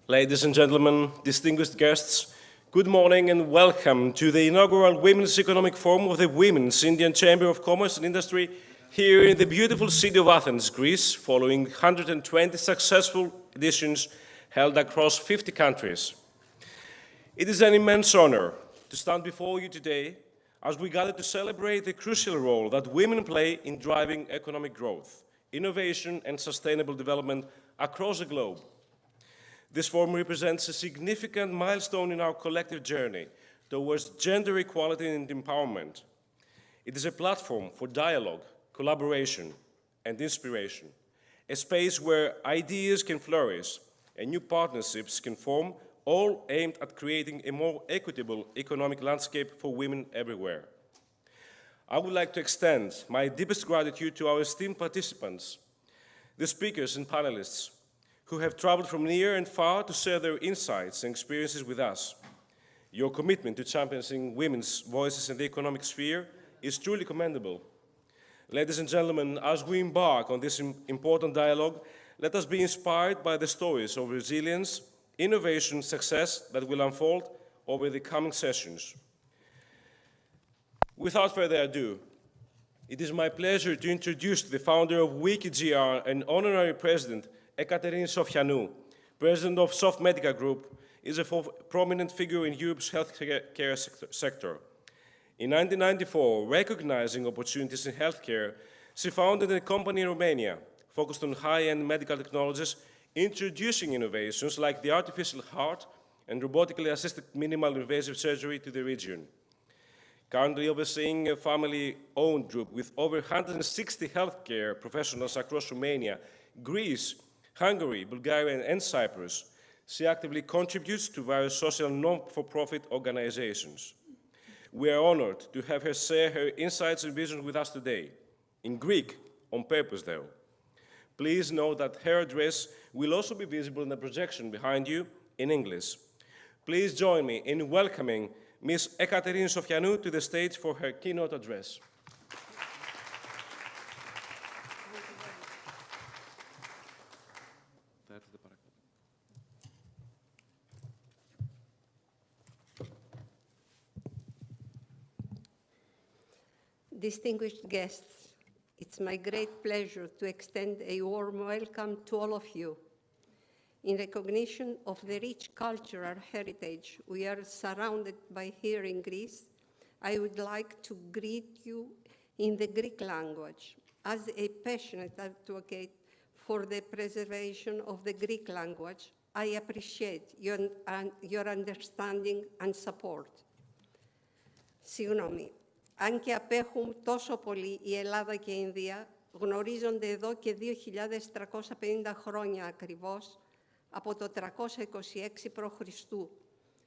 Ladies and gentlemen, distinguished guests, good morning and welcome to the inaugural Women's Economic Forum of the Women's Indian Chamber of Commerce and Industry here in the beautiful city of Athens, Greece, following 120 successful editions held across 50 countries. It is an immense honor to stand before you today as we gather to celebrate the crucial role that women play in driving economic growth, innovation, and sustainable development across the globe. This forum represents a significant milestone in our collective journey towards gender equality and empowerment. It is a platform for dialogue, collaboration, and inspiration, a space where ideas can flourish and new partnerships can form, all aimed at creating a more equitable economic landscape for women everywhere. I would like to extend my deepest gratitude to our esteemed participants, the speakers and panelists, who have traveled from near and far to share their insights and experiences with us. Your commitment to championing women's voices in the economic sphere is truly commendable. Ladies and gentlemen, as we embark on this important dialogue, let us be inspired by the stories of resilience, innovation, success that will unfold over the coming sessions. Without further ado, it is my pleasure to introduce the founder of WICCI GR and honorary president, Ekaterini Sofianou, president of Soft Medica Group, is a prominent figure in Europe's healthcare sector. In 1994, recognizing opportunities in healthcare, she founded a company in Romania focused on high-end medical technologies, introducing innovations like the artificial heart and robotically assisted minimal invasive surgery to the region. Currently overseeing a family-owned group with over 160 healthcare professionals across Romania, Greece, Hungary, Bulgaria, and Cyprus, she actively contributes to various social non-for-profit organizations. We are honored to have her share her insights and visions with us today, in Greek, on purpose though. Please note that her address will also be visible in the projection behind you in English. Please join me in welcoming Ms. Ekaterini Sofianou to the stage for her keynote address. Distinguished guests, it's my great pleasure to extend a warm welcome to all of you. In recognition of the rich cultural heritage we are surrounded by here in Greece, I would like to greet you in the Greek language. As a passionate advocate for the preservation of the Greek language, I appreciate your understanding and support. Συγγνώμη. Αν και απέχουν τόσο πολύ η Ελλάδα και η Ινδία, γνωρίζονται εδώ και 2.350 χρόνια ακριβώς από το 326 π.Χ.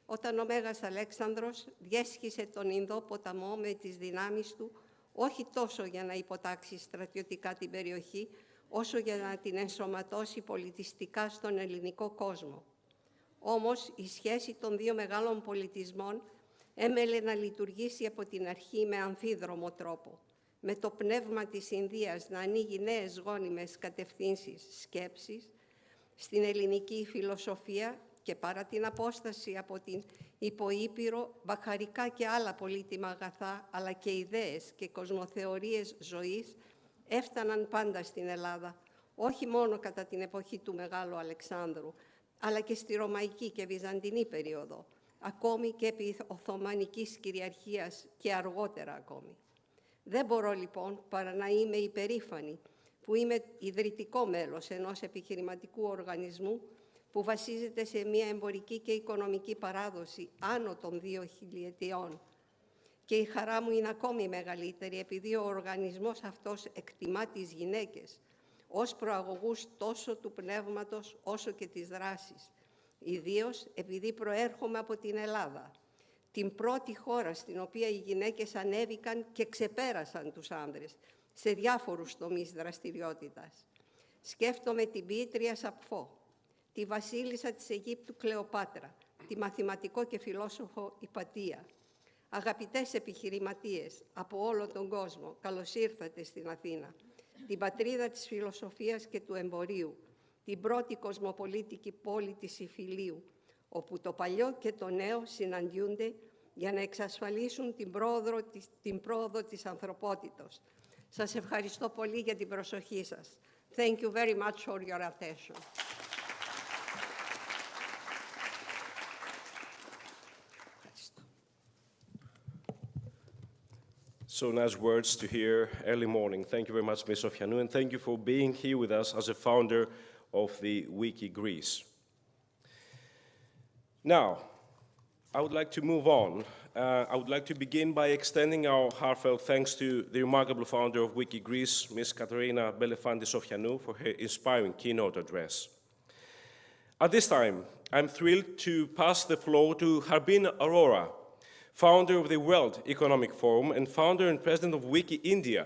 όταν ο Μέγας Αλέξανδρος διέσχισε τον Ινδό ποταμό με τις δυνάμεις του, όχι τόσο για να υποτάξει στρατιωτικά την περιοχή, όσο για να την ενσωματώσει πολιτιστικά στον ελληνικό κόσμο. Όμως, η σχέση των δύο μεγάλων πολιτισμών έμελε να λειτουργήσει από την αρχή με αμφίδρομο τρόπο, με το πνεύμα της Ινδίας να ανοίγει νέες γόνιμες κατευθύνσεις σκέψης στην ελληνική φιλοσοφία και παρά την απόσταση από την υποήπειρο, μπαχαρικά και άλλα πολύτιμα αγαθά, αλλά και ιδέες και κοσμοθεωρίες ζωής έφταναν πάντα στην Ελλάδα, όχι μόνο κατά την εποχή του Μεγάλου Αλεξάνδρου, αλλά και στη Ρωμαϊκή και Βυζαντινή περίοδο, ακόμη και επί Οθωμανικής κυριαρχίας και αργότερα ακόμη. Δεν μπορώ λοιπόν παρά να είμαι υπερήφανη που είμαι ιδρυτικό μέλος ενός επιχειρηματικού οργανισμού που βασίζεται σε μια εμπορική και οικονομική παράδοση άνω των 2 χιλιετιών. Και η χαρά μου είναι ακόμη μεγαλύτερη επειδή ο οργανισμός αυτός εκτιμά τις γυναίκες ως προαγωγούς τόσο του πνεύματος όσο και της δράσης. Ιδίως επειδή προέρχομαι από την Ελλάδα, την πρώτη χώρα στην οποία οι γυναίκες ανέβηκαν και ξεπέρασαν τους άνδρες σε διάφορους τομείς δραστηριότητας. Σκέφτομαι την ποιήτρια Σαπφό, τη βασίλισσα της Αιγύπτου Κλεοπάτρα, τη μαθηματικό και φιλόσοφο Ιπατία. Αγαπητές επιχειρηματίες από όλο τον κόσμο, καλώς ήρθατε στην Αθήνα, την πατρίδα της φιλοσοφίας και του εμπορίου, την πρώτη κοσμοπολίτικη πόλη της Ιφιλίου, όπου το παλιό και το νέο συναντιούνται για να εξασφαλίσουν την πρόοδο της ανθρωπότητος. Σας ευχαριστώ πολύ για την προσοχή σας. Thank you very much for your attention. So nice words to hear early morning. Thank you very much, Ms. Sofianou, and thank you for being here with us as a founder of the WICCI Greece. Now, I would like to move on. I would like to begin by extending our heartfelt thanks to the remarkable founder of WICCI Greece, Ms. Katerina Belefanti-Sofianou, for her inspiring keynote address. At this time, I'm thrilled to pass the floor to Harbin Aurora, founder of the World Economic Forum and founder and president of WICCI India,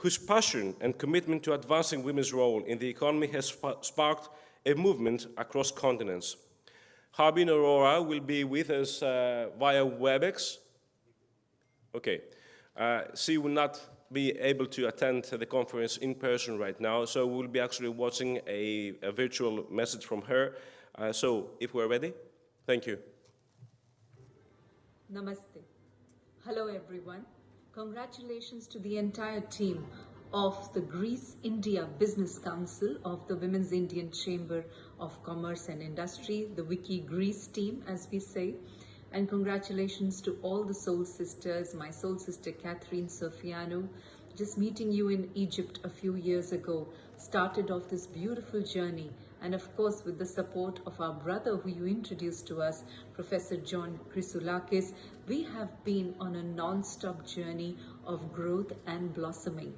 whose passion and commitment to advancing women's role in the economy has sparked a movement across continents. Harbin Aurora will be with us via WebEx. Okay. She will not be able to attend the conference in person right now, so we'll be actually watching a virtual message from her. So, if we're ready, thank you. Namaste. Hello, everyone. Congratulations to the entire team of the Greece-India Business Council of the Women's Indian Chamber of Commerce and Industry, the WICCI Greece team, as we say. And congratulations to all the soul sisters, my soul sister Catherine Sofianou. Just meeting you in Egypt a few years ago started off this beautiful journey. And of course, with the support of our brother who you introduced to us, Professor John Kulakis, we have been on a non-stop journey of growth and blossoming.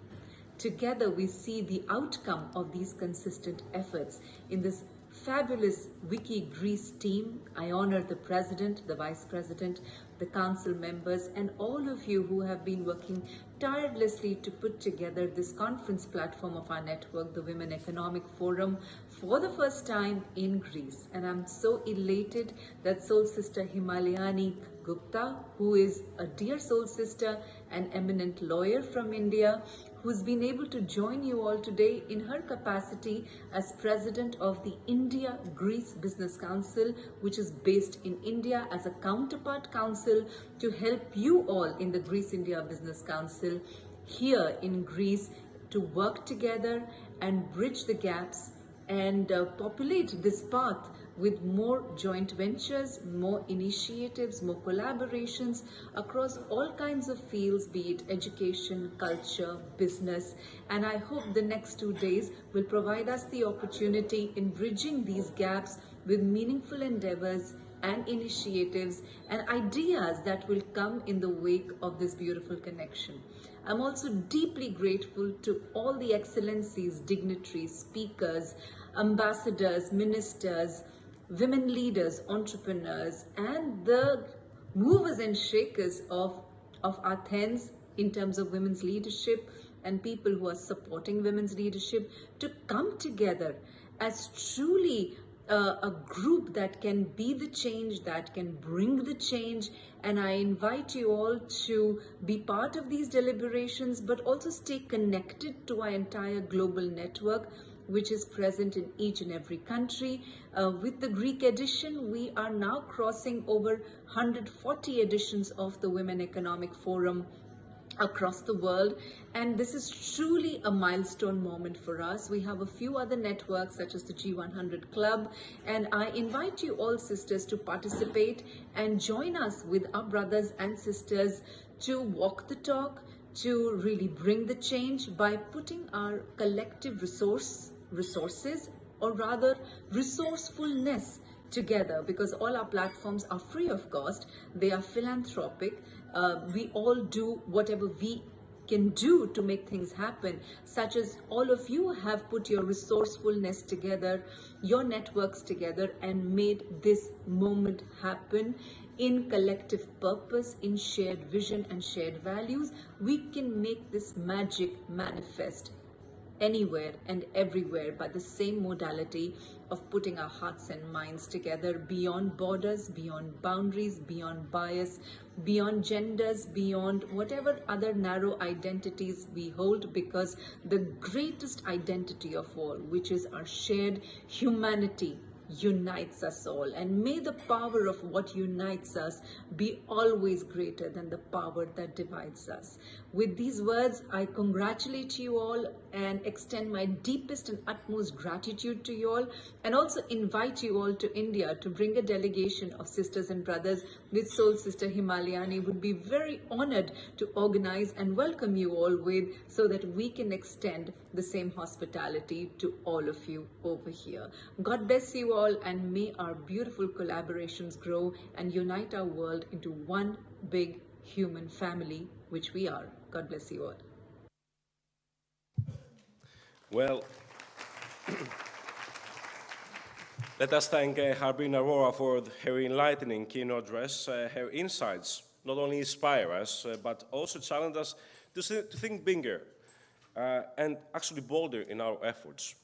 Together, we see the outcome of these consistent efforts in this fabulous WICCI Greece team. I honor the president, the vice president, the council members, and all of you who have been working tirelessly to put together this conference platform of our network, the Women Economic Forum, for the first time in Greece. And I'm so elated that soul sister Himalayani Gupta, who is a dear soul sister, an eminent lawyer from India, who's been able to join you all today in her capacity as president of the India-Greece Business Council, which is based in India as a counterpart council to help you all in the Greece-India Business Council here in Greece to work together and bridge the gaps and populate this path with more joint ventures, more initiatives, more collaborations across all kinds of fields, be it education, culture, business. And I hope the next 2 days will provide us the opportunity in bridging these gaps with meaningful endeavors and initiatives and ideas that will come in the wake of this beautiful connection. I'm also deeply grateful to all the excellencies, dignitaries, speakers, ambassadors, ministers, women leaders, entrepreneurs, and the movers and shakers of Athens in terms of women's leadership and people who are supporting women's leadership to come together as truly a group that can be the change, that can bring the change. And I invite you all to be part of these deliberations, but also stay connected to our entire global network, which is present in each and every country. With the Greek edition, we are now crossing over 140 editions of the Women Economic Forum across the world, and this is truly a milestone moment for us. We have a few other networks such as the G100 Club, and I invite you all sisters to participate and join us with our brothers and sisters to walk the talk, to really bring the change by putting our collective resources, or rather resourcefulness, together, because all our platforms are free of cost. They are philanthropic. We all do whatever we can do to make things happen, such as all of you have put your resourcefulness together, your networks together, and made this moment happen in collective purpose, in shared vision and shared values. We can make this magic manifest. anywhere and everywhere by the same modality of putting our hearts and minds together beyond borders, beyond boundaries, beyond bias, beyond genders, beyond whatever other narrow identities we hold, because the greatest identity of all, which is our shared humanity, unites us all. And may the power of what unites us be always greater than the power that divides us. With these words, I congratulate you all and extend my deepest and utmost gratitude to you all, and also invite you all to India to bring a delegation of sisters and brothers, with Soul Sister Himalayani would be very honored to organize and welcome you all with, so that we can extend the same hospitality to all of you over here. God bless you all, and may our beautiful collaborations grow and unite our world into one big human family, which we are. God bless you all. Well, let us thank Harbin Aurora for her enlightening keynote address. Her insights not only inspire us, but also challenge us to think bigger and actually bolder in our efforts.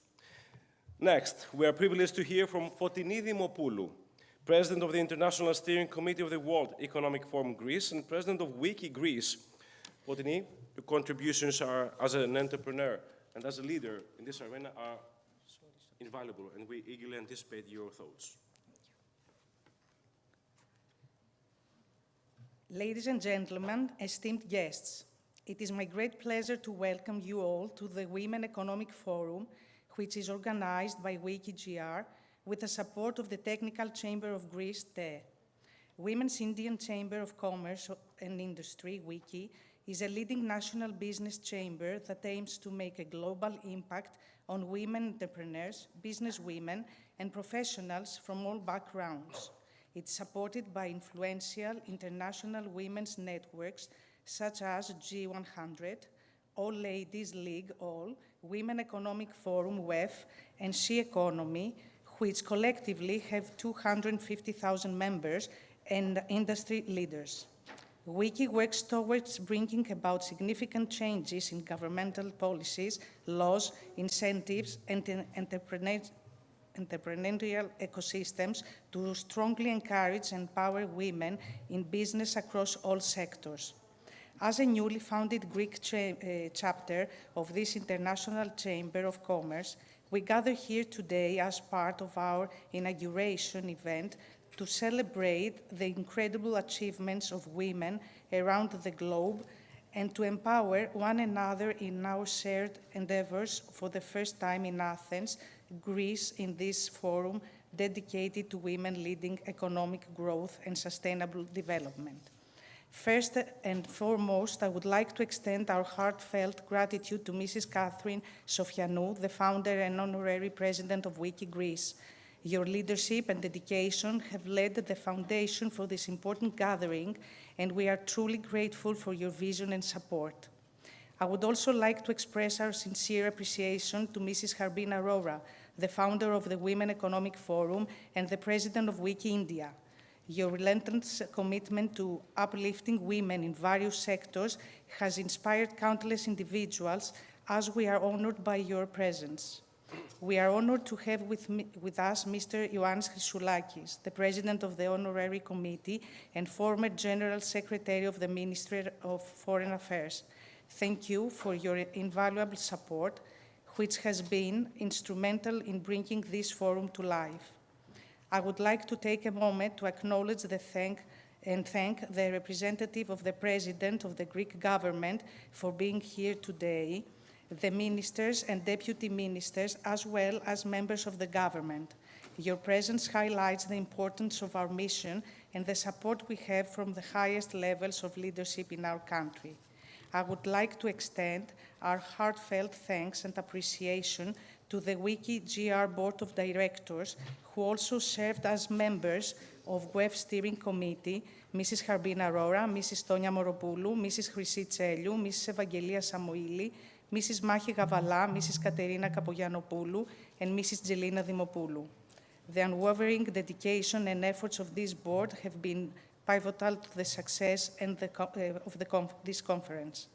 Next, we are privileged to hear from Fotini Dimopoulou, President of the International Steering Committee of the World Economic Forum Greece and President of WICCI Greece. Fotini, your contributions as an entrepreneur and as a leader in this arena are invaluable, and we eagerly anticipate your thoughts. Ladies and gentlemen, esteemed guests, it is my great pleasure to welcome you all to the Women Economic Forum, which is organized by WICCI GR with the support of the Technical Chamber of Greece, TE. Women's Indian Chamber of Commerce and Industry, WICCI, is a leading national business chamber that aims to make a global impact on women entrepreneurs, business women, and professionals from all backgrounds. It's supported by influential international women's networks such as G100, All Ladies League All, Women Economic Forum WEF, and She Economy, which collectively have 250,000 members and industry leaders. WICCI works towards bringing about significant changes in governmental policies, laws, incentives, and entrepreneurial ecosystems to strongly encourage and empower women in business across all sectors. As a newly founded Greek chapter of this International Chamber of Commerce, we gather here today as part of our inauguration event to celebrate the incredible achievements of women around the globe and to empower one another in our shared endeavors for the first time in Athens, Greece, in this forum dedicated to women leading economic growth and sustainable development. First and foremost, I would like to extend our heartfelt gratitude to Mrs. Catherine Sofianou, the founder and honorary president of WICCI Greece. Your leadership and dedication have laid the foundation for this important gathering, and we are truly grateful for your vision and support. I would also like to express our sincere appreciation to Mrs. Harbin Aurora, the founder of the Women Economic Forum and the president of WICCI India. Your relentless commitment to uplifting women in various sectors has inspired countless individuals, as we are honored by your presence. We are honored to have with us Mr. Ioannis Kulakis, the President of the Honorary Committee and former General Secretary of the Ministry of Foreign Affairs. Thank you for your invaluable support, which has been instrumental in bringing this forum to life. I would like to take a moment to acknowledge thank the representative of the President of the Greek government for being here today, the ministers and deputy ministers, as well as members of the government. Your presence highlights the importance of our mission and the support we have from the highest levels of leadership in our country. I would like to extend our heartfelt thanks and appreciation to the WICCI GR Board of Directors, who also served as members of WEF Steering Committee, Mrs. Harbin Aurora, Mrs. Tonia Moropoulou, Mrs. Chrysi Tseliou, Mrs. Evangelia Samoili, Mrs. Machi Gavala, Mrs. Katerina Kapogianopoulou, and Mrs. Gelina Dimopoulou. The unwavering dedication and efforts of this board have been pivotal to the success and this conference.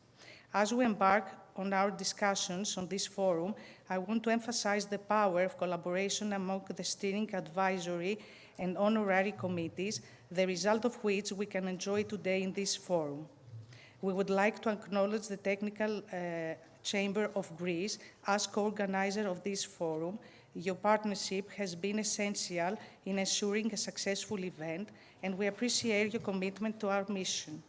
As we embark on our discussions on this forum, I want to emphasize the power of collaboration among the steering, advisory, and honorary committees, the result of which we can enjoy today in this forum. We would like to acknowledge the Technical Chamber of Greece as co-organizer of this forum. Your partnership has been essential in ensuring a successful event, and we appreciate your commitment to our mission.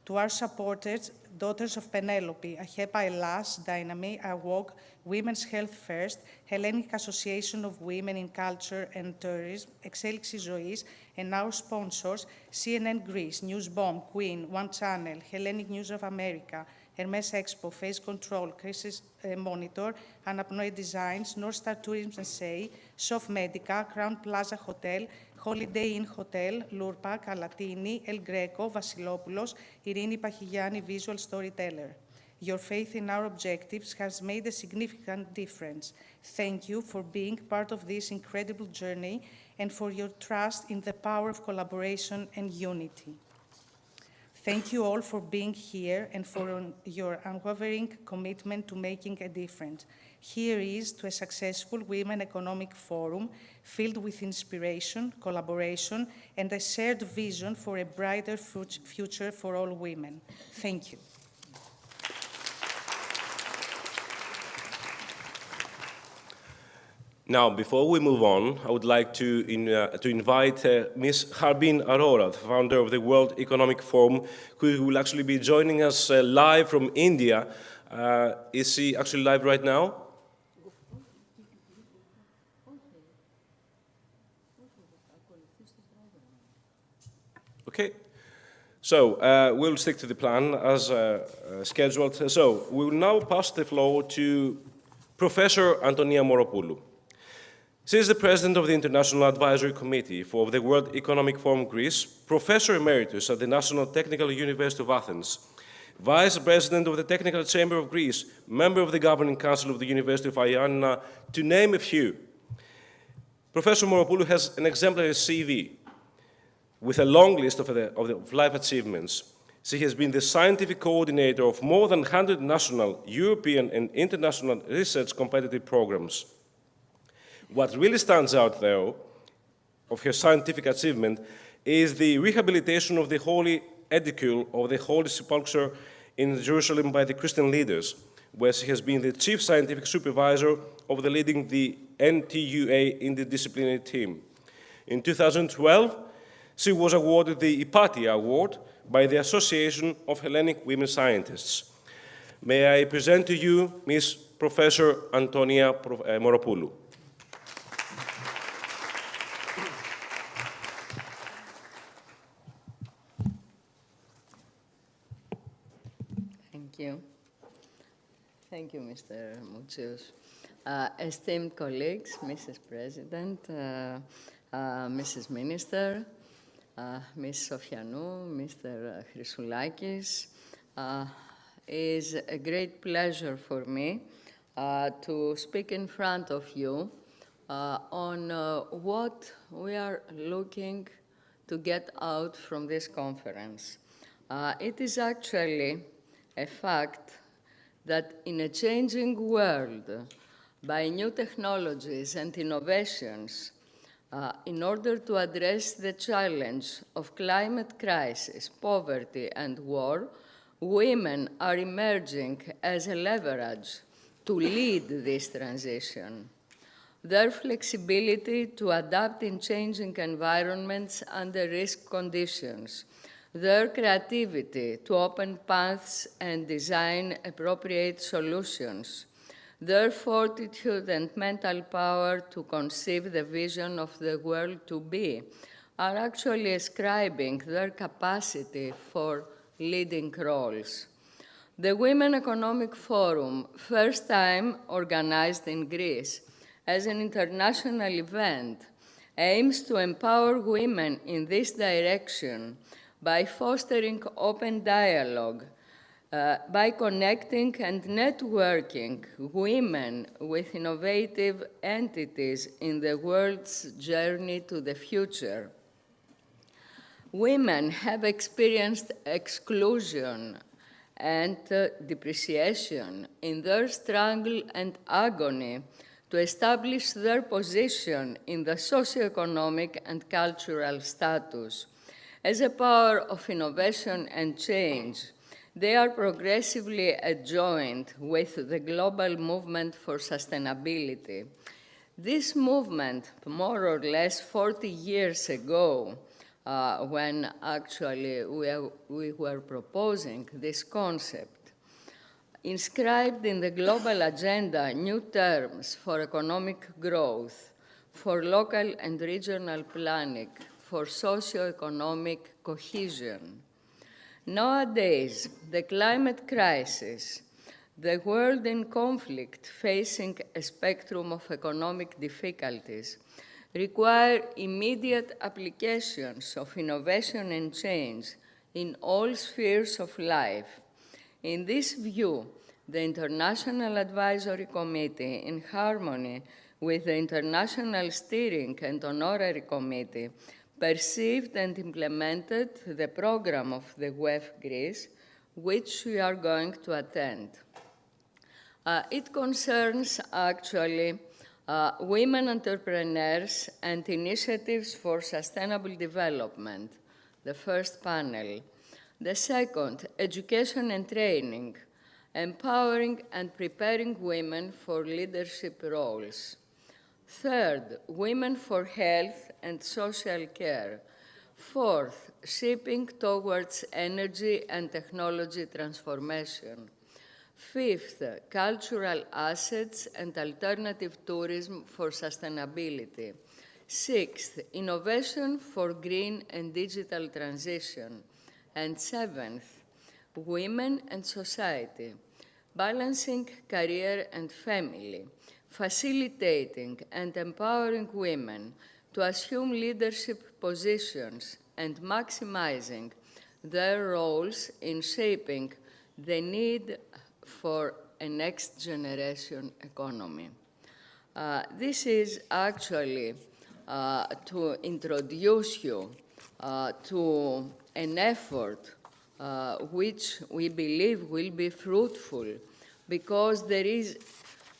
To our supporters, Daughters of Penelope, AHEPA Hellas, Dyname, AWOG, Women's Health First, Hellenic Association of Women in Culture and Tourism, Exέλιξη Ζωής, and our sponsors, CNN Greece, Newsbomb, Queen, One Channel, Hellenic News of America, Hermes Expo, Face Control, Crisis Monitor, Anapnoe Designs, North Star Tourism SA, Sof Medica, Crown Plaza Hotel, Holiday Inn Hotel, Lurpa, Calatini, El Greco, Vasilopoulos, Irini Pachigiani, Visual Storyteller. Your faith in our objectives has made a significant difference. Thank you for being part of this incredible journey and for your trust in the power of collaboration and unity. Thank you all for being here and for your unwavering commitment to making a difference. Here is to a successful Women Economic Forum filled with inspiration, collaboration, and a shared vision for a brighter future for all women. Thank you. Now, before we move on, I would like to invite Ms. Harbin Aurora, the founder of the World Economic Forum, who will actually be joining us live from India. Is she actually live right now? Okay. So we'll stick to the plan as scheduled. So we will now pass the floor to Professor Antonia Moropoulou. She is the President of the International Advisory Committee for the World Economic Forum Greece, Professor Emeritus at the National Technical University of Athens, Vice President of the Technical Chamber of Greece, Member of the Governing Council of the University of Ioannina, to name a few. Professor Moropoulou has an exemplary CV with a long list of life achievements. She has been the scientific coordinator of more than 100 national, European, and international research competitive programs. What really stands out, though, of her scientific achievement is the rehabilitation of the holy edicule of the Holy Sepulchre in Jerusalem by the Christian leaders, where she has been the chief scientific supervisor of leading the NTUA interdisciplinary team. In 2012, she was awarded the Hypatia Award by the Association of Hellenic Women Scientists. May I present to you Ms. Professor Antonia Moropoulou. Thank you, Mr. Moutsios. Esteemed colleagues, Mrs. President, Mrs. Minister, Ms. Sofianou, Mr. Chrysoulakis, it is a great pleasure for me to speak in front of you on what we are looking to get out from this conference. It is actually a fact that in a changing world, by new technologies and innovations, in order to address the challenge of climate crisis, poverty, and war, women are emerging as a leverage to lead this transition. Their flexibility to adapt in changing environments under risk conditions, their creativity to open paths and design appropriate solutions, their fortitude and mental power to conceive the vision of the world to be, are actually ascribing their capacity for leading roles. The Women Economic Forum, first time organized in Greece as an international event, aims to empower women in this direction by fostering open dialogue, by connecting and networking women with innovative entities in the world's journey to the future. Women have experienced exclusion and depreciation in their struggle and agony to establish their position in the socioeconomic and cultural status. As a power of innovation and change, they are progressively adjoined with the global movement for sustainability. This movement, more or less 40 years ago, when actually we were proposing this concept, inscribed in the global agenda new terms for economic growth, for local and regional planning, for socio-economic cohesion. Nowadays, the climate crisis, the world in conflict facing a spectrum of economic difficulties, require immediate applications of innovation and change in all spheres of life. In this view, the International Advisory Committee, in harmony with the International Steering and Honorary Committee, perceived and implemented the program of the WEF Greece, which we are going to attend. It concerns actually women entrepreneurs and initiatives for sustainable development, the first panel. The second, education and training, empowering and preparing women for leadership roles. Third, women for health and social care. Fourth, shaping towards energy and technology transformation. Fifth, cultural assets and alternative tourism for sustainability. Sixth, innovation for green and digital transition. And seventh, women and society, balancing career and family, facilitating and empowering women to assume leadership positions and maximizing their roles in shaping the need for a next generation economy. This is actually to introduce you to an effort which we believe will be fruitful because there is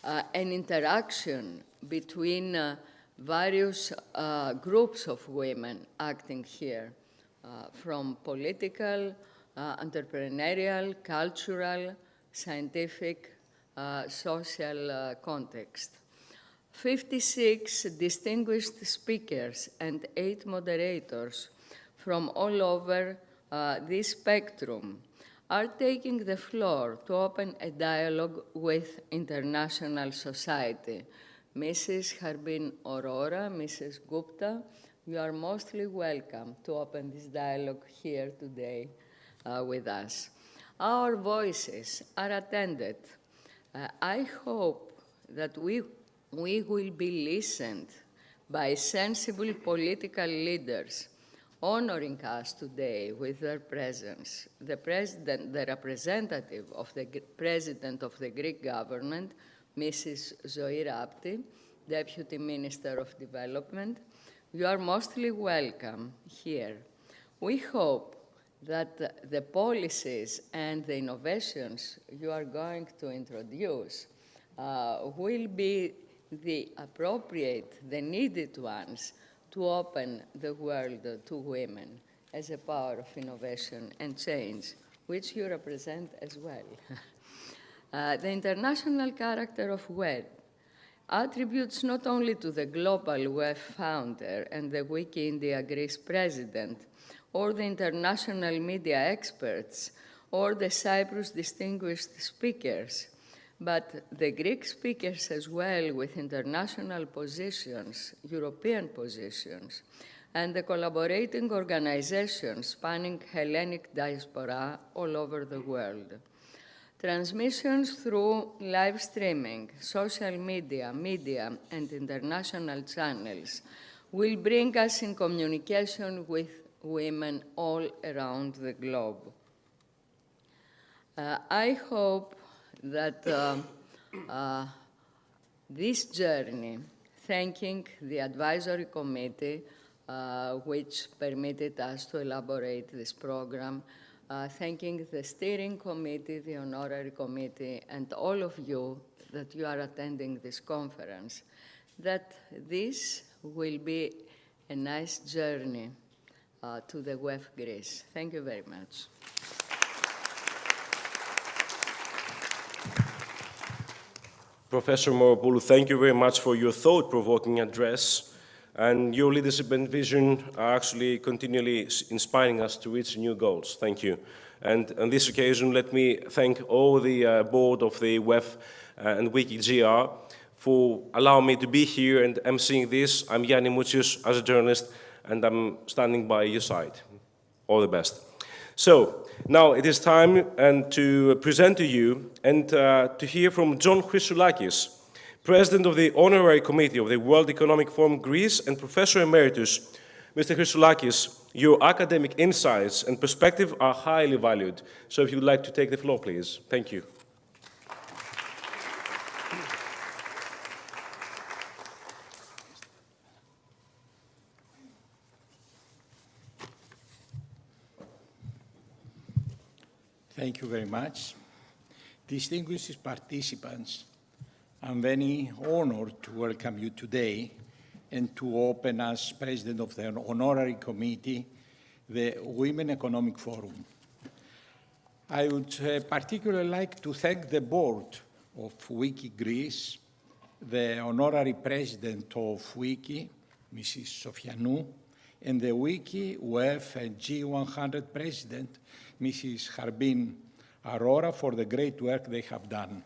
an interaction between various groups of women acting here, from political, entrepreneurial, cultural, scientific, social context. 56 distinguished speakers and 8 moderators from all over this spectrum are taking the floor to open a dialogue with international society. Mrs. Harbin Aurora, Mrs. Gupta, you are mostly welcome to open this dialogue here today with us. Our voices are attended. I hope that we will be listened by sensible political leaders honoring us today with their presence. The representative of the President of the Greek government, Mrs. Zoe Rapti, Deputy Minister of Development, you are mostly welcome here. We hope that the policies and the innovations you are going to introduce will be the appropriate, the needed ones to open the world to women as a power of innovation and change, which you represent as well. The international character of WEF attributes not only to the global WEF founder and the WICCI India Greece president, or the international media experts, or the Cyprus distinguished speakers, but the Greek speakers as well with international positions, European positions, and the collaborating organizations spanning Hellenic diaspora all over the world. Transmissions through live streaming, social media, and international channels will bring us in communication with women all around the globe. I hope that this journey, thanking the advisory committee which permitted us to elaborate this program, thanking the steering committee, the honorary committee, and all of you that you are attending this conference, that this will be a nice journey to the WEF Greece. Thank you very much. Professor Moru, thank you very much for your thought-provoking address, and your leadership and vision are actually continually inspiring us to reach new goals. Thank you. And on this occasion, let me thank all the board of the WEF and WICCI GR for allowing me to be here and emceeing this. I'm Yanni Moutsios as a journalist, and I'm standing by your side. All the best. So, now it is time to present to you and to hear from John Christoulakis, President of the Honorary Committee of the World Economic Forum Greece and Professor Emeritus. Mr. Christoulakis, your academic insights and perspective are highly valued. So if you would like to take the floor, please. Thank you. Thank you very much. Distinguished participants, I'm very honored to welcome you today and to open as President of the Honorary Committee, the Women Economic Forum. I would particularly like to thank the board of WICCI Greece, the Honorary President of WICCI, Mrs. Sofianou, and the WICCI, WEF, and G100 President, Mrs. Harbin, Aurora, for the great work they have done.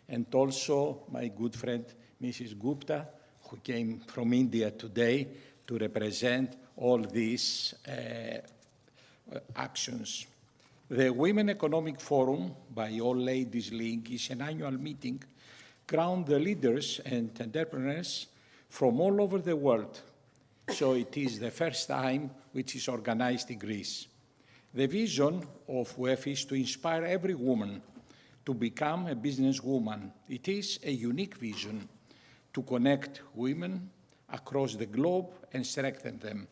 And also my good friend, Mrs. Gupta, who came from India today to represent all these actions. The Women Economic Forum, by All Ladies League, is an annual meeting crowned the leaders and entrepreneurs from all over the world. So it is the first time which is organized in Greece. The vision of WEF is to inspire every woman to become a businesswoman. It is a unique vision to connect women across the globe and strengthen them.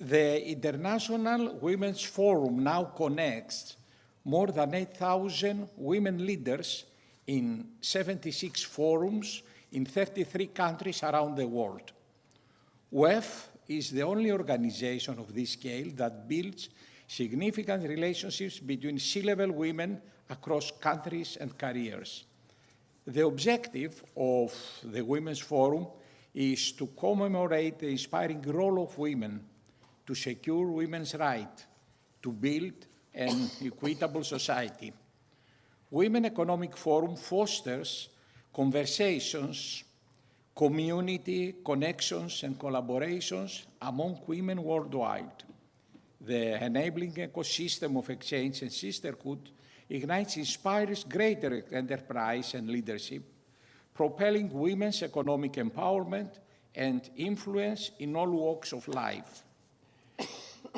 The International Women's Forum now connects more than 8,000 women leaders in 76 forums in 33 countries around the world. WEF is the only organization of this scale that builds significant relationships between C-level women across countries and careers. The objective of the Women's Forum is to commemorate the inspiring role of women to secure women's rights, to build an equitable society. Women Economic Forum fosters conversations, community connections and collaborations among women worldwide. The enabling ecosystem of exchange and sisterhood ignites, inspires greater enterprise and leadership, propelling women's economic empowerment and influence in all walks of life.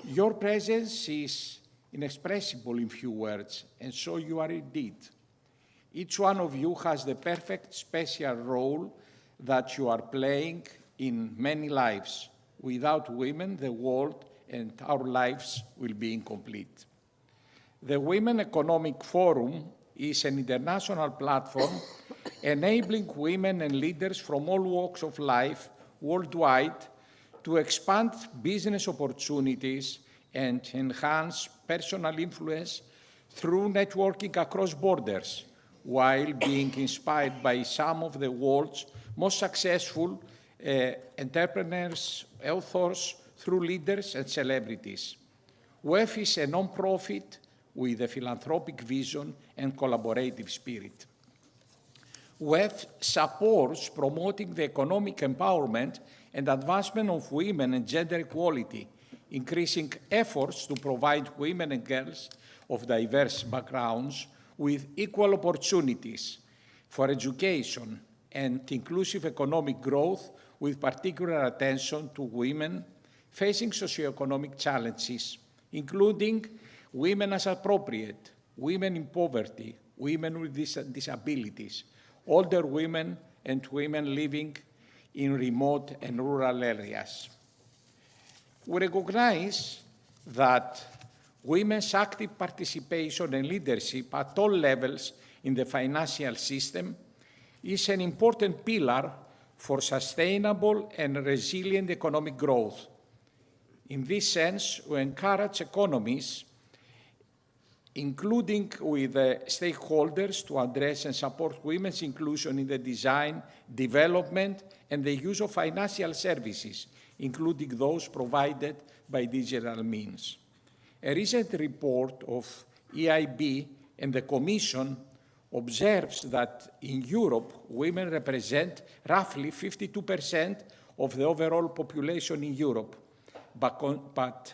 Your presence is inexpressible in few words, and so you are indeed. Each one of you has the perfect special role that you are playing in many lives. Without women, the world and our lives will be incomplete. The Women Economic Forum is an international platform enabling women and leaders from all walks of life worldwide to expand business opportunities and enhance personal influence through networking across borders, while being inspired by some of the world's most successful entrepreneurs, authors, through leaders and celebrities. WEF is a non-profit with a philanthropic vision and collaborative spirit. WEF supports promoting the economic empowerment and advancement of women and gender equality, increasing efforts to provide women and girls of diverse backgrounds with equal opportunities for education and inclusive economic growth, with particular attention to women facing socioeconomic challenges, including women as appropriate, women in poverty, women with disabilities, older women, and women living in remote and rural areas. We recognize that women's active participation and leadership at all levels in the financial system is an important pillar for sustainable and resilient economic growth. In this sense, we encourage economies, including with stakeholders, to address and support women's inclusion in the design, development, and the use of financial services, including those provided by digital means. A recent report of EIB and the Commission observes that in Europe, women represent roughly 52% of the overall population in Europe, but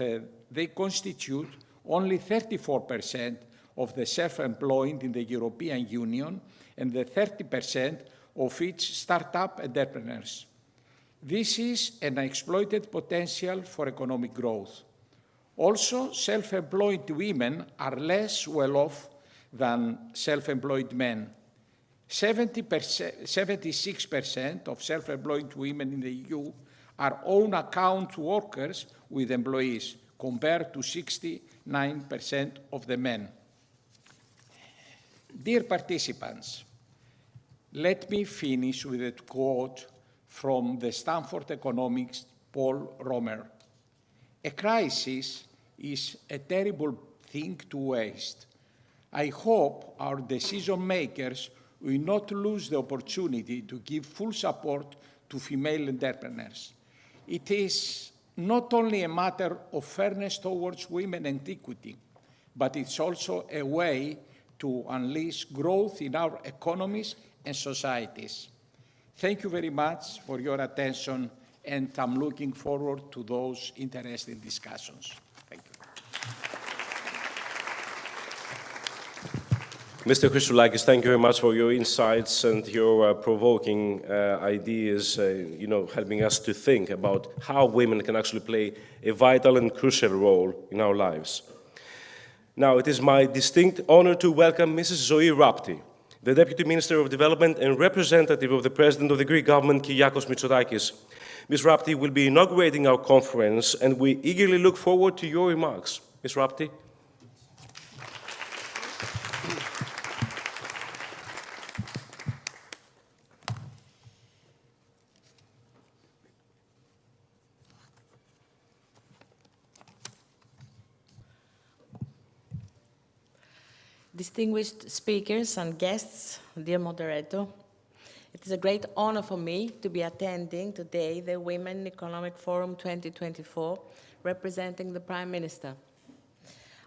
they constitute only 34% of the self-employed in the European Union and the 30% of each startup entrepreneurs. This is an exploited potential for economic growth. Also, self-employed women are less well off than self-employed men. 76% of self-employed women in the EU are own account workers with employees, compared to 69% of the men. Dear participants, let me finish with a quote from the Stanford economist Paul Romer. A crisis is a terrible thing to waste. I hope our decision makers will not lose the opportunity to give full support to female entrepreneurs. It is not only a matter of fairness towards women and equity, but it's also a way to unleash growth in our economies and societies. Thank you very much for your attention, and I'm looking forward to those interesting discussions. Thank you. Mr. Christoulakis, thank you very much for your insights and your provoking ideas, helping us to think about how women can actually play a vital and crucial role in our lives. Now, it is my distinct honor to welcome Mrs. Zoe Rapti, the Deputy Minister of Development and representative of the President of the Greek government, Kyriakos Mitsotakis. Ms. Rapti will be inaugurating our conference, and we eagerly look forward to your remarks. Ms. Rapti. Distinguished speakers and guests, dear moderator, it is a great honor for me to be attending today the Women Economic Forum 2024, representing the Prime Minister.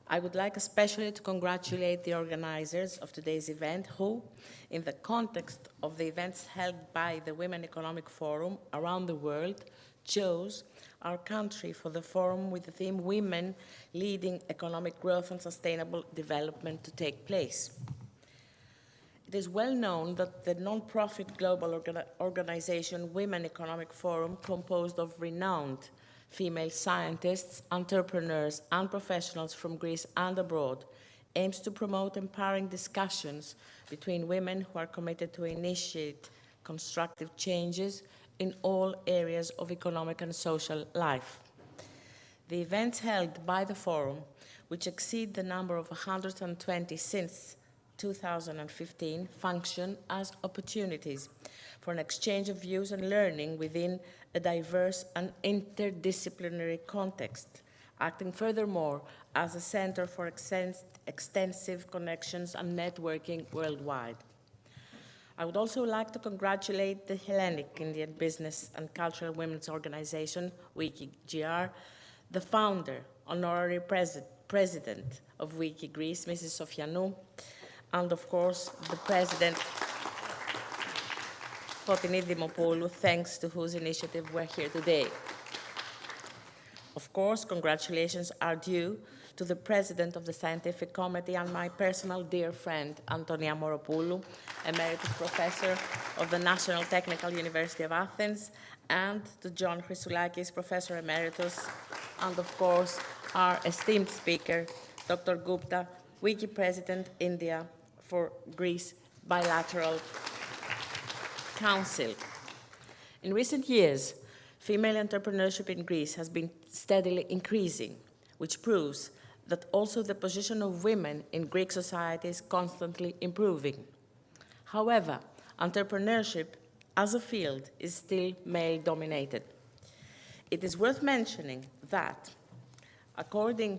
I would like especially to congratulate the organizers of today's event who, in the context of the events held by the Women Economic Forum around the world, chose our country for the forum with the theme Women Leading Economic Growth and Sustainable Development to take place. It is well known that the non-profit global organization Women Economic Forum, composed of renowned female scientists, entrepreneurs, and professionals from Greece and abroad, aims to promote empowering discussions between women who are committed to initiate constructive changes in all areas of economic and social life. The events held by the Forum, which exceed the number of 120 since 2015, function as opportunities for an exchange of views and learning within a diverse and interdisciplinary context, acting furthermore as a center for extensive connections and networking worldwide. I would also like to congratulate the Hellenic Indian Business and Cultural Women's Organization, WICCI GR, the founder, honorary president of WICCI Greece, Mrs. Sofianou, and of course, the president, Fotini Dimopoulou, thanks to whose initiative we're here today. Of course, congratulations are due to the president of the Scientific Committee and my personal dear friend, Antonia Moropoulou, Emeritus Professor of the National Technical University of Athens, and to John Christoulakis, Professor Emeritus, and of course, our esteemed speaker, Dr. Gupta, WICCI President, India, for Greece Bilateral Council. In recent years, female entrepreneurship in Greece has been steadily increasing, which proves that also the position of women in Greek society is constantly improving. However, entrepreneurship as a field is still male-dominated. It is worth mentioning that, according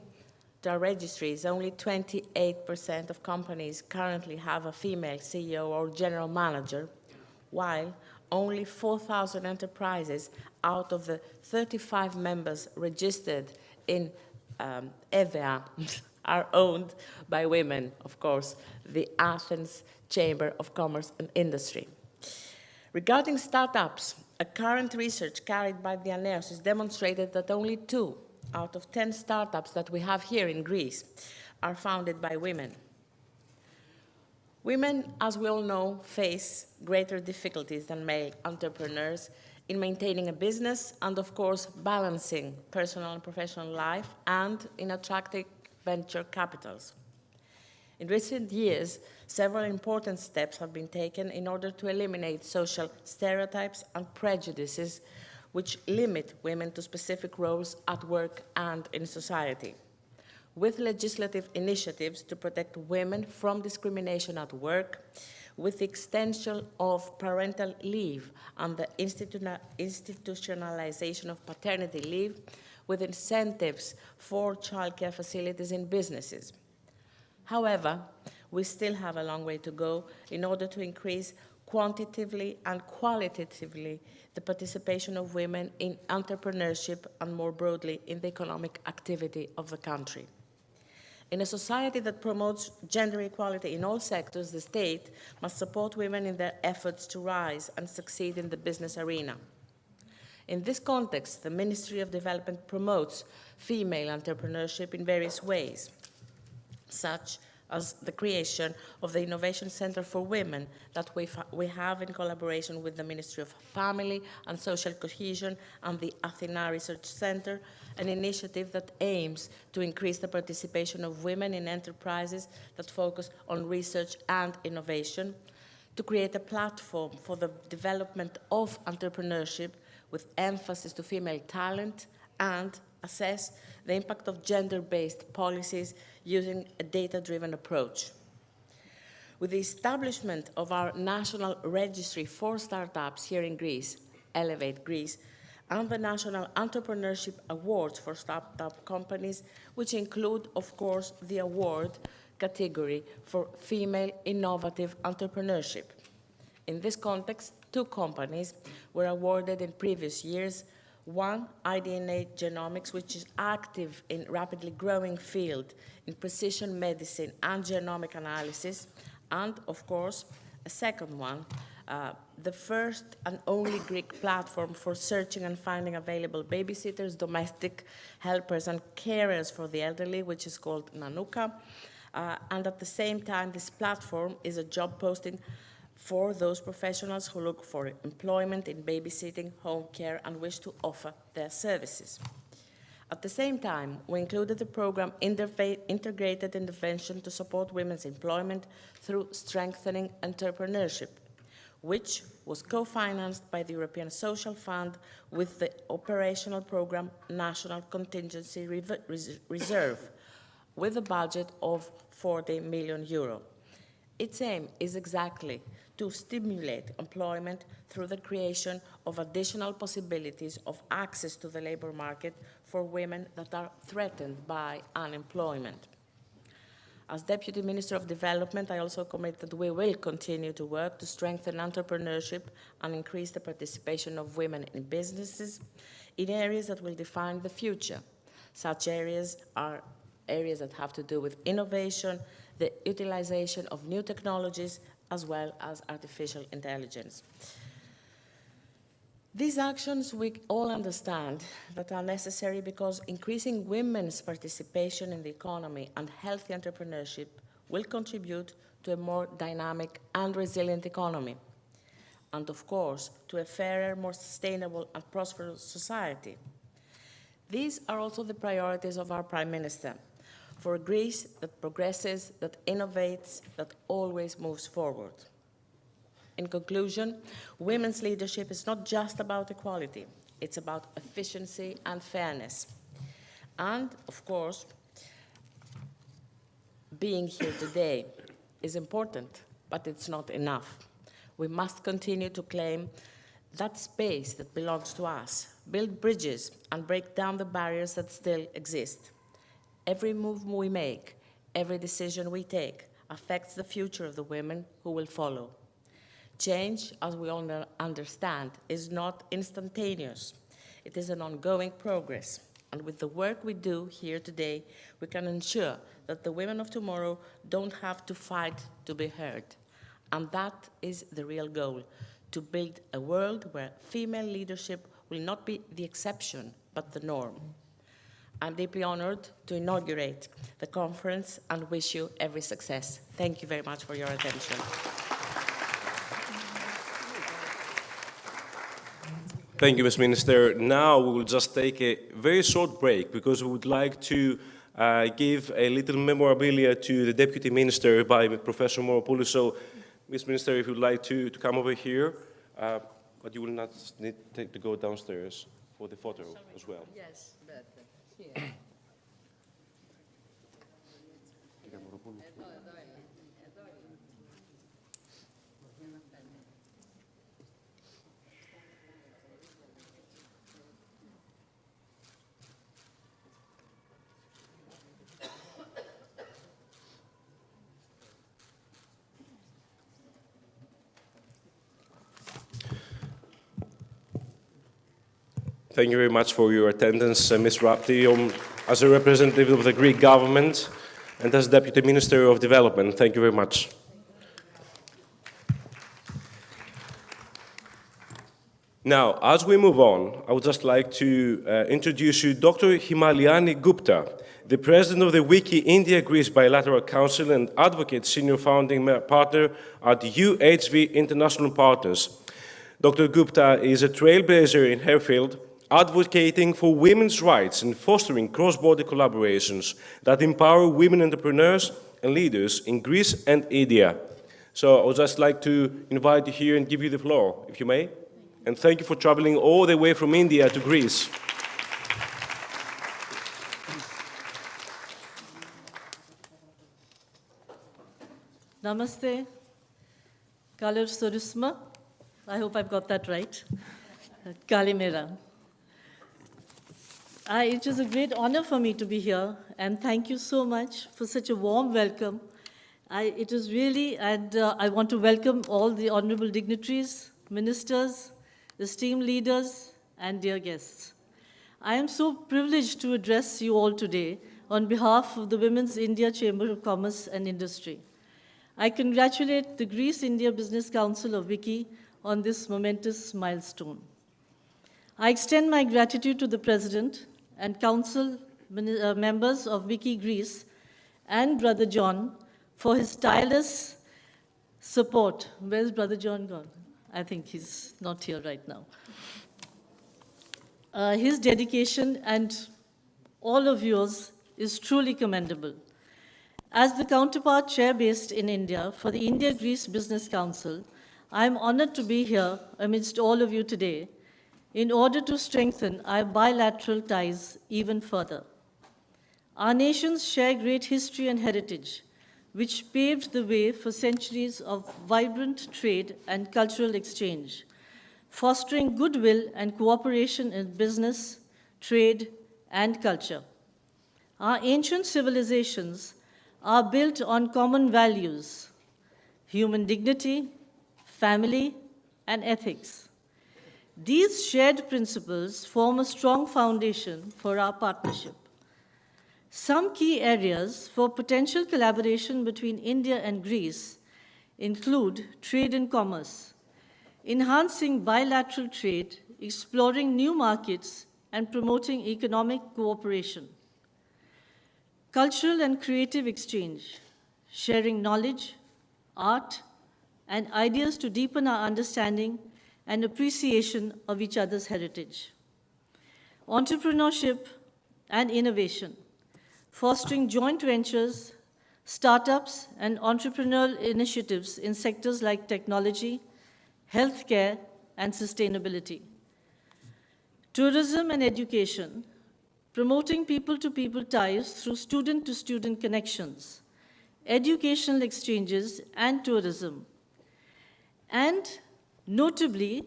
to our registries, only 28% of companies currently have a female CEO or general manager, while only 4,000 enterprises out of the 35 members registered in EVA are owned by women, of course, the Athens Chamber of Commerce and Industry. Regarding startups, a current research carried by the ANEOS demonstrated that only 2 out of 10 startups that we have here in Greece are founded by women. Women, as we all know, face greater difficulties than male entrepreneurs in maintaining a business and, of course, balancing personal and professional life and in attracting venture capitals. In recent years, several important steps have been taken in order to eliminate social stereotypes and prejudices which limit women to specific roles at work and in society. With legislative initiatives to protect women from discrimination at work, with the extension of parental leave and the institutionalization of paternity leave, with incentives for childcare facilities in businesses. However, we still have a long way to go in order to increase quantitatively and qualitatively the participation of women in entrepreneurship and more broadly in the economic activity of the country. In a society that promotes gender equality in all sectors, the state must support women in their efforts to rise and succeed in the business arena. In this context, the Ministry of Development promotes female entrepreneurship in various ways, such as the creation of the Innovation Center for Women that we have in collaboration with the Ministry of Family and Social Cohesion and the Athena Research Center, an initiative that aims to increase the participation of women in enterprises that focus on research and innovation, to create a platform for the development of entrepreneurship with emphasis to female talent, and assess the impact of gender-based policies using a data-driven approach. With the establishment of our national registry for startups here in Greece, Elevate Greece, and the National Entrepreneurship Awards for startup companies, which include, of course, the award category for female innovative entrepreneurship. In this context, 2 companies were awarded in previous years. One, iDNA Genomics, which is active in rapidly growing field in precision medicine and genomic analysis, and, of course, a second one, the first and only Greek platform for searching and finding available babysitters, domestic helpers, and carers for the elderly, which is called Nanuka. And at the same time, this platform is a job posting for those professionals who look for employment in babysitting, home care, and wish to offer their services. At the same time, we included the program Integrated Intervention to support women's employment through strengthening entrepreneurship, which was co-financed by the European Social Fund with the operational program National Contingency Reserve, with a budget of 40 million euro. Its aim is exactly to stimulate employment through the creation of additional possibilities of access to the labor market for women that are threatened by unemployment. As Deputy Minister of Development, I also commit that we will continue to work to strengthen entrepreneurship and increase the participation of women in businesses in areas that will define the future. Such areas are areas that have to do with innovation, the utilization of new technologies, as well as artificial intelligence. These actions we all understand that are necessary because increasing women's participation in the economy and healthy entrepreneurship will contribute to a more dynamic and resilient economy, and of course, to a fairer, more sustainable and prosperous society. These are also the priorities of our Prime Minister, for a Greece that progresses, that innovates, that always moves forward. In conclusion, women's leadership is not just about equality, it's about efficiency and fairness. And, of course, being here today is important, but it's not enough. We must continue to claim that space that belongs to us, build bridges, and break down the barriers that still exist. Every move we make, every decision we take, affects the future of the women who will follow. Change, as we all understand, is not instantaneous. It is an ongoing progress. And with the work we do here today, we can ensure that the women of tomorrow don't have to fight to be heard. And that is the real goal, to build a world where female leadership will not be the exception, but the norm. I'm deeply honored to inaugurate the conference and wish you every success. Thank you very much for your attention. Thank you, Ms. Minister. Now we will just take a very short break because we would like to give a little memorabilia to the Deputy Minister by Professor Moru. So, Ms. Minister, if you'd like to come over here, but you will not need to go downstairs for the photo as well. Yes, better. Here. Thank you very much for your attendance, Ms. Rapti, as a representative of the Greek government and as Deputy Minister of Development. Thank you very much. Now, as we move on, I would just like to introduce you Dr. Malani Gupta, the President of the WICCI India-Greece Bilateral Council and Advocate Senior Founding Partner at UHV International Partners. Dr. Gupta is a trailblazer in her field, advocating for women's rights and fostering cross-border collaborations that empower women entrepreneurs and leaders in Greece and India. So I would just like to invite you here and give you the floor, if you may. And thank you for traveling all the way from India to Greece. Namaste. Kalir Sorusma. I hope I've got that right. Kalimera. It is a great honor for me to be here, and thank you so much for such a warm welcome. It is really, and I want to welcome all the honorable dignitaries, ministers, esteemed leaders, and dear guests. I am so privileged to address you all today on behalf of the Women's India Chamber of Commerce and Industry. I congratulate the Greece-India Business Council of WICCI on this momentous milestone. I extend my gratitude to the President and Council members of WICCI Greece and Brother John for his tireless support. Where's Brother John gone? I think he's not here right now. His dedication and all of yours is truly commendable. As the counterpart chair based in India for the India-Greece Business Council, I am honored to be here amidst all of you today in order to strengthen our bilateral ties even further. Our nations share great history and heritage, which paved the way for centuries of vibrant trade and cultural exchange, fostering goodwill and cooperation in business, trade, and culture. Our ancient civilizations are built on common values: human dignity, family, and ethics. These shared principles form a strong foundation for our partnership. Some key areas for potential collaboration between India and Greece include trade and commerce, enhancing bilateral trade, exploring new markets, and promoting economic cooperation. Cultural and creative exchange, sharing knowledge, art, and ideas to deepen our understanding and appreciation of each other's heritage. Entrepreneurship and innovation, fostering joint ventures, startups, and entrepreneurial initiatives in sectors like technology, healthcare, and sustainability. Tourism and education, promoting people-to-people ties through student-to-student connections, educational exchanges, and tourism. And notably,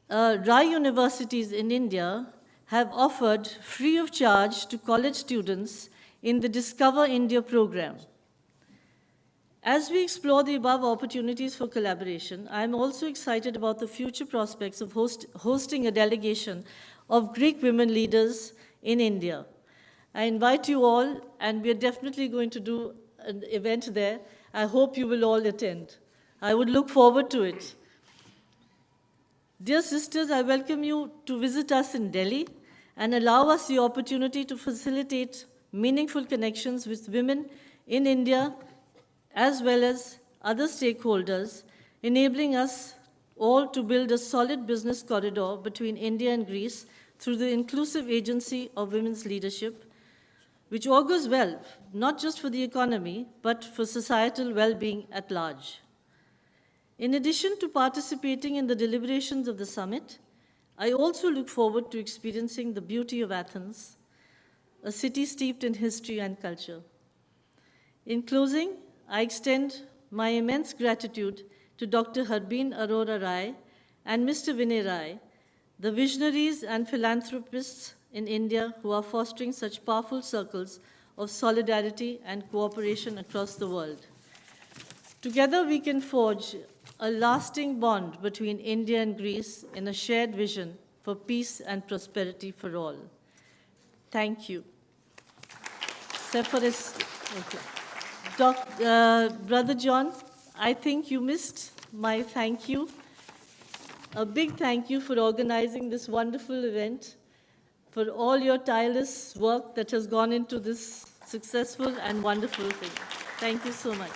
RAI universities in India have offered free of charge to college students in the Discover India program. As we explore the above opportunities for collaboration, I am also excited about the future prospects of hosting a delegation of Greek women leaders in India. I invite you all, and we are definitely going to do an event there. I hope you will all attend. I would look forward to it. Dear sisters, I welcome you to visit us in Delhi and allow us the opportunity to facilitate meaningful connections with women in India as well as other stakeholders, enabling us all to build a solid business corridor between India and Greece through the inclusive agency of women's leadership, which augurs well, not just for the economy, but for societal well-being at large. In addition to participating in the deliberations of the summit, I also look forward to experiencing the beauty of Athens, a city steeped in history and culture. In closing, I extend my immense gratitude to Dr. Harbin Aurora Rai and Mr. Vinay Rai, the visionaries and philanthropists in India who are fostering such powerful circles of solidarity and cooperation across the world. Together, we can forge a lasting bond between India and Greece in a shared vision for peace and prosperity for all. Thank you. Brother John, I think you missed my thank you. A big thank you for organizing this wonderful event, for all your tireless work that has gone into this successful and wonderful thing. Thank you so much.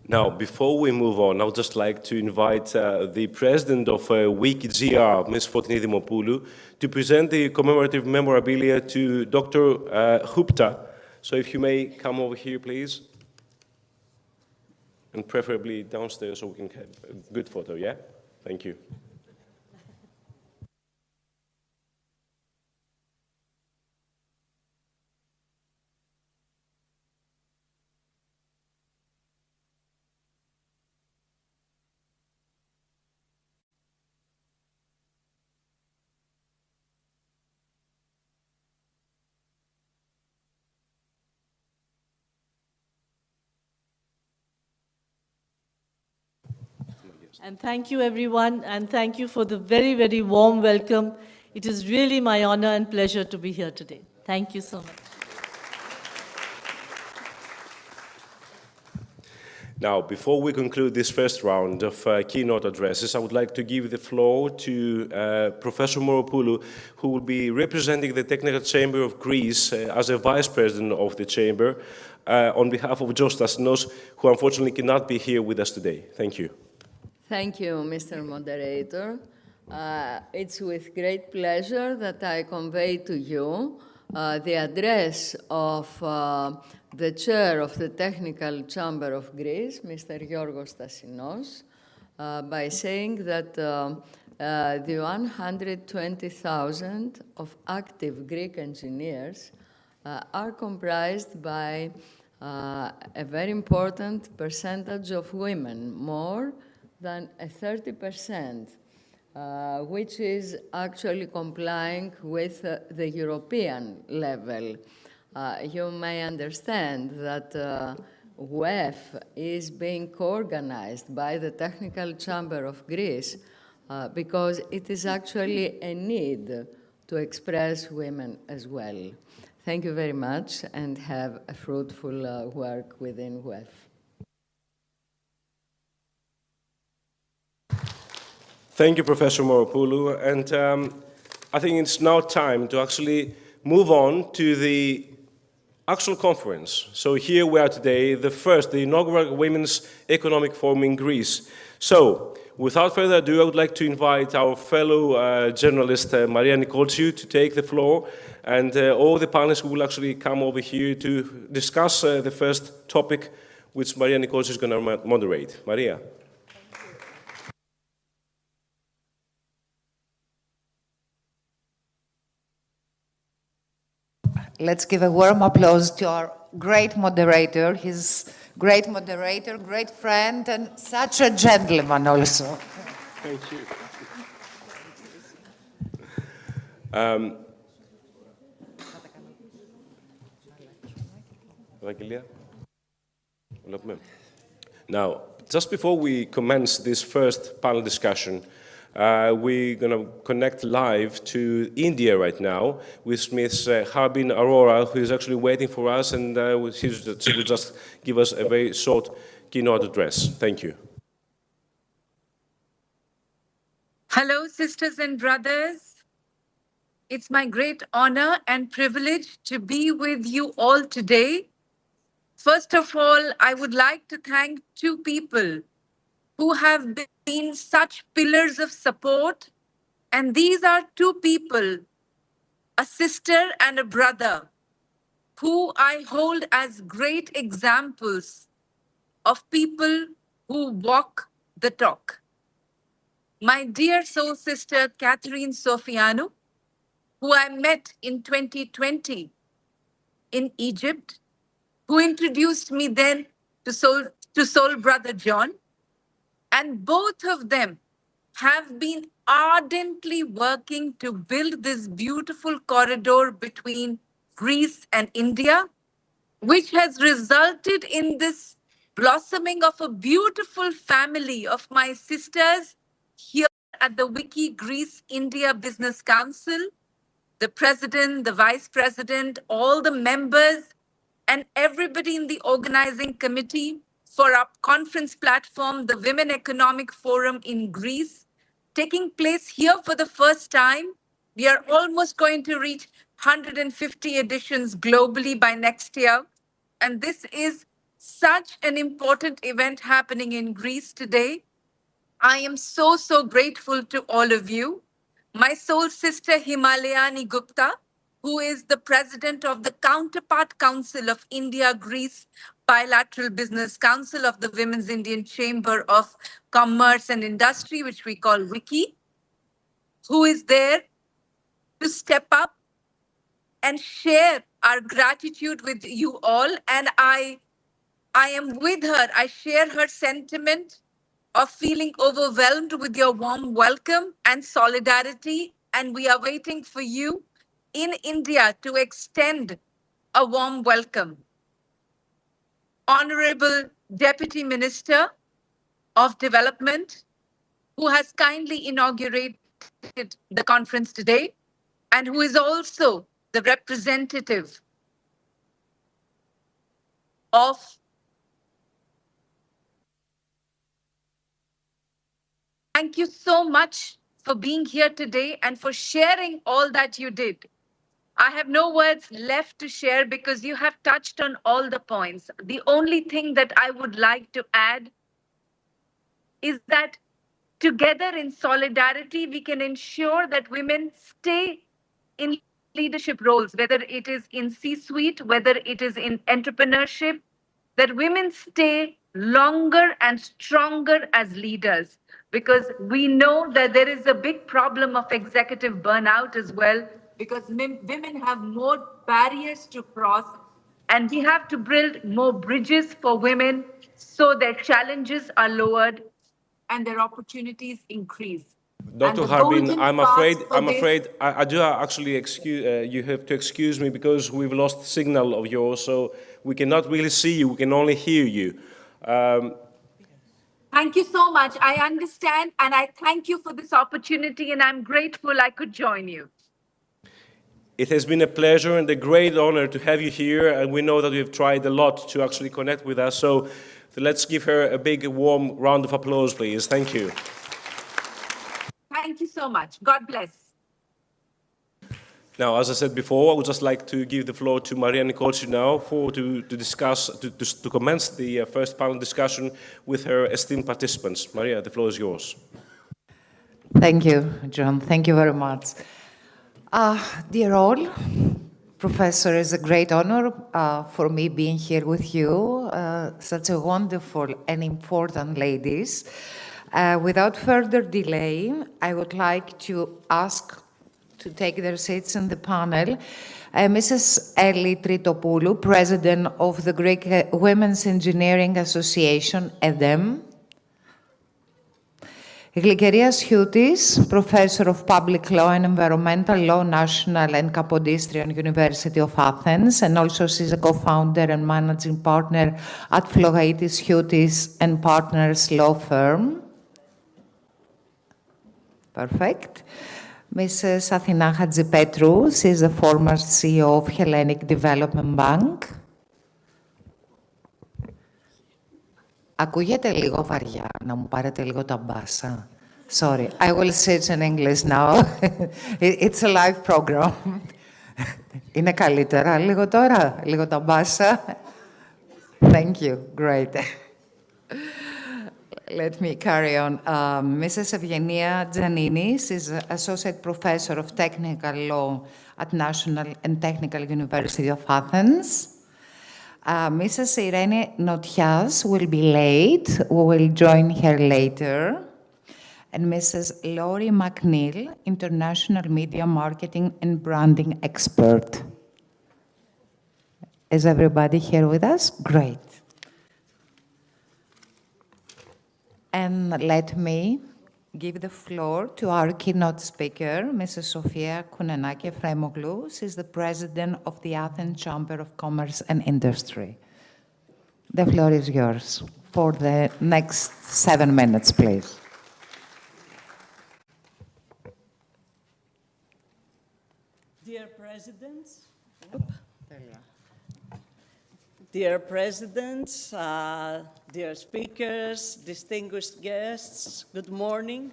Now, before we move on, I would just like to invite the president of WICCI GR, Ms. Fotini Dimopoulou, to present the commemorative memorabilia to Dr. Gupta. So if you may come over here, please. And preferably downstairs so we can have a good photo, yeah? Thank you. And thank you, everyone, and thank you for the very, very warm welcome. It is really my honor and pleasure to be here today. Thank you so much. Now, before we conclude this first round of keynote addresses, I would like to give the floor to Professor Moru, who will be representing the Technical Chamber of Greece as a Vice President of the Chamber on behalf of George Stasinos, who unfortunately cannot be here with us today. Thank you. Thank you, Mr. Moderator. It's with great pleasure that I convey to you the address of the Chair of the Technical Chamber of Greece, Mr. Giorgos Stasinos, by saying that the 120,000 of active Greek engineers are comprised by a very important percentage of women, more than 30%, which is actually complying with the European level. You may understand that WEF is being co-organized by the Technical Chamber of Greece because it is actually a need to express women as well. Thank you very much and have a fruitful work within WEF. Thank you, Professor Moropoulou. And I think it's now time to actually move on to the actual conference. So here we are today, the inaugural Women's Economic Forum in Greece. So without further ado, I would like to invite our fellow journalist, Maria Nikoltsiou, to take the floor. And all the panelists will actually come over here to discuss the first topic, which Maria Nikoltsiou is going to moderate. Maria. let's give a warm applause to our great moderator. He's great moderator, great friend, and such a gentleman also. Thank you. Now, just before we commence this first panel discussion, we're going to connect live to India right now with Ms. Harbin Aurora, who is actually waiting for us, and she will just give us a very short keynote address. Thank you. Hello, sisters and brothers. It's my great honor and privilege to be with you all today. First of all, I would like to thank two people who have been such pillars of support. And these are two people, a sister and a brother, who I hold as great examples of people who walk the talk. My dear soul sister, Catherine Sofianu, who I met in 2020 in Egypt, who introduced me then to soul brother John. And both of them have been ardently working to build this beautiful corridor between Greece and India, which has resulted in this blossoming of a beautiful family of my sisters here at the WICCI Greece-India Business Council, the president, the vice president, all the members, and everybody in the organizing committee for our conference platform, the Women Economic Forum in Greece, taking place here for the first time. We are almost going to reach 150 editions globally by next year. And this is such an important event happening in Greece today. I am so, so grateful to all of you. My soul sister, Himalayani Gupta, who is the president of the Counterpart Council of India-Greece Bilateral Business Council of the Women's Indian Chamber of Commerce and Industry, which we call WICCI, who is there to step up and share our gratitude with you all. And I am with her. I share her sentiment of feeling overwhelmed with your warm welcome and solidarity. And we are waiting for you in India to extend a warm welcome. Honorable Deputy Minister of Development, who has kindly inaugurated the conference today, and who is also the representative of Thank you so much for being here today and for sharing all that you did. I have no words left to share because you have touched on all the points. The only thing that I would like to add is that together in solidarity, we can ensure that women stay in leadership roles, whether it is in C-suite, whether it is in entrepreneurship, that women stay longer and stronger as leaders. Because we know that there is a big problem of executive burnout as well, because women have more barriers to cross, and we have to build more bridges for women so their challenges are lowered and their opportunities increase. Dr. Harbin, I'm afraid I do actually you have to excuse me because we've lost signal of yours, so we cannot really see you, we can only hear you. Thank you so much. I understand, and I thank you for this opportunity, and I'm grateful I could join you. It has been a pleasure and a great honor to have you here, and we know that you've tried a lot to actually connect with us, so let's give her a big, warm round of applause, please. Thank you. Thank you so much. God bless. Now, as I said before, I would just like to give the floor to Maria Nicolci now to commence the first panel discussion with her esteemed participants. Maria, the floor is yours. Thank you, John. Thank you very much. Dear all, Professor, it's a great honor for me being here with you, such a wonderful and important ladies. Without further delay, I would like to ask to take their seats in the panel Mrs. Ellie Tritopoulou, President of the Greek Women's Engineering Association, EDEM. Glykerias Houtis, Professor of Public Law and Environmental Law, National and Kapodistrian University of Athens, and also she's a co-founder and managing partner at Flogaitis Houtis and Partners Law Firm. Perfect. Mrs. Athina Hadjipetrou, she is the former CEO of Hellenic Development Bank. Ακούγεται λίγο βαριά, να μου πάρετε λίγο τα μπάσα. Sorry, I will switch in English now. It's a live program. Είναι καλύτερα λίγο τώρα, λίγο τα μπάσα. Thank you, great. Let me carry on. Mrs. Eugenia Giannini is Associate Professor of Technical Law at National and Technical University of Athens. Mrs. Irene Notias will be late. We will join her later. And Mrs. Laurie McNeil, International Media Marketing and Branding Expert. Is everybody here with us? Great. And let me give the floor to our keynote speaker, Mrs. Sofia Kounenaki Efraimoglou. She's the president of the Athens Chamber of Commerce and Industry. The floor is yours for the next 7 minutes, please. Dear Presidents, dear Presidents, dear speakers, distinguished guests, good morning.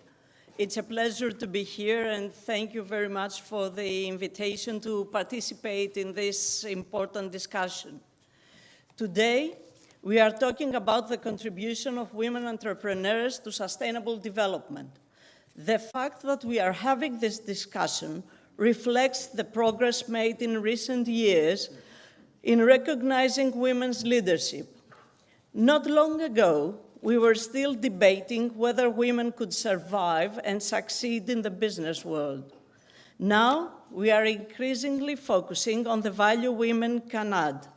It's a pleasure to be here, and thank you very much for the invitation to participate in this important discussion. Today, we are talking about the contribution of women entrepreneurs to sustainable development. The fact that we are having this discussion reflects the progress made in recent years in recognizing women's leadership. Not long ago, we were still debating whether women could survive and succeed in the business world. Now, we are increasingly focusing on the value women can add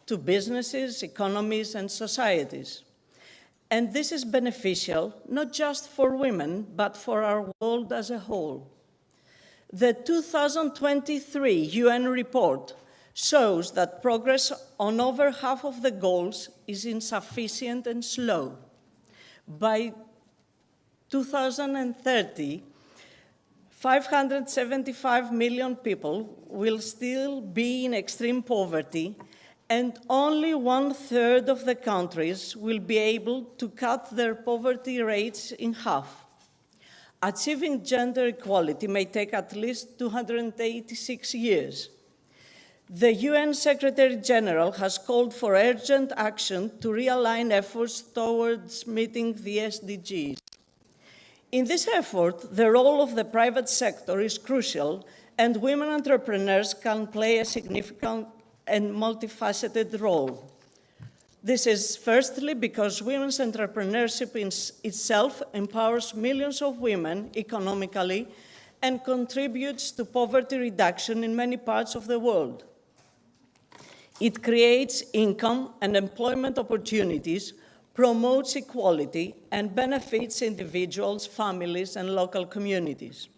to businesses, economies, and societies. And this is beneficial, not just for women, but for our world as a whole. The 2023 UN report shows that progress on over half of the goals is insufficient and slow. By 2030, 575 million people will still be in extreme poverty, and only 1/3 of the countries will be able to cut their poverty rates in half. Achieving gender equality may take at least 286 years. The UN Secretary-General has called for urgent action to realign efforts towards meeting the SDGs. In this effort, the role of the private sector is crucial, and women entrepreneurs can play a significant and multifaceted role. This is firstly because women's entrepreneurship in itself empowers millions of women economically and contributes to poverty reduction in many parts of the world. It creates income and employment opportunities, promotes equality, and benefits individuals, families, and local communities.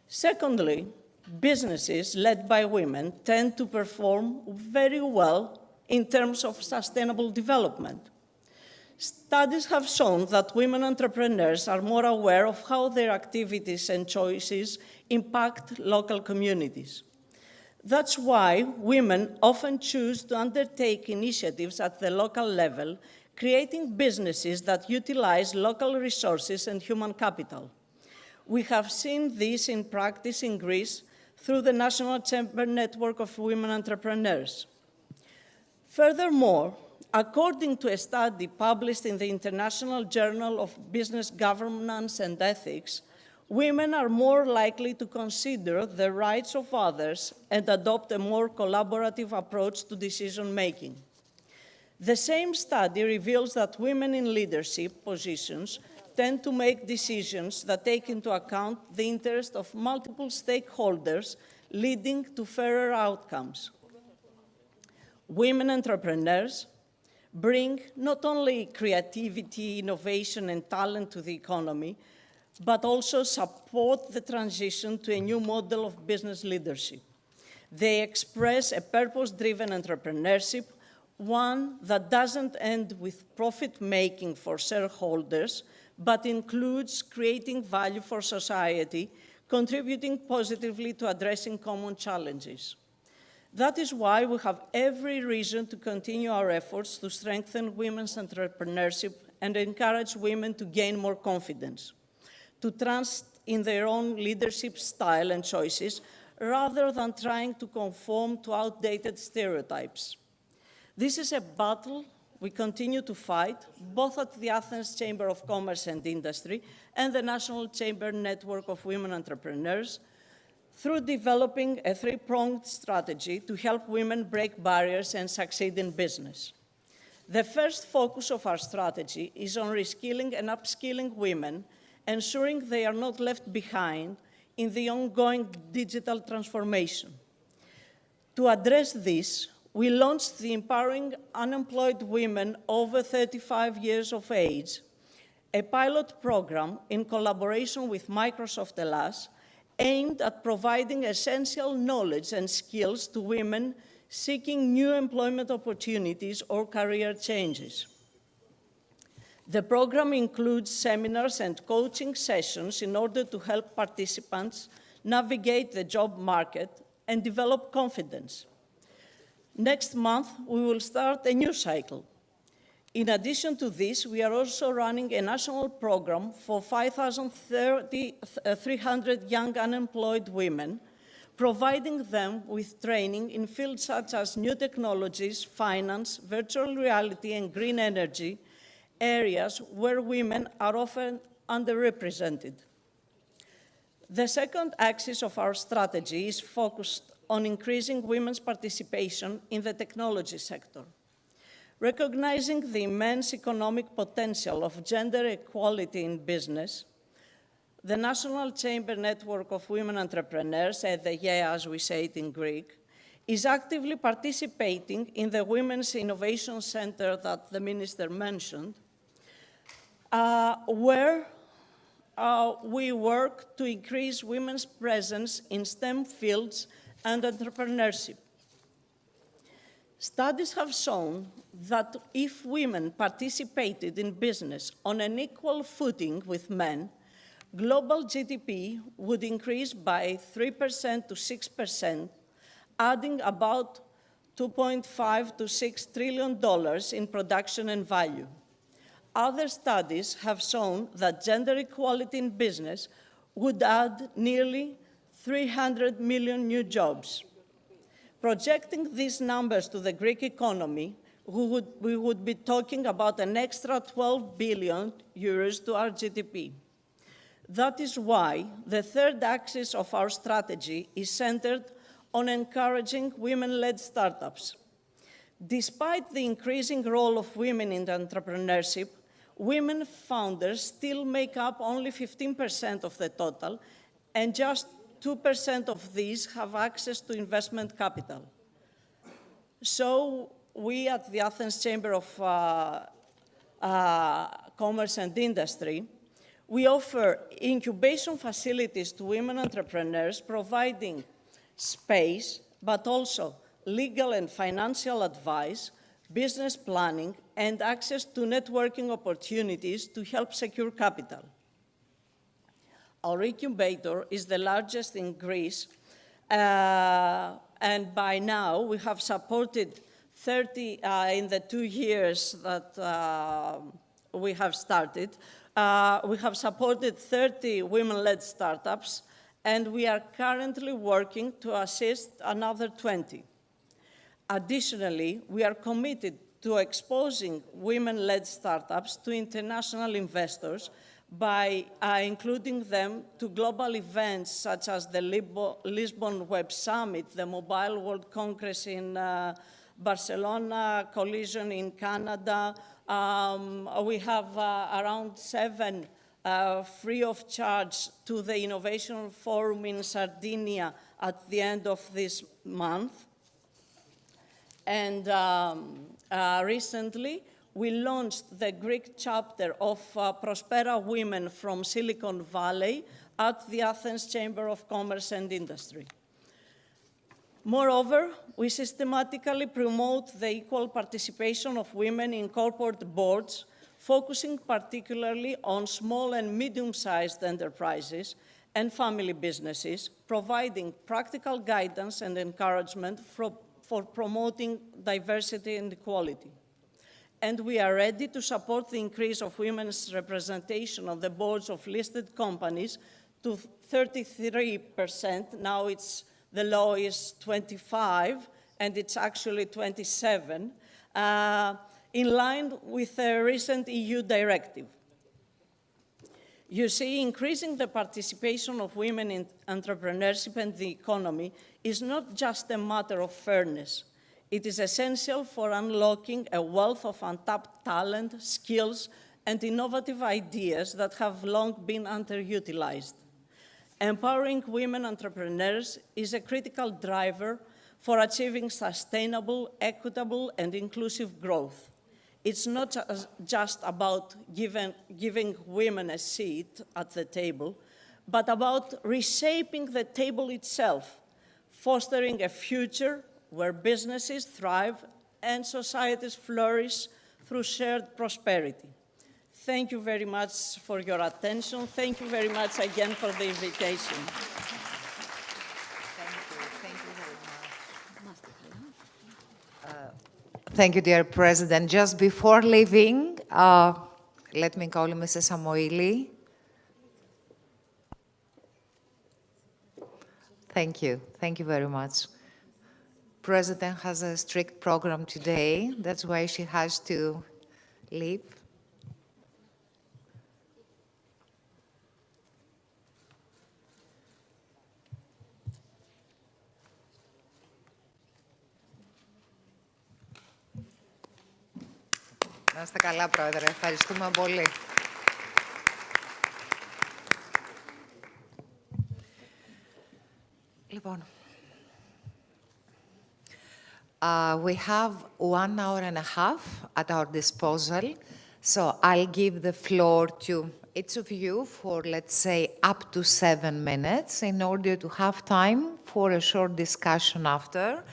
Secondly, businesses led by women tend to perform very well in terms of sustainable development. Studies have shown that women entrepreneurs are more aware of how their activities and choices impact local communities. That's why women often choose to undertake initiatives at the local level, creating businesses that utilize local resources and human capital. We have seen this in practice in Greece through the National Chamber Network of Women Entrepreneurs. Furthermore, according to a study published in the International Journal of Business Governance and Ethics, women are more likely to consider the rights of others and adopt a more collaborative approach to decision-making. The same study reveals that women in leadership positions tend to make decisions that take into account the interest of multiple stakeholders, leading to fairer outcomes. Women entrepreneurs bring not only creativity, innovation, and talent to the economy, but also support the transition to a new model of business leadership. They express a purpose-driven entrepreneurship, one that doesn't end with profit-making for shareholders, but includes creating value for society, contributing positively to addressing common challenges. That is why we have every reason to continue our efforts to strengthen women's entrepreneurship and encourage women to gain more confidence, to trust in their own leadership style and choices, rather than trying to conform to outdated stereotypes. This is a battle we continue to fight, both at the Athens Chamber of Commerce and Industry and the National Chamber Network of Women Entrepreneurs, through developing a three-pronged strategy to help women break barriers and succeed in business. The first focus of our strategy is on reskilling and upskilling women, ensuring they are not left behind in the ongoing digital transformation. To address this, we launched the Empowering Unemployed Women over 35 years of age, a pilot program in collaboration with Microsoft Hellas, aimed at providing essential knowledge and skills to women seeking new employment opportunities or career changes. The program includes seminars and coaching sessions in order to help participants navigate the job market and develop confidence. Next month, we will start a new cycle. In addition to this, we are also running a national program for 5,300 young unemployed women, providing them with training in fields such as new technologies, finance, virtual reality, and green energy, areas where women are often underrepresented. The second axis of our strategy is focused on increasing women's participation in the technology sector. Recognizing the immense economic potential of gender equality in business, the National Chamber Network of Women Entrepreneurs, AHEPA, as we say it in Greek, is actively participating in the Women's Innovation Center that the Minister mentioned, where we work to increase women's presence in STEM fields and entrepreneurship. Studies have shown that if women participated in business on an equal footing with men, global GDP would increase by 3% to 6%, adding about $2.5 to $6 trillion in production and value. Other studies have shown that gender equality in business would add nearly 300 million new jobs. Projecting these numbers to the Greek economy, we would be talking about an extra 12 billion euros to our GDP. That is why the third axis of our strategy is centered on encouraging women-led startups. Despite the increasing role of women in entrepreneurship, women founders still make up only 15% of the total, and just 2% of these have access to investment capital. So we at the Athens Chamber of Commerce and Industry, we offer incubation facilities to women entrepreneurs, providing space, but also legal and financial advice, business planning, and access to networking opportunities to help secure capital. Our incubator is the largest in Greece, and by now we have supported 30, in the 2 years that we have started, we have supported 30 women-led startups, and we are currently working to assist another 20. Additionally, we are committed to exposing women-led startups to international investors by including them to global events such as the Lisbon Web Summit, the Mobile World Congress in Barcelona, Collision in Canada. We have around 7 free of charge to the Innovation Forum in Sardinia at the end of this month. And recently, we launched the Greek chapter of Prospera Women from Silicon Valley at the Athens Chamber of Commerce and Industry. Moreover, we systematically promote the equal participation of women in corporate boards, focusing particularly on small and medium-sized enterprises and family businesses, providing practical guidance and encouragement for promoting diversity and equality. And we are ready to support the increase of women's representation on the boards of listed companies to 33%. Now the law is 25, and it's actually 27, in line with a recent EU directive. You see, increasing the participation of women in entrepreneurship and the economy is not just a matter of fairness. It is essential for unlocking a wealth of untapped talent, skills, and innovative ideas that have long been underutilized. Empowering women entrepreneurs is a critical driver for achieving sustainable, equitable, and inclusive growth. It's not just about giving women a seat at the table, but about reshaping the table itself, fostering a future where businesses thrive and societies flourish through shared prosperity. Thank you very much for your attention. Thank you very much again for the invitation. Thank you, dear President. Just before leaving, let me call Mrs. Samoili. Thank you. Thank you very much. President has a strict program today. That's why she has to leave. Να είστε καλά, Πρόεδρε. Ευχαριστούμε πολύ. Λοιπόν, we have 1 hour and a half at our disposal, so I'll give the floor to each of you for, let's say, up to 7 minutes in order to have time for a short discussion after.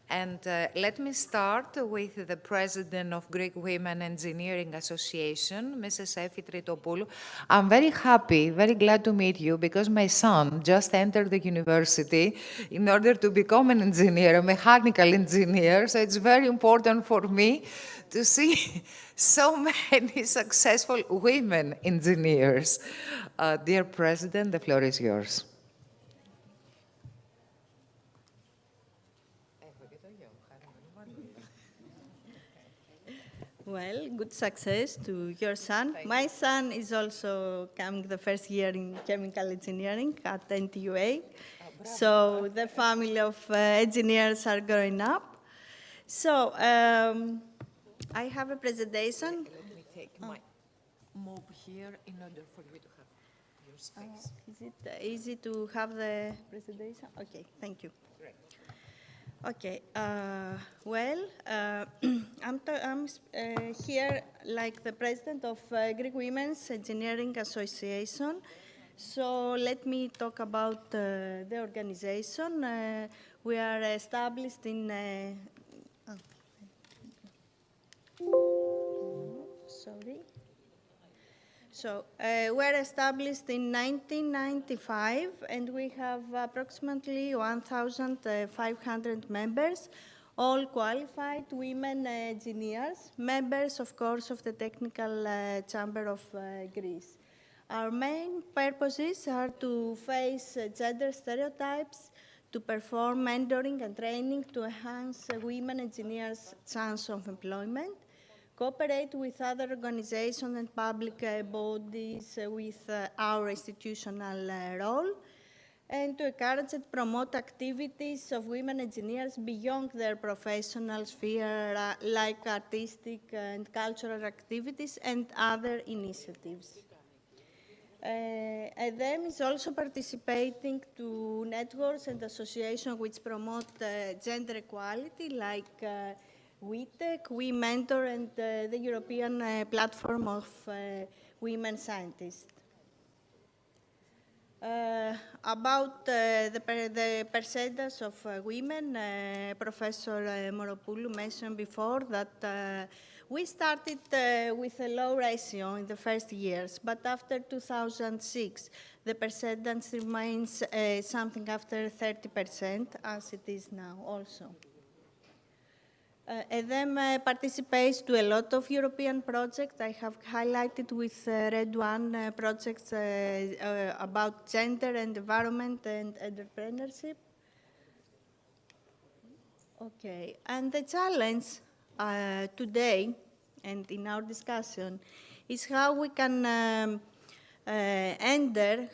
And let me start with the president of Greek Women Engineering Association, Mrs. Efi Tritopoulou. I'm very happy, very glad to meet you because my son just entered the university in order to become an engineer, a mechanical engineer. So it's very important for me to see so many successful women engineers. Dear President, the floor is yours. Well, good success to your son. My son is also coming the first year in chemical engineering at NTUA. So the family of engineers are growing up. So I have a presentation. Let me take my mob here in order for you to have your space. Is it easy to have the presentation? Okay, thank you. Great. Okay, I'm here like the president of Greek Women's Engineering Association. So let me talk about the organization. We are established in, we're established in 1995, and we have approximately 1,500 members, all qualified women engineers, members, of course, of the Technical Chamber of Greece. Our main purposes are to face gender stereotypes, to perform mentoring and training to enhance women engineers' chance of employment, cooperate with other organizations and public bodies with our institutional role, and to encourage and promote activities of women engineers beyond their professional sphere, like artistic and cultural activities and other initiatives. ADEM is also participating to networks and associations which promote gender equality, like WITEC, We Mentor, and the European Platform of Women Scientists. About the percentage of women, Professor Moru mentioned before that we started with a low ratio in the first years, but after 2006, the percentage remains something after 30%, as it is now also. ADEM participates to a lot of European projects. I have highlighted with red one projects about gender and environment and entrepreneurship. Okay, and the challenge today and in our discussion is how we can enter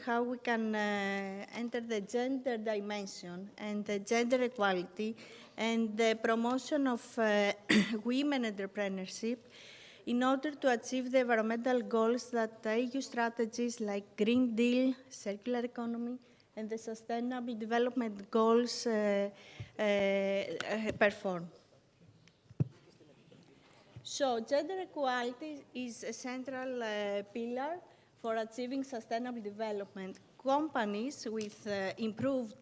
the gender dimension and the gender equality and the promotion of women entrepreneurship in order to achieve the environmental goals that EU strategies like Green Deal, circular economy, and the Sustainable Development Goals perform. So gender equality is a central pillar for achieving sustainable development. Companies with improved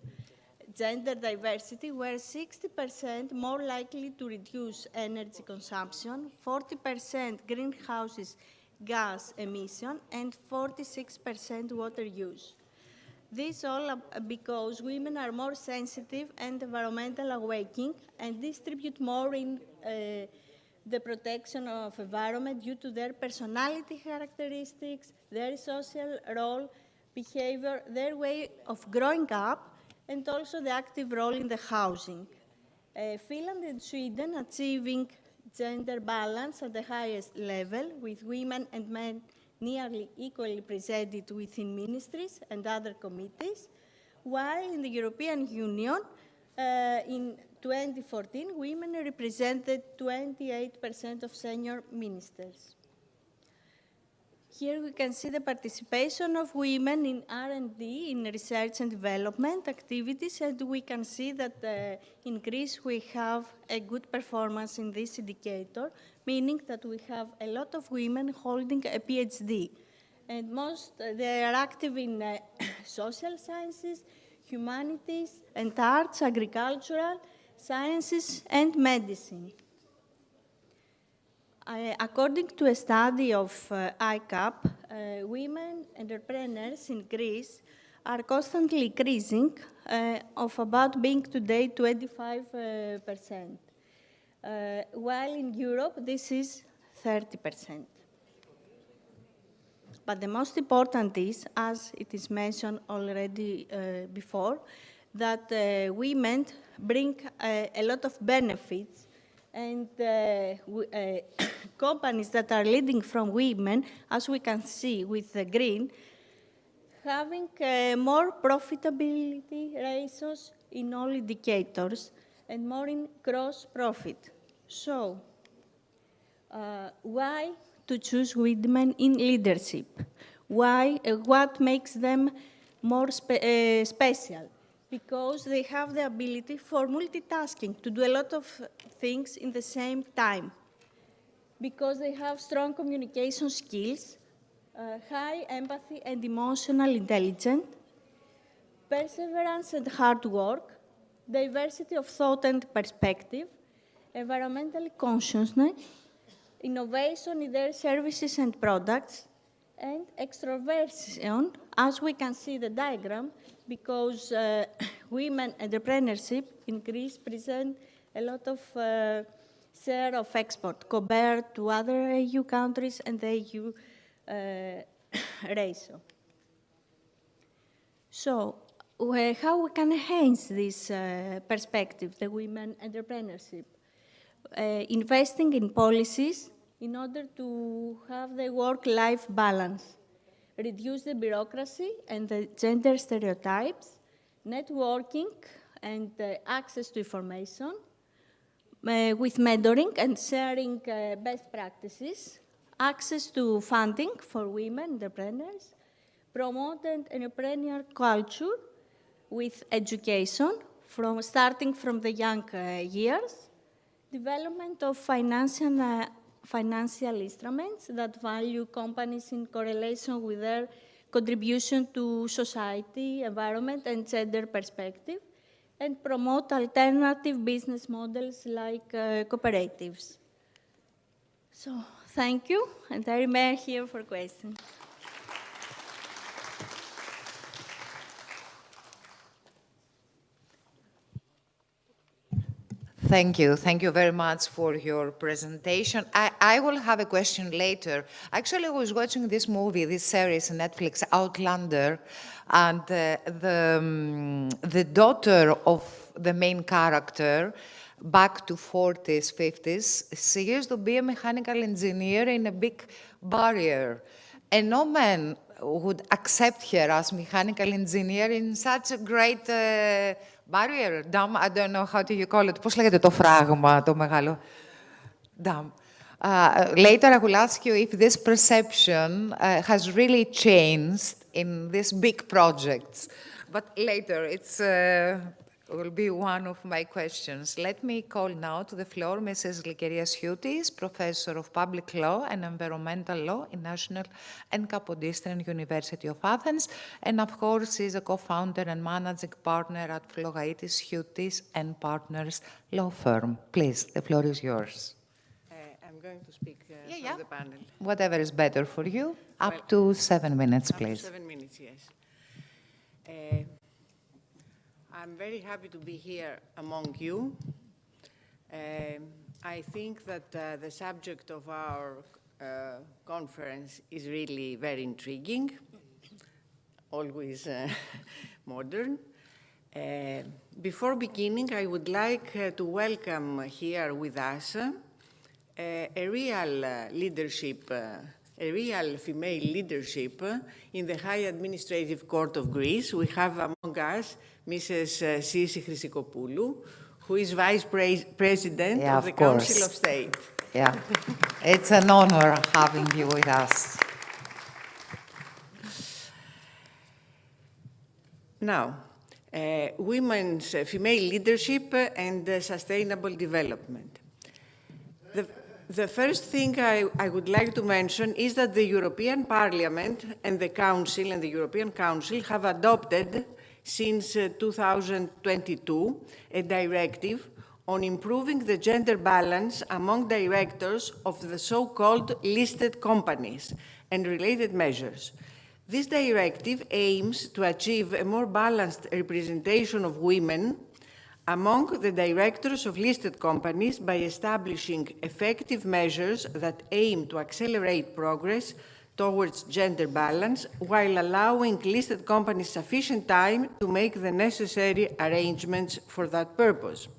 gender diversity were 60% more likely to reduce energy consumption, 40% greenhouse gas emission, and 46% water use. This all because women are more sensitive and environmental awakening and distribute more in the protection of environment due to their personality characteristics, their social role, behavior, their way of growing up, and also the active role in the housing. Finland and Sweden achieving gender balance at the highest level, with women and men nearly equally presented within ministries and other committees, while in the European Union, in 2014, women represented 28% of senior ministers. Here we can see the participation of women in R&D, in research and development activities, and we can see that in Greece we have a good performance in this indicator, meaning that we have a lot of women holding a PhD. And they are active in social sciences, humanities and arts, agricultural, sciences, and medicine. According to a study of ICAP, women entrepreneurs in Greece are constantly increasing, of about being today 25%, while in Europe this is 30%. But the most important is, as it is mentioned already before, that women bring a lot of benefits, and companies that are leading from women, as we can see with the green, having more profitability ratios in all indicators and more in gross profit. So, why to choose women in leadership? Why? What makes them more special? Because they have the ability for multitasking, to do a lot of things in the same time. Because they have strong communication skills, high empathy and emotional intelligence, perseverance and hard work, diversity of thought and perspective, environmental consciousness, innovation in their services and products, and extroversion, as we can see the diagram, because women entrepreneurship in Greece present a lot of share of export compared to other EU countries and the EU ratio. So, how we can enhance this perspective, the women entrepreneurship? Investing in policies in order to have the work-life balance, reduce the bureaucracy and the gender stereotypes, networking and access to information, with mentoring and sharing best practices, access to funding for women entrepreneurs, promote an entrepreneurial culture with education, starting from the young years, development of financial instruments that value companies in correlation with their contribution to society, environment, and gender perspective, and promote alternative business models like cooperatives. So, thank you, and I remain here for questions. Thank you. Thank you very much for your presentation. I will have a question later. Actually, I was watching this movie, this series on Netflix, Outlander, and the daughter of the main character, back to 40s, 50s, she used to be a mechanical engineer in a big barrier. And no man would accept her as mechanical engineer in such a great barrier, dam, I don't know how do you call it. Πώς λέγεται το φράγμα, το μεγάλο? Dam. Later, I will ask you if this perception has really changed in these big projects. But later, it will be one of my questions. Let me call now to the floor Mrs. Glykerias Houtis, Professor of Public Law and Environmental Law in National and Kapodistrian University of Athens, and of course she's a co-founder and managing partner at Flogaitis Houtis and Partners Law Firm. Please, the floor is yours. I'm going to speak for the panel. Whatever is better for you. Up to 7 minutes, please. Up to 7 minutes, yes. I'm very happy to be here among you. I think that the subject of our conference is really very intriguing, always modern. Before beginning, I would like to welcome here with us a real leadership, a real female leadership in the High Administrative Court of Greece. We have among us Mrs. Sisi Chrysikopoulou, who is Vice President of the Council of State. Yeah, it's an honor having you with us. Now, women's female leadership and sustainable development. The first thing I would like to mention is that the European Parliament and the Council and the European Council have adopted since 2022 a directive on improving the gender balance among directors of the so-called listed companies and related measures. This directive aims to achieve a more balanced representation of women among the directors of listed companies by establishing effective measures that aim to accelerate progress towards gender balance while allowing listed companies sufficient time to make the necessary arrangements for that purpose.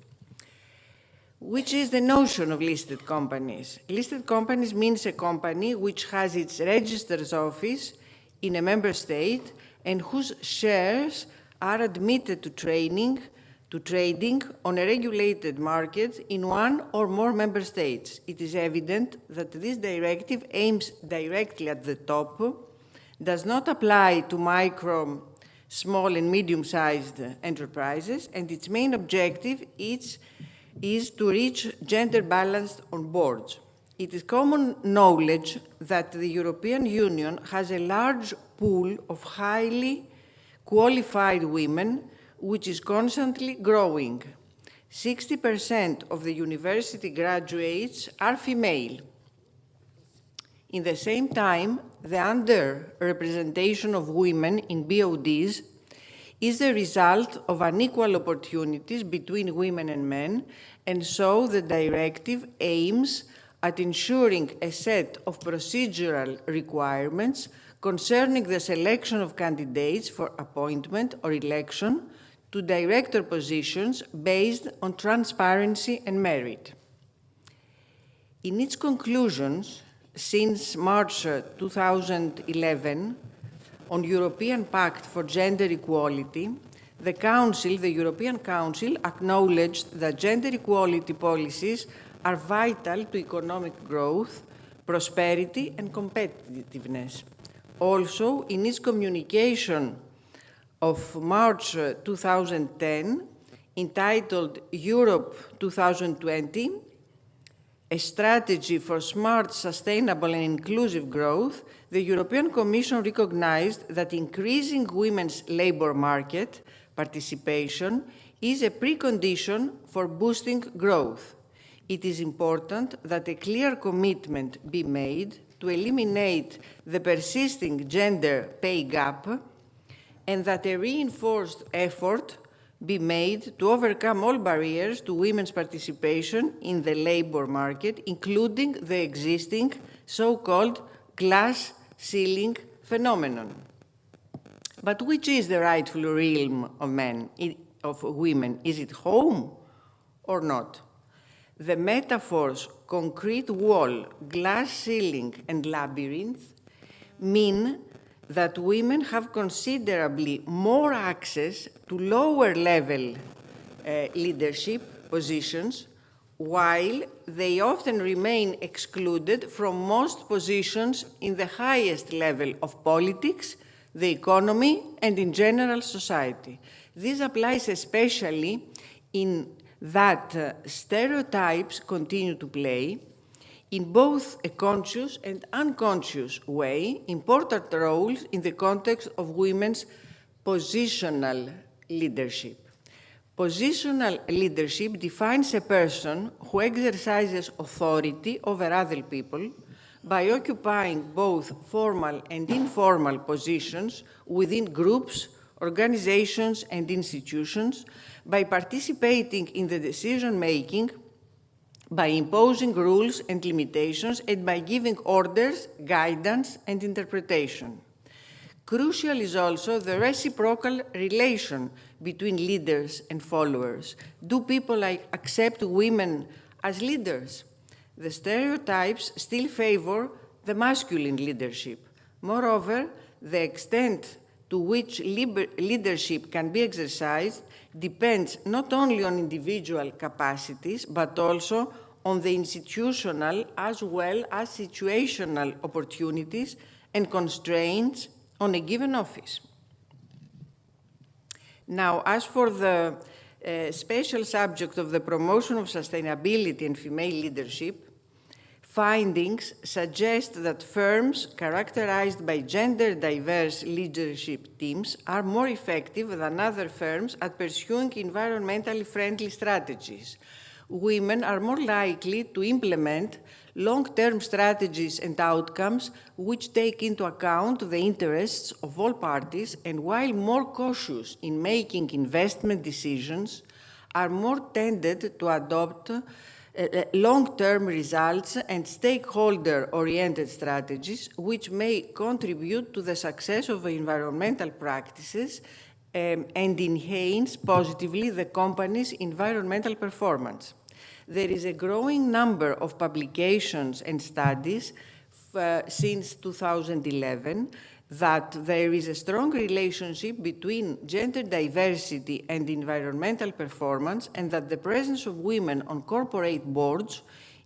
Which is the notion of listed companies? Listed companies means a company which has its registered office in a member state and whose shares are admitted to trading on a regulated market in one or more member states. It is evident that this directive aims directly at the top, does not apply to micro, small and medium-sized enterprises, and its main objective is to reach gender balance on boards. It is common knowledge that the European Union has a large pool of highly qualified women which is constantly growing. 60% of the university graduates are female. In the same time, the underrepresentation of women in BODs is the result of unequal opportunities between women and men, and so the directive aims at ensuring a set of procedural requirements concerning the selection of candidates for appointment or election to director positions based on transparency and merit. In its conclusions, since March 2011, on European Pact for Gender Equality, the European Council acknowledged that gender equality policies are vital to economic growth, prosperity, and competitiveness. Also, in its communication of March 2010, entitled Europe 2020, a strategy for smart, sustainable and inclusive growth, the European Commission recognized that increasing women's labor market participation is a precondition for boosting growth. It is important that a clear commitment be made to eliminate the persisting gender pay gap and that a reinforced effort be made to overcome all barriers to women's participation in the labor market, including the existing so-called glass ceiling phenomenon. But which is the rightful realm of women? Is it home or not? The metaphors concrete wall, glass ceiling, and labyrinth mean that women have considerably more access to lower-level leadership positions, while they often remain excluded from most positions in the highest level of politics, the economy, and in general society. This applies especially in that stereotypes continue to play, in both a conscious and unconscious way, important roles in the context of women's positional leadership. Positional leadership defines a person who exercises authority over other people by occupying both formal and informal positions within groups, organizations, and institutions, by participating in the decision-making, by imposing rules and limitations, and by giving orders, guidance, and interpretation. Crucial is also the reciprocal relation between leaders and followers. Do people accept women as leaders? The stereotypes still favor the masculine leadership. Moreover, the extent to which leadership can be exercised depends not only on individual capacities, but also on the institutional as well as situational opportunities and constraints on a given office. Now, as for the special subject of the promotion of sustainability and female leadership, findings suggest that firms characterized by gender-diverse leadership teams are more effective than other firms at pursuing environmentally friendly strategies. Women are more likely to implement long-term strategies and outcomes which take into account the interests of all parties, and while more cautious in making investment decisions, are more tended to adopt long-term results and stakeholder-oriented strategies which may contribute to the success of environmental practices and enhance positively the company's environmental performance. There is a growing number of publications and studies since 2011 that there is a strong relationship between gender diversity and environmental performance, and that the presence of women on corporate boards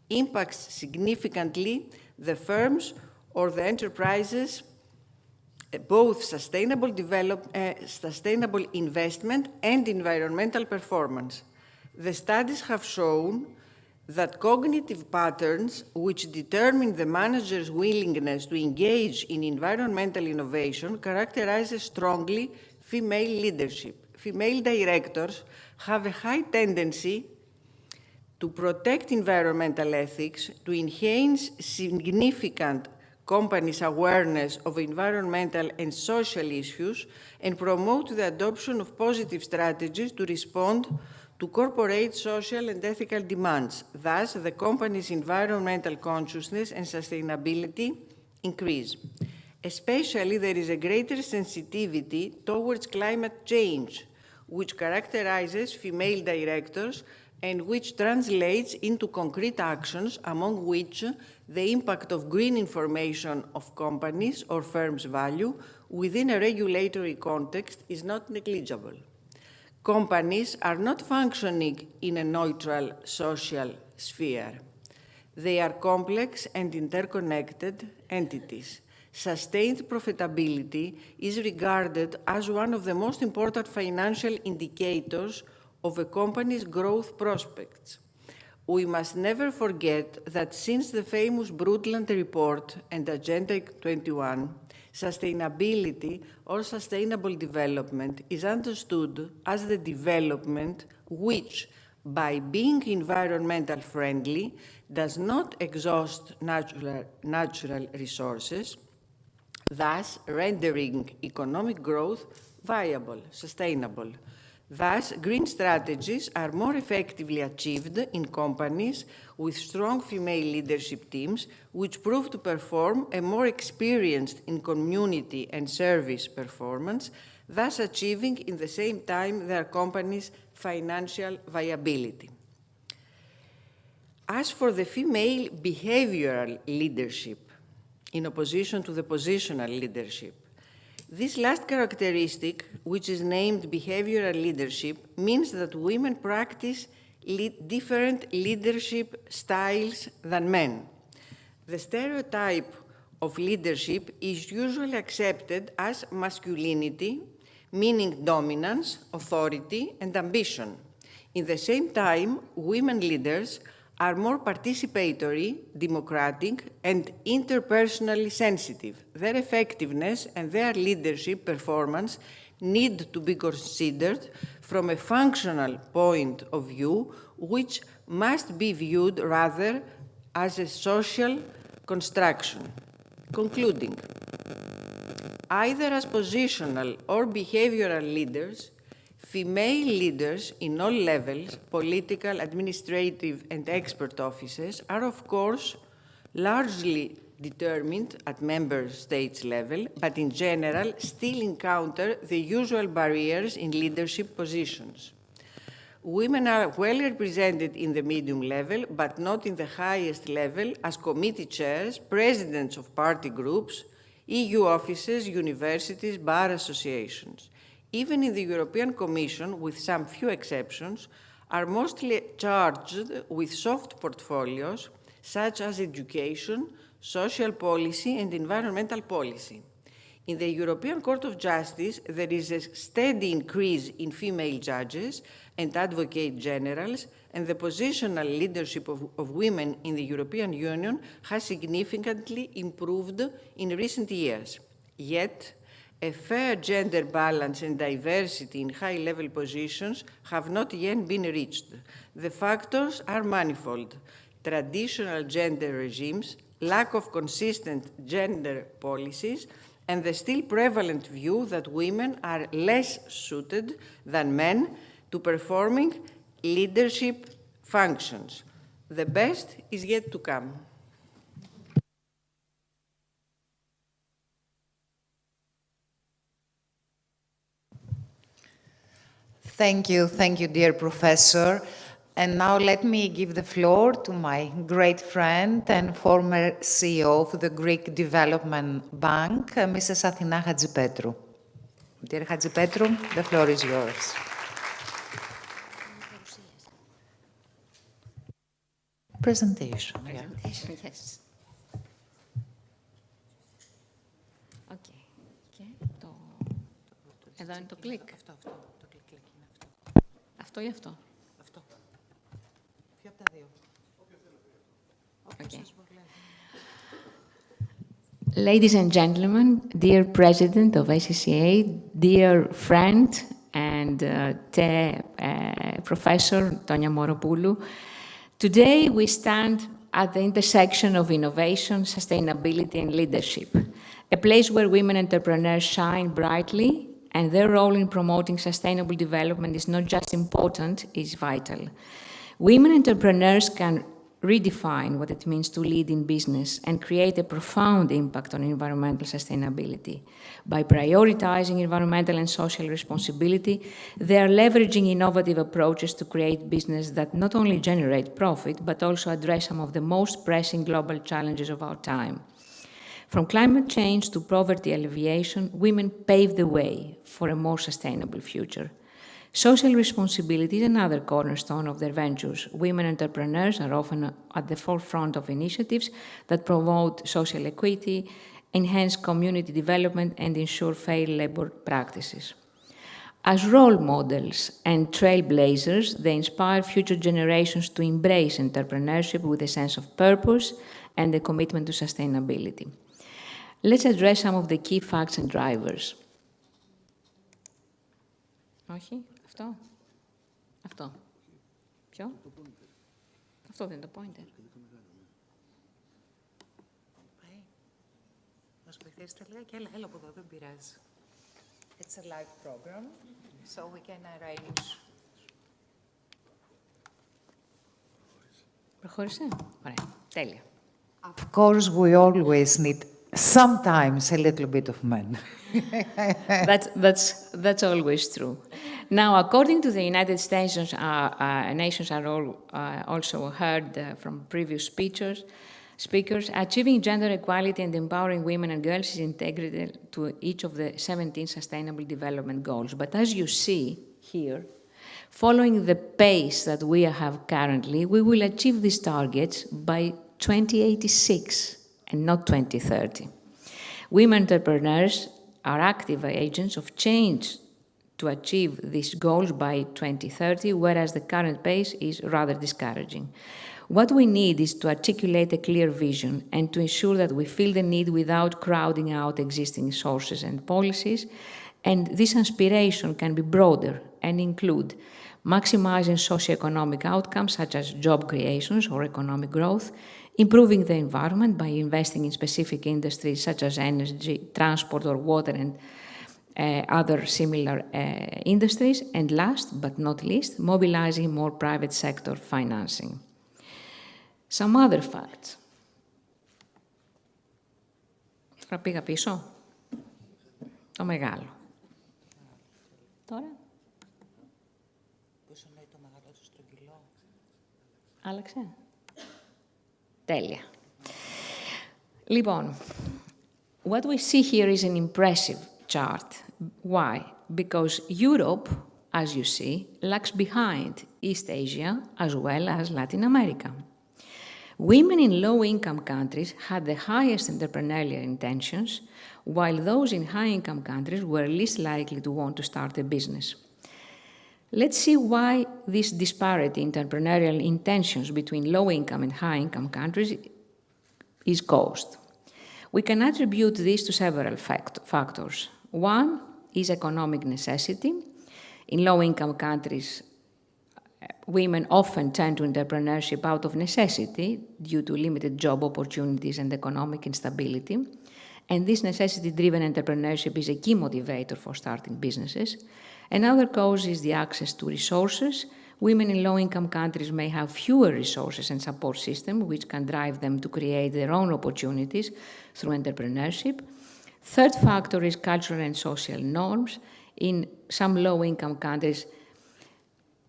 impacts significantly the firms or the enterprises, both sustainable investment and environmental performance. The studies have shown that cognitive patterns which determine the manager's willingness to engage in environmental innovation characterize strongly female leadership. Female directors have a high tendency to protect environmental ethics, to enhance significant companies' awareness of environmental and social issues, and promote the adoption of positive strategies to respond to corporate social and ethical demands. Thus, the company's environmental consciousness and sustainability increase. Especially, there is a greater sensitivity towards climate change, which characterizes female directors and which translates into concrete actions, among which the impact of green information of companies or firms' value within a regulatory context is not negligible. Companies are not functioning in a neutral social sphere. They are complex and interconnected entities. sustained profitability is regarded as one of the most important financial indicators of a company's growth prospects. We must never forget that since the famous Brundtland Report and Agenda 21, sustainability or sustainable development is understood as the development which, by being environmental friendly, does not exhaust natural resources, thus rendering economic growth viable, sustainable. Thus, green strategies are more effectively achieved in companies with strong female leadership teams, which prove to perform a more experienced in community and service performance, thus achieving in the same time their company's financial viability. As for the female behavioral leadership, in opposition to the positional leadership, this last characteristic, which is named behavioral leadership, means that women practice different leadership styles than men. The stereotype of leadership is usually accepted as masculinity, meaning dominance, authority, and ambition. In the same time, women leaders are more participatory, democratic, and interpersonally sensitive. Their effectiveness and their leadership performance need to be considered from a functional point of view, which must be viewed rather as a social construction. Concluding, either as positional or behavioral leaders, female leaders in all levels, political, administrative, and expert offices, are of course largely determined at member states level, but in general still encounter the usual barriers in leadership positions. Women are well represented in the medium level, but not in the highest level as committee chairs, presidents of party groups, EU offices, universities, bar associations. Even in the European Commission, with some few exceptions, are mostly charged with soft portfolios such as education, social policy, and environmental policy. In the European Court of Justice, there is a steady increase in female judges and advocate generals, and the positional leadership of women in the European Union has significantly improved in recent years. Yet, a fair gender balance and diversity in high-level positions have not yet been reached. The factors are manifold: traditional gender regimes, lack of consistent gender policies, and the still prevalent view that women are less suited than men to performing leadership functions. The best is yet to come. Thank you, dear Professor. And now let me give the floor to my great friend and former CEO of the Greek Development Bank, Mrs. Athina Hadjipetrou. Dear Hadjipetrou, the floor is yours. Presentation, yeah. Yes. Okay. Εδώ είναι το κλικ. Αυτό ή αυτό. Ποιο από τα δύο. Okay. Ladies and gentlemen, dear President of ACCA, dear friend and Professor Antonia Moru, today we stand at the intersection of innovation, sustainability, and leadership, a place where women entrepreneurs shine brightly, and their role in promoting sustainable development is not just important, it's vital. Women entrepreneurs can redefine what it means to lead in business and create a profound impact on environmental sustainability. By prioritizing environmental and social responsibility, they are leveraging innovative approaches to create business that not only generate profit, but also address some of the most pressing global challenges of our time. From climate change to poverty alleviation, women pave the way for a more sustainable future. Social responsibility is another cornerstone of their ventures. Women entrepreneurs are often at the forefront of initiatives that promote social equity, enhance community development, and ensure fair labor practices. As role models and trailblazers, they inspire future generations to embrace entrepreneurship with a sense of purpose and a commitment to sustainability. Let's address some of the key facts and drivers. Όχι, αυτό. Αυτό. Ποιο? Αυτό δεν είναι το pointer. Μας βοηθήσετε λίγα και έλα από εδώ, δεν πειράζει. It's a live program, so we can arrange. Προχώρησε. Ωραία. Τέλεια. Of course, we always need sometimes a little bit of men. That's always true. Now, according to the United Nations, nations are all, also heard from previous speakers, achieving gender equality and empowering women and girls is integral to each of the 17 Sustainable Development Goals. But as you see here, following the pace that we have currently, we will achieve these targets by 2086 and not 2030. Women entrepreneurs are active agents of change to achieve these goals by 2030, whereas the current pace is rather discouraging. What we need is to articulate a clear vision and to ensure that we fill the need without crowding out existing sources and policies. And this aspiration can be broader and include maximizing socioeconomic outcomes such as job creations or economic growth, improving the environment by investing in specific industries such as energy, transport, or water, and other similar industries, and last but not least, mobilizing more private sector financing. Some other facts. Τώρα πήγα πίσω. Το μεγάλο. Τώρα. Πώς εννοεί το μεγάλο του στρογγυλό. Άλλαξε. Τέλεια. Λοιπόν, what we see here is an impressive chart. Why? Because Europe, as you see, lags behind East Asia as well as Latin America. Women in low-income countries had the highest entrepreneurial intentions, while those in high-income countries were least likely to want to start a business. Let's see why this disparity in entrepreneurial intentions between low-income and high-income countries is caused. We can attribute this to several factors. One is economic necessity. In low-income countries, women often turn to entrepreneurship out of necessity due to limited job opportunities and economic instability. And this necessity-driven entrepreneurship is a key motivator for starting businesses. Another cause is the access to resources. Women in low-income countries may have fewer resources and support systems, which can drive them to create their own opportunities through entrepreneurship. Third factor is cultural and social norms. In some low-income countries,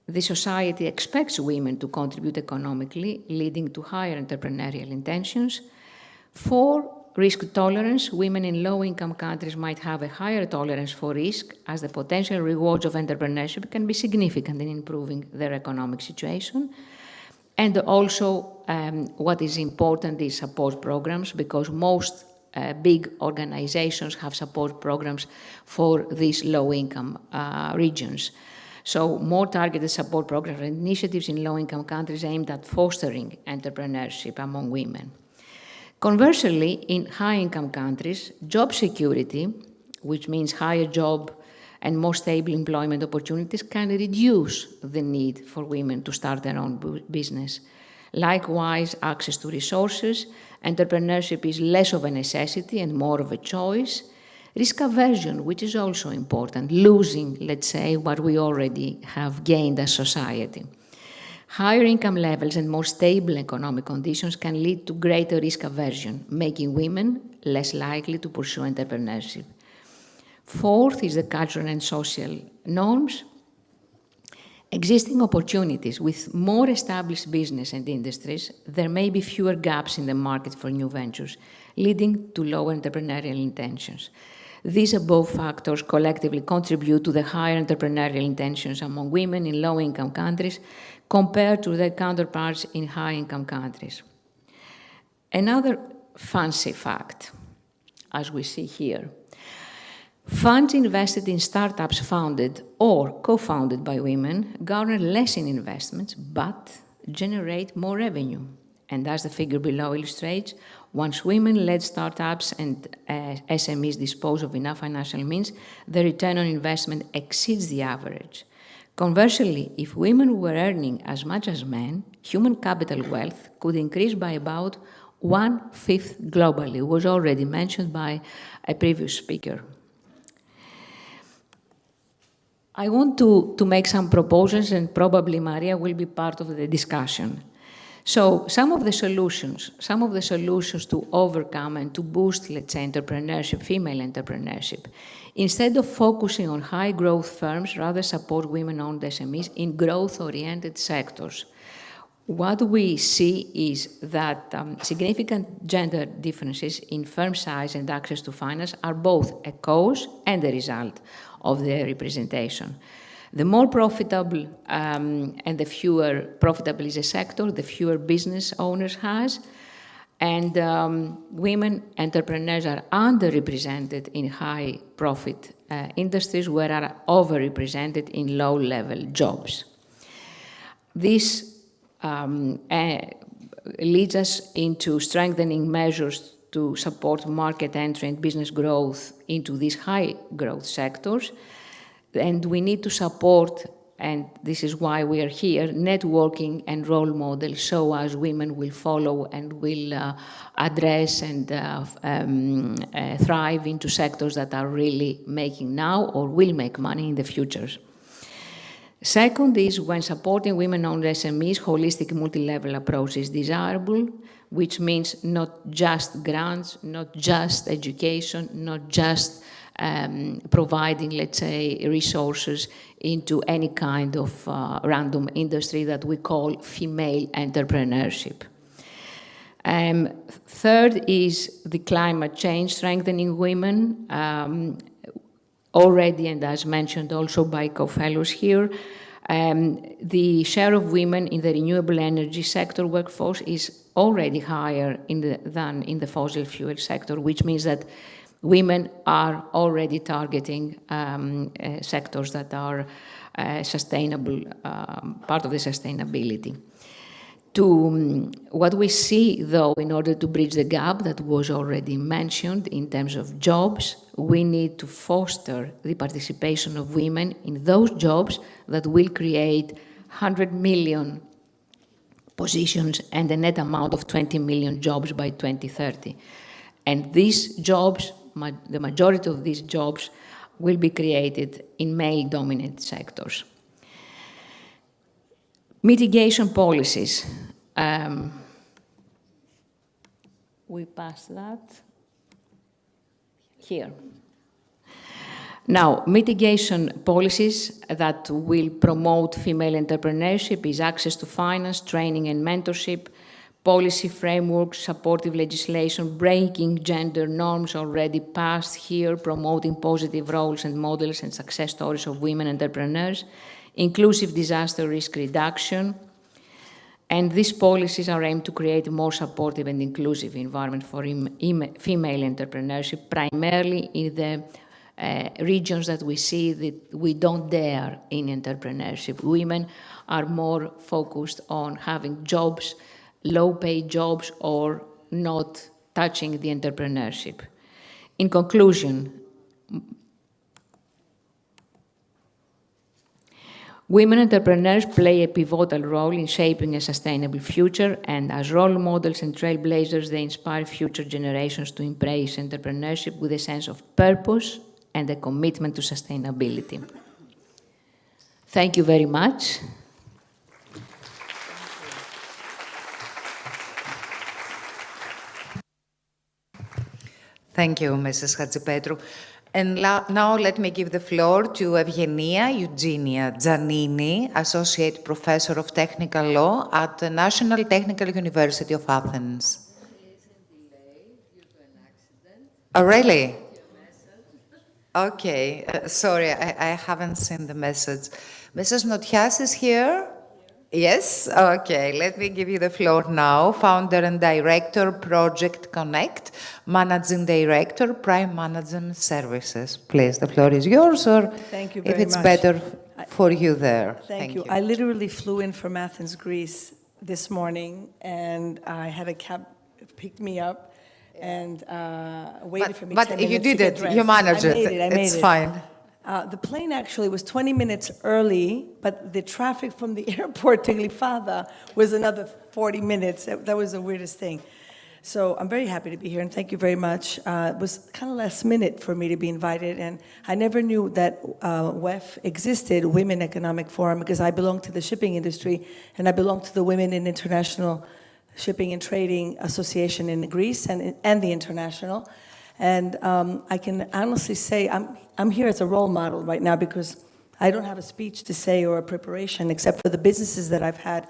the society expects women to contribute economically, leading to higher entrepreneurial intentions. 4, risk tolerance. Women in low-income countries might have a higher tolerance for risk, as the potential rewards of entrepreneurship can be significant in improving their economic situation. And also, what is important is support programs, because most big organizations have support programs for these low-income regions. So more targeted support programs and initiatives in low-income countries aimed at fostering entrepreneurship among women. Conversely, in high-income countries, job security, which means higher job and more stable employment opportunities, can reduce the need for women to start their own business. Likewise, access to resources, entrepreneurship is less of a necessity and more of a choice. Risk aversion, which is also important, losing, let's say, what we already have gained as society. Higher income levels and more stable economic conditions can lead to greater risk aversion, making women less likely to pursue entrepreneurship. Fourth is the cultural and social norms. Existing opportunities with more established business and industries, there may be fewer gaps in the market for new ventures, leading to lower entrepreneurial intentions. These above factors collectively contribute to the higher entrepreneurial intentions among women in low-income countries compared to their counterparts in high-income countries. Another fancy fact. as we see here. Funds invested in startups founded or co-founded by women garner less in investments, but generate more revenue. And as the figure below illustrates, once women-led startups and SMEs dispose of enough financial means, the return on investment exceeds the average. Conversely, if women were earning as much as men, human capital wealth could increase by about 1/5 globally. It was already mentioned by a previous speaker. I want to make some proposals, and probably Maria will be part of the discussion. So some of the solutions to overcome and to boost, let's say, entrepreneurship, female entrepreneurship, instead of focusing on high-growth firms, rather support women-owned SMEs in growth-oriented sectors. What we see is that significant gender differences in firm size and access to finance are both a cause and a result of their representation. The more profitable and the fewer profitable is a sector, the fewer business owners has, and women entrepreneurs are underrepresented in high-profit industries, where are overrepresented in low-level jobs. This leads us into strengthening measures to support market entry and business growth into these high-growth sectors. And we need to support, and this is why we are here, networking and role models, so as women will follow and will address and thrive into sectors that are really making now or will make money in the future. Second is, when supporting women-owned SMEs, holistic multi-level approach is desirable, which means not just grants, not just education, not just providing, let's say, resources into any kind of random industry that we call female entrepreneurship. Third is the climate change, strengthening women. Already, and as mentioned also by co-fellows here, the share of women in the renewable energy sector workforce is already higher than in the fossil fuel sector, which means that women are already targeting sectors that are sustainable, part of the sustainability. What we see, though, in order to bridge the gap that was already mentioned in terms of jobs, we need to foster the participation of women in those jobs that will create 100 million positions and a net amount of 20 million jobs by 2030. And these jobs, the majority of these jobs, will be created in male-dominated sectors. Mitigation policies. We passed that here. Now, mitigation policies that will promote female entrepreneurship is access to finance, training and mentorship, policy frameworks, supportive legislation, breaking gender norms already passed here, promoting positive roles and models and success stories of women entrepreneurs, inclusive disaster risk reduction, and these policies are aimed to create a more supportive and inclusive environment for female entrepreneurship, primarily in the regions that we see that we don't dare in entrepreneurship. Women are more focused on having jobs, low-paid jobs, or not touching the entrepreneurship. In conclusion, women entrepreneurs play a pivotal role in shaping a sustainable future, and as role models and trailblazers, they inspire future generations to embrace entrepreneurship with a sense of purpose and a commitment to sustainability. Thank you very much. Thank you, Mrs. Hadjipetrou. And now let me give the floor to Eugenia Giannini, Associate Professor of Technical Law at the National Technical University of Athens. Oh, really? Okay. Sorry, I haven't seen the message. Mrs. Notias is here? Yes, okay. Let me give you the floor now. Founder and Director, Project Connect, Managing Director, Prime Management Services. Please, the floor is yours, or Thank you very if it's much. better for you there. Thank you. I literally flew in from Athens, Greece this morning, and I had a cab pick me up and waited for me 10 minutes. But you did it. You managed it. It's fine. The plane actually was 20 minutes early, but the traffic from the airport to Glyfada was another 40 minutes. That was the weirdest thing. So I'm very happy to be here, and thank you very much. It was kind of last minute for me to be invited, and I never knew that WEF existed, Women Economic Forum, because I belong to the shipping industry, and I belong to the Women in International Shipping and Trading Association in Greece and the International. And I can honestly say I'm here as a role model right now because I don't have a speech to say or a preparation except for the businesses that I've had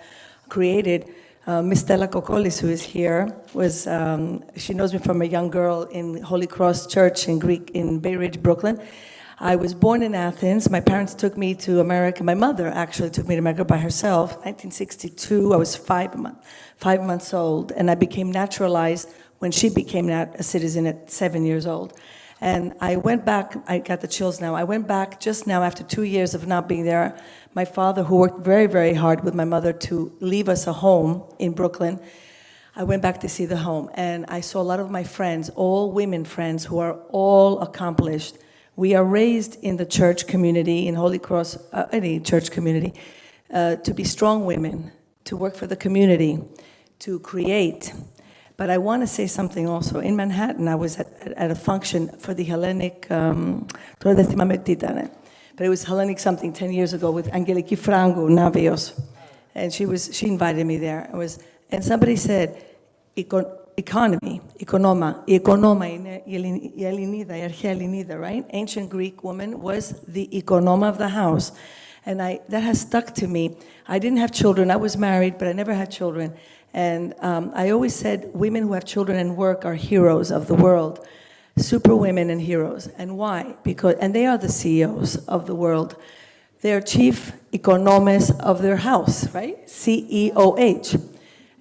created. Miss Stella Kokolis, who is here, she knows me from a young girl in Holy Cross Church in Bay Ridge, Brooklyn. I was born in Athens. My parents took me to America. My mother actually took me to America by herself. 1962, I was 5 months old, and I became naturalized when she became a citizen at 7 years old. And I went back, I got the chills now, I went back just now after 2 years of not being there. My father, who worked very, very hard with my mother to leave us a home in Brooklyn, I went back to see the home. And I saw a lot of my friends, all women friends who are all accomplished. We are raised in the church community, in Holy Cross, any church community, to be strong women, to work for the community, to create. But I want to say something also. In Manhattan, I was at a function for the Hellenic, but it was Hellenic something 10 years ago with Angeliki Frangou Navios. And she invited me there. And somebody said, economy, ekonoma. Ekonoma είναι η Ελληνίδα, η αρχαία Ελληνίδα, right? Ancient Greek woman was the ekonoma of the house. And that has stuck to me. I didn't have children. I was married, but I never had children. And I always said women who have children and work are heroes of the world, super women and heroes. And why? And they are the CEOs of the world. They are chief economists of their house, right? CEOH.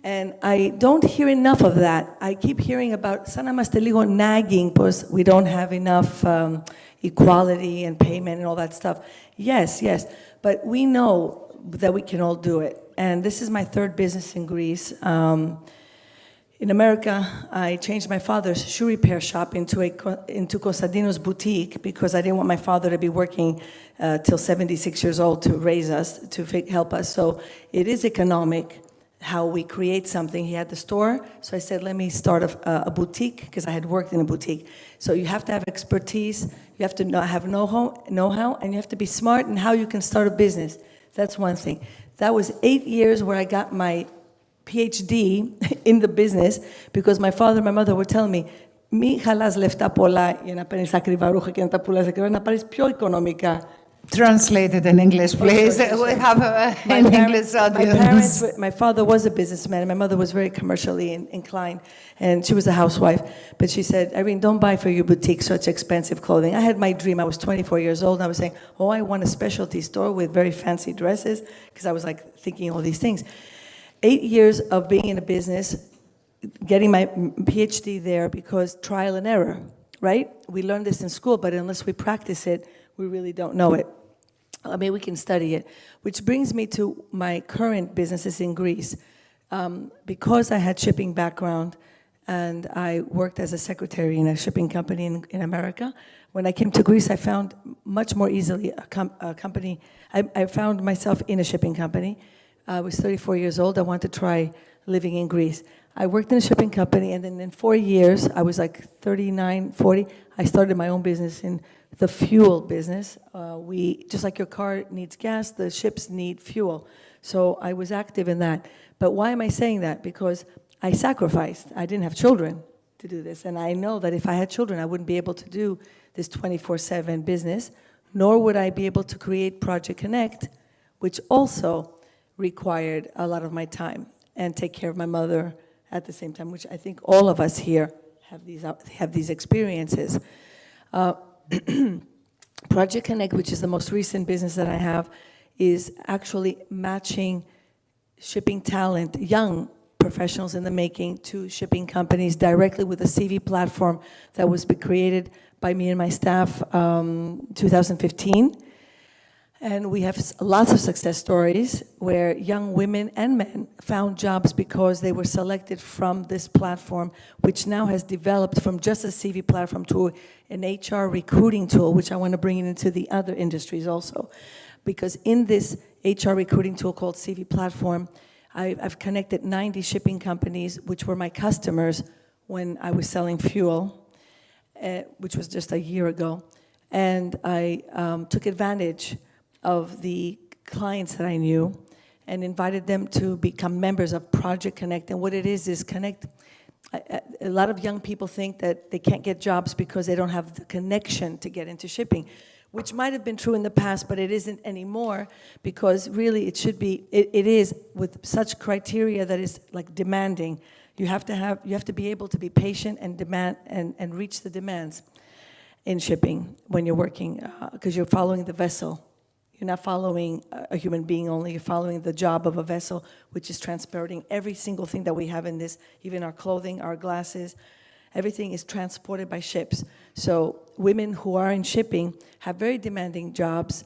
And I don't hear enough of that. I keep hearing about, σαν να είμαστε λίγο nagging, because we don't have enough equality and payment and all that stuff. Yes, but we know that we can all do it. And this is my third business in Greece. In America, I changed my father's shoe repair shop into Konstantino's boutique because I didn't want my father to be working till 76 years old to raise us, to help us. So it is economic how we create something. He had the store, so I said, let me start a boutique because I had worked in a boutique. So you have to have expertise, you have to have know-how, and you have to be smart in how you can start a business. That's one thing. That was 8 years where I got my PhD in the business because my father and my mother were telling me, μη χαλάς λεφτά πολλά για να παίρνεις ακριβά ρούχα και να τα πουλάς ακριβά, να πάρεις πιο οικονομικά. Translated in English, please. We have an English audience. My father was a businessman, and my mother was very commercially inclined, and she was a housewife. But she said, Irene, don't buy for your boutique such expensive clothing. I had my dream. I was 24 years old, and I was saying, oh, I want a specialty store with very fancy dresses, because I was like thinking all these things. 8 years of being in a business, getting my PhD there because trial and error, right? We learn this in school, but unless we practice it, we really don't know it. I mean, we can study it, which brings me to my current businesses in Greece. Because I had shipping background and I worked as a secretary in a shipping company in America, when I came to Greece, I found much more easily a company. I found myself in a shipping company. I was 34 years old. I wanted to try living in Greece. I worked in a shipping company, and then in 4 years, I was like 39, 40, I started my own business in the fuel business. Just like your car needs gas, the ships need fuel. So I was active in that. But why am I saying that? Because I sacrificed. I didn't have children to do this. And I know that if I had children, I wouldn't be able to do this 24/7 business, nor would I be able to create Project Connect, which also required a lot of my time, and take care of my mother at the same time, which I think all of us here have these experiences. Project Connect, which is the most recent business that I have, is actually matching shipping talent, young professionals in the making, to shipping companies directly with a CV platform that was created by me and my staff 2015. And we have lots of success stories where young women and men found jobs because they were selected from this platform, which now has developed from just a CV platform to an HR recruiting tool, which I want to bring into the other industries also. Because in this HR recruiting tool called CV platform, I've connected 90 shipping companies, which were my customers when I was selling fuel, which was just a year ago. And I took advantage of the clients that I knew and invited them to become members of Project Connect. And what it is Connect. A lot of young people think that they can't get jobs because they don't have the connection to get into shipping, which might have been true in the past, but it isn't anymore, because really it should be, it is with such criteria that is like demanding. You have to be able to be patient and demand and reach the demands in shipping when you're working, because you're following the vessel. You're not following a human being only, you're following the job of a vessel, which is transporting every single thing that we have in this, even our clothing, our glasses, everything is transported by ships. So women who are in shipping have very demanding jobs,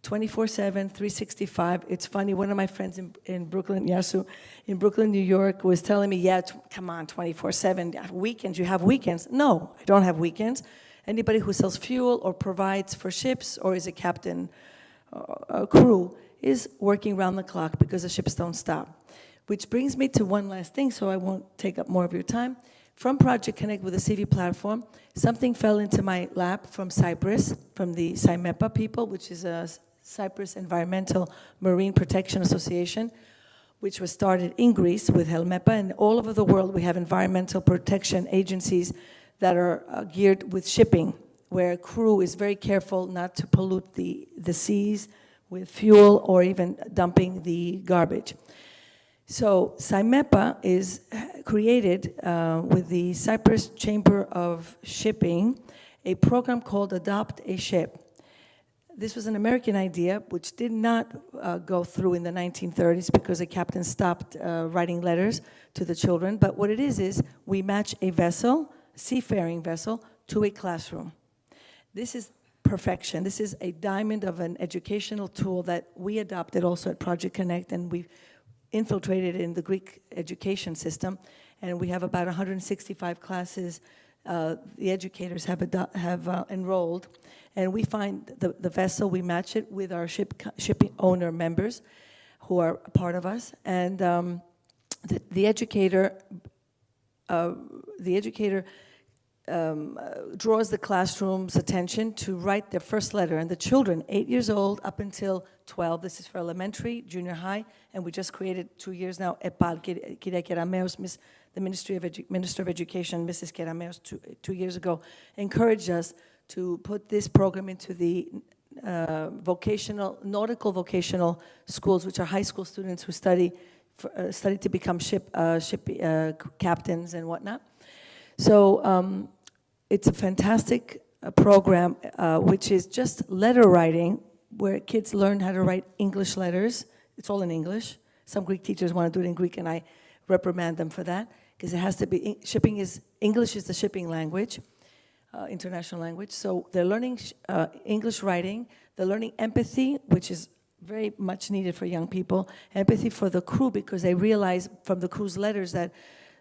24/7, 365. It's funny, one of my friends in Brooklyn, Yasu, in Brooklyn, New York, was telling me, yeah, come on, 24/7, weekends, you have weekends. No, I don't have weekends. Anybody who sells fuel or provides for ships or is a captain, a crew, is working round the clock because the ships don't stop. Which brings me to one last thing, so I won't take up more of your time. From Project Connect with the CV platform, something fell into my lap from Cyprus, from the AHEPA people, which is a Cyprus Environmental Marine Protection Association, which was started in Greece with HELMEPA, and all over the world we have environmental protection agencies that are geared with shipping, where a crew is very careful not to pollute the seas with fuel or even dumping the garbage. So AHEPA is created with the Cyprus Chamber of Shipping, a program called Adopt a Ship. This was an American idea which did not go through in the 1930s because the captain stopped writing letters to the children. But what it is we match a vessel, seafaring vessel, to a classroom. This is perfection. This is a diamond of an educational tool that we adopted also at Project Connect, and we've infiltrated in the Greek education system, and we have about 165 classes the educators have enrolled, and we find the vessel, we match it with our shipping owner members who are a part of us, and the educator draws the classroom's attention to write their first letter, and the children, 8 years old up until 12, this is for elementary, junior high, and we just created 2 years now, EPAL, Kyria Kerameos, the Minister of Education, Mrs. Kerameos, 2 years ago, encouraged us to put this program into the nautical vocational schools, which are high school students who study to become ship captains and whatnot. So it's a fantastic program, which is just letter writing, where kids learn how to write English letters. It's all in English. Some Greek teachers want to do it in Greek, and I reprimand them for that, because it has to be, English is the shipping language, international language. So they're learning English writing, they're learning empathy, which is very much needed for young people, empathy for the crew, because they realize from the crew's letters that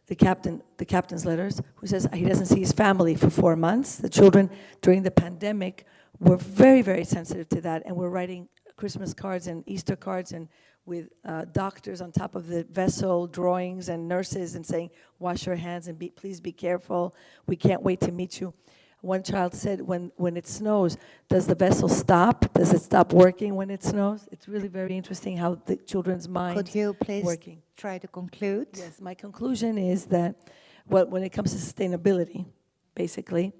the captain's letters, who says he doesn't see his family for 4 months. The children during the pandemic were very, very sensitive to that, and we're writing Christmas cards and Easter cards and with doctors on top of the vessel, drawings and nurses, and saying, wash your hands and please be careful. We can't wait to meet you. One child said, when it snows, does the vessel stop? Does it stop working when it snows? It's really very interesting how the children's minds Could you please working. Try to conclude? Yes, my conclusion is that when it comes to sustainability, basically,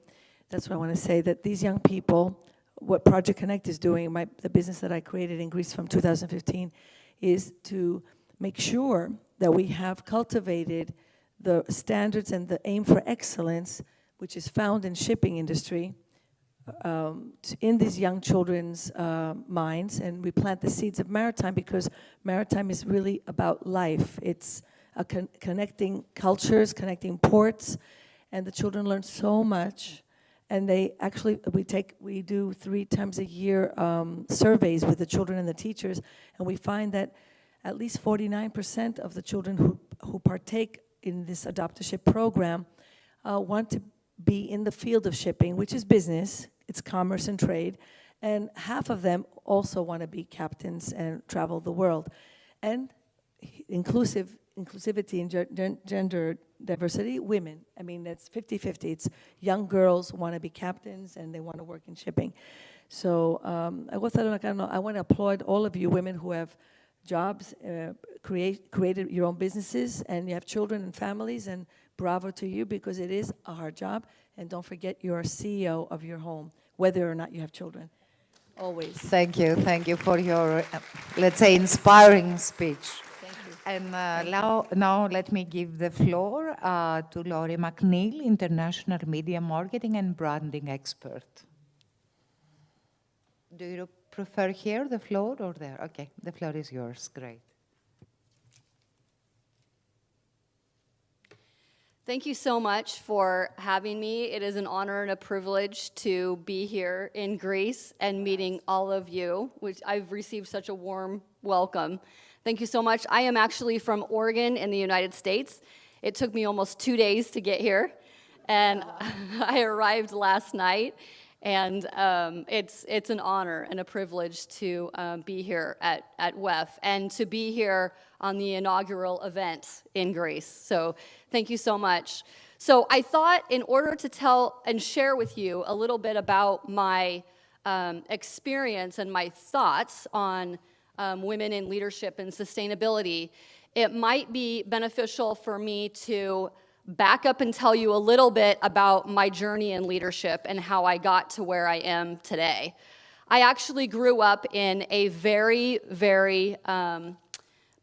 that's what I want to say, that these young people, what Project Connect is doing, the business that I created in Greece from 2015, is to make sure that we have cultivated the standards and the aim for excellence, which is found in shipping industry, in these young children's minds, and we plant the seeds of maritime because maritime is really about life. It's connecting cultures, connecting ports, and the children learn so much. And they actually, we do 3 times a year surveys with the children and the teachers, and we find that at least 49% of the children who partake in this adoptership program want to be in the field of shipping, which is business, it's commerce and trade, and half of them also want to be captains and travel the world. And inclusivity and gender diversity, women. I mean, that's 50-50. It's young girls want to be captains and they want to work in shipping. So I want to applaud all of you women who have jobs, created your own businesses, and you have children and families, and bravo to you, because it is a hard job. And don't forget, you're a CEO of your home, whether or not you have children. Always. Thank you for your, let's say, inspiring speech. Thank you. And now let me give the floor to Laurie McNeil, International Media Marketing and Branding Expert. Do you prefer here, the floor, or there? Okay, the floor is yours. Great. Thank you so much for having me. It is an honor and a privilege to be here in Greece and meeting all of you, which I've received such a warm welcome. Thank you so much. I am actually from Oregon in the United States. It took me almost 2 days to get here, and I arrived last night. And it's an honor and a privilege to be here at WEF and to be here on the inaugural event in Greece. So thank you so much. So I thought, in order to tell and share with you a little bit about my experience and my thoughts on women in leadership and sustainability, it might be beneficial for me to back up and tell you a little bit about my journey in leadership and how I got to where I am today. I actually grew up in a very, very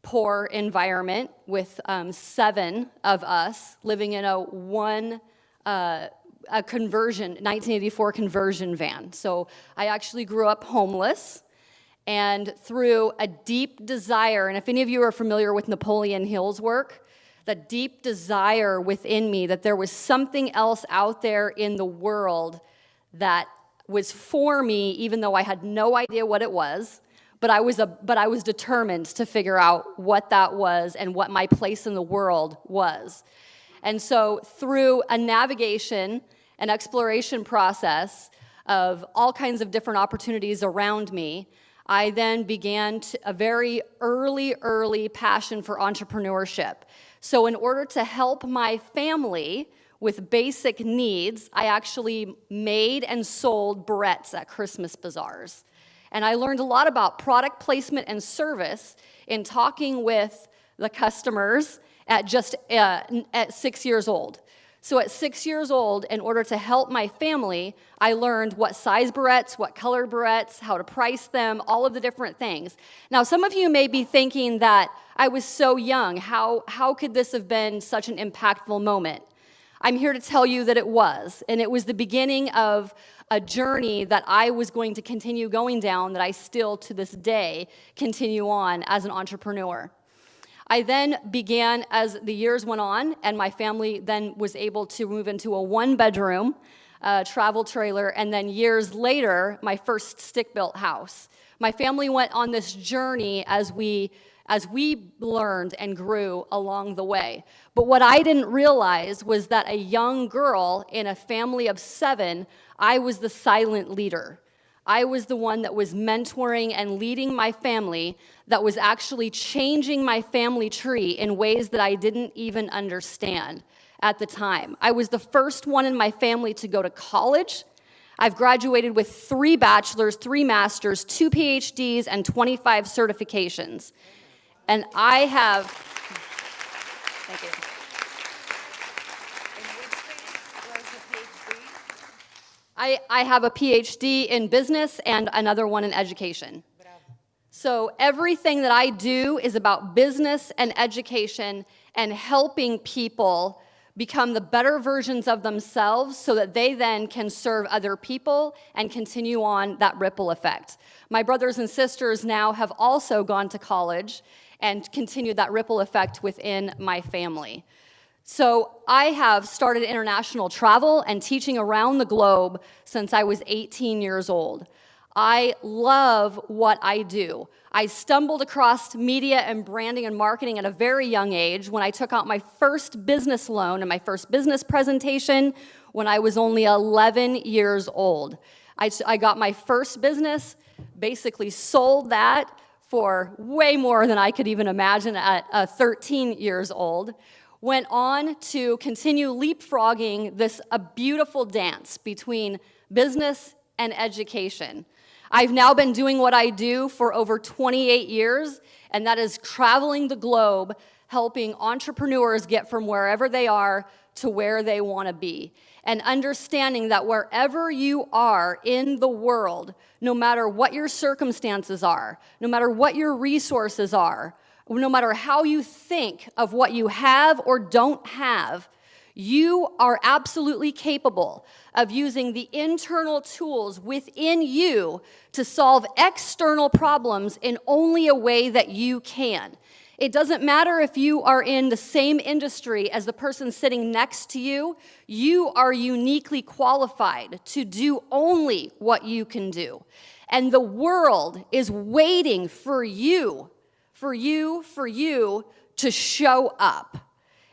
poor environment with 7 of us living in a conversion, 1984 conversion van. So I actually grew up homeless, and through a deep desire, and if any of you are familiar with Napoleon Hill's work, the deep desire within me that there was something else out there in the world that was for me, even though I had no idea what it was, but I was determined to figure out what that was and what my place in the world was. And so through a navigation and exploration process of all kinds of different opportunities around me, I then began a very early passion for entrepreneurship. So in order to help my family with basic needs, I actually made and sold barrettes at Christmas bazaars. And I learned a lot about product placement and service in talking with the customers at 6 years old. So at 6 years old, in order to help my family, I learned what size barrettes, what color barrettes, how to price them, all of the different things. Now, some of you may be thinking that I was so young. How could this have been such an impactful moment? I'm here to tell you that it was, and it was the beginning of a journey that I was going to continue going down, that I still, to this day, continue on as an entrepreneur. I then began, as the years went on, and my family then was able to move into a 1-bedroom travel trailer, and then years later, my first stick-built house. My family went on this journey as we learned and grew along the way. But what I didn't realize was that a young girl in a family of 7, I was the silent leader. I was the one that was mentoring and leading my family, that was actually changing my family tree in ways that I didn't even understand at the time. I was the first one in my family to go to college. I've graduated with 3 bachelors, 3 masters, 2 PhDs, and 25 certifications. And I have, thank you. I have a PhD in business and another one in education. So everything that I do is about business and education and helping people become the better versions of themselves so that they then can serve other people and continue on that ripple effect. My brothers and sisters now have also gone to college and continued that ripple effect within my family. So I have started international travel and teaching around the globe since I was 18 years old. I love what I do. I stumbled across media and branding and marketing at a very young age when I took out my first business loan and my first business presentation when I was only 11 years old. I got my first business, basically sold that for way more than I could even imagine at 13 years old. Went on to continue leapfrogging this a beautiful dance between business and education. I've now been doing what I do for over 28 years, and that is traveling the globe, helping entrepreneurs get from wherever they are to where they want to be. And understanding that wherever you are in the world, no matter what your circumstances are, no matter what your resources are, no matter how you think of what you have or don't have, you are absolutely capable of using the internal tools within you to solve external problems in only a way that you can. It doesn't matter if you are in the same industry as the person sitting next to you. You are uniquely qualified to do only what you can do. And the world is waiting for you to show up.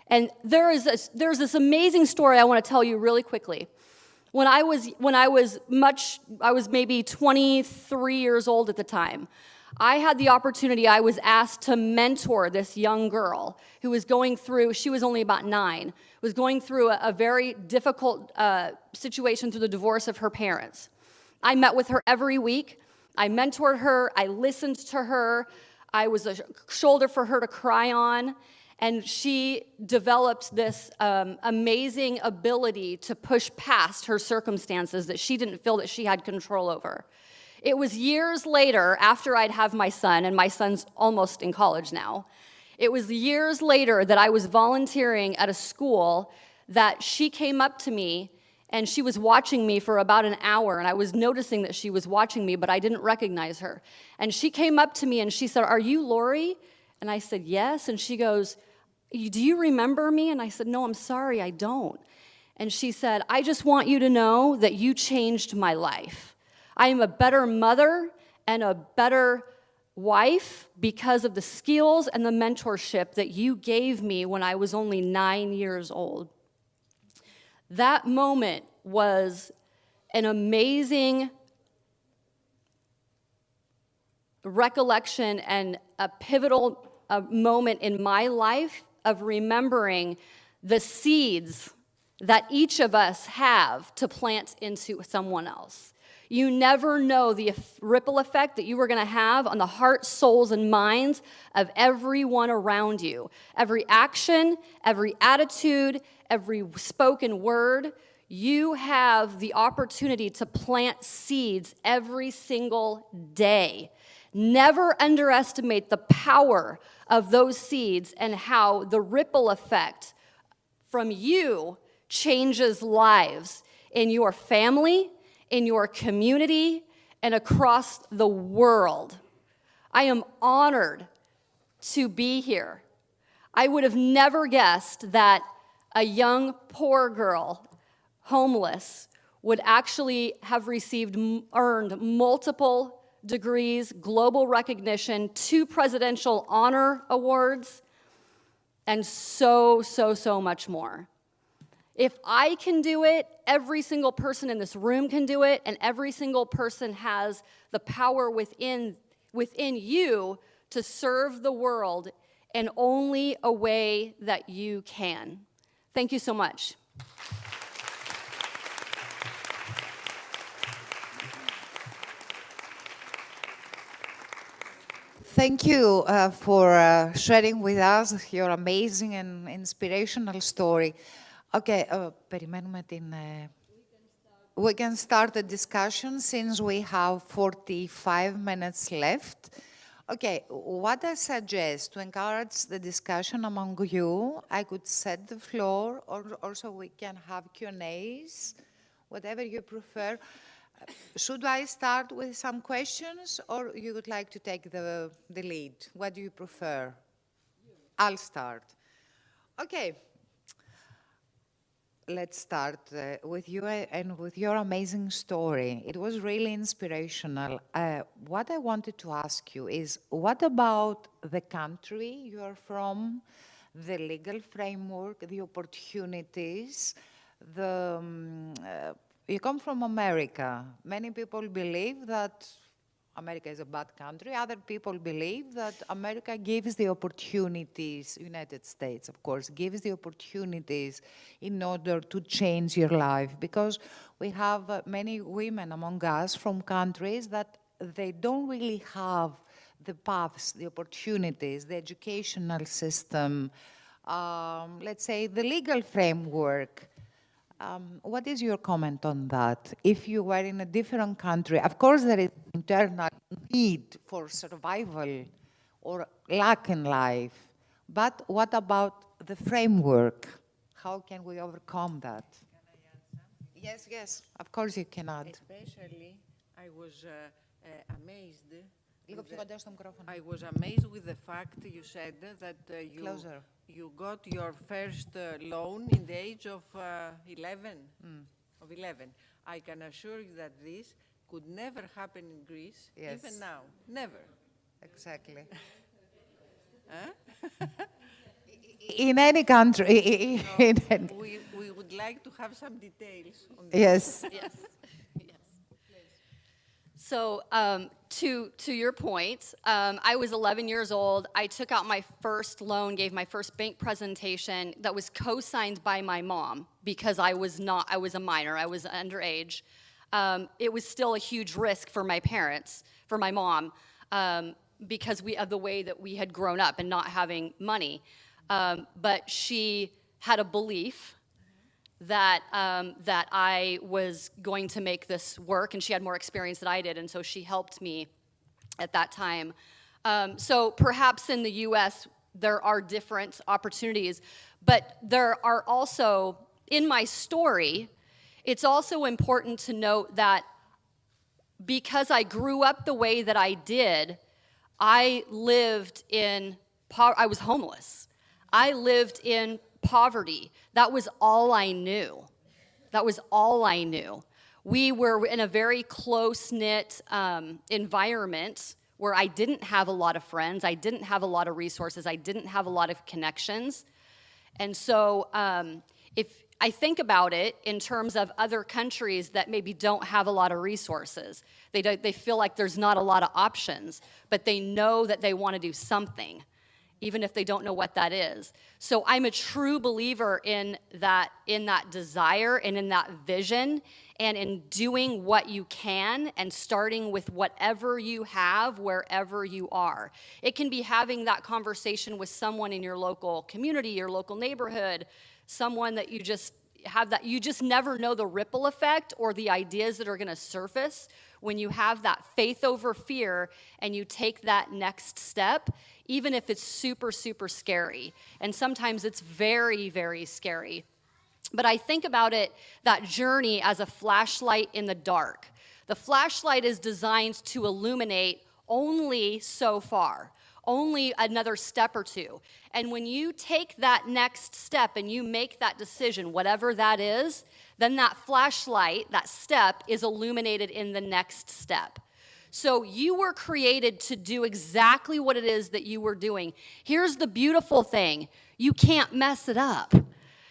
And there's this amazing story I want to tell you really quickly. When I was maybe 23 years old at the time. I had the opportunity, I was asked to mentor this young girl who was going through, she was only about 9, was going through a very difficult situation through the divorce of her parents. I met with her every week. I mentored her. I listened to her. I was a shoulder for her to cry on. And she developed this amazing ability to push past her circumstances that she didn't feel that she had control over. It was years later, after I'd have my son, and my son's almost in college now, it was years later that I was volunteering at a school that she came up to me and she was watching me for about an hour, and I was noticing that she was watching me, but I didn't recognize her. And she came up to me and she said, "Are you Lori?" And I said, "Yes." And she goes, "Do you remember me?" And I said, "No, I'm sorry, I don't." And she said, "I just want you to know that you changed my life. I am a better mother and a better wife because of the skills and the mentorship that you gave me when I was only 9 years old." That moment was an amazing recollection and a pivotal moment in my life of remembering the seeds that each of us have to plant into someone else. You never know the ripple effect that you are going to have on the hearts, souls, and minds of everyone around you. Every action, every attitude, every spoken word, you have the opportunity to plant seeds every single day. Never underestimate the power of those seeds and how the ripple effect from you changes lives in your family, in your community, and across the world. I am honored to be here. I would have never guessed that a young, poor girl, homeless, would actually have earned multiple degrees, global recognition, 2 presidential honor awards, and so much more. If I can do it, every single person in this room can do it, and every single person has the power within you to serve the world in only a way that you can. Thank you so much. Thank you for sharing with us your amazing and inspirational story. Okay, περιμένουμε την... We can start the discussion since we have 45 minutes left. Okay, what I suggest to encourage the discussion among you, I could set the floor, or also we can have Q&As, whatever you prefer. Should I start with some questions, or you would like to take the lead? What do you prefer? I'll start. Okay. Let's start with you and with your amazing story. It was really inspirational. What I wanted to ask you is, what about the country you are from, the legal framework, the opportunities, you come from America. Many people believe that America is a bad country. Other people believe that America gives the opportunities, United States, of course, gives the opportunities in order to change your life. Because we have many women among us from countries that they don't really have the paths, the opportunities, the educational system, let's say the legal framework. What is your comment on that? If you were in a different country, of course there is internal need for survival or lack in life, but what about the framework? How can we overcome that? Can I add something? Yes, yes, of course you can add. Especially, I was amazed. I was amazed with the fact you said that you got your first loan in the age of 11. Of 11. I can assure you that this could never happen in Greece, even now. Never. Exactly. In any country. We would like to have some details on this. Yes. Yes. So to your point, I was 11 years old. I took out my first loan, gave my first bank presentation that was co-signed by my mom because I was a minor, I was underage. It was still a huge risk for my parents, for my mom, because of the way that we had grown up and not having money. But she had a belief that I was going to make this work, and she had more experience than I did, and so she helped me at that time. So perhaps in the US, there are different opportunities, but there are also, in my story, it's also important to note that because I grew up the way that I did, I lived in, I was homeless. I lived in poverty. That was all I knew. That was all I knew. We were in a very close-knit environment where I didn't have a lot of friends, I didn't have a lot of resources, I didn't have a lot of connections. And so if I think about it in terms of other countries that maybe don't have a lot of resources, they feel like there's not a lot of options, but they know that they want to do something, even if they don't know what that is. So I'm a true believer in that desire and in that vision and in doing what you can and starting with whatever you have wherever you are. It can be having that conversation with someone in your local community, your local neighborhood, someone that you just have that, you just never know the ripple effect or the ideas that are gonna surface when you have that faith over fear and you take that next step, even if it's super, super scary. And sometimes it's very, very scary. But I think about it, that journey, as a flashlight in the dark. The flashlight is designed to illuminate only so far, only another step or two. And when you take that next step and you make that decision, whatever that is, then that flashlight, that step, is illuminated in the next step. So you were created to do exactly what it is that you were doing. Here's the beautiful thing. You can't mess it up.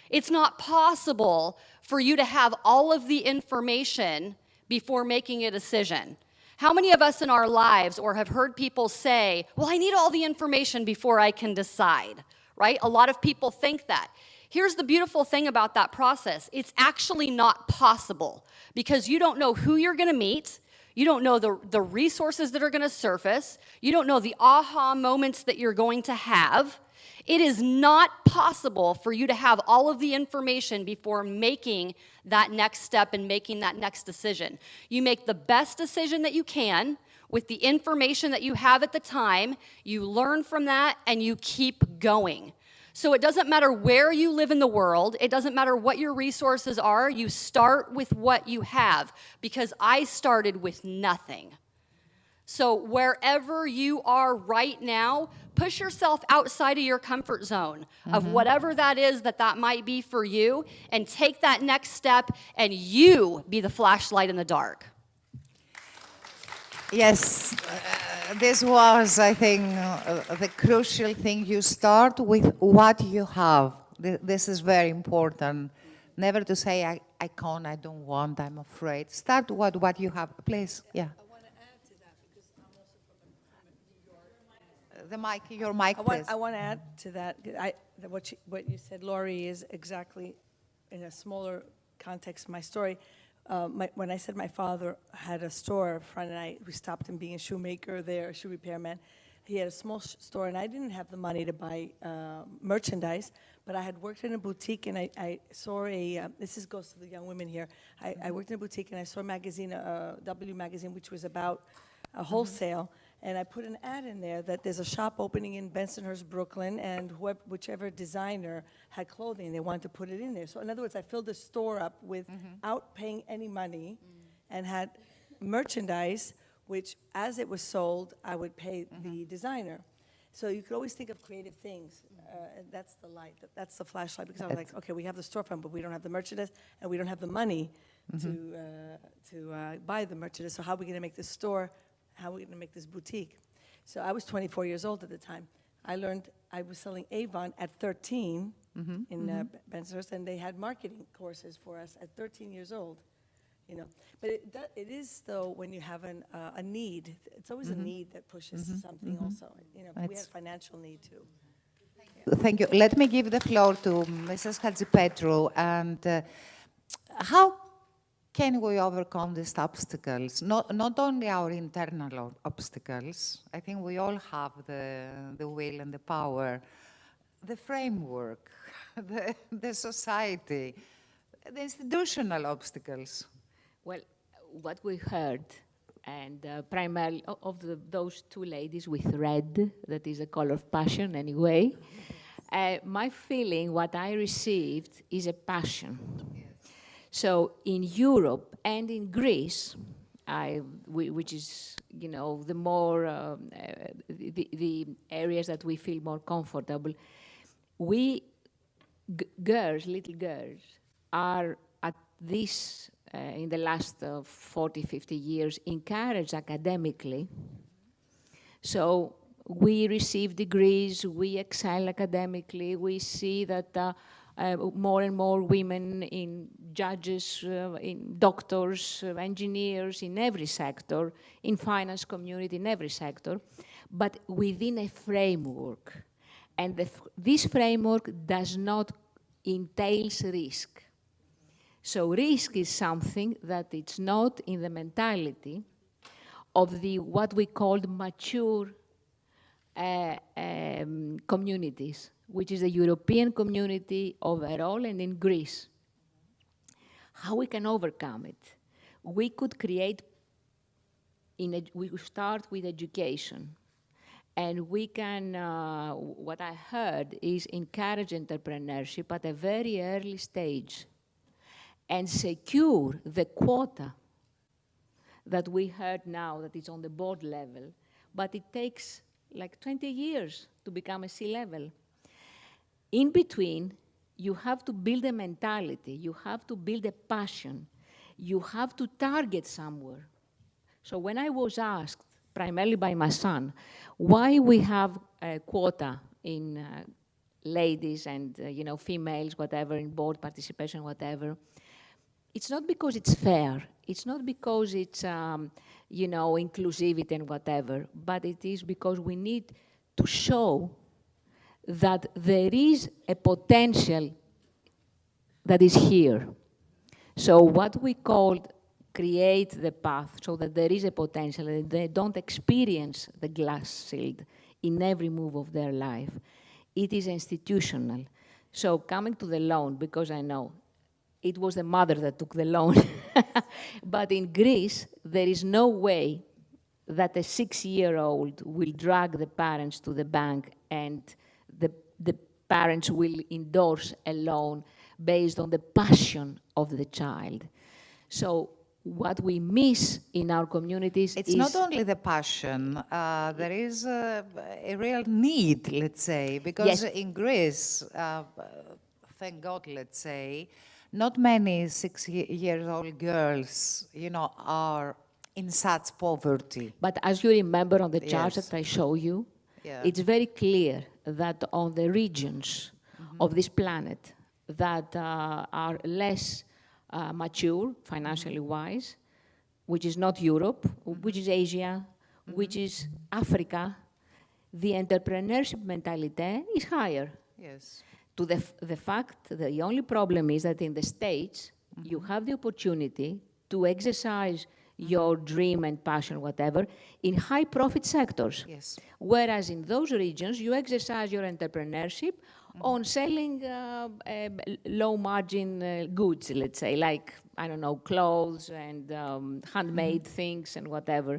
It's not possible for you to have all of the information before making a decision. How many of us in our lives or have heard people say, well, I need all the information before I can decide, right? A lot of people think that. Here's the beautiful thing about that process. It's actually not possible because you don't know who you're going to meet. You don't know the resources that are going to surface. You don't know the aha moments that you're going to have. It is not possible for you to have all of the information before making that next step and making that next decision. You make the best decision that you can with the information that you have at the time, you learn from that, and you keep going. So it doesn't matter where you live in the world, it doesn't matter what your resources are, you start with what you have, because I started with nothing. So wherever you are right now, push yourself outside of your comfort zone of whatever that is that might be for you, and take that next step, and you be the flashlight in the dark. Yes, this was, I think, the crucial thing. You start with what you have. This is very important. Never to say, I can't, I don't want, I'm afraid. Start with what you have. Please, yeah. The mic, your mic, please. I want to add to that. What you said, Laurie, is exactly, in a smaller context, my story. When I said my father had a store front, and we stopped him being a shoemaker there, a shoe repairman. He had a small store, and I didn't have the money to buy merchandise, but I had worked in a boutique, and I saw goes to the young women here. I worked in a boutique, and I saw a magazine, W magazine, which was about a wholesale. And I put an ad in there that there's a shop opening in Bensonhurst, Brooklyn, and whichever designer had clothing, they wanted to put it in there. So in other words, I filled the store up without paying any money, and had merchandise, which as it was sold, I would pay the designer. So you could always think of creative things. And that's the light, that's the flashlight, because I was like, okay, we have the storefront, but we don't have the merchandise, and we don't have the money to buy the merchandise. So how are we going to make this store? How are we going to make this boutique? So I was 24 years old at the time. I was selling Avon at 13 in Bensonhurst, and they had marketing courses for us at 13 years old. You know, but it is, though, when you have a need, it's always a need that pushes something also. You know, we had a financial need too. Thank you. Let me give the floor to Mrs. Hadjipetru. And how can we overcome these obstacles? Not only our internal obstacles. I think we all have the will and the power, the framework, the society, the institutional obstacles. Well, what we heard, and primarily of those two ladies with red, that is a color of passion anyway, my feeling, what I received, is a passion. So in Europe and in Greece, which is, you know, the more, the areas that we feel more comfortable, we little girls, are at this, in the last 40, 50 years, encouraged academically. So we receive degrees, we excel academically, we see that more and more women in judges, in doctors, engineers, in every sector, in finance community, in every sector, but within a framework. And this framework does not entail risk. So risk is something that it's not in the mentality of what we call mature communities, which is the European community overall and in Greece. How we can overcome it? We could create, we start with education. And we can, what I heard is encourage entrepreneurship at a very early stage and secure the quota that we heard now that it's on the board level, but it takes like 20 years to become a C-level. In between, you have to build a mentality, you have to build a passion, you have to target somewhere. So when I was asked, primarily by my son, why we have a quota in ladies and you know, females, whatever, in board participation, whatever, it's not because it's fair, it's not because it's you know, inclusivity and whatever, but it is because we need to show that there is a potential that is here. So what we called create the path so that there is a potential, that they don't experience the glass shield in every move of their life. It is institutional. So coming to the loan, because I know it was the mother that took the loan, but in Greece, there is no way that a 6-year-old will drag the parents to the bank and the parents will endorse a loan based on the passion of the child. So what we miss in our communities it's is... not only the passion, there is a real need, let's say, because Yes. in Greece, thank God, let's say, not many 6-year-old girls, you know, are in such poverty. But as you remember on the chart Yes. that I show you, Yeah. it's very clear that on the regions of this planet that are less mature, financially wise, which is not Europe, which is Asia, which is Africa, the entrepreneurship mentality is higher. Yes. To the fact, the only problem is that in the States, you have the opportunity to exercise your dream and passion, whatever, in high-profit sectors. Yes. Whereas in those regions, you exercise your entrepreneurship on selling low-margin goods, let's say, like, I don't know, clothes and handmade things and whatever.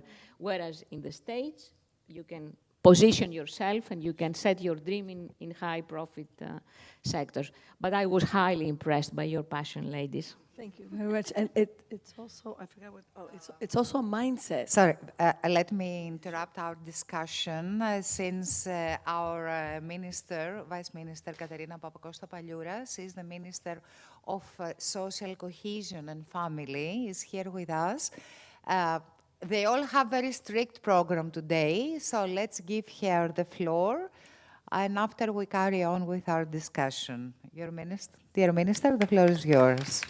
Whereas in the States, you can position yourself and you can set your dream in high-profit sectors. But I was highly impressed by your passion, ladies. Thank you very much. And it's also, I forgot what, it's also a mindset. Sorry, let me interrupt our discussion since our minister, Vice Minister Katerina Papakosta-Palouras, is the Minister of Social Cohesion and Family, is here with us. They all have very strict program today, so let's give her the floor. And after we carry on with our discussion. Dear Minister, the floor is yours.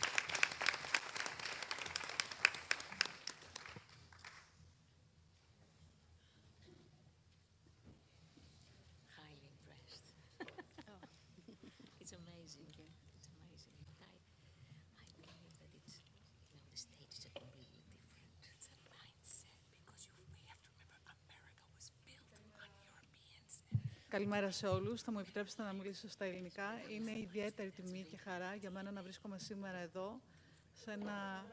Καλημέρα σε όλους. Θα μου επιτρέψετε να μιλήσω στα ελληνικά. Είναι ιδιαίτερη τιμή και χαρά για μένα να βρίσκομαι σήμερα εδώ, σε ένα...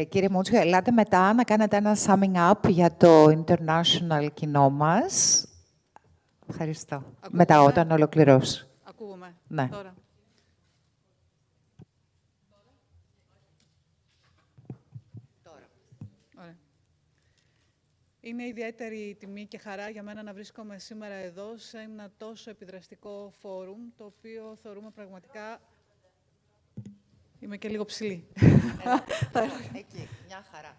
Κύριε Μούτσιο, ελάτε μετά να κάνετε ένα summing up για το international κοινό μας. Ευχαριστώ. Ακούγομαι. Μετά, όταν ολοκληρώσει. Ακούγομαι. Ναι. Τώρα. Ωραία. Είναι ιδιαίτερη τιμή και χαρά για μένα να βρίσκομαι σήμερα εδώ σε ένα τόσο επιδραστικό φόρουμ, το οποίο θεωρούμε πραγματικά... Είμαι και λίγο ψηλή. Εκεί, μια χαρά.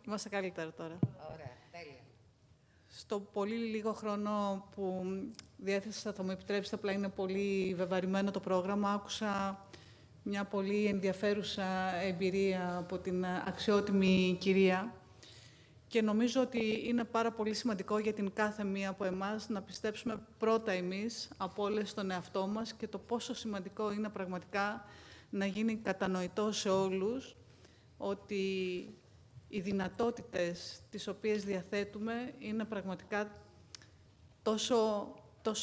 Είμαστε καλύτερα τώρα. Ωραία, τέλεια. Στο πολύ λίγο χρόνο που διέθεσα, θα μου επιτρέψετε, απλά είναι πολύ βεβαρημένο το πρόγραμμα. Άκουσα μια πολύ ενδιαφέρουσα εμπειρία από την αξιότιμη κυρία και νομίζω ότι είναι πάρα πολύ σημαντικό για την κάθε μία από εμάς να πιστέψουμε πρώτα εμείς από όλες τον εαυτό μας και το πόσο σημαντικό είναι πραγματικά να γίνει κατανοητό σε όλους ότι οι δυνατότητες τις οποίες διαθέτουμε είναι πραγματικά τόσο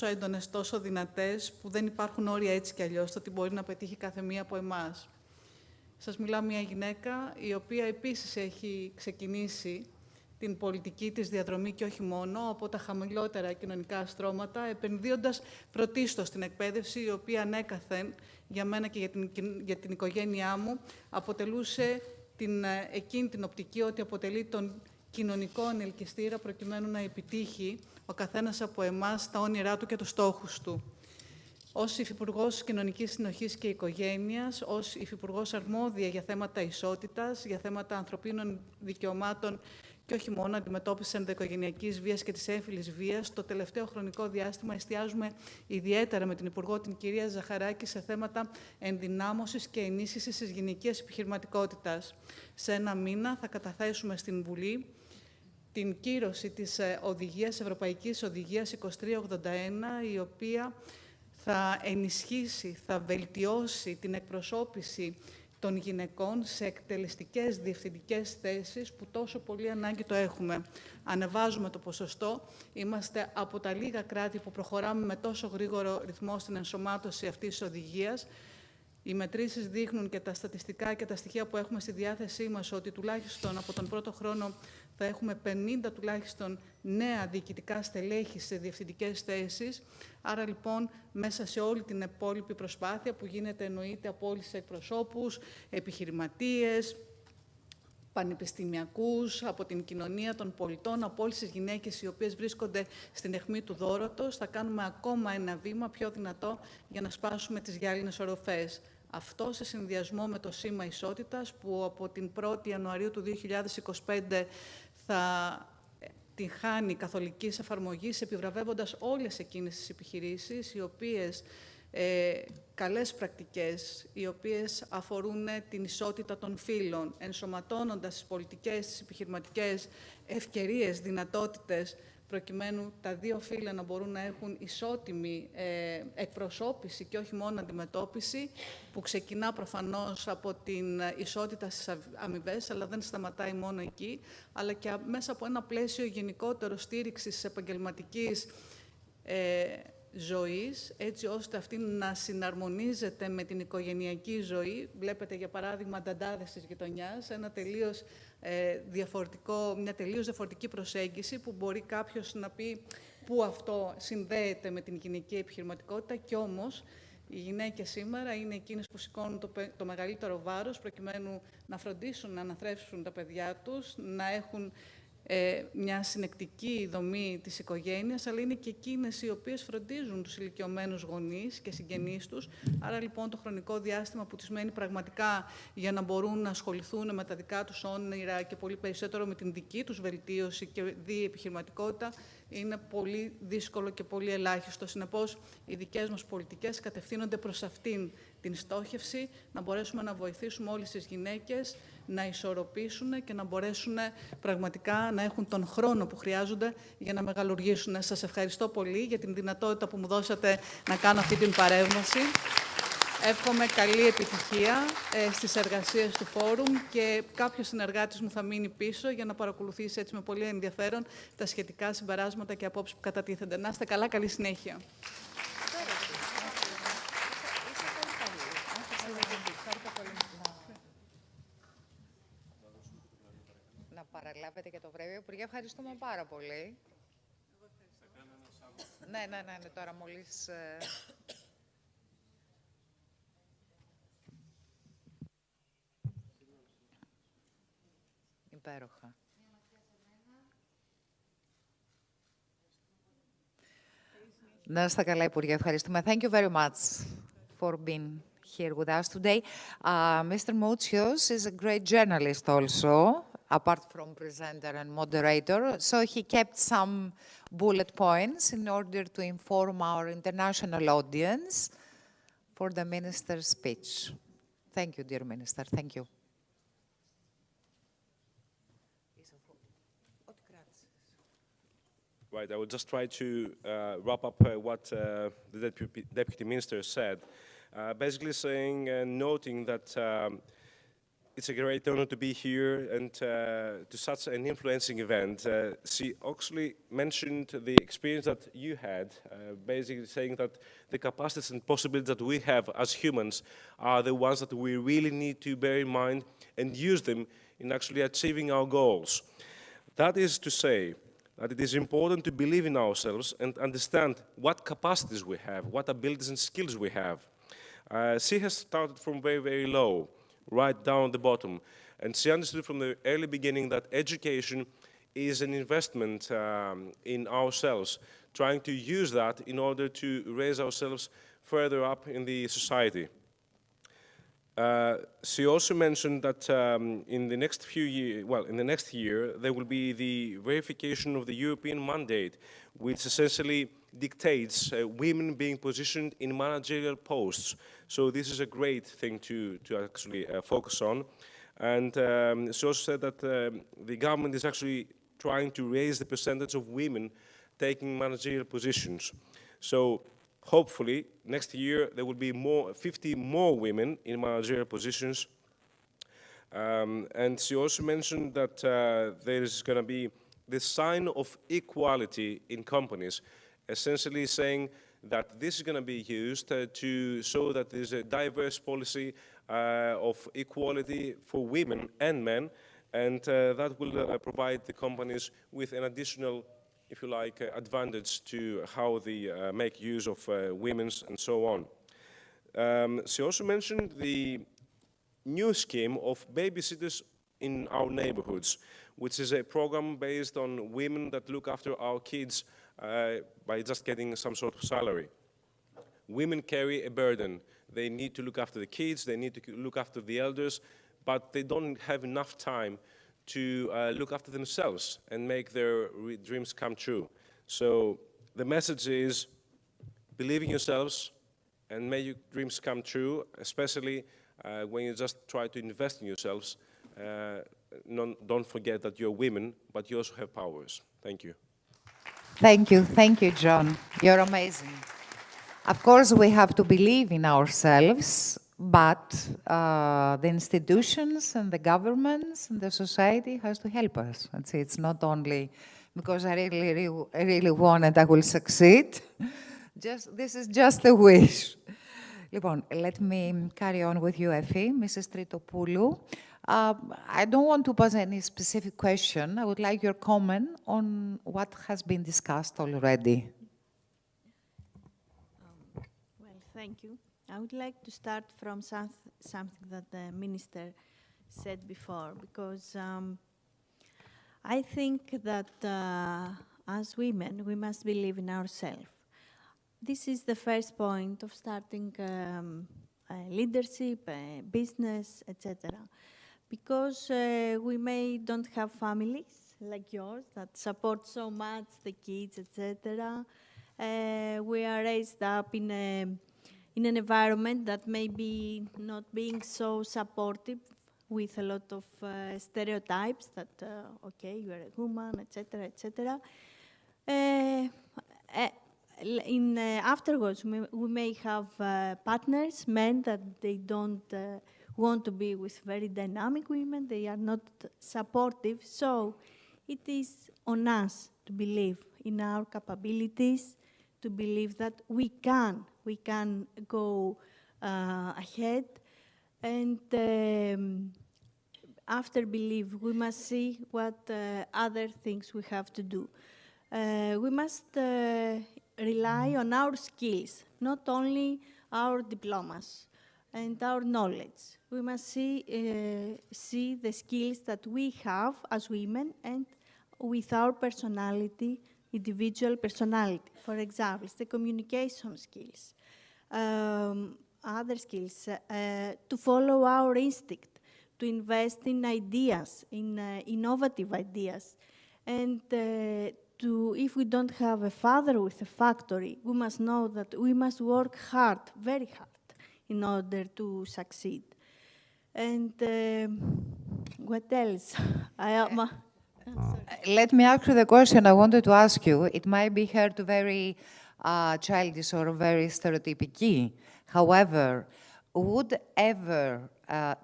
έντονες, τόσο δυνατές, που δεν υπάρχουν όρια έτσι κι αλλιώς, το τι μπορεί να πετύχει κάθε μία από εμάς. Σας μιλάω μια γυναίκα η οποία επίσης έχει ξεκινήσει την πολιτική της διαδρομή και όχι μόνο από τα χαμηλότερα κοινωνικά στρώματα, επενδύοντας πρωτίστως στην εκπαίδευση, η οποία ανέκαθεν για μένα και για την οικογένειά μου αποτελούσε εκείνη την οπτική ότι αποτελεί τον κοινωνικό ανελκυστήρα προκειμένου να επιτύχει ο καθένας από εμάς τα όνειρά του και τους στόχους του. Ως Υφυπουργός Κοινωνικής Συνοχής και Οικογένειας, ως Υφυπουργός αρμόδια για θέματα ισότητας, για θέματα ανθρωπίνων δικαιωμάτων και όχι μόνο αντιμετώπιση ενδοοικογενειακής βίας και της έμφυλης βίας, το τελευταίο χρονικό διάστημα εστιάζουμε ιδιαίτερα με την Υπουργό, την κυρία Ζαχαράκη, σε θέματα ενδυνάμωσης και ενίσχυσης της γυναικείας επιχειρηματικότητας. Σε ένα μήνα θα καταθέσουμε στην Βουλή την κύρωση της Ευρωπαϊκής Οδηγίας 2381, η οποία θα ενισχύσει, θα βελτιώσει την εκπροσώπηση των γυναικών σε εκτελεστικές διευθυντικές θέσεις που τόσο πολύ ανάγκη το έχουμε. Ανεβάζουμε το ποσοστό. Είμαστε από τα λίγα κράτη που προχωράμε με τόσο γρήγορο ρυθμό στην ενσωμάτωση αυτής της οδηγίας, Οι μετρήσεις δείχνουν και τα στατιστικά και τα στοιχεία που έχουμε στη διάθεσή μας ότι τουλάχιστον από τον πρώτο χρόνο θα έχουμε 50 τουλάχιστον νέα διοικητικά στελέχη σε διευθυντικές θέσεις. Άρα λοιπόν μέσα σε όλη την υπόλοιπη προσπάθεια που γίνεται εννοείται από όλους τους εκπροσώπους, επιχειρηματίες, πανεπιστημιακούς, από την κοινωνία των πολιτών, από όλες τις γυναίκες οι οποίες βρίσκονται στην αιχμή του δώρατος, θα κάνουμε ακόμα ένα βήμα πιο δυνατό για να σπάσουμε τις γυάλινες οροφές. Αυτό σε συνδυασμό με το σήμα ισότητας που από την 1η Ιανουαρίου του 2025 θα την χάνει καθολικής εφαρμογής, επιβραβεύοντας όλες εκείνες τις επιχειρήσεις οι οποίες καλές πρακτικές, οι οποίες αφορούν την ισότητα των φύλων, ενσωματώνοντας τις πολιτικές, τις επιχειρηματικές ευκαιρίες, δυνατότητες, προκειμένου τα δύο φύλλα να μπορούν να έχουν ισότιμη εκπροσώπηση και όχι μόνο αντιμετώπιση, που ξεκινά προφανώς από την ισότητα στις αμοιβές, αλλά δεν σταματάει μόνο εκεί, αλλά και μέσα από ένα πλαίσιο γενικότερο στήριξης της επαγγελματικής ζωής, έτσι ώστε αυτή να συναρμονίζεται με την οικογενειακή ζωή. Βλέπετε, για παράδειγμα, νταντάδες της γειτονιάς, μια τελείως διαφορετική προσέγγιση που μπορεί κάποιος να πει πού αυτό συνδέεται με την γυναική επιχειρηματικότητα και όμως οι γυναίκες σήμερα είναι εκείνες που σηκώνουν το μεγαλύτερο βάρος προκειμένου να φροντίσουν, να αναθρέψουν τα παιδιά τους, να έχουν μια συνεκτική δομή της οικογένειας, αλλά είναι και εκείνες οι οποίες φροντίζουν τους ηλικιωμένους γονείς και συγγενείς τους. Άρα, λοιπόν, το χρονικό διάστημα που τους μένει πραγματικά για να μπορούν να ασχοληθούν με τα δικά τους όνειρα και πολύ περισσότερο με την δική τους βελτίωση και επιχειρηματικότητα είναι πολύ δύσκολο και πολύ ελάχιστο. Συνεπώς, οι δικές μας πολιτικές κατευθύνονται προς αυτήν την στόχευση, να μπορέσουμε να βοηθήσουμε όλες τις γυναίκες να ισορροπήσουν και να μπορέσουν πραγματικά να έχουν τον χρόνο που χρειάζονται για να μεγαλουργήσουν. Σας ευχαριστώ πολύ για την δυνατότητα που μου δώσατε να κάνω αυτή την παρέμβαση. Εύχομαι καλή επιτυχία στις εργασίες του Φόρουμ και κάποιος συνεργάτης μου θα μείνει πίσω για να παρακολουθήσει έτσι με πολύ ενδιαφέρον τα σχετικά συμπεράσματα και απόψεις που κατατίθενται. Να είστε καλά, καλή συνέχεια. Να παραλάβετε και το βραβείο. Υπουργέ, ευχαριστούμε πάρα πολύ. Ναι, τώρα μόλις... Υπέροχα. Να είστε καλά, Υπουργέ. Ευχαριστούμε. Thank you very much for being here with us today. Mr. Moutios is a great journalist also, apart from presenter and moderator. So he kept some bullet points in order to inform our international audience for the minister's speech. Thank you, dear Minister. Thank you. Right, I will just try to wrap up what the Deputy Minister said. Basically saying, noting that it's a great honor to be here and to such an influencing event. She actually mentioned the experience that you had, basically saying that the capacities and possibilities that we have as humans are the ones that we really need to bear in mind and use them in actually achieving our goals. That is to say, that it is important to believe in ourselves and understand what capacities we have, what abilities and skills we have. She has started from very, very low, right down at the bottom. And she understood from the early beginning that education is an investment in ourselves, trying to use that in order to raise ourselves further up in the society. She also mentioned that in the next in the next year, there will be the verification of the European mandate, which essentially dictates women being positioned in managerial posts. So this is a great thing to actually focus on. And she also said that the government is actually trying to raise the percentage of women taking managerial positions. So hopefully, next year, there will be 50 more women in managerial positions. And she also mentioned that there is going to be the sign of equality in companies, essentially saying that this is going to be used to show that there's a diverse policy of equality for women and men, and that will provide the companies with an additional, if you like, advantage to how they make use of women's and so on. She also mentioned the new scheme of babysitters in our neighborhoods, which is a program based on women that look after our kids by just getting some sort of salary. Women carry a burden. They need to look after the kids, they need to look after the elders, but they don't have enough time to look after themselves and make their dreams come true. So the message is, believe in yourselves and make your dreams come true, especially when you just try to invest in yourselves. Don't forget that you're women, but you also have powers. Thank you. Thank you, John. You're amazing. Of course, we have to believe in ourselves, but the institutions and the governments and the society has to help us. It's not only because I really want and I will succeed. This is just a wish. Let me carry on with you, Effie, Mrs. Tritopoulou. I don't want to pose any specific question. I would like your comment on what has been discussed already. Well, thank you. I would like to start from something that the Minister said before, because I think that as women, we must believe in ourselves. This is the first point of starting leadership, business, etc. Because we don't have families like yours that support so much the kids, etc. We are raised up in an environment that may be not being so supportive, with a lot of stereotypes that, okay, you are a woman, etc., etc. Afterwards, we may have partners, men, that they don't want to be with very dynamic women. They are not supportive. So it is on us to believe in our capabilities, to believe that we can go ahead. And after belief, we must see what other things we have to do. We must rely on our skills, not only our diplomas and our knowledge. We must see the skills that we have as women and with our personality, individual personality. For example, the communication skills, other skills, to follow our instinct, to invest in ideas, in innovative ideas. And if we don't have a father with a factory, we must know that we must work hard, very hard, in order to succeed. And what else? Let me ask you the question I wanted to ask you. It might be heard very childish or very stereotypical. However, would ever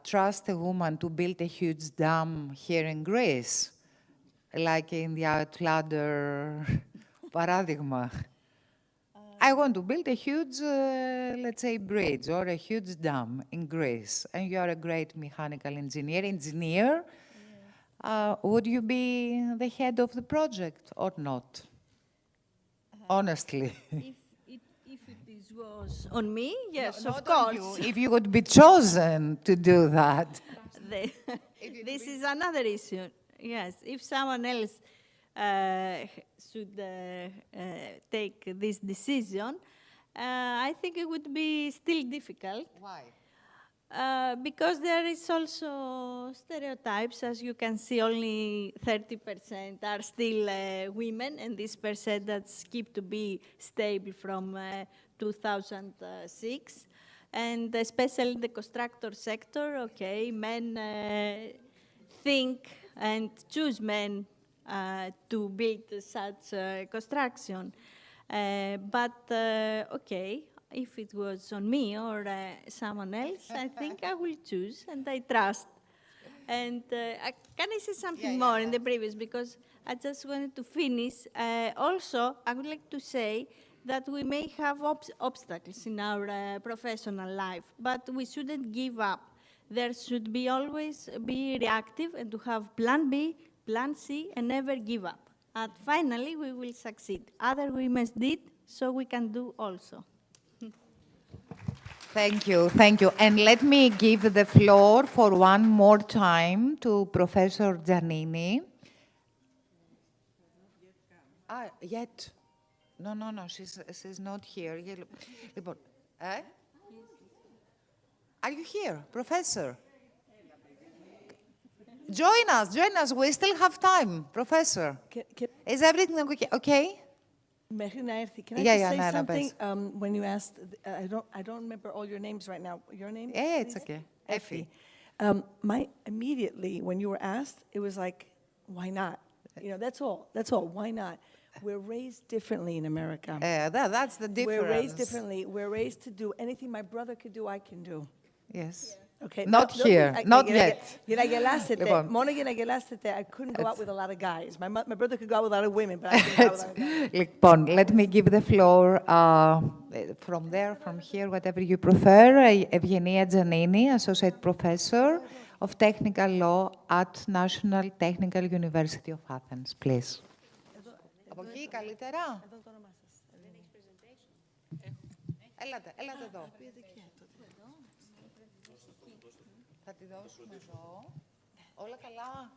trust a woman to build a huge dam here in Greece, like in the Outlander paradigma? I want to build a huge, let's say, bridge or a huge dam in Greece, and you are a great mechanical engineer. Would you be the head of the project or not? Honestly. If it was on me, yes, No, of course. You. If you would be chosen to do that. This is another issue. Yes, if someone else should take this decision, I think it would be still difficult. Why? Because there is also stereotypes. As you can see, only 30% are still women, and this percent that's kept to be stable from 2006. And especially in the constructor sector, okay, men think and choose men to build such construction. Okay, if it was on me or someone else, I think I will choose and I trust. And can I say something more in the previous? Because I just wanted to finish. Also, I would like to say that we may have obstacles in our professional life, but we shouldn't give up. There should be always be reactive and to have plan B, plan C, and never give up. And finally, we will succeed. Other women did, so we can do also. Thank you, thank you. And let me give the floor for one more time to Professor Giannini. Yet. No, she's not here. Are you here, Professor? Join us. We still have time, Professor. Is everything okay? Can I just say something? When you asked, I don't remember all your names right now. Your name? Yeah, it's okay. Effie. Immediately, when you were asked, it was like, why not? You know, that's all. Why not? We're raised differently in America. That's the difference. We're raised differently. We're raised to do anything my brother could do, I can do. Yes. Okay. Not here. Not yet. Μόνο για να γελάσετε, I couldn't go out with a lot of guys. My brother could go out with a lot of women, but I couldn't go out with a lot of guys. Λοιπόν, let me give the floor from there, from here, whatever you prefer. Eugenides Giannini, Associate Professor of Technical Law at National Technical University of Athens, please. Από εκεί καλύτερα. Εδώ το όνομά σας. Δεν έχεις presentation. Έλατε εδώ. Θα τη δώσουμε εδώ. Όλα καλά.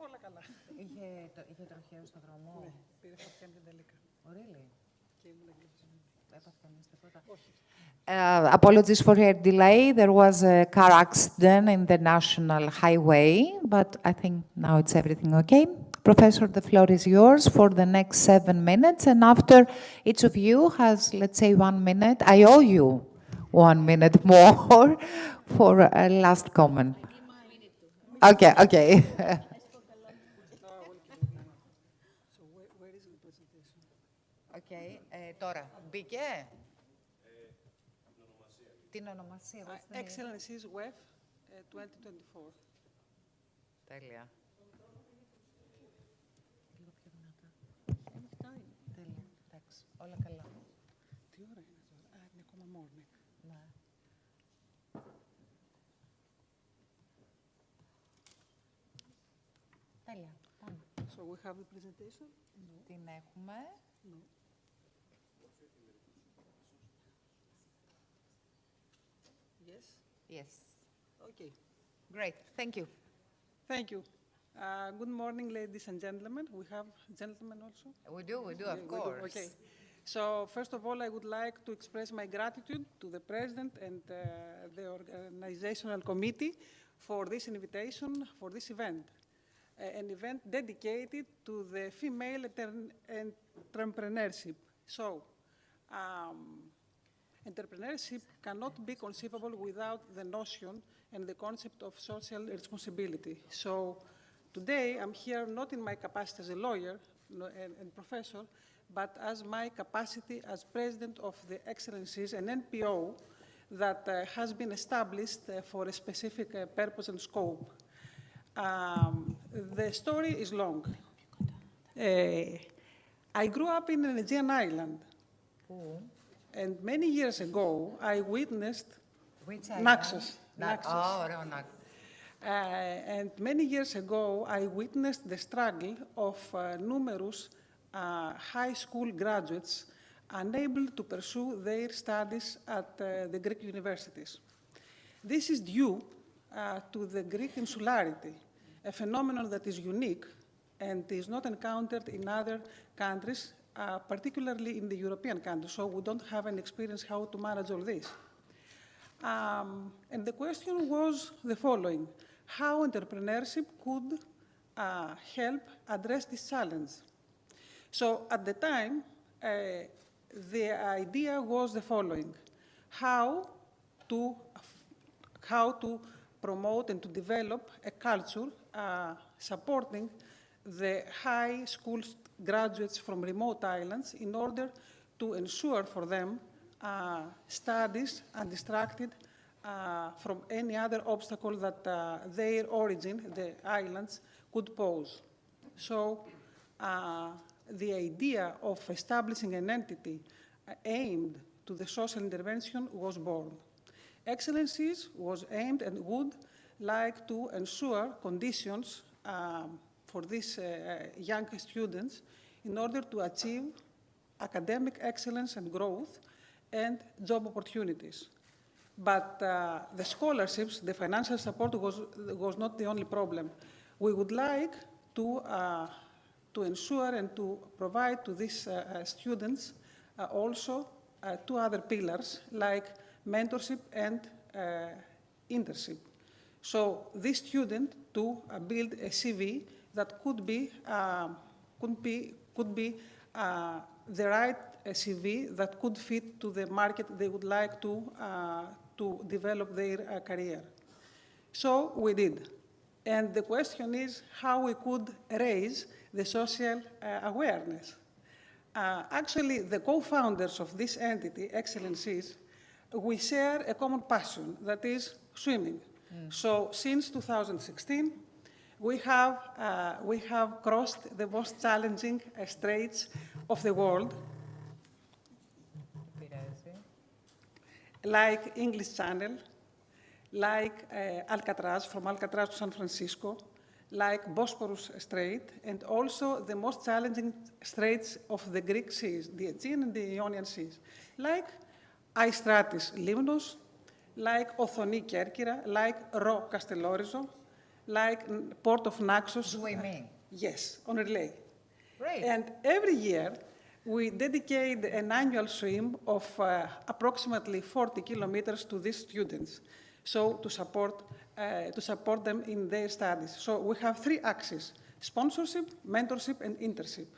Όλα καλά. Είχε τροχαίο στο δρόμο. Ναι, πήρε φωτιά με την τελικά. Really? Apologies for your delay. There was a car accident in the national highway, but I think now it's everything okay. Professor, the floor is yours for the next 7 minutes, and after each of you has, let's say, 1 minute. I owe you 1 minute more for a last comment. Okay. Τώρα, μπήκε. Την ονομασία. Excellencies WEF 2024. Τέλεια. Εντάξει, όλα καλά. Τι ώρα είναι τώρα? Είναι ακόμα morning. Ναι. Τέλεια. So we have the presentation. Την έχουμε. Yes. Okay. Great. Thank you. Thank you. Good morning, ladies and gentlemen. We have gentlemen also? We do, of course. Okay. So, first of all, I would like to express my gratitude to the President and the Organizational Committee for this invitation, for this event. An event dedicated to the female entrepreneurship. So, entrepreneurship cannot be conceivable without the notion and the concept of social responsibility. So today I'm here not in my capacity as a lawyer and professor, but as my capacity as president of the Excellencies, an NPO that has been established for a specific purpose and scope. The story is long. I grew up in an Aegean island. And many years ago, I witnessed Naxos. And many years ago, I witnessed the struggle of numerous high school graduates unable to pursue their studies at the Greek universities. This is due to the Greek insularity, a phenomenon that is unique and is not encountered in other countries, particularly in the European countries, so we don't have an experience how to manage all this. And the question was the following: how entrepreneurship could help address this challenge? So at the time, the idea was the following: how to promote and to develop a culture supporting the high school graduates from remote islands in order to ensure for them studies undistracted from any other obstacle that their origin, the islands, could pose. So the idea of establishing an entity aimed to the social intervention was born. Excellencies was aimed and would like to ensure conditions for these young students in order to achieve academic excellence and growth and job opportunities. But the scholarships, the financial support was not the only problem. We would like to ensure and to provide to these students also two other pillars like mentorship and internship. So this student to build a CV that could be the right CV that could fit to the market they would like to develop their career. So we did. And the question is how we could raise the social awareness. Actually, the co-founders of this entity, Excellencies, we share a common passion, that is swimming. So since 2016, we have crossed the most challenging straits of the world, like English Channel, like Alcatraz, from Alcatraz to San Francisco, like Bosporus Strait, and also the most challenging straits of the Greek seas, the Aegean and the Ionian seas, like Aistratis Limnos, like Othoni Kerkyra, like Ro Castellorizo, like Port of Naxos. Swimming? Yes, on relay. Great. And every year, we dedicate an annual swim of approximately 40 kilometers to these students, so to support them in their studies. So we have three axes: sponsorship, mentorship, and internship.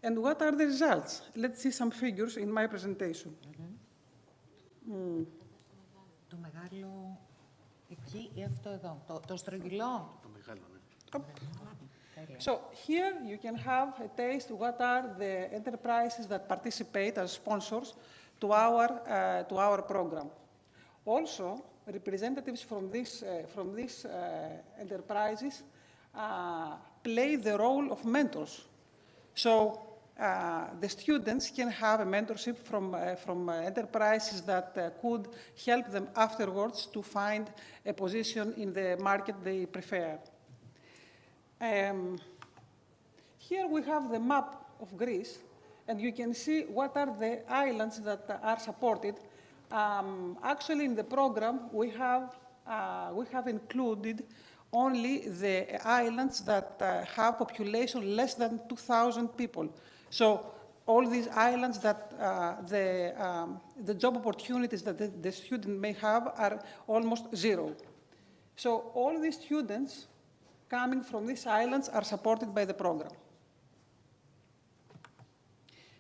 And what are the results? Let's see some figures in my presentation. Το μεγάλο εκεί ή αυτό εδώ, το στρογγυλό. Το μεγάλο, ναι. So here you can have a taste what are the enterprises that participate as sponsors to our program. Also, representatives from these enterprises play the role of mentors. So the students can have a mentorship from enterprises that could help them afterwards to find a position in the market they prefer. Here we have the map of Greece, and you can see what are the islands that are supported. Actually, in the program, we have included only the islands that have population less than 2,000 people. So all these islands that the job opportunities that the student may have are almost zero. So all these students coming from these islands are supported by the program.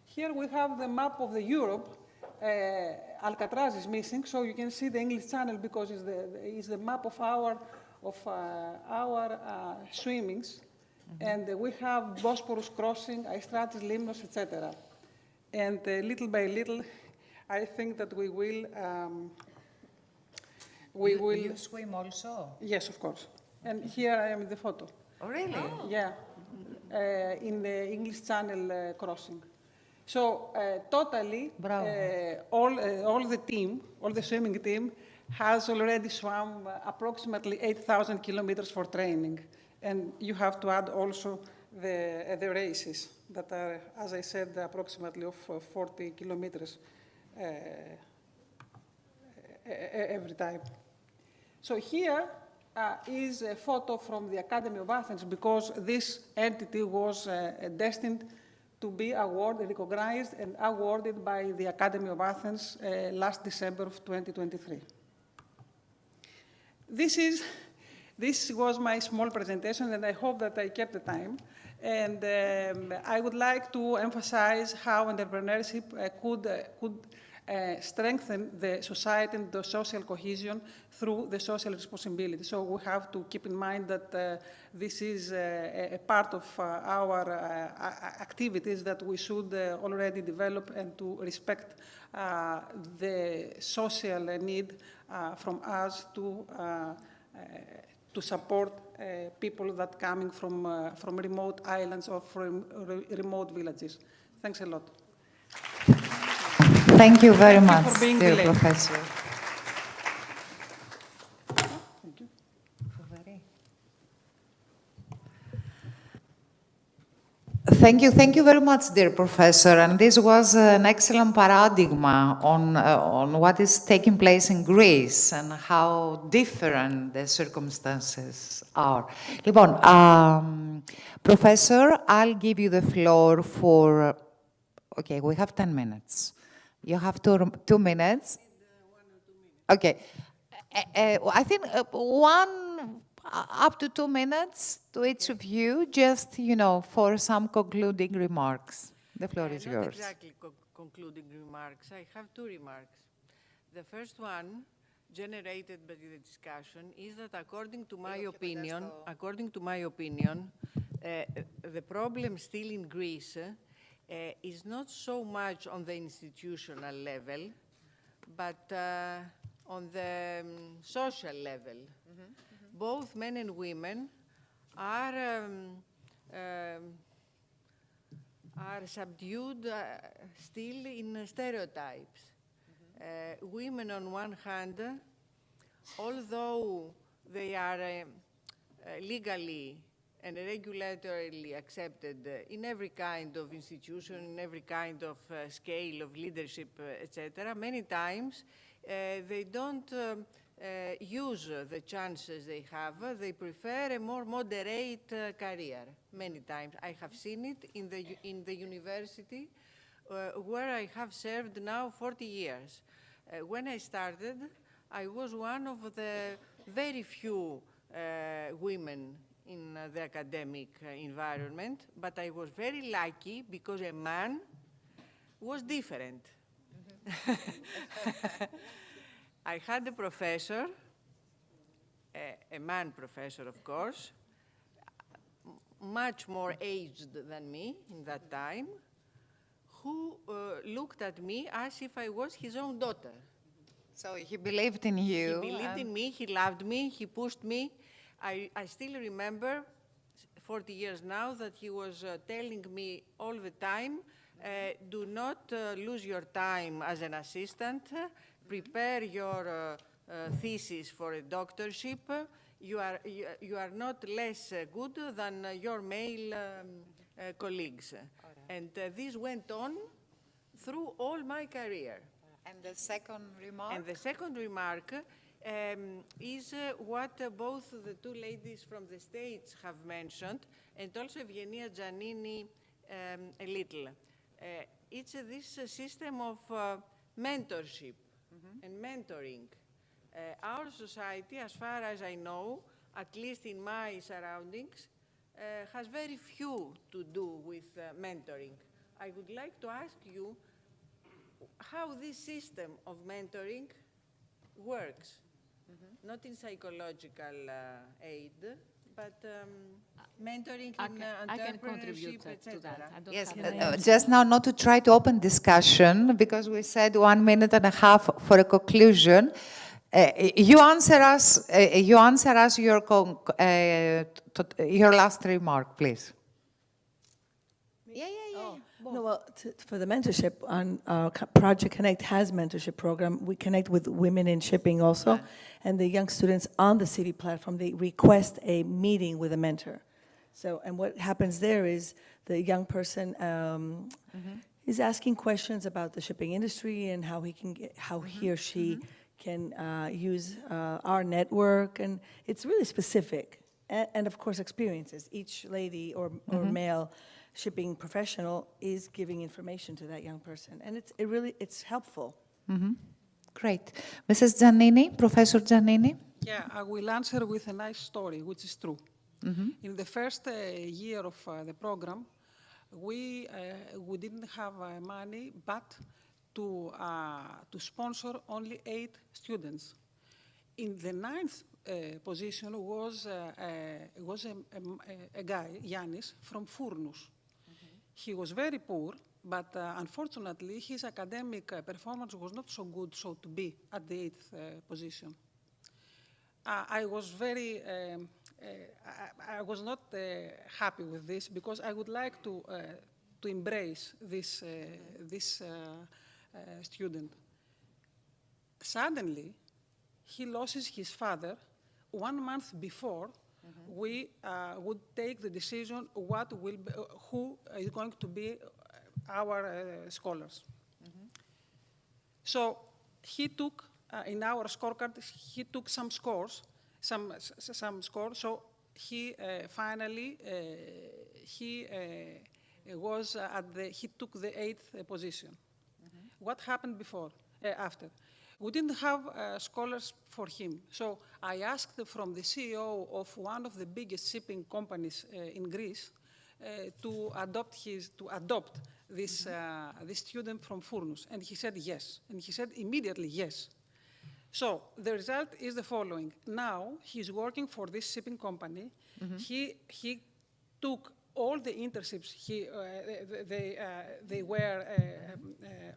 Here we have the map of the Europe. Alcatraz is missing, so you can see the English Channel because it's the map of our swimmings. And we have Bosporus crossing, Aistratis, Limnos, etc. And little by little, I think that we will... You swim also? Yes, of course. And here I am in the photo. Oh, really? Oh. Yeah, in the English Channel crossing. So totally, all the team, all the swimming team, has already swum approximately 8,000 kilometers for training. And you have to add also the races that are, as I said, approximately of 40 kilometers every time. So here is a photo from the Academy of Athens, because this entity was destined to be awarded, recognized and awarded by the Academy of Athens last December of 2023. This was my small presentation, and I hope that I kept the time. And I would like to emphasize how entrepreneurship could strengthen the society and the social cohesion through the social responsibility. So we have to keep in mind that this is a part of our activities that we should already develop, and to respect the social need from us to support people that coming from remote islands or from remote villages. Thanks a lot. Thank you very Thank much, you for being dear delayed. Professor. Thank you very much, dear Professor. And this was an excellent paradigm on what is taking place in Greece and how different the circumstances are. Λοιπόν, Professor, I'll give you the floor for, okay, we have 10 minutes. You have 2 minutes. Okay. I think up to 2 minutes to each of you, just, for some concluding remarks. The floor is yours. Not exactly concluding remarks. I have 2 remarks. The first one, generated by the discussion, is that according to my opinion, the problem still in Greece is not so much on the institutional level, but on the social level. Both men and women are subdued still in stereotypes. Women, on one hand, although they are legally and regulatorily accepted in every kind of institution, in every kind of scale of leadership, etc., many times they don't use the chances they have. They prefer a more moderate career. Many times I have seen it in the university where I have served now 40 years. When I started, I was one of the very few women in the academic environment, but I was very lucky because a man was different. I had a professor, a man professor, of course, much more aged than me in that time, who looked at me as if I was his own daughter. So he believed in you. He believed in me, he loved me, he pushed me. I still remember, 40 years now, that he was telling me all the time, do not lose your time as an assistant, prepare your thesis for a doctorship. You are not less good than your male colleagues. And this went on through all my career. And the second remark? And the second remark is what both the 2 ladies from the States have mentioned, and also Eugenia Giannini a little. It's this system of mentorship and mentoring. Our society, as far as I know, at least in my surroundings, has very few to do with mentoring. I would like to ask you how this system of mentoring works, not in psychological aid, but mentoring in entrepreneurship, etc. Yes, just now not to try to open discussion, because we said 1 minute and a half for a conclusion. You answer us your last remark, please. No, well, for the mentorship, Project Connect has mentorship program. We connect with women in shipping also, and the young students on the city platform, they request a meeting with a mentor. So, and what happens there is the young person is asking questions about the shipping industry and how he or she can use our network, and it's really specific, and of course experiences. Each lady or male shipping professional is giving information to that young person, and it's helpful. Great. Mrs. Giannini, Professor Giannini? Yeah, I will answer with a nice story, which is true. In the first year of the program, we didn't have money, but to sponsor only 8 students. In the 9th position was a guy, Yannis, from Furnus. He was very poor, but unfortunately his academic performance was not so good, so to be at the 8th position. I was very, I was not happy with this, because I would like to embrace this student. Suddenly, he loses his father 1 month before we would take the decision who is going to be our scholars. So he took, in our scorecard, he took some scores, some scores. So he finally, he took the 8th position. What happened after? We didn't have scholars for him. So I asked from the CEO of one of the biggest shipping companies in Greece to adopt this student from Furnus. And he said yes. And he said immediately yes. So the result is the following. Now he's working for this shipping company. He took all the internships they were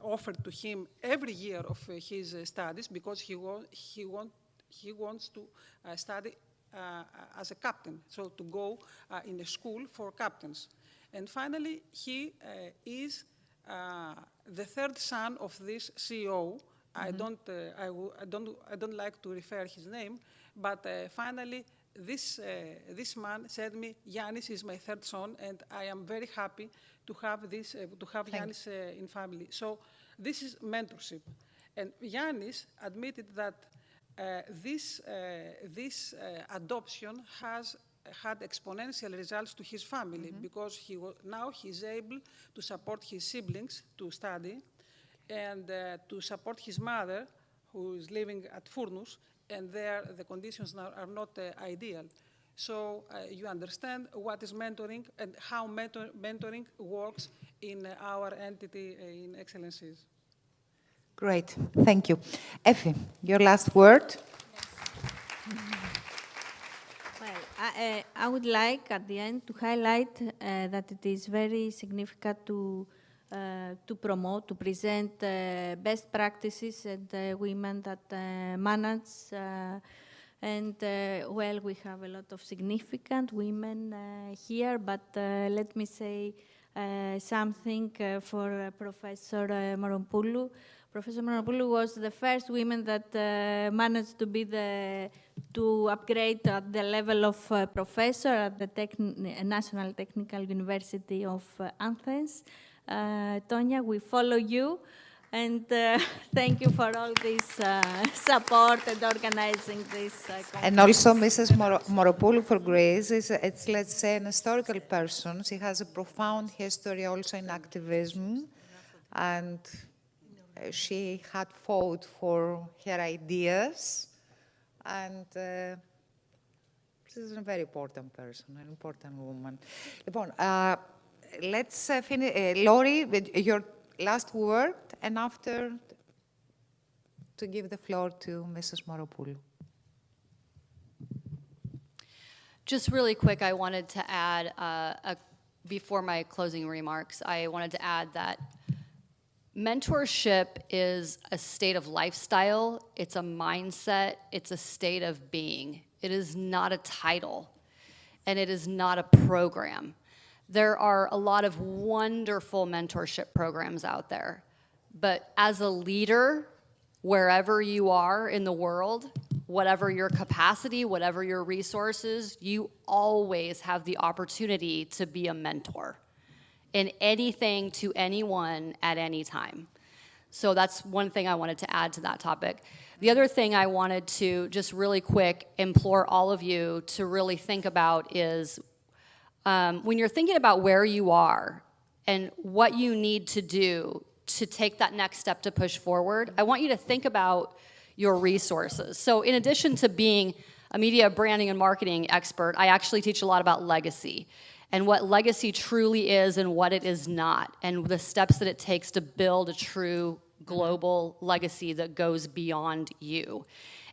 offered to him every year of his studies because he wants to study as a captain, so to go in a school for captains. And finally, he is the third son of this CEO. I don't like to refer his name, but finally, this man said me, Yannis is my third son, and I am very happy to have this, Yannis in family. So this is mentorship. And Yannis admitted that this adoption has had exponential results to his family because now he's able to support his siblings to study and to support his mother, who is living at Furnus, and there the conditions are not ideal. So you understand what is mentoring and how mentoring works in our entity in Excellencies. Great, thank you. Effie, your last word. Well, I would like at the end to highlight that it is very significant to promote, to present best practices and women that manage. Well, we have a lot of significant women here, but let me say something for Professor Moropoulou. Professor Moropoulou was the first woman that managed to upgrade at the level of professor at the National Technical University of Athens. Tonya, we follow you, and thank you for all this support and organizing this conference. And also Mrs. Moropoulou for Greece is, let's say, an historical person. She has a profound history also in activism, and she had fought for her ideas, and she's a very important person, an important woman. Let's finish. Laurie, your last word, and after to give the floor to Mrs. Moropoulou. Just really quick, I wanted to add, before my closing remarks, I wanted to add that mentorship is a state of lifestyle, it's a mindset, it's a state of being. It is not a title, and it is not a program. There are a lot of wonderful mentorship programs out there, but as a leader, wherever you are in the world, whatever your capacity, whatever your resources, you always have the opportunity to be a mentor in anything to anyone at any time. So that's one thing I wanted to add to that topic. The other thing I wanted to just really quick implore all of you to really think about is when you're thinking about where you are and what you need to do to take that next step to push forward, I want you to think about your resources. So in addition to being a media branding and marketing expert, I actually teach a lot about legacy and what legacy truly is and what it is not, and the steps that it takes to build a true global legacy that goes beyond you.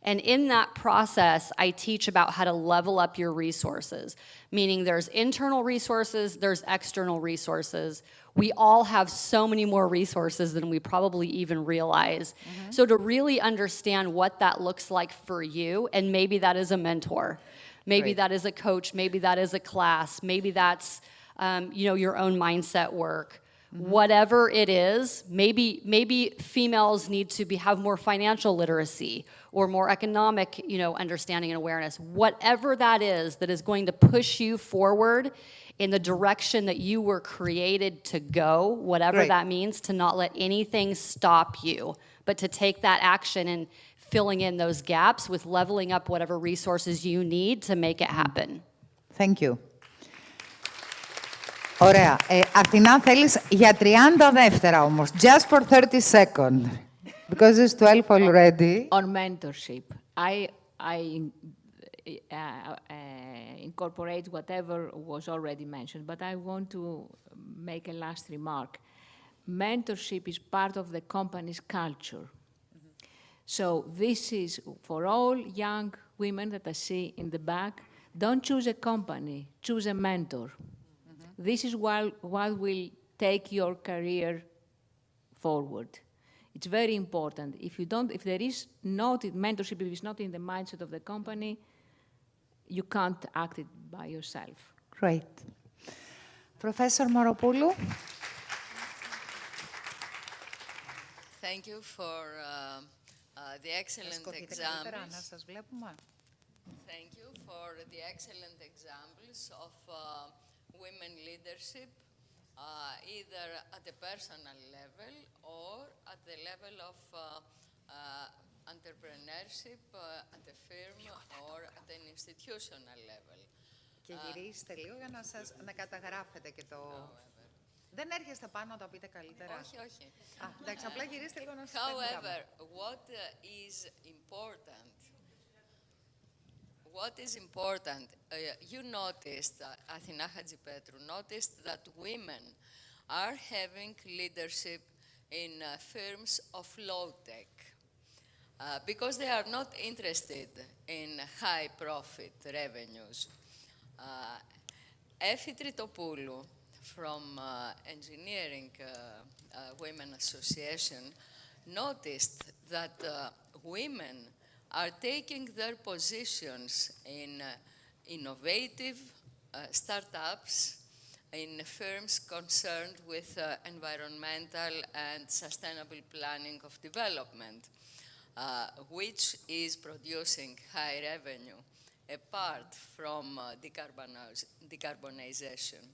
And in that process, I teach about how to level up your resources, meaning there's internal resources, there's external resources. We all have so many more resources than we probably even realize. So to really understand what that looks like for you, and maybe that is a mentor, maybe that is a coach, maybe that is a class, maybe that's your own mindset work. whatever it is. Maybe females need to have more financial literacy or more economic, understanding and awareness. Whatever that is going to push you forward in the direction that you were created to go, whatever that means, to not let anything stop you, but to take that action and filling in those gaps with leveling up whatever resources you need to make it happen. Thank you. Ωραία. Αθηνά, θέλεις για 30 δεύτερα όμως. Just for 30 seconds. Because it's 12 already. On mentorship, I incorporate whatever was already mentioned, but I want to make a last remark. Mentorship is part of the company's culture. So this is for all young women that I see in the back. Don't choose a company, choose a mentor. This is what will take your career forward. It's very important. If there is not mentorship, if it's not in the mindset of the company, you can't act it by yourself. Great. Professor Moropoulou. Thank you for the excellent examples. Thank you for the excellent examples of women leadership, either at the personal level or at the level of entrepreneurship at the firm or at an institutional level. Και γυρίστε λίγο για να καταγράφετε και το... Δεν έρχεστε πάνω να το πείτε καλύτερα. Όχι, όχι. Εντάξει, απλά γυρίστε λίγο να σας However, what is important, you noticed, Athina Hadjipetru noticed that women are having leadership in firms of low-tech because they are not interested in high profit revenues. Efi Tritopoulou from Engineering Women Association noticed that women are taking their positions in innovative startups, in firms concerned with environmental and sustainable planning of development, which is producing high revenue apart from decarbonization.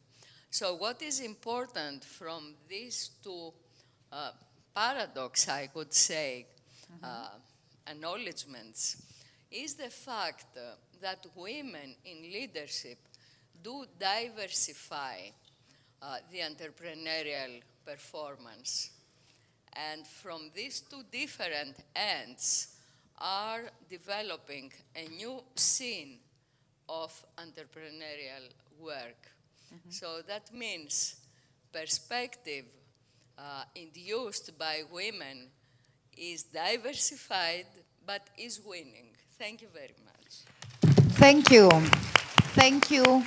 So what is important from these two paradox, I could say, acknowledgements, is the fact that women in leadership do diversify the entrepreneurial performance. And from these two different ends are developing a new scene of entrepreneurial work. So that means perspective induced by women is diversified, but is winning. Thank you very much. Thank you. Thank you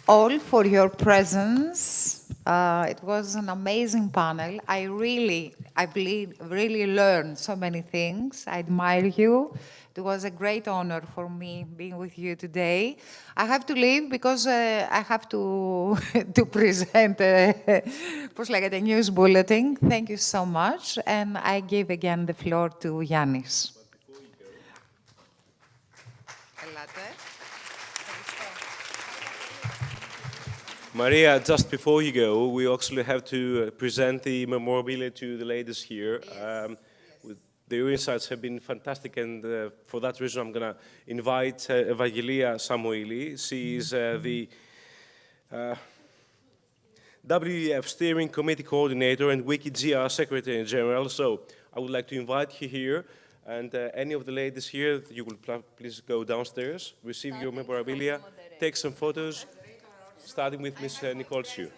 all for your presence. It was an amazing panel. I really learned so many things. I admire you. It was a great honor for me being with you today. I have to leave because I have to present a news bulletin. Thank you so much. And I give again the floor to Yannis. Maria, just before you go, we actually have to present the memorabilia to the ladies here. Their insights have been fantastic, and for that reason, I'm going to invite Evangelia Samueli. She is the WEF Steering Committee Coordinator and WICCI GR Secretary General. So I would like to invite you here, and any of the ladies here, you will please go downstairs, receive your memorabilia, take some photos, starting with Ms. Nicole Chu.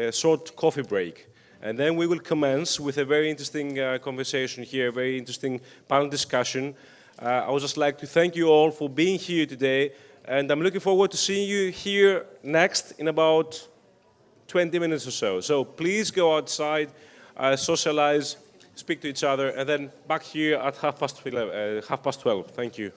a short coffee break. And then we will commence with a very interesting conversation here, a very interesting panel discussion. I would just like to thank you all for being here today, and I'm looking forward to seeing you here next in about 20 minutes or so. So please go outside, socialize, speak to each other, and then back here at 12:30. Thank you.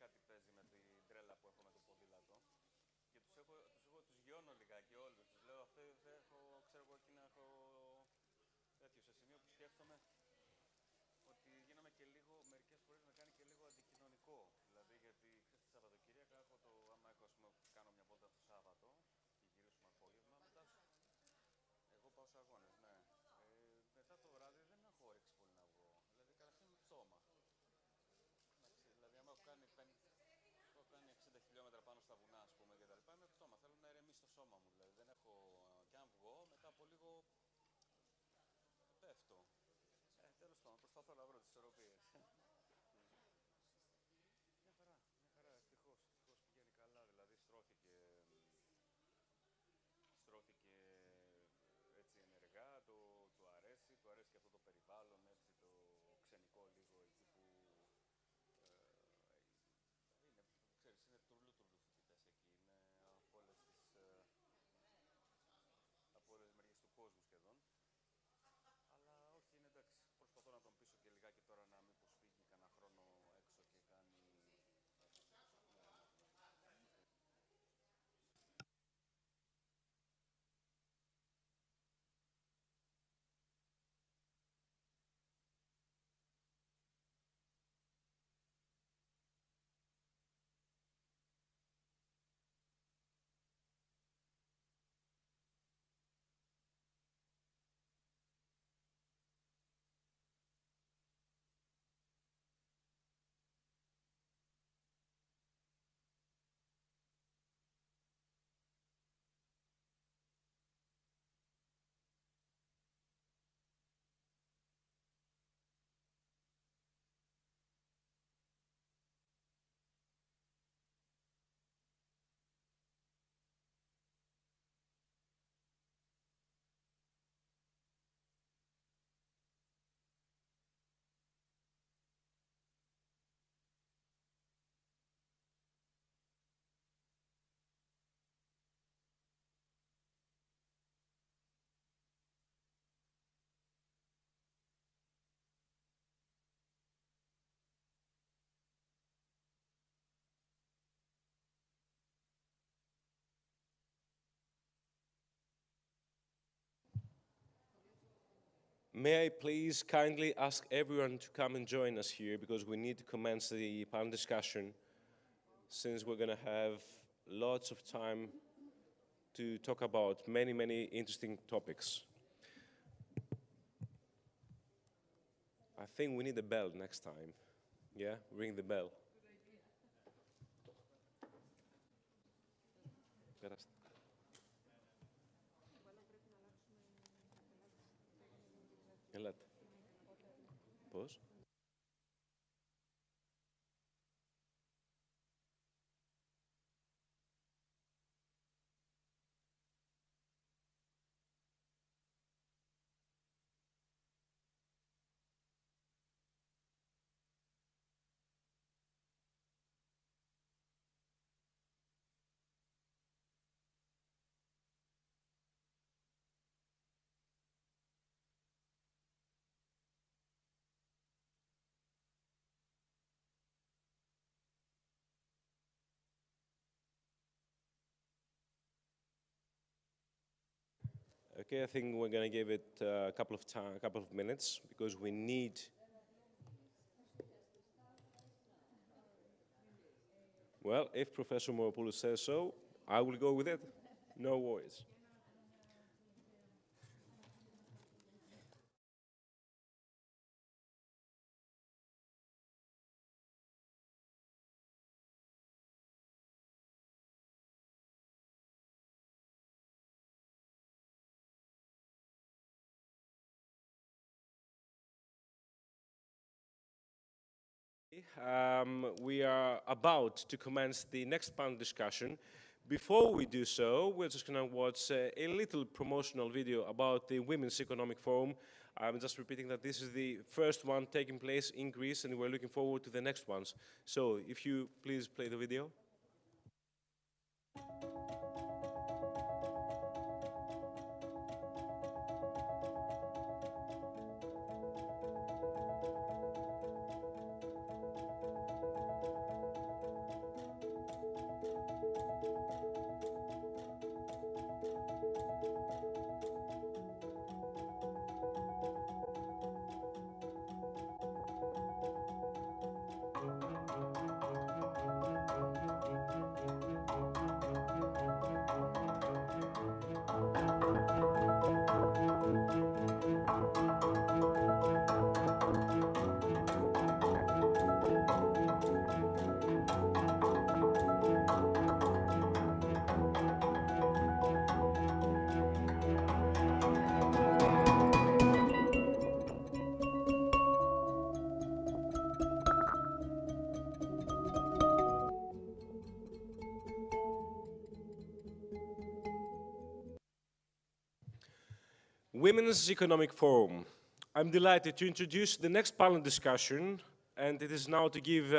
κάτι παίζει με την τρέλα που έχω με το ποδήλατο. Και τους γιώνω λιγάκι όλους. Τους λέω, αυτό έχω, ξέρω εγώ, εκείνα έχω τέτοιο, σε σημείο που σκέφτομαι ότι γίνομαι και λίγο, μερικές φορές με κάνει και λίγο αντικοινωνικό. Δηλαδή, γιατί ξέρεις, τη Σαββατοκύριακα έχω το, άμα έχω, ας πούμε, κάνω μια βόλτα το Σάββατο και γυρίσουμε απόγευμα, μετά εγώ πάω σε αγώνες, ναι. Μετά το βράδυ δεν έχω όρεξη πολύ να βγω. Δηλαδή, καταρχήν με πτώμα. Δηλαδή, άμα έχω κάνει 60 χιλιόμετρα πάνω στα βουνά, ας πούμε, και τα λοιπά, είμαι πτώμα. Θέλω να ηρεμήσει το σώμα μου. Δηλαδή, δεν έχω... Και αν βγω, μετά από λίγο πέφτω. Τέλος πάντων, προσπαθώ να βρω τις ισορροπίες. Μια χαρά, ευτυχώς πηγαίνει καλά. Δηλαδή, στρώθηκε έτσι ενεργά, του αρέσει και αυτό το περιβάλλον, έτσι, το ξενικό λίγο, εκεί που είναι, ξέρεις, είναι τουρλού φοιτητές εκεί, είναι από όλες τις μεριές του κόσμου σχεδόν. Αλλά όχι, είναι εντάξει, προσπαθώ να τον πείσω και λιγάκι τώρα να μήπως φύγει κανένα χρόνο έξω και κάνει... May I please kindly ask everyone to come and join us here because we need to commence the panel discussion since we're going to have lots of time to talk about many, many interesting topics. I think we need a bell next time. Yeah, ring the bell. Ελάτε. Πώς? Okay, I think we're going to give it a couple of minutes because we need. Well, if Professor Moru says so, I will go with it. No worries. We are about to commence the next panel discussion. Before we do so, we're just going to watch a little promotional video about the Women's Economic Forum. I'm just repeating that this is the first one taking place in Greece, and we're looking forward to the next ones. So, if you please play the video. Women's Economic Forum. I'm delighted to introduce the next panel discussion, and it is now to give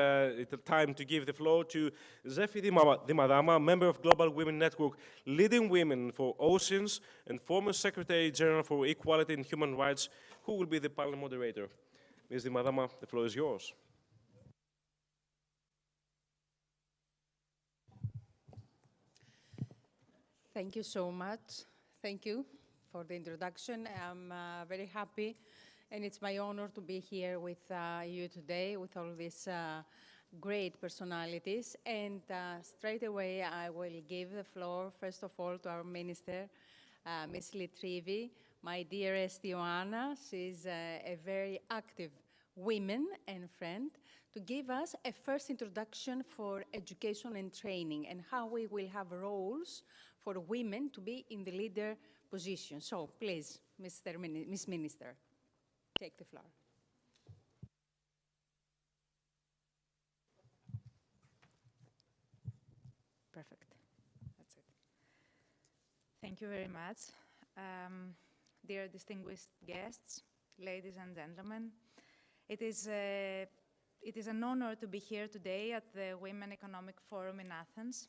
time to give the floor to Zefi Dimadama, member of Global Women Network, Leading Women for Oceans, and former Secretary General for Equality and Human Rights, who will be the panel moderator. Ms. Dimadama, the floor is yours. Thank you so much. Thank you for the introduction. I'm very happy, and it's my honor to be here with you today, with all these great personalities. And straight away, I will give the floor, first of all, to our minister, Ms. Litrivi, my dearest Ioanna. She's a very active woman and friend, to give us a first introduction for education and training and how we will have roles for women to be in the leader position. So please, Ms. Minister, take the floor. Perfect. That's it. Thank you very much. Dear distinguished guests, ladies and gentlemen, it is an honor to be here today at the Women Economic Forum in Athens.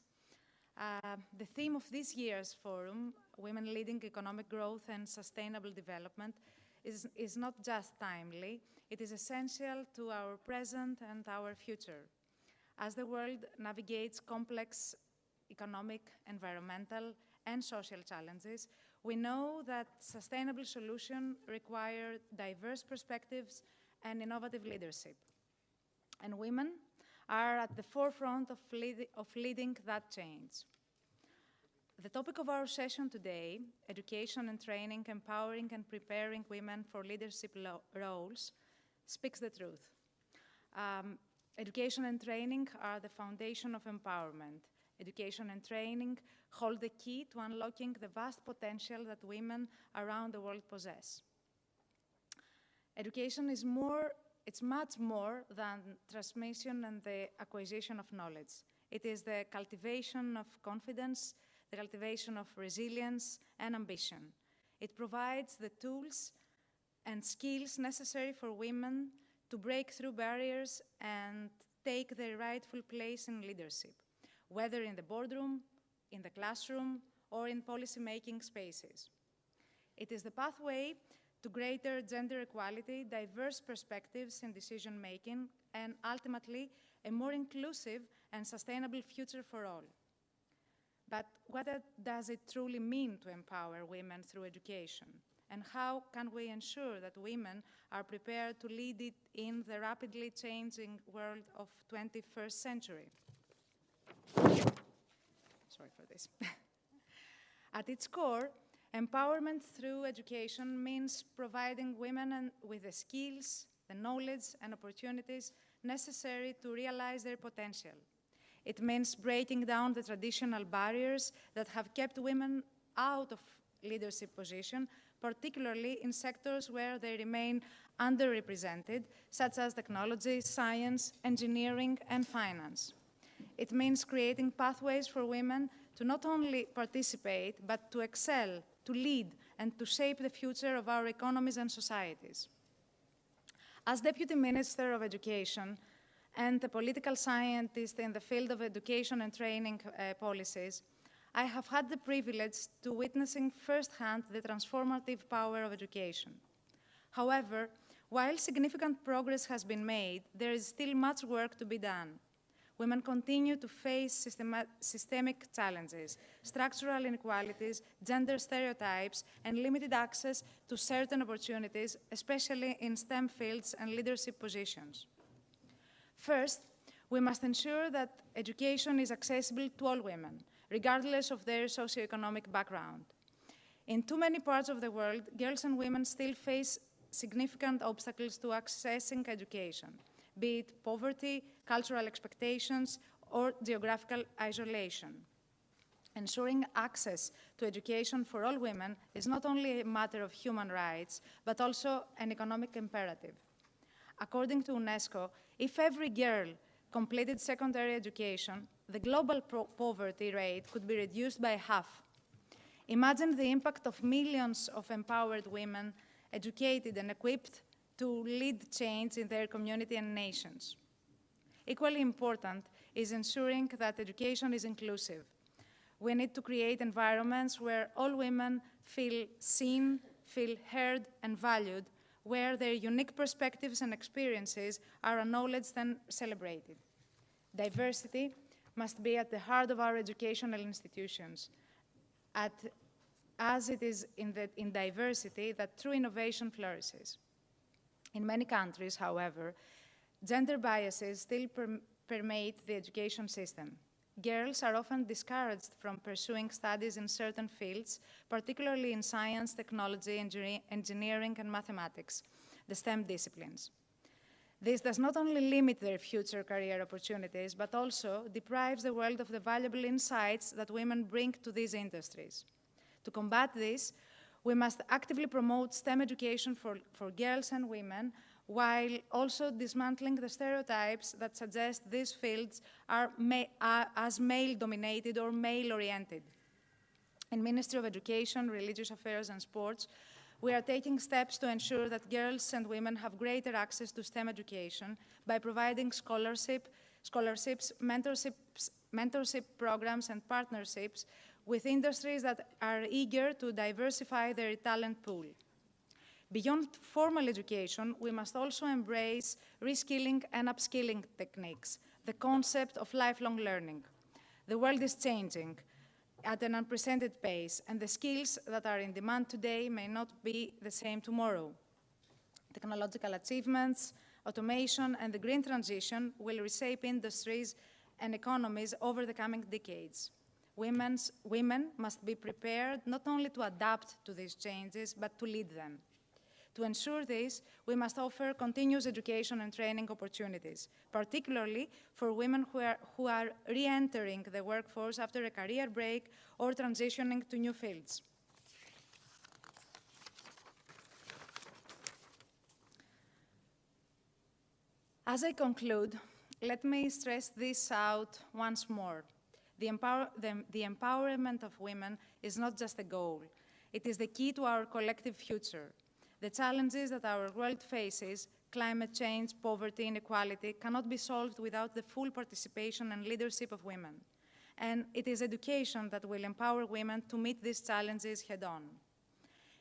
The theme of this year's forum, Women Leading Economic Growth and Sustainable Development, is not just timely, it is essential to our present and our future. As the world navigates complex economic, environmental, and social challenges, we know that sustainable solutions require diverse perspectives and innovative leadership. And women are at the forefront of leading that change. The topic of our session today, education and training, empowering and preparing women for leadership roles, speaks the truth. Education and training are the foundation of empowerment. Education and training hold the key to unlocking the vast potential that women around the world possess. Education is it's much more than transmission and the acquisition of knowledge. It is the cultivation of confidence, the cultivation of resilience and ambition. It provides the tools and skills necessary for women to break through barriers and take their rightful place in leadership, whether in the boardroom, in the classroom, or in policy-making spaces. It is the pathway to greater gender equality, diverse perspectives in decision-making, and ultimately, a more inclusive and sustainable future for all. But what does it truly mean to empower women through education? And how can we ensure that women are prepared to lead it in the rapidly changing world of 21st century? Sorry for this. At its core, empowerment through education means providing women with the skills, the knowledge, and opportunities necessary to realize their potential. It means breaking down the traditional barriers that have kept women out of leadership position, particularly in sectors where they remain underrepresented, such as technology, science, engineering, and finance. It means creating pathways for women to not only participate, but to excel, to lead, and to shape the future of our economies and societies. As Deputy Minister of Education and a political scientist in the field of education and training policies, I have had the privilege to witnessing firsthand the transformative power of education. However, while significant progress has been made, there is still much work to be done. Women continue to face systemic challenges, structural inequalities, gender stereotypes, and limited access to certain opportunities, especially in STEM fields and leadership positions. First, we must ensure that education is accessible to all women, regardless of their socioeconomic background. In too many parts of the world, girls and women still face significant obstacles to accessing education, be it poverty, cultural expectations, or geographical isolation. Ensuring access to education for all women is not only a matter of human rights, but also an economic imperative. According to UNESCO, if every girl completed secondary education, the global poverty rate could be reduced by half. Imagine the impact of millions of empowered women, educated and equipped to lead change in their community and nations. Equally important is ensuring that education is inclusive. We need to create environments where all women feel seen, feel heard and valued, where their unique perspectives and experiences are acknowledged and celebrated. Diversity must be at the heart of our educational institutions, as it is in diversity that true innovation flourishes. In many countries, however, gender biases still permeate the education system. Girls are often discouraged from pursuing studies in certain fields, particularly in science, technology, engineering, and mathematics, the STEM disciplines. This does not only limit their future career opportunities, but also deprives the world of the valuable insights that women bring to these industries. To combat this, we must actively promote STEM education for girls and women, while also dismantling the stereotypes that suggest these fields are as male-dominated or male-oriented. In Ministry of Education, Religious Affairs and Sports, we are taking steps to ensure that girls and women have greater access to STEM education by providing scholarships, mentorship programs, and partnerships with industries that are eager to diversify their talent pool. Beyond formal education, we must also embrace reskilling and upskilling techniques, the concept of lifelong learning. The world is changing at an unprecedented pace, and the skills that are in demand today may not be the same tomorrow. Technological achievements, automation, and the green transition will reshape industries and economies over the coming decades. Women must be prepared not only to adapt to these changes, but to lead them. To ensure this, we must offer continuous education and training opportunities, particularly for women who are re-entering the workforce after a career break or transitioning to new fields. As I conclude, let me stress this out once more. The empowerment of women is not just a goal. It is the key to our collective future. The challenges that our world faces, climate change, poverty, inequality, cannot be solved without the full participation and leadership of women. And it is education that will empower women to meet these challenges head-on.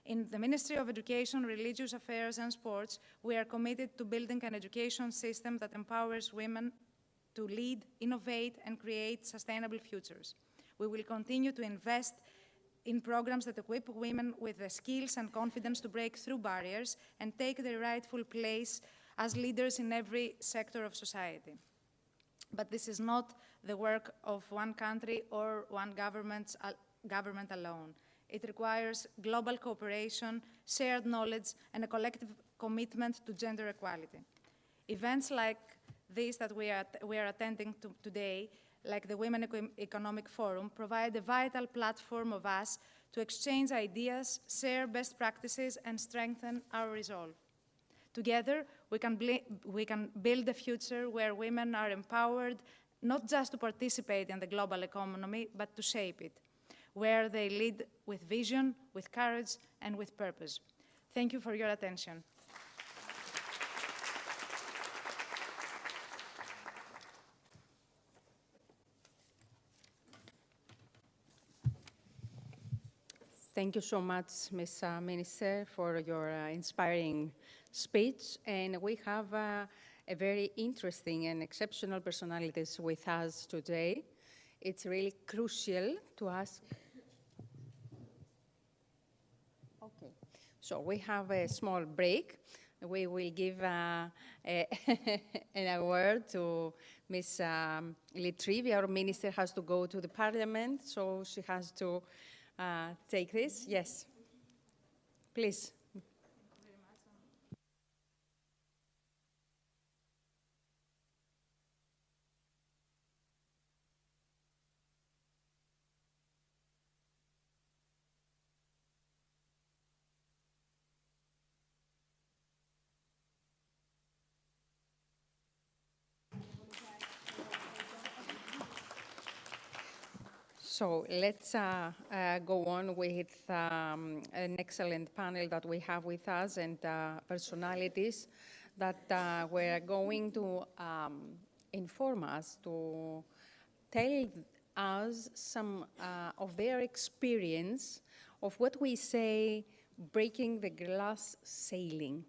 In the Ministry of Education, Religious Affairs and Sports, we are committed to building an education system that empowers women to lead, innovate, and create sustainable futures. We will continue to invest in programs that equip women with the skills and confidence to break through barriers and take their rightful place as leaders in every sector of society. But this is not the work of one country or one government alone. It requires global cooperation, shared knowledge, and a collective commitment to gender equality. Events like this that we are attending today, like the Women Economic Forum, provide a vital platform of us to exchange ideas, share best practices, and strengthen our resolve. Together, we can build a future where women are empowered not just to participate in the global economy, but to shape it, where they lead with vision, with courage, and with purpose. Thank you for your attention. Thank you so much, Ms. Minister, for your inspiring speech. And we have a very interesting and exceptional personalities with us today. It's really crucial to ask. Okay, so we have a small break. We will give an award to Ms. Litrivi. Our minister has to go to the parliament, so she has to take this. Yes, please. So let's go on with an excellent panel that we have with us and personalities that were going to inform us, to tell us some of their experience of what we say breaking the glass ceiling.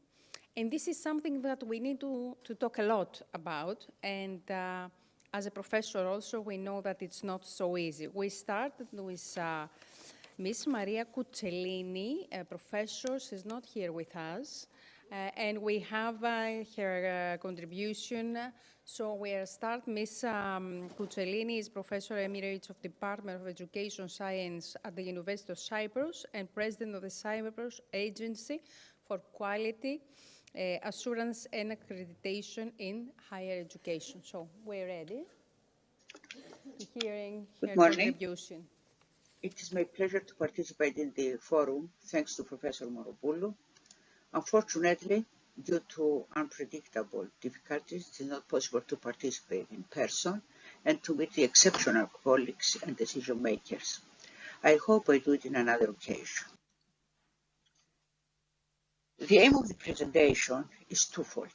And this is something that we need to talk a lot about. And as a professor also, we know that it's not so easy. We started with Miss Maria Cuccellini, a professor. She's not here with us. And we have her contribution. So we'll start. Miss Cuccellini is Professor Emeritus of Department of Education Science at the University of Cyprus and President of the Cyprus Agency for Quality Assurance and Accreditation in Higher Education. So we're ready to hearing her contribution. It is my pleasure to participate in the forum, thanks to Professor Moru. Unfortunately, due to unpredictable difficulties, it is not possible to participate in person and to meet the exceptional colleagues and decision makers. I hope I do it in another occasion. The aim of the presentation is twofold.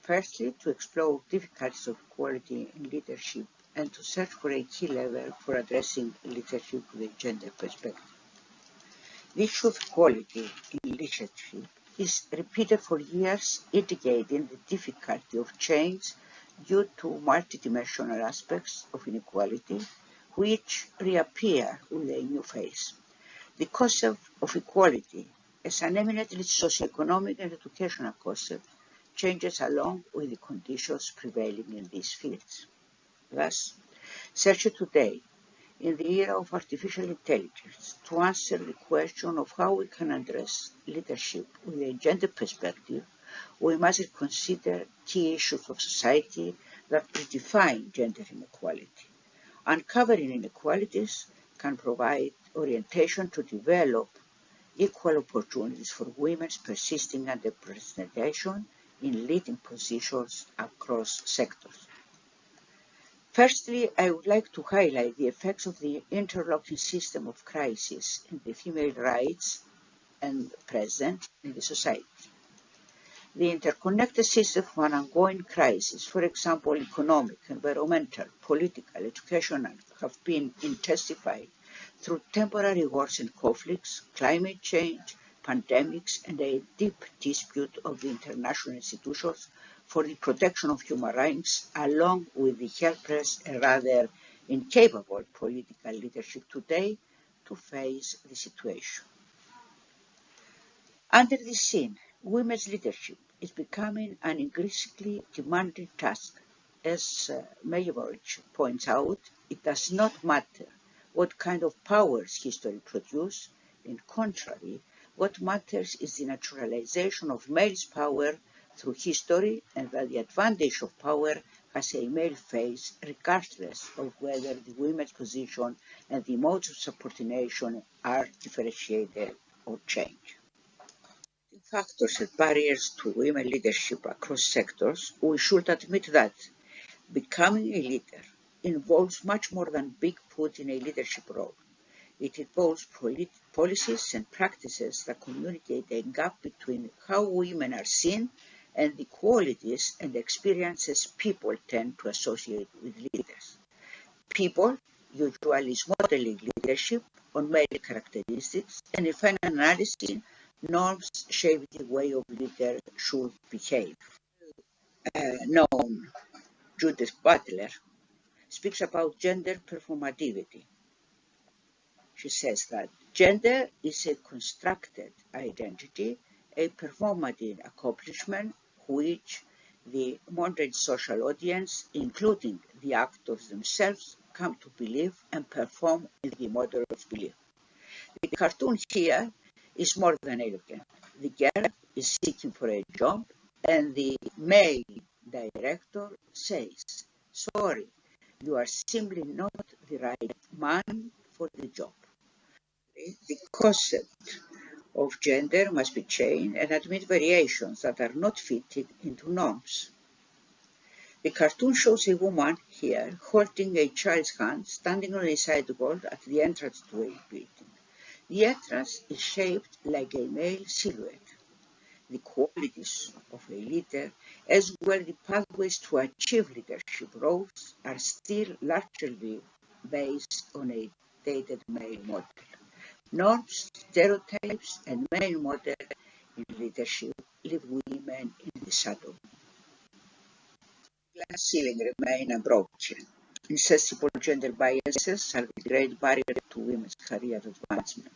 Firstly, to explore difficulties of equality in leadership and to search for a key level for addressing leadership with a gender perspective. The issue of equality in leadership is repeated for years, indicating the difficulty of change due to multidimensional aspects of inequality, which reappear with a new face. The concept of equality, as an eminently socioeconomic and educational concept, changes along with the conditions prevailing in these fields. Thus, searching today, in the era of artificial intelligence, to answer the question of how we can address leadership with a gender perspective, we must consider key issues of society that redefine gender inequality. Uncovering inequalities can provide orientation to develop equal opportunities for women's persisting underrepresentation in leading positions across sectors. Firstly, I would like to highlight the effects of the interlocking system of crisis in the female rights and present in the society. The interconnected system of an ongoing crisis, for example, economic, environmental, political, educational, have been intensified through temporary wars and conflicts, climate change, pandemics, and a deep dispute of the international institutions for the protection of human rights, along with the helpless and rather incapable political leadership today to face the situation. Under this scene, women's leadership is becoming an increasingly demanding task. As Moru points out, it does not matter what kind of powers history produces. In contrary, what matters is the naturalization of male's power through history, and that the advantage of power has a male face regardless of whether the women's position and the modes of subordination are differentiated or changed. Factors and barriers to women leadership across sectors, we should admit that becoming a leader involves much more than being put in a leadership role. It involves policies and practices that communicate a gap between how women are seen and the qualities and experiences people tend to associate with leaders. People usually is modeling leadership on male characteristics, and in final analysis, norms shape the way of leaders should behave. Known Judith Butler speaks about gender performativity. She says that gender is a constructed identity, a performative accomplishment which the modern social audience, including the actors themselves, come to believe and perform in the model of belief. The cartoon here is more than elegant. The girl is seeking for a job, and the male director says, "Sorry, you are simply not the right man for the job." The concept of gender must be changed and admit variations that are not fitted into norms. The cartoon shows a woman here holding a child's hand standing on a sidewalk at the entrance to a building. The entrance is shaped like a male silhouette. The qualities of a leader, as well as the pathways to achieve leadership roles, are still largely based on a dated male model. Norms, stereotypes, and male model in leadership leave women in the shadow. Glass ceiling remain unbroken. Insensible gender biases are the great barrier to women's career advancement.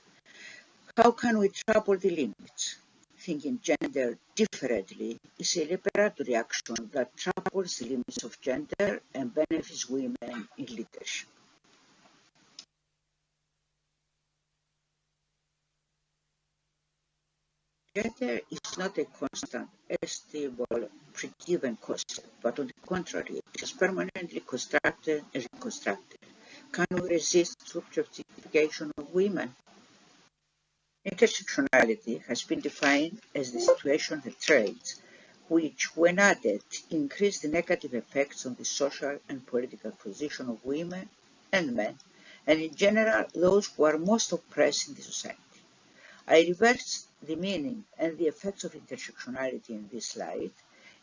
How can we trouble the limits? Thinking gender differently is a liberatory action that troubles the limits of gender and benefits women in leadership. Gender is not a constant, stable, pre-given concept, but on the contrary, it is permanently constructed and reconstructed. Can we resist subjectification of women? Intersectionality has been defined as the situation that traits, which, when added, increase the negative effects on the social and political position of women and men, and in general, those who are most oppressed in the society. I reverse the meaning and the effects of intersectionality in this slide,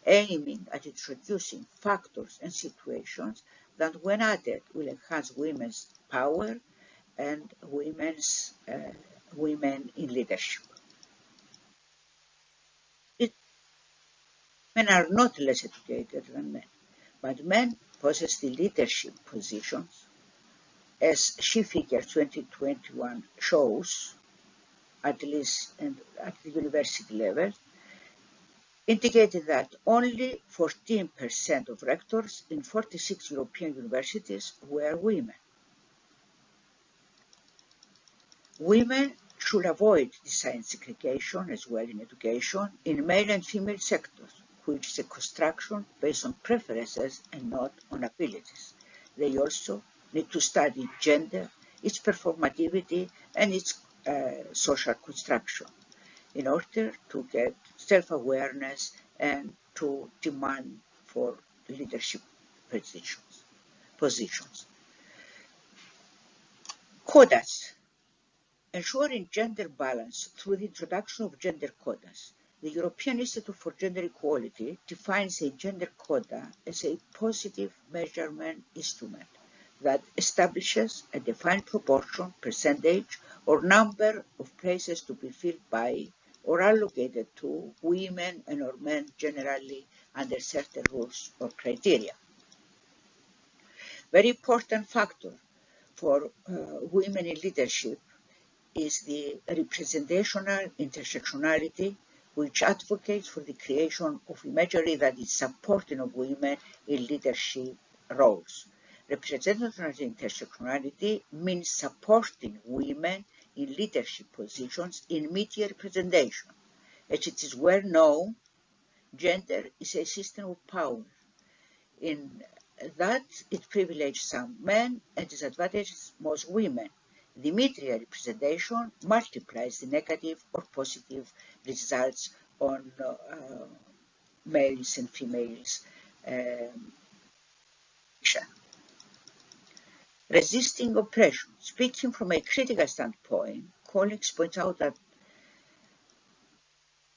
aiming at introducing factors and situations that, when added, will enhance women's power and women in leadership. Men are not less educated than men, but men possess the leadership positions, as She Figure 2021 shows, at least at the university level, indicated that only 14% of rectors in 46 European universities were women. Women should avoid design segregation as well in education in male and female sectors, which is a construction based on preferences and not on abilities. They also need to study gender, its performativity, and its social construction in order to get self-awareness and to demand for leadership positions. Quotas. Ensuring gender balance through the introduction of gender quotas. The European Institute for Gender Equality defines a gender quota as a positive measurement instrument that establishes a defined proportion, percentage, or number of places to be filled by or allocated to women and or men generally under certain rules or criteria. Very important factor for women in leadership is the representational intersectionality, which advocates for the creation of imagery that is supporting of women in leadership roles. Representational intersectionality means supporting women in leadership positions in media representation. As it is well known, gender is a system of power, in that it privileges some men and disadvantages most women. The media representation multiplies the negative or positive results on males and females. Resisting oppression. Speaking from a critical standpoint, colleagues point out that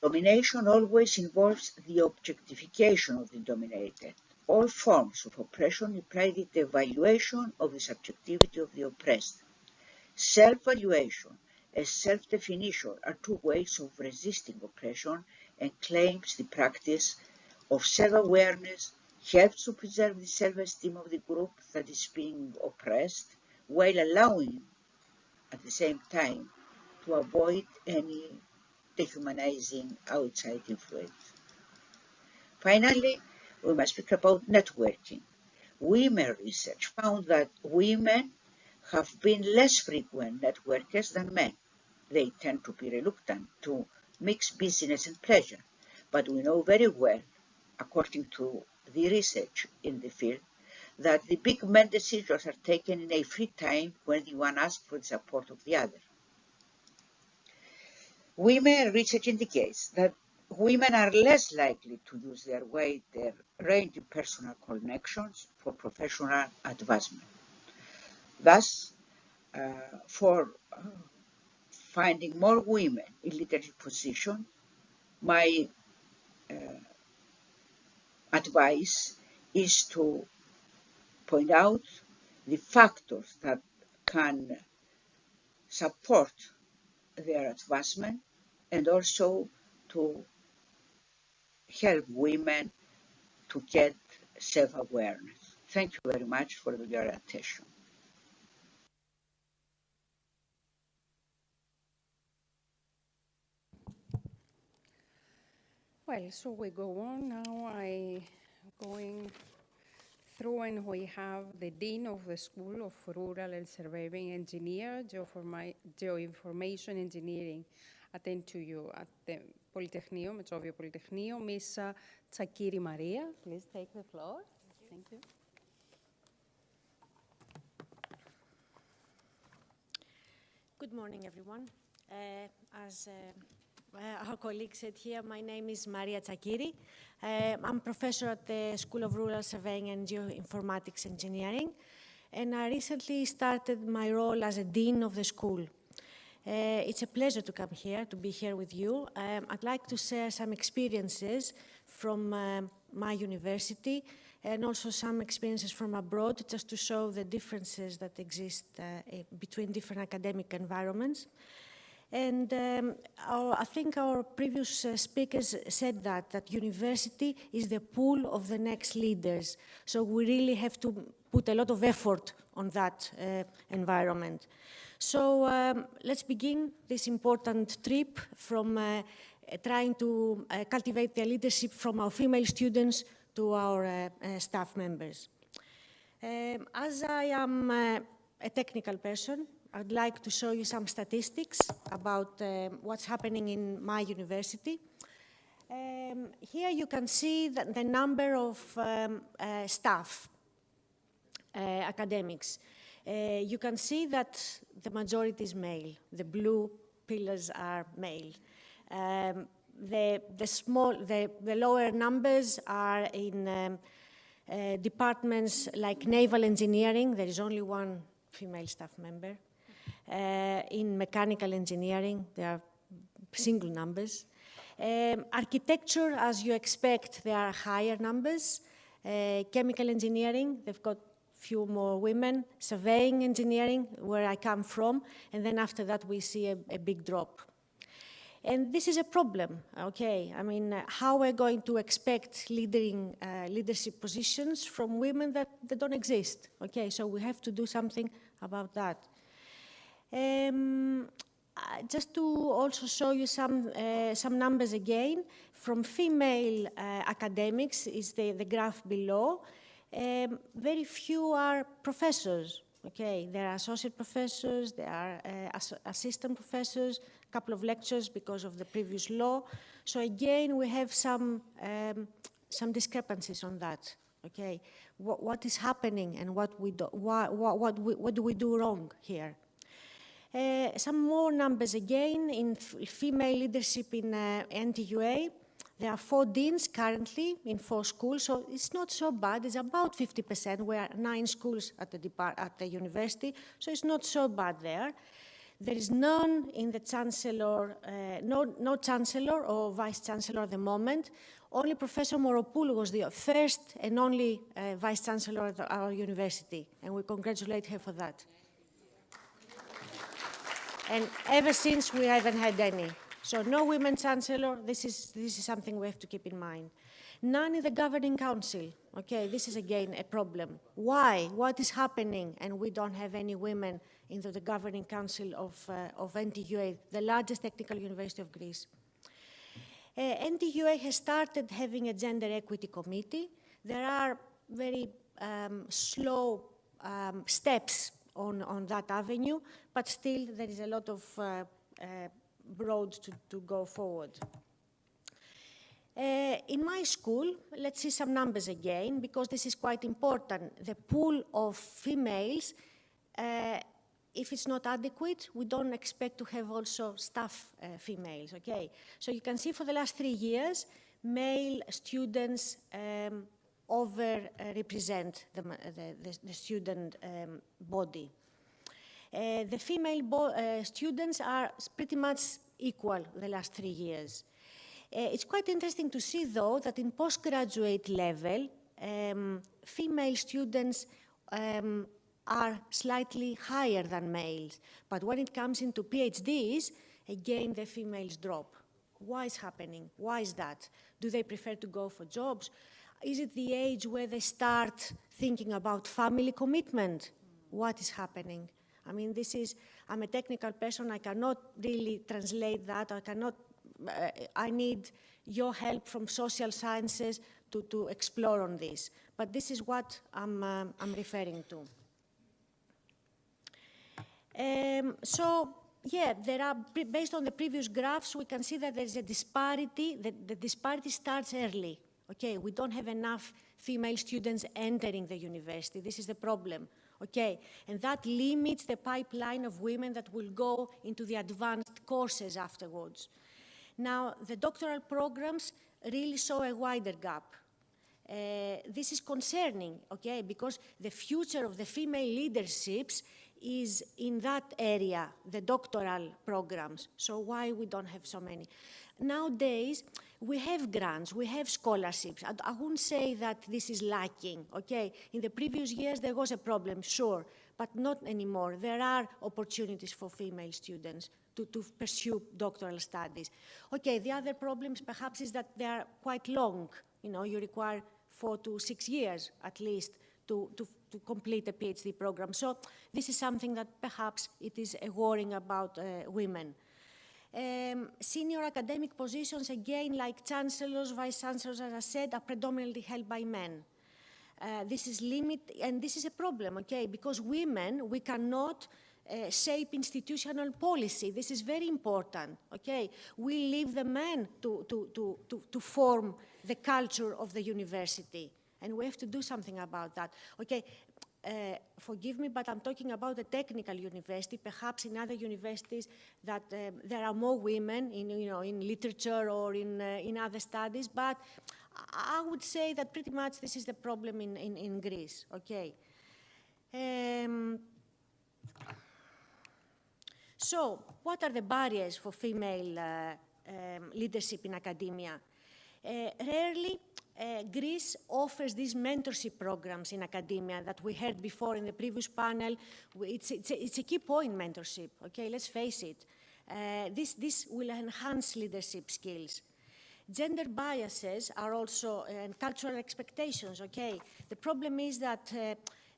domination always involves the objectification of the dominated. All forms of oppression imply the devaluation of the subjectivity of the oppressed. Self-valuation and self-definition are two ways of resisting oppression and claims the practice of self-awareness helps to preserve the self-esteem of the group that is being oppressed, while allowing, at the same time, to avoid any dehumanizing outside influence. Finally, we must speak about networking. Women research found that women have been less frequent networkers than men. They tend to be reluctant to mix business and pleasure, but we know very well, according to the research in the field, that the big men decisions are taken in a free time when the one asks for the support of the other. Women research indicates that women are less likely to use their range in personal connections for professional advancement. Thus, for finding more women in leadership positions, my advice is to point out the factors that can support their advancement and also to help women to get self-awareness. Thank you very much for your attention. Well, so we go on now. I going through, and we have the Dean of the School of Rural and Surveying Engineer, Geoinformation Engineering at NTU, at the Polytechnio, Metrovio Polytechnio, Ms. Tsakiri Maria. Please take the floor. Thank you. Good morning, everyone. As our colleague said here, my name is Maria Tsakiri. I'm professor at the School of Rural Surveying and Geoinformatics Engineering, and I recently started my role as a dean of the school. It's a pleasure to come here, to be here with you. I'd like to share some experiences from my university and also some experiences from abroad, just to show the differences that exist between different academic environments. And I think our previous speakers said that university is the pool of the next leaders. So we really have to put a lot of effort on that environment. So let's begin this important trip from trying to cultivate their leadership from our female students to our staff members. As I am a technical person, I'd like to show you some statistics about what's happening in my university. Here you can see the number of staff, academics. You can see that the majority is male. The blue pillars are male. The lower numbers are in departments like naval engineering. There is only one female staff member. In mechanical engineering, there are single numbers. Architecture, as you expect, there are higher numbers. Chemical engineering, they've got few more women. Surveying engineering, where I come from, and then after that we see a big drop. And this is a problem, okay? I mean, how we're going to expect leadership positions from women that don't exist, okay? So we have to do something about that. Just to also show you some numbers again, from female academics is the graph below. Very few are professors, okay? There are associate professors, there are assistant professors, a couple of lectures because of the previous law. So again, we have some discrepancies on that, okay? What is happening and what do we do wrong here? Some more numbers again in female leadership in NTUA. There are 4 deans currently in 4 schools, so it's not so bad. It's about 50%. We are 9 schools at the university, so it's not so bad there. There is none in the chancellor, no chancellor or vice chancellor at the moment. Only Professor Moru was the first and only vice chancellor at our university, and we congratulate her for that. And ever since, we haven't had any. So no women chancellor, this is something we have to keep in mind. None in the governing council. Okay, this is again a problem. Why? What is happening? And we don't have any women in the governing council of NTUA, the largest technical university of Greece. NTUA has started having a gender equity committee. There are very slow steps on that avenue, but still there is a lot of road to go forward. In my school, let's see some numbers again, because this is quite important. The pool of females if it's not adequate, we don't expect to have also staff females, okay? So you can see for the last 3 years, male students over-represent the student body. The female students are pretty much equal the last 3 years. It's quite interesting to see, though, that in postgraduate level, female students are slightly higher than males. But when it comes into PhDs, again, the females drop. Why is happening? Why is that? Do they prefer to go for jobs? Is it the age where they start thinking about family commitment? What is happening? I mean, I'm a technical person. I cannot really translate that. I need your help from social sciences to explore on this. But this is what I'm referring to. Yeah, based on the previous graphs, we can see that there's a disparity. The disparity starts early. Okay, we don't have enough female students entering the university. This is the problem. Okay, and that limits the pipeline of women that will go into the advanced courses afterwards. Now, the doctoral programs really show a wider gap. This is concerning, okay, because the future of the female leaderships is in that area, the doctoral programs. So why we don't have so many? Nowadays, we have grants, we have scholarships. I wouldn't say that this is lacking, okay? In the previous years, there was a problem, sure, but not anymore. There are opportunities for female students to pursue doctoral studies. Okay, the other problems perhaps is that they are quite long. You know, you require 4 to 6 years at least to complete a PhD program. So this is something that perhaps it is a worrying about women. Senior academic positions, again, like chancellors, vice chancellors, as I said, are predominantly held by men. This is and this is a problem, okay, because women, we cannot shape institutional policy. This is very important, okay? We leave the men to form the culture of the university, and we have to do something about that, okay? Forgive me, but I'm talking about a technical university. Perhaps in other universities that there are more women in literature or in other studies, but I would say that pretty much this is the problem in Greece, okay? So, what are the barriers for female leadership in academia? Rarely, Greece offers these mentorship programs in academia that we heard before in the previous panel. It's a key point, mentorship, okay? Let's face it. This will enhance leadership skills. Gender biases are also, and cultural expectations, okay? The problem is that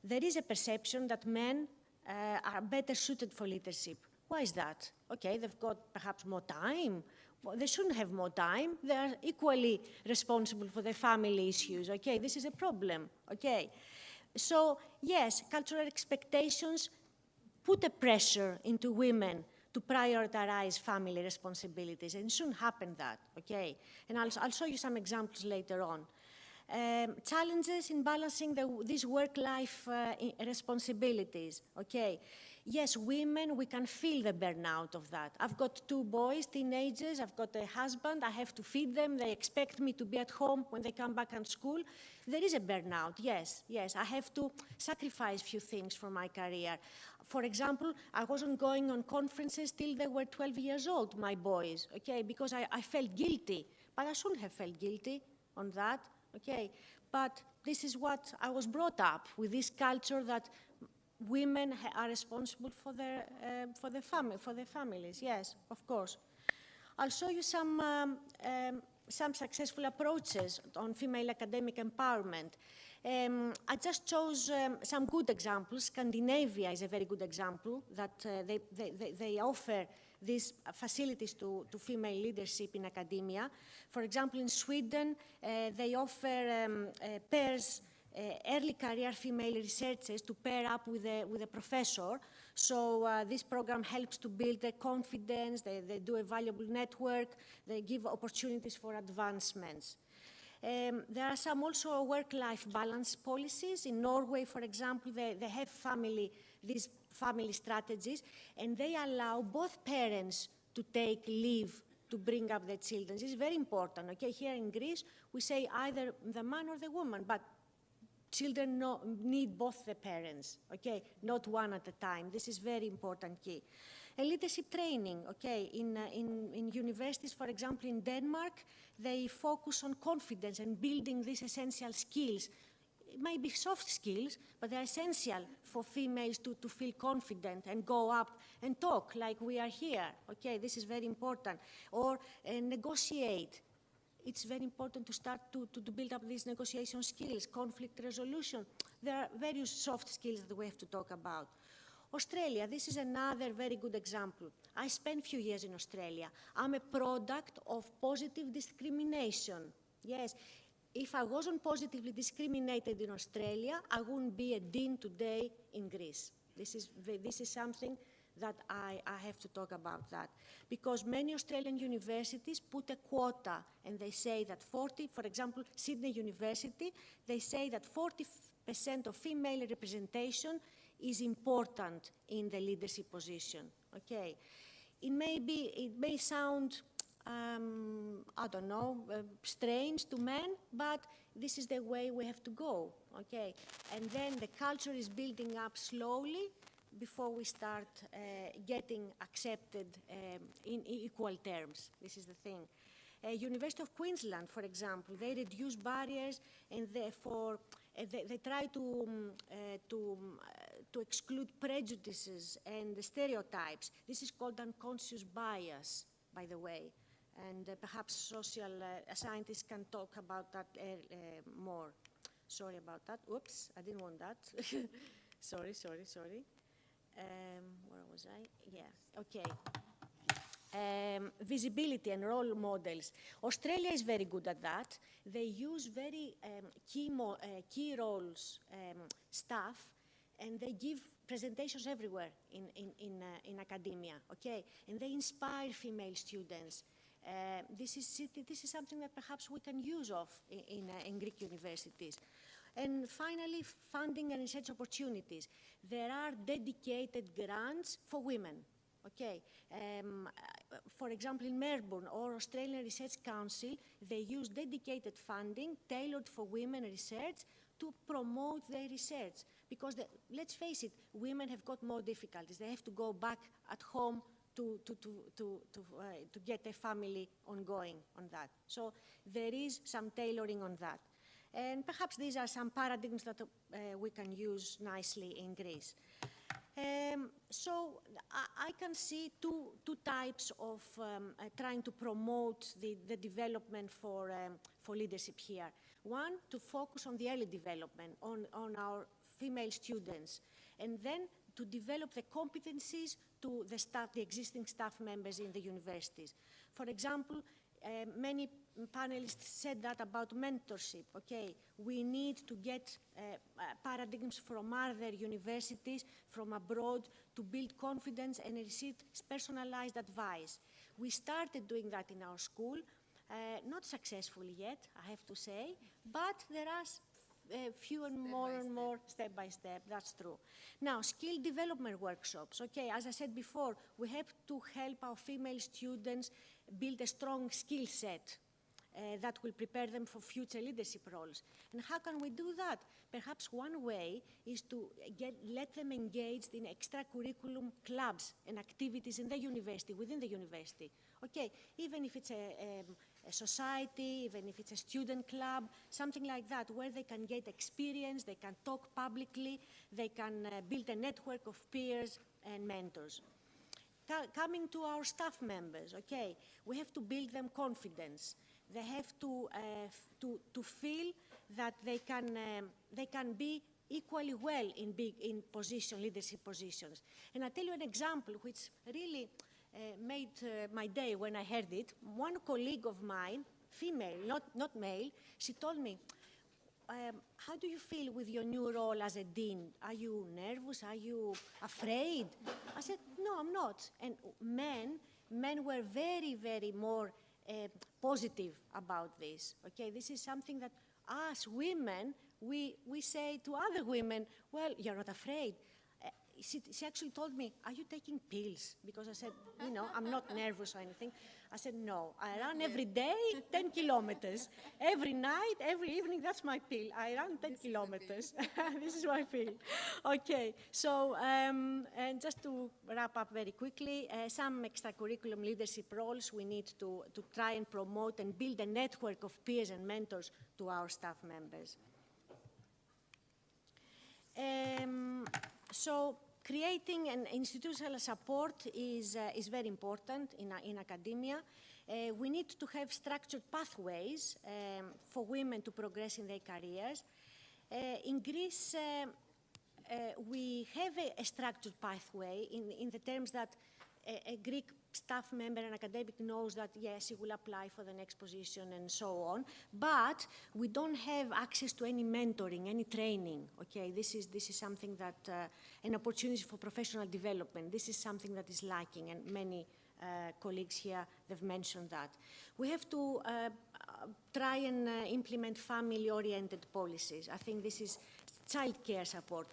there is a perception that men are better suited for leadership. Why is that? Okay, they've got perhaps more time. Well, they shouldn't have more time. They are equally responsible for their family issues, okay? This is a problem, okay? So, yes, cultural expectations put a pressure into women to prioritize family responsibilities, and it shouldn't happen that, okay? And I'll show you some examples later on. Challenges in balancing these work-life responsibilities, okay? Yes, women, we can feel the burnout of that. I've got 2 boys, teenagers, I've got a husband, I have to feed them, they expect me to be at home when they come back at school. There is a burnout, yes, I have to sacrifice a few things for my career. For example, I wasn't going on conferences till they were 12 years old, my boys, okay, because I felt guilty, but I shouldn't have felt guilty on that, okay? But this is what I was brought up with, this culture that women are responsible for their families. Yes, of course. I'll show you some successful approaches on female academic empowerment. I just chose some good examples. Scandinavia is a very good example that they offer these facilities to female leadership in academia. For example, in Sweden, they offer pairs. Early career female researchers to pair up with a professor. So this program helps to build their confidence, they do a valuable network, they give opportunities for advancements. There are some also work-life balance policies. In Norway, for example, they have these family strategies, and they allow both parents to take leave to bring up their children. This is very important, okay? Here in Greece, we say either the man or the woman, but children need both the parents, okay? Not one at a time. This is very important key. And leadership training, okay? In universities, for example, in Denmark, they focus on confidence and building these essential skills. It might be soft skills, but they're essential for females to feel confident and go up and talk like we are here, okay? This is very important. Or negotiate. It's very important to start to build up these negotiation skills, conflict resolution. There are various soft skills that we have to talk about. Australia, this is another very good example. I spent a few years in Australia. I'm a product of positive discrimination. Yes, if I wasn't positively discriminated in Australia, I wouldn't be a dean today in Greece. This is something that I have to talk about that. Because many Australian universities put a quota and they say that for example, Sydney University, they say that 40% of female representation is important in the leadership position, okay? It may sound, I don't know, strange to men, but this is the way we have to go, okay? And then the culture is building up slowly before we start getting accepted in equal terms. This is the thing. University of Queensland, for example, they reduce barriers and therefore they try to exclude prejudices and stereotypes. This is called unconscious bias, by the way. And perhaps social scientists can talk about that more. Sorry about that. Oops, I didn't want that. Sorry. Where was I? Yeah, okay. Visibility and role models. Australia is very good at that. They use very key roles staff, and they give presentations everywhere in academia, okay? And they inspire female students. This is something that perhaps we can use in Greek universities. And finally, funding and research opportunities. There are dedicated grants for women, okay? For example, in Melbourne or Australian Research Council, they use dedicated funding tailored for women research to promote their research. Because, let's face it, women have got more difficulties. They have to go back at home to get a family ongoing on that. So there is some tailoring on that. And perhaps these are some paradigms that we can use nicely in Greece. So I can see two types of trying to promote the development for leadership here. One, to focus on the early development, on our female students, and then to develop the competencies to the existing staff members in the universities. For example, many panelists said that about mentorship, okay? We need to get paradigms from other universities, from abroad, to build confidence and receive personalized advice. We started doing that in our school, not successfully yet, I have to say, but there are few and more step by step, that's true. Now, skill development workshops, okay, as I said before, we have to help our female students build a strong skill set that will prepare them for future leadership roles. And how can we do that? Perhaps one way is to let them engaged in extracurriculum clubs and activities in the university, within the university. Okay, even if it's a society, even if it's a student club, something like that, where they can get experience, they can talk publicly, they can build a network of peers and mentors. Coming to our staff members, okay, we have to build them confidence. They have to feel that they can be equally well in leadership positions. And I'll tell you an example which really made my day when I heard it. One colleague of mine, female, not male, she told me, how do you feel with your new role as a dean? Are you nervous? Are you afraid? I said, no, I'm not. And men were very, very more positive about this. Okay, this is something that us women, we say to other women, well, you're not afraid. She actually told me, are you taking pills? Because I said, you know, I'm not nervous or anything. I said, no, I run every day 10 kilometers. Every night, every evening, that's my pill. I run 10 kilometers. This is my pill. Okay, so, and just to wrap up very quickly, some extracurriculum leadership roles we need to try and promote and build a network of peers and mentors to our staff members. So creating an institutional support is very important in academia. We need to have structured pathways for women to progress in their careers. In Greece, we have a structured pathway in the terms that a Greek staff member and academic knows that, yes, he will apply for the next position and so on, but we don't have access to any mentoring, any training, okay? This is something that, an opportunity for professional development, this is something that is lacking, and many colleagues here have mentioned that. We have to try and implement family-oriented policies. I think this is childcare support.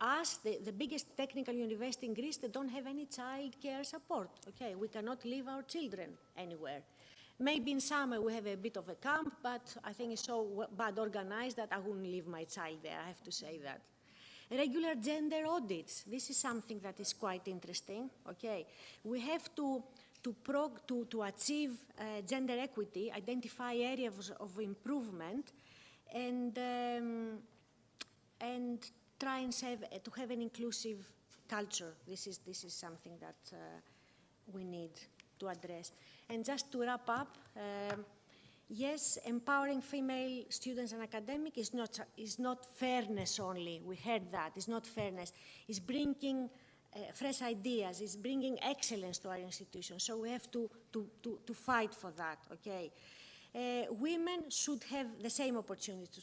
Us, the biggest technical university in Greece, they don't have any child care support. Okay, we cannot leave our children anywhere. Maybe in summer we have a bit of a camp, but I think it's so bad organized that I wouldn't leave my child there, I have to say that. Regular gender audits, this is something that is quite interesting. Okay, we have to achieve gender equity, identify areas of improvement, and try and to have an inclusive culture. This is something that we need to address. And just to wrap up, yes, empowering female students and academics is not fairness only. We heard that. It's not fairness. It's bringing fresh ideas. It's bringing excellence to our institution. So we have to fight for that, okay? Women should have the same opportunity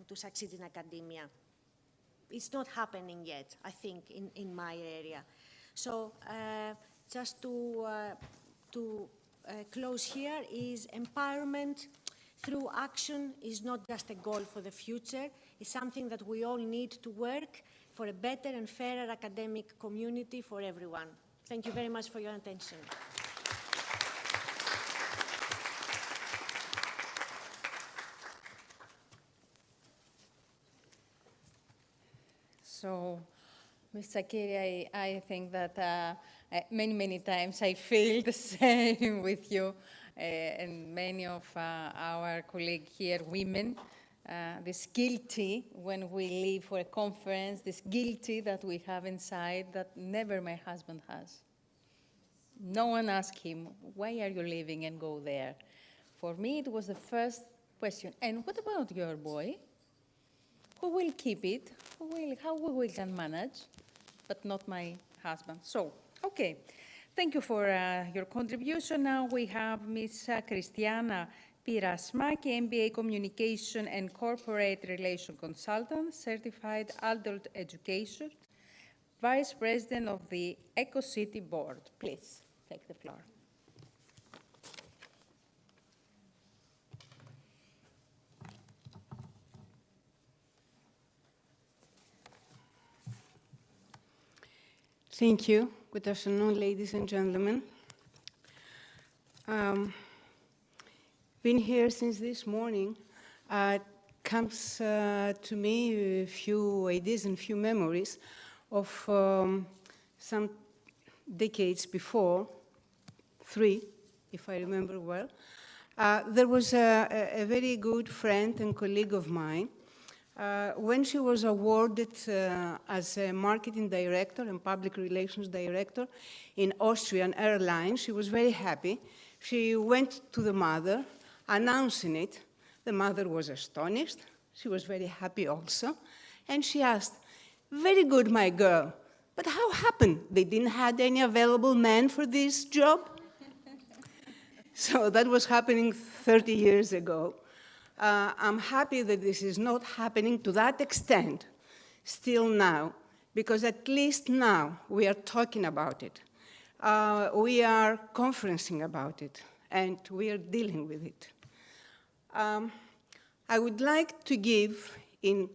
to succeed in academia. It's not happening yet, I think, in my area. So just to close here is empowerment through action is not just a goal for the future. It's something that we all need to work for a better and fairer academic community for everyone. Thank you very much for your attention. So, Ms. Sakiri, I think that many times I feel the same with you and many of our colleagues here, women, this guilty when we leave for a conference, this guilty that we have inside that never my husband has. No one asked him, why are you leaving and go there? For me, it was the first question. And what about your boy? Who will keep it? How we can manage? But not my husband. So, okay. Thank you for your contribution. Now we have Ms. Christiana Pirasmaki, MBA Communication and Corporate Relation Consultant, Certified Adult Education, Vice President of the EcoCity Board. Please, take the floor. Thank you. Good afternoon, ladies and gentlemen. Been here since this morning. Comes to me a few ideas and few memories of some decades before, 3, if I remember well. There was a very good friend and colleague of mine. When she was awarded as a marketing director and public relations director in Austrian Airlines, she was very happy. She went to the mother, announcing it. The mother was astonished. She was very happy also. And she asked, very good, my girl, but how happened? They didn't have any available men for this job? So that was happening 30 years ago. I'm happy that this is not happening to that extent still now, because at least now we are talking about it. We are conferencing about it. and we are dealing with it. I would like to give in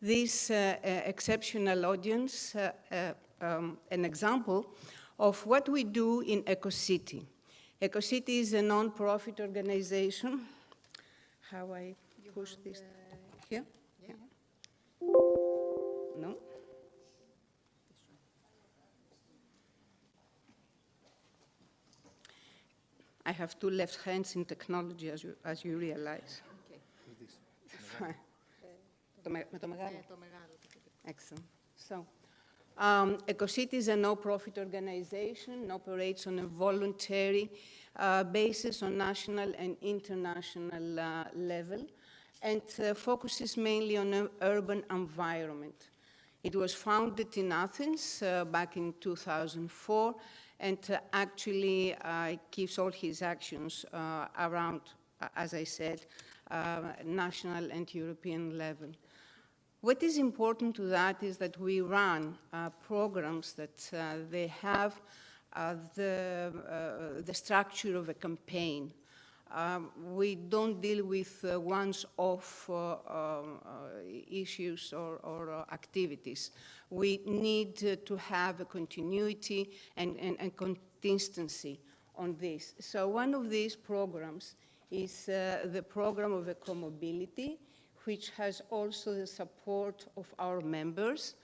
this exceptional audience an example of what we do in EcoCity. EcoCity is a non-profit organization. How I push this here? Yeah. No? I have two left hands in technology, as you realize. Okay. Excellent. So, EcoCity is a no-profit organization, operates on a voluntary basis on national and international level, and focuses mainly on an urban environment. It was founded in Athens back in 2004, and actually keeps all his actions around, as I said, national and European level. What is important to that is that we run programs that they have the structure of a campaign. We don't deal with once-off issues or activities. We need to have a continuity and consistency on this. So one of these programs is the program of eco-mobility, which has also the support of our members.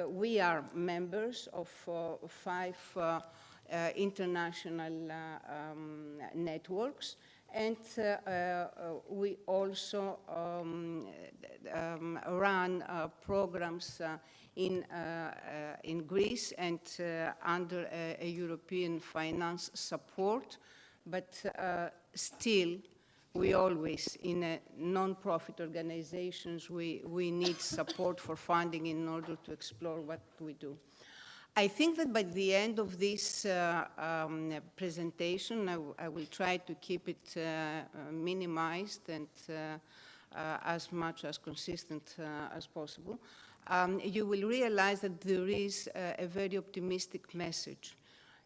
We are members of 5 international networks, and we also run programs in Greece and under a European finance support, but still, we always, in a non-profit organizations, we need support for funding in order to explore what we do. I think that by the end of this presentation, I will try to keep it minimized and as much as consistent as possible. You will realize that there is a very optimistic message.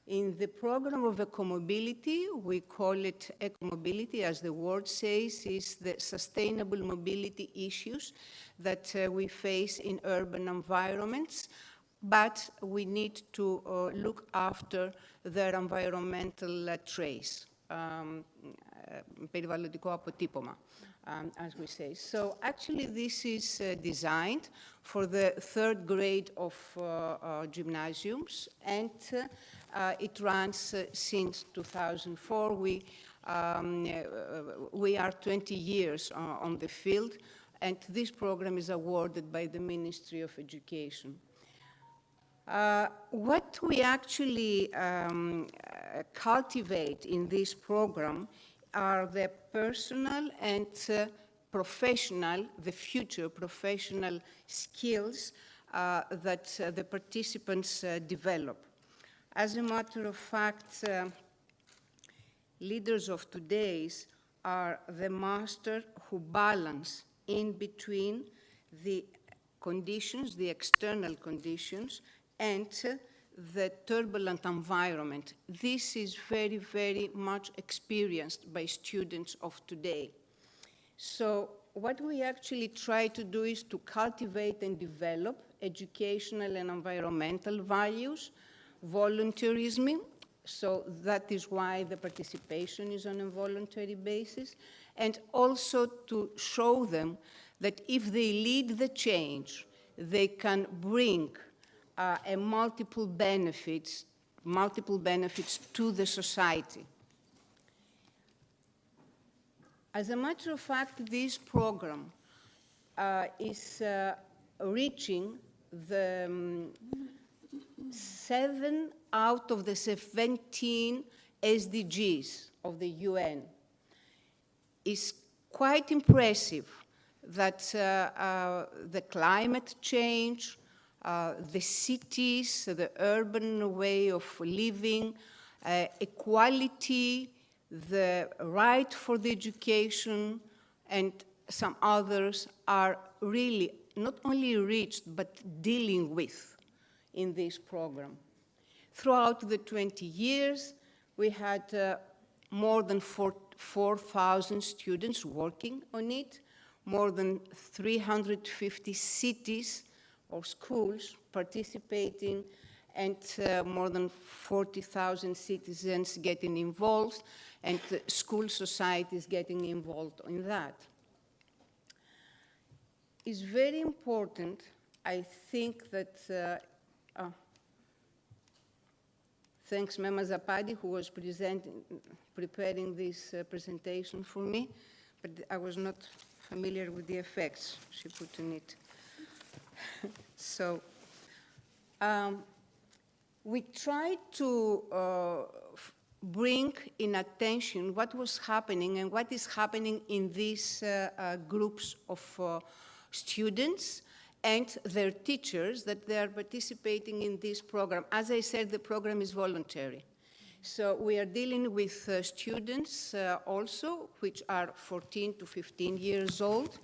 In the program of eco-mobility, we call it eco-mobility, as the word says, is the sustainable mobility issues that we face in urban environments, but we need to look after their environmental trace, περιβαλλοντικό αποτύπωμα, as we say. So actually this is designed for the 3rd grade of gymnasiums, and it runs since 2004. We are 20 years on the field, and this program is awarded by the Ministry of Education. What we actually cultivate in this program are the personal and professional, the future professional skills that the participants develop. As a matter of fact, leaders of today's are the master who balance in between the conditions, the external conditions, and the turbulent environment. This is very, very much experienced by students of today. So what we actually try to do is to cultivate and develop educational and environmental values, volunteerism, so that is why the participation is on a voluntary basis, and also to show them that if they lead the change, they can bring multiple benefits to the society. As a matter of fact, this program is reaching the 7 out of the 17 SDGs of the UN. It's quite impressive that the climate change, the cities, the urban way of living, equality, the right for the education, and some others are really not only reached, but dealing with in this program. Throughout the 20 years, we had more than 4,000 students working on it, more than 350 cities or schools participating, and more than 40,000 citizens getting involved, and school societies getting involved in that. It's very important, I think that, thanks Mema Zapadi, who was preparing this presentation for me, but I was not familiar with the effects she put in it. So, we tried to bring in attention what was happening and what is happening in these groups of students and their teachers that they are participating in this program. As I said, the program is voluntary. So we are dealing with students also, which are 14 to 15 years old,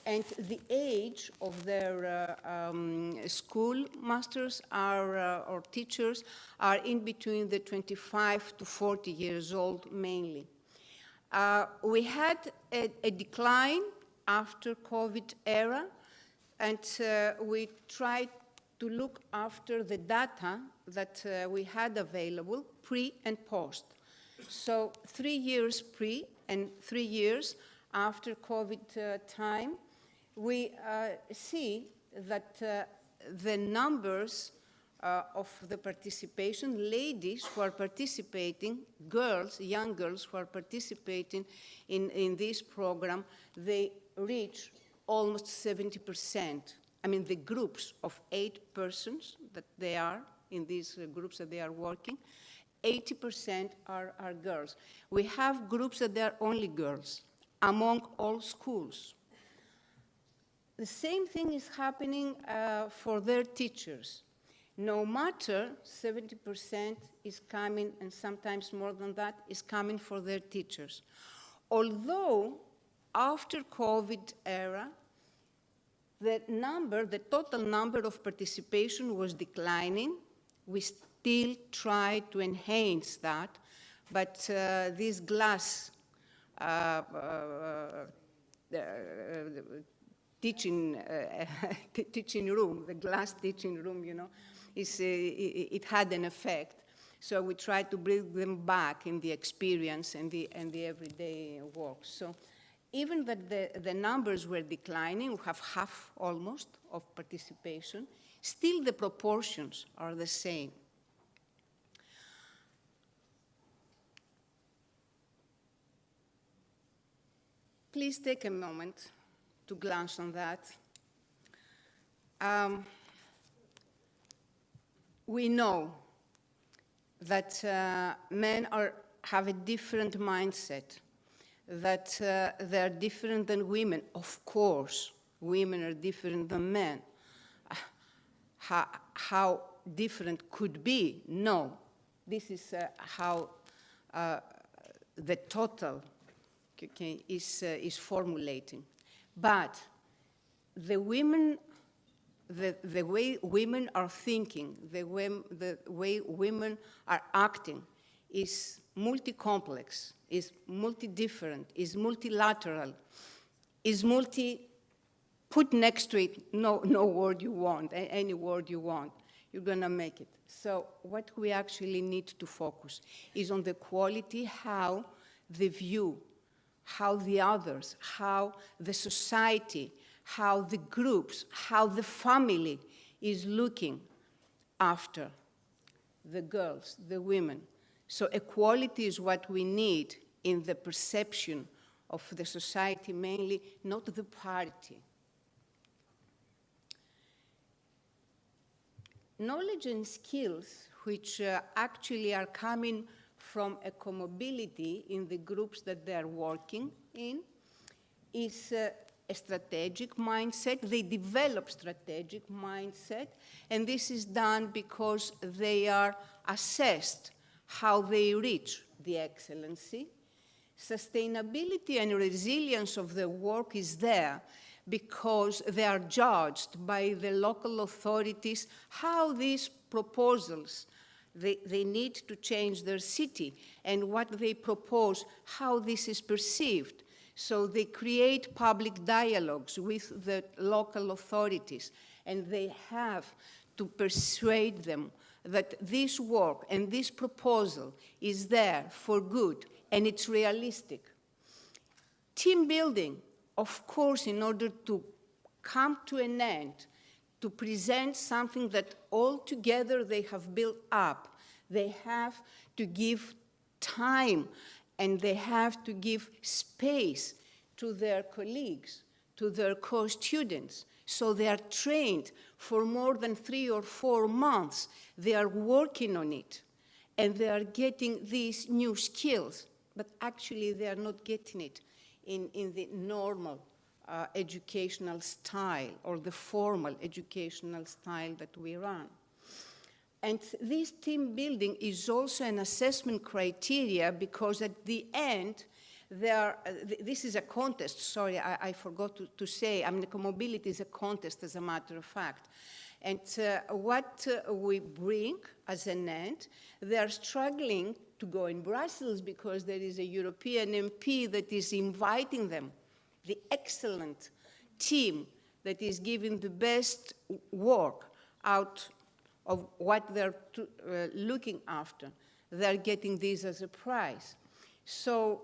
and the age of their schoolmasters or teachers are in between the 25 to 40 years old mainly. We had a decline after COVID era, and we tried to look after the data that we had available pre and post. So 3 years pre and 3 years after COVID time, we see that the numbers of the participation, ladies who are participating, girls, young girls who are participating in this program, they reach almost 70%. I mean, the groups of 8 persons that they are, in these groups that they are working, 80% are girls. We have groups that they are only girls among all schools. The same thing is happening for their teachers. No matter 70% is coming, and sometimes more than that, is coming for their teachers. Although after COVID era, the total number of participation was declining. We still try to enhance that, but this glass teaching room, the glass teaching room, you know, it had an effect. So we try to bring them back in the experience and the everyday work. So even that the numbers were declining, we have half almost of participation, still the proportions are the same. Please take a moment to glance on that. We know that men have a different mindset, that they are different than women. Of course, women are different than men. How different could be? No. This is how the total is formulating. But the women, the way women are thinking, the way women are acting is multi-complex, is multi-different, is multilateral, is put next to it no word you want, any word you want, you're gonna make it. So what we actually need to focus is on the quality, how the view, how the others, how the society, how the groups, how the family is looking after the girls, the women. So equality is what we need in the perception of the society mainly, not the parity. Knowledge and skills, which actually are coming from a comobility in the groups that they are working in, is a strategic mindset. They develop strategic mindset, and this is done because they are assessed how they reach the excellency. Sustainability and resilience of the work is there because they are judged by the local authorities how these proposals They need to change their city and what they propose, how this is perceived. So they create public dialogues with the local authorities, and they have to persuade them that this work and this proposal is there for good and it's realistic. Team building, of course, in order to come to an end, to present something that all together they have built up, they have to give time and they have to give space to their colleagues, to their co-students. So they are trained for more than 3 or 4 months. They are working on it and they are getting these new skills, but actually they are not getting it in the normal educational style or the formal educational style that we run. And this team building is also an assessment criteria because at the end, this is a contest, sorry, I forgot to say, I mean, ecomobility is a contest as a matter of fact. And what we bring as an end, they are struggling to go in Brussels because there is a European MP that is inviting them, the excellent team that is giving the best work out of what they're looking after. They're getting this as a prize. So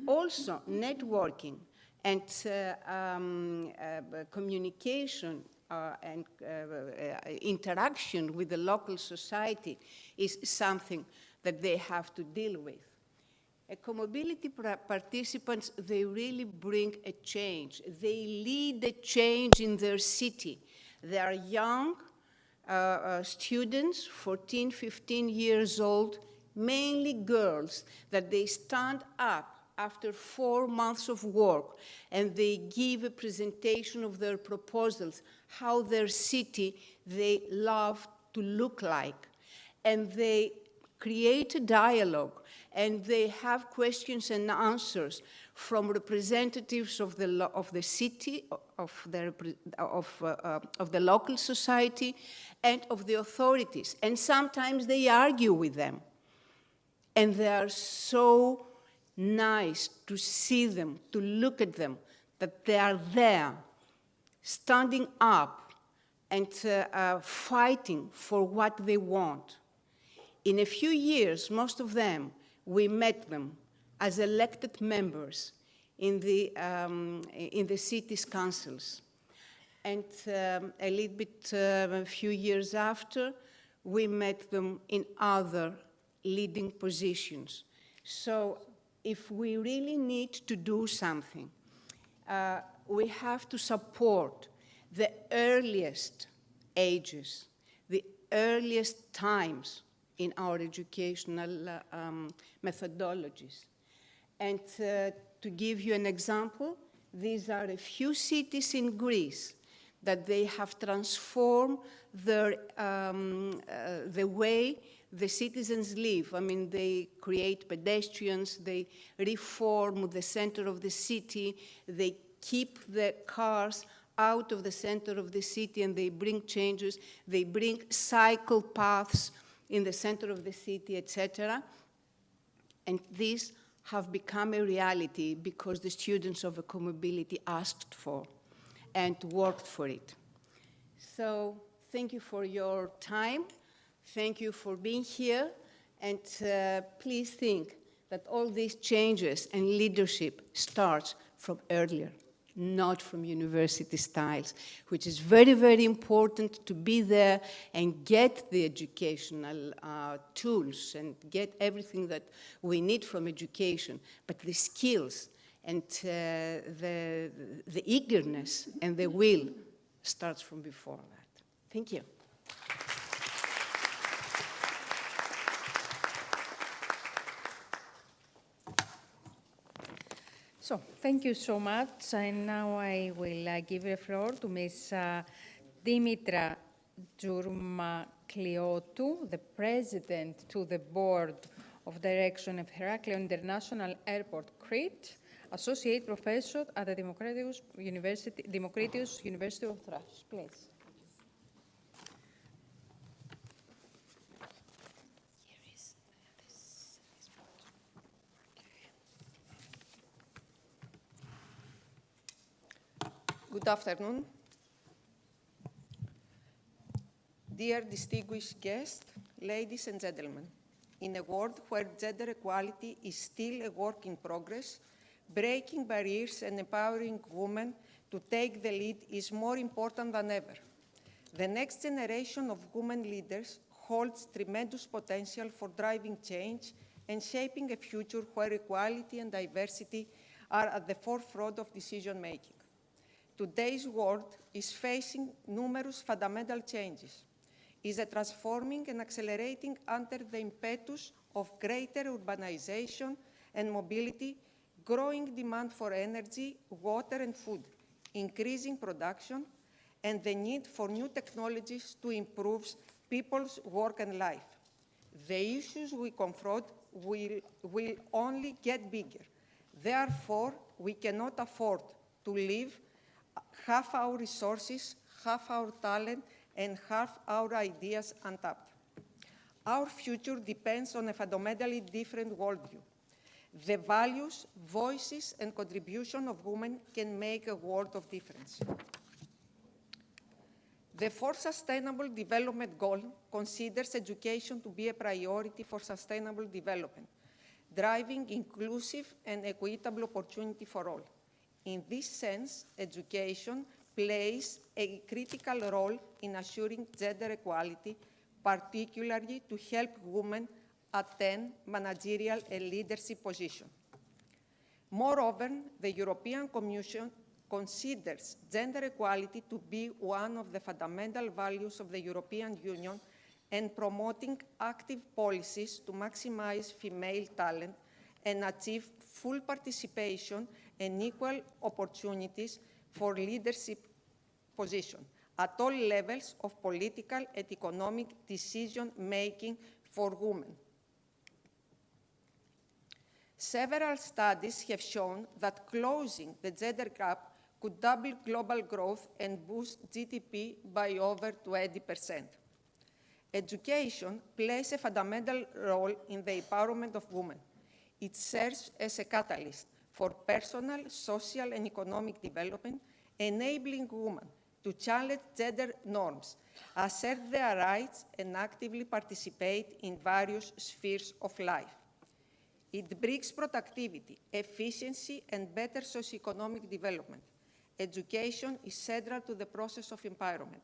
also networking and communication and interaction with the local society is something that they have to deal with. Ecomobility participants, they really bring a change. They lead a change in their city. They are young students, 14, 15 years old, mainly girls, that they stand up after 4 months of work and they give a presentation of their proposals, how their city they love to look like. And they create a dialogue and they have questions and answers from representatives of the city, of the local society, and of the authorities. And sometimes they argue with them. And they are so nice to see them, to look at them, that they are there, standing up and fighting for what they want. In a few years, most of them, we met them as elected members in the city's councils. And a little bit, a few years after, we met them in other leading positions. So if we really need to do something, we have to support the earliest ages, the earliest times in our educational methodologies. And to give you an example, these are a few cities in Greece that they have transformed their, the way the citizens live. I mean, they create pedestrians, they reform the center of the city, they keep the cars out of the center of the city and they bring changes, they bring cycle paths in the center of the city, etc. And these have become a reality because the students of ecomobility asked for and worked for it. So thank you for your time. Thank you for being here. And please think that all these changes and leadership starts from earlier, not from university styles, which is very, very important to be there and get the educational tools and get everything that we need from education. But the skills and the eagerness and the will starts from before that. Thank you. So, thank you so much. And now I will give the floor to Ms. Dimitra Jourmakleotou, the President to the Board of Direction of Heraklion International Airport, Crete, Associate Professor at the Democritus University of Thrace. Please. Good afternoon. Dear distinguished guests, ladies and gentlemen, in a world where gender equality is still a work in progress, breaking barriers and empowering women to take the lead is more important than ever. The next generation of women leaders holds tremendous potential for driving change and shaping a future where equality and diversity are at the forefront of decision-making. Today's world is facing numerous fundamental changes, is transforming and accelerating under the impetus of greater urbanization and mobility, growing demand for energy, water, and food, increasing production, and the need for new technologies to improve people's work and life. The issues we confront will only get bigger. Therefore, we cannot afford to leave half our resources, half our talent, and half our ideas untapped. Our future depends on a fundamentally different worldview. The values, voices, and contribution of women can make a world of difference. The fourth Sustainable Development Goal considers education to be a priority for sustainable development, driving inclusive and equitable opportunity for all. In this sense, education plays a critical role in assuring gender equality, particularly to help women attain managerial and leadership positions. Moreover, the European Commission considers gender equality to be one of the fundamental values of the European Union and promoting active policies to maximize female talent and achieve full participation and equal opportunities for leadership positions at all levels of political and economic decision-making for women. Several studies have shown that closing the gender gap could double global growth and boost GDP by over 20%. Education plays a fundamental role in the empowerment of women. It serves as a catalyst for personal, social, and economic development, enabling women to challenge gender norms, assert their rights, and actively participate in various spheres of life. It brings productivity, efficiency, and better socioeconomic development. Education is central to the process of empowerment.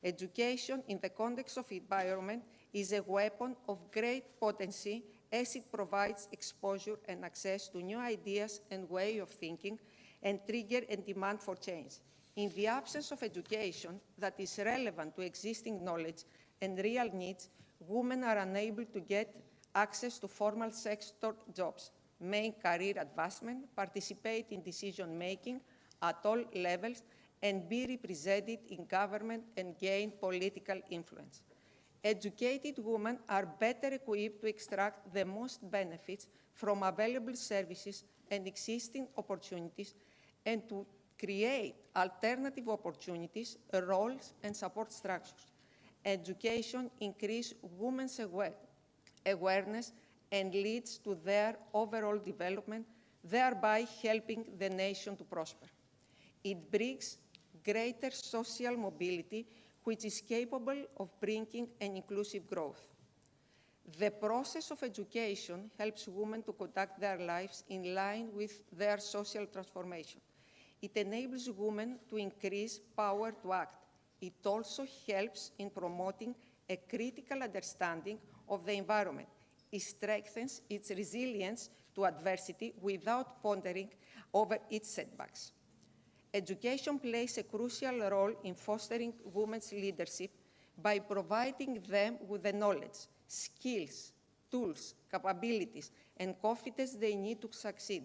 Education in the context of environment is a weapon of great potency as it provides exposure and access to new ideas and way of thinking and trigger a demand for change. In the absence of education that is relevant to existing knowledge and real needs, women are unable to get access to formal sector jobs, make career advancement, participate in decision-making at all levels, and be represented in government and gain political influence. Educated women are better equipped to extract the most benefits from available services and existing opportunities and to create alternative opportunities, roles, and support structures. Education increases women's awareness and leads to their overall development, thereby helping the nation to prosper. It brings greater social mobility, which is capable of bringing an inclusive growth. The process of education helps women to conduct their lives in line with their social transformation. It enables women to increase power to act. It also helps in promoting a critical understanding of the environment. It strengthens its resilience to adversity without pondering over its setbacks. Education plays a crucial role in fostering women's leadership by providing them with the knowledge, skills, tools, capabilities, and confidence they need to succeed.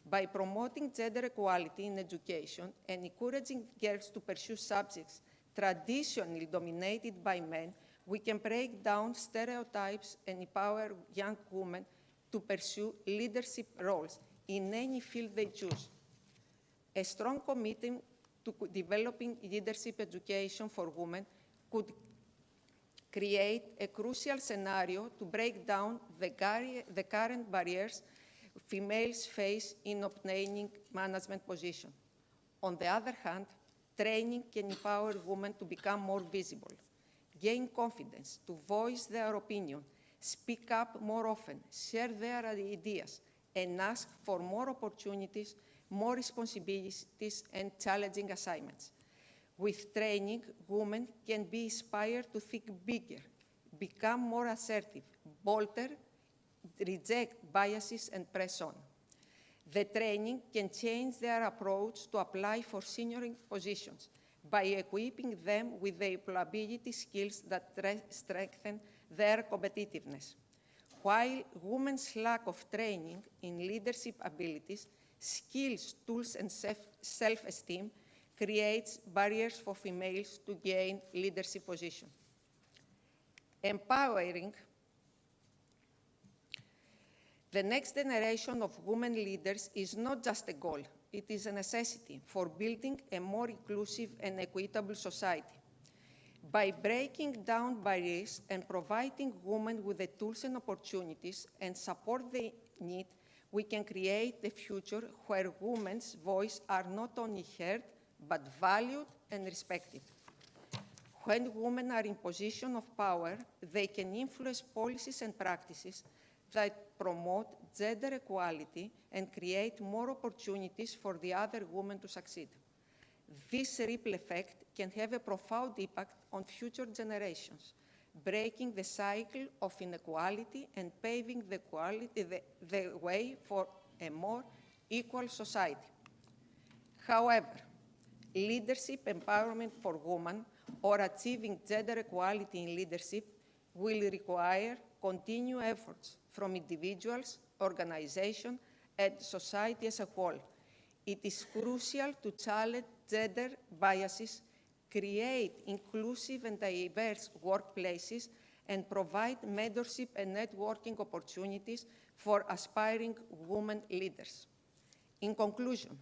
By promoting gender equality in education and encouraging girls to pursue subjects traditionally dominated by men, we can break down stereotypes and empower young women to pursue leadership roles in any field they choose. A strong commitment to developing leadership education for women could create a crucial scenario to break down the current barriers females face in obtaining management positions. On the other hand, Training can empower women to become more visible, gain confidence, to voice their opinion, speak up more often, share their ideas, and ask for more opportunities, more responsibilities, and challenging assignments. With training, women can be inspired to think bigger, become more assertive, bolder, reject biases, and press on. The training can change their approach to apply for senior positions by equipping them with the employability skills that strengthen their competitiveness. While women's lack of training in leadership abilities, skills, tools, and self-esteem creates barriers for females to gain leadership positions. Empowering the next generation of women leaders is not just a goal, it is a necessity for building a more inclusive and equitable society. By breaking down barriers and providing women with the tools and opportunities and support they need, we can create a future where women's voices are not only heard, but valued and respected. When women are in position of power, they can influence policies and practices that promote gender equality and create more opportunities for the other women to succeed. This ripple effect can have a profound impact on future generations, breaking the cycle of inequality and paving the way for a more equal society. However, leadership empowerment for women or achieving gender equality in leadership will require continued efforts from individuals, organizations, and society as a whole. It is crucial to challenge gender biases, create inclusive and diverse workplaces, and provide mentorship and networking opportunities for aspiring women leaders. In conclusion,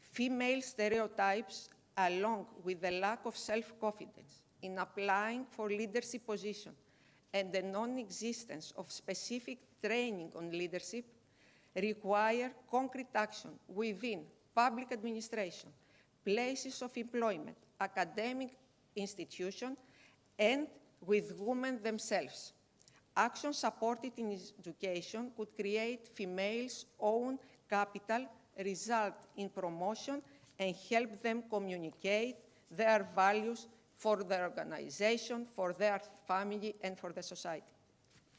female stereotypes, along with the lack of self-confidence in applying for leadership positions and the non-existence of specific training on leadership, require concrete action within public administration, places of employment, academic institutions, and with women themselves. Action supported in education could create females' own capital, result in promotion, and help them communicate their values for their organization, for their family, and for the society.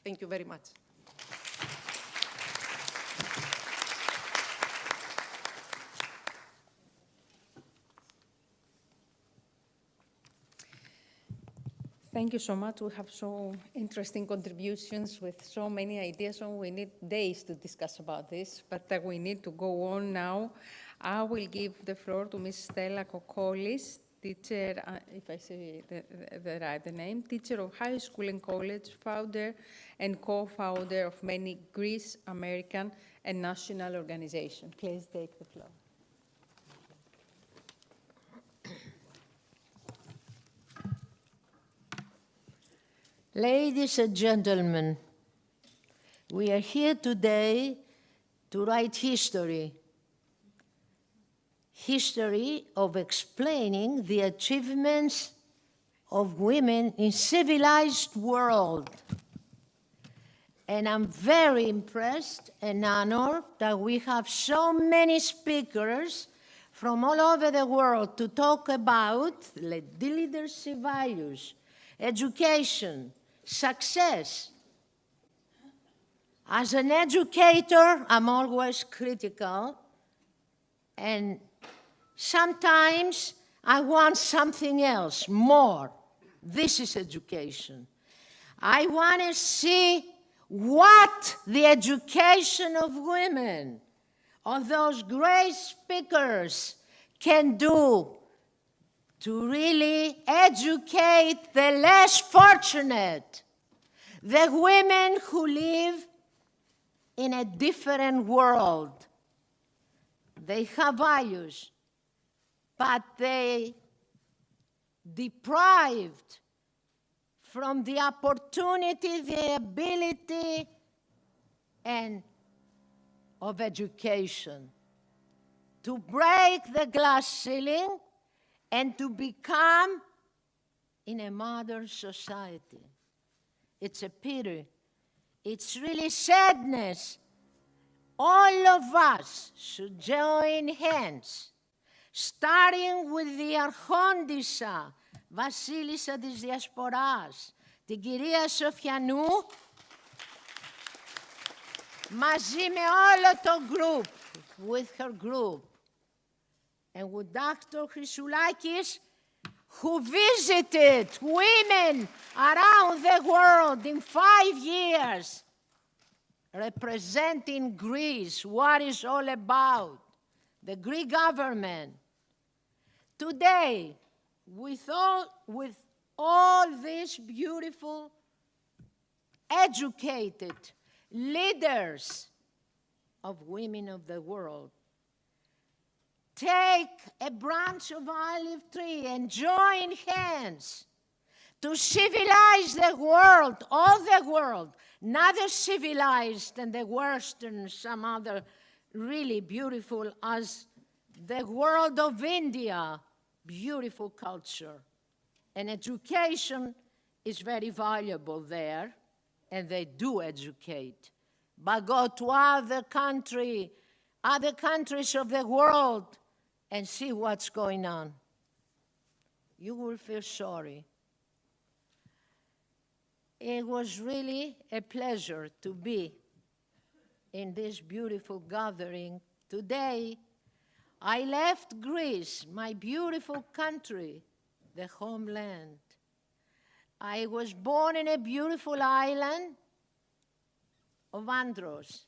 Thank you very much. Thank you so much. We have so interesting contributions with so many ideas, so we need days to discuss about this, but we need to go on now. I will give the floor to Ms. Stella Kokolis, teacher, if I say the right name, teacher of high school and college, founder and co-founder of many Greece, American, and national organizations. Please take the floor. Ladies and gentlemen, we are here today to write history. History of explaining the achievements of women in civilized world. And I'm very impressed and honored that we have so many speakers from all over the world to talk about leadership values, education, success. As an educator, I'm always critical, and sometimes I want something else, more. This is education. I want to see what the education of women, of those great speakers, can do to really educate the less fortunate, the women who live in a different world. They have values, but they deprived from the opportunity, the ability, and of education to break the glass ceiling and to become in a modern society. It's a pity. It's really sadness. All of us should join hands, starting with the Αρχόντισσα, βασίλισσα της Διασποράς, την κυρία Σοφιανού, μαζί με όλο το group, with her group, and with Dr. Kulakis, who visited women around the world in 5 years, representing Greece, what it's all about, the Greek government. Today, with all these beautiful, educated leaders of women of the world, take a branch of olive tree and join hands to civilize the world, all the world, not the civilized and the Western, some other really beautiful as the world of India, beautiful culture. And education is very valuable there, and they do educate. But go to other countries of the world and see what's going on. You will feel sorry. It was really a pleasure to be in this beautiful gathering today. I left Greece, my beautiful country, the homeland. I was born in a beautiful island of Andros.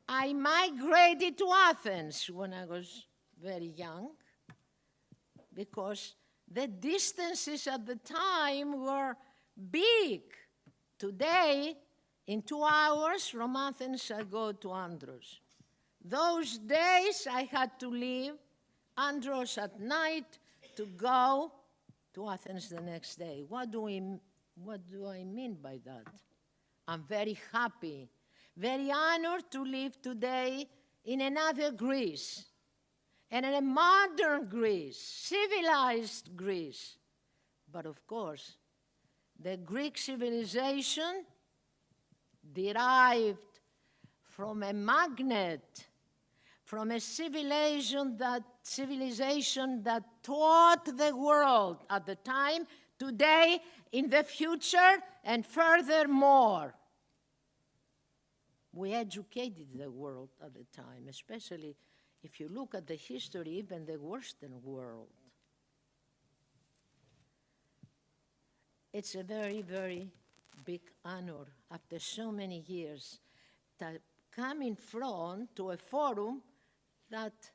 I migrated to Athens when I was very young because the distances at the time were big. Today, in 2 hours from Athens, I go to Andros. Those days, I had to leave Andros at night to go to Athens the next day. What do I mean by that? I'm very happy, very honored to live today in another Greece, and in a modern Greece, civilized Greece. But of course, the Greek civilization derived from a magnet, from a civilization that taught the world at the time, today, in the future, and furthermore. We educated the world at the time, especially if you look at the history, even the Western world. It's a very, very big honor after so many years to come in front to a forum that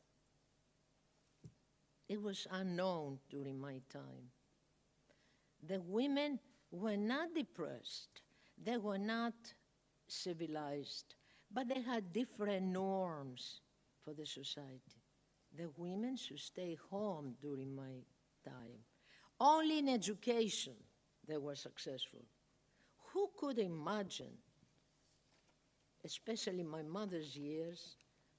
it was unknown during my time. The women were not depressed. They were not civilized, but they had different norms for the society. The women should stay home during my time. Only in education they were successful. Who could imagine, especially my mother's years,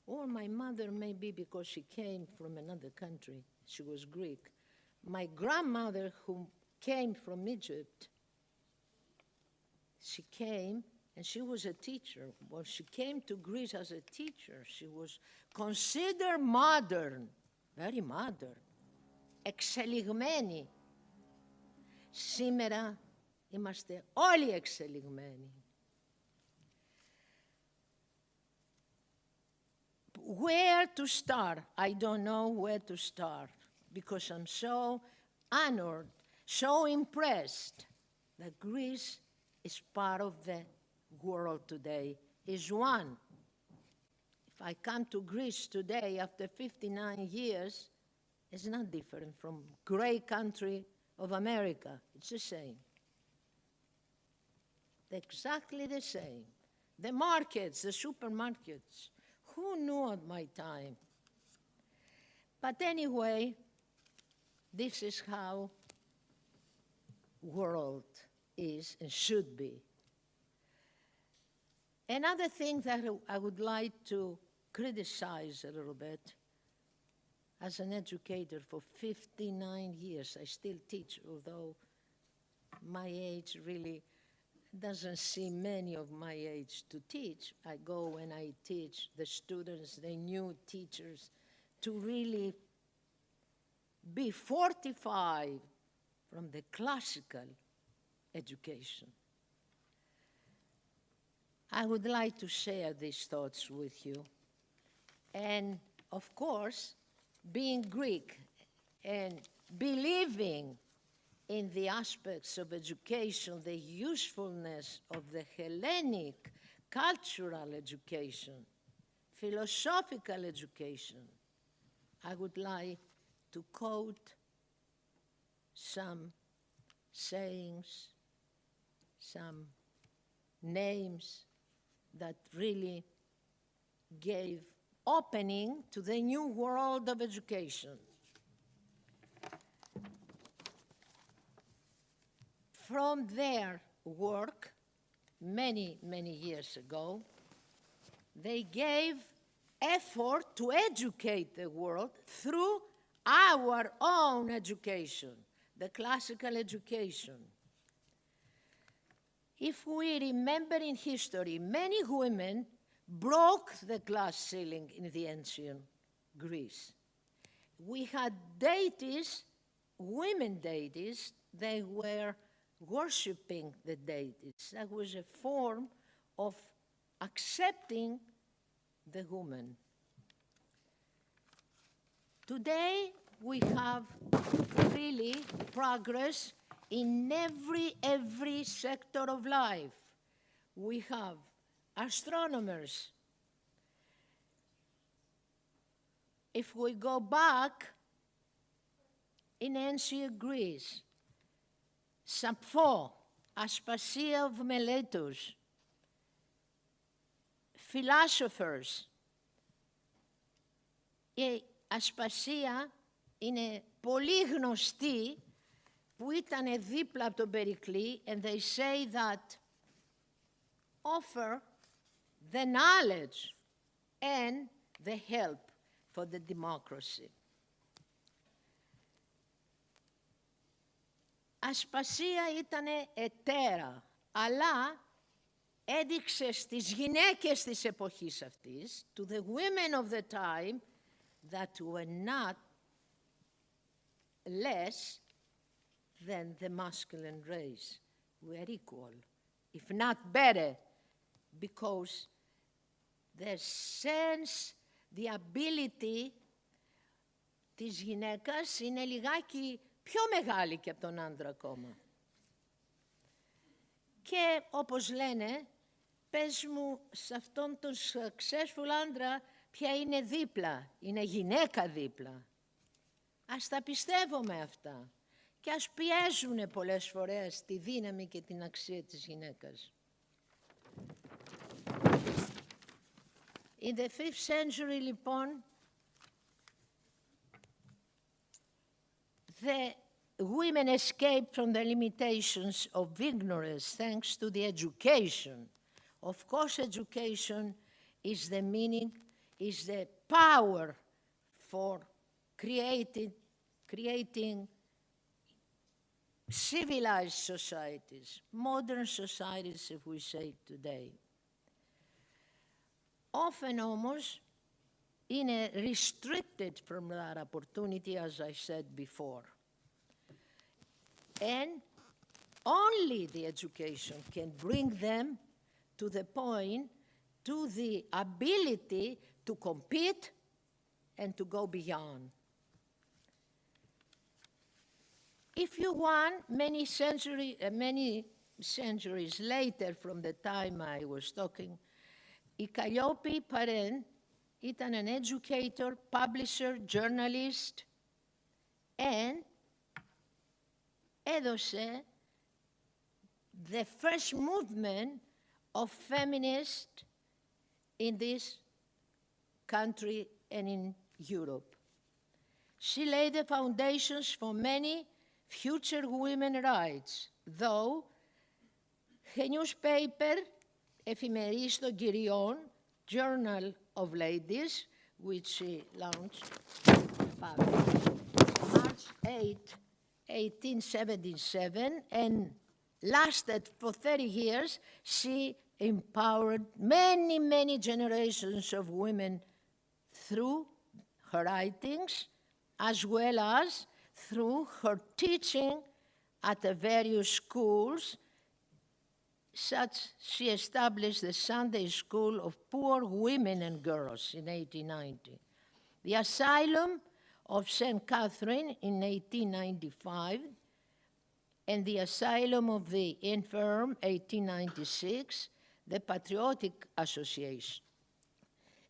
or my mother maybe because she came from another country, she was Greek. My grandmother who came from Egypt, she came and she was a teacher. Well, she came to Greece as a teacher. She was considered modern, very modern, εξελιγμένη. Σήμερα είμαστε όλοι εξελιγμένοι. Where to start? I don't know where to start because I'm so honored, so impressed that Greece is part of the world today, is one. If I come to Greece today after 59 years, it's not different from great country of America. It's the same. Exactly the same. The markets, the supermarkets, who knew at my time? But anyway, this is how world is and should be. Another thing that I would like to criticize a little bit, as an educator for 59 years. I still teach, although my age really doesn't see many of my age to teach. I go and I teach the students, the new teachers, to really be fortified from the classical education. I would like to share these thoughts with you. And of course, being Greek and believing in the aspects of education, the usefulness of the Hellenic cultural education, philosophical education, I would like to quote some sayings, some names that really gave opening to the new world of education. From their work, many, many years ago, they gave effort to educate the world through our own education, the classical education. If we remember in history, many women broke the glass ceiling in the ancient Greece. We had deities, women deities, they were worshipping the deities. That was a form of accepting the woman. Today, we have really progress in every sector of life. We have astronomers. If we go back in ancient Greece, Sappho, Aspasia of Miletus, philosophers. Η Ασπασία είναι πολύ γνωστή που ήταν δίπλα από τον Περικλή, and they say that offer the knowledge and the help for the democracy. Ασπασία ήταν ετέρα, αλλά έδειξε στις γυναίκες της εποχής αυτής, to the women of the time, that were not less than the masculine race. We are equal, if not better, because the sense, the ability της γυναίκας είναι λιγάκι πιο μεγάλη και από τον άντρα ακόμα. Και όπως λένε, πες μου σε αυτόν τον successful άντρα ποια είναι δίπλα, είναι γυναίκα δίπλα. Ας τα πιστεύουμε αυτά και ας πιέζουν πολλές φορές τη δύναμη και την αξία της γυναίκας. In the 5th century, λοιπόν, the women escaped from the limitations of ignorance thanks to the education. Of course, education is the meaning, is the power for creating civilized societies, modern societies, if we say today. Often όμως είναι restricted from that opportunity, as I said before. And only the education can bring them to the point, to the ability to compete and to go beyond. If you want, many centuries later from the time I was talking, η Καλλιόπη Παρέν ήταν an educator, publisher, journalist, and έδωσε the first movement of feminists in this country and in Europe. She laid the foundations for many future women's rights, though her newspaper, Εφημερίδα των Κυριών, Journal of Ladies, which she launched, published March 8, 1877, and lasted for 30 years. She empowered many, many generations of women through her writings, as well as through her teaching at the various schools. She established the Sunday School of Poor Women and Girls in 1890, the Asylum of St. Catherine in 1895, and the Asylum of the Infirm, 1896, the Patriotic Association,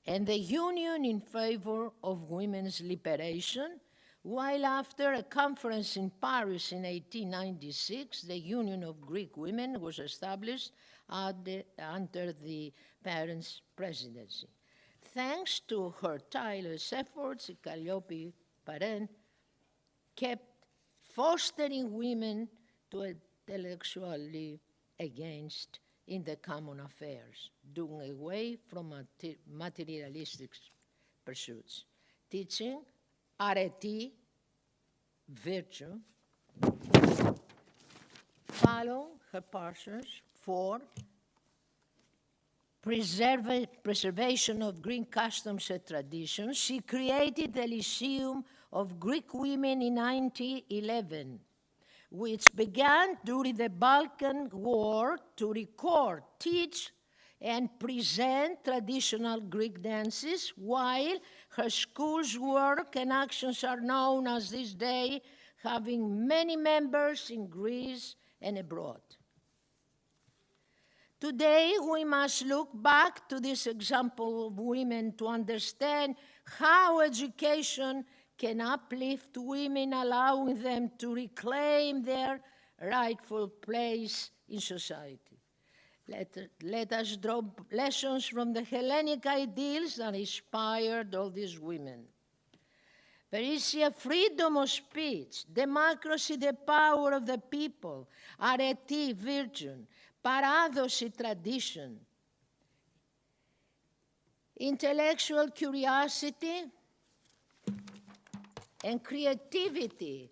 and the Union in Favor of Women's Liberation, while after a conference in Paris in 1896, the Union of Greek Women was established under the parents' presidency. Thanks to her tireless efforts, Calliope Parent kept fostering women to intellectually engaged in the common affairs, doing away from materialistic pursuits, teaching arete, virtue, follow her passions for preservation of Greek customs and traditions. She created the Lyceum of Greek Women in 1911, which began during the Balkan War to record, teach, and present traditional Greek dances, while her school's work and actions are known as this day, having many members in Greece and abroad. Today, we must look back to this example of women to understand how education can uplift women, allowing them to reclaim their rightful place in society. Let us draw lessons from the Hellenic ideals that inspired all these women. Parisia, freedom of speech, democracy, the power of the people, arete, virtue, paradosi, tradition, intellectual curiosity, and creativity.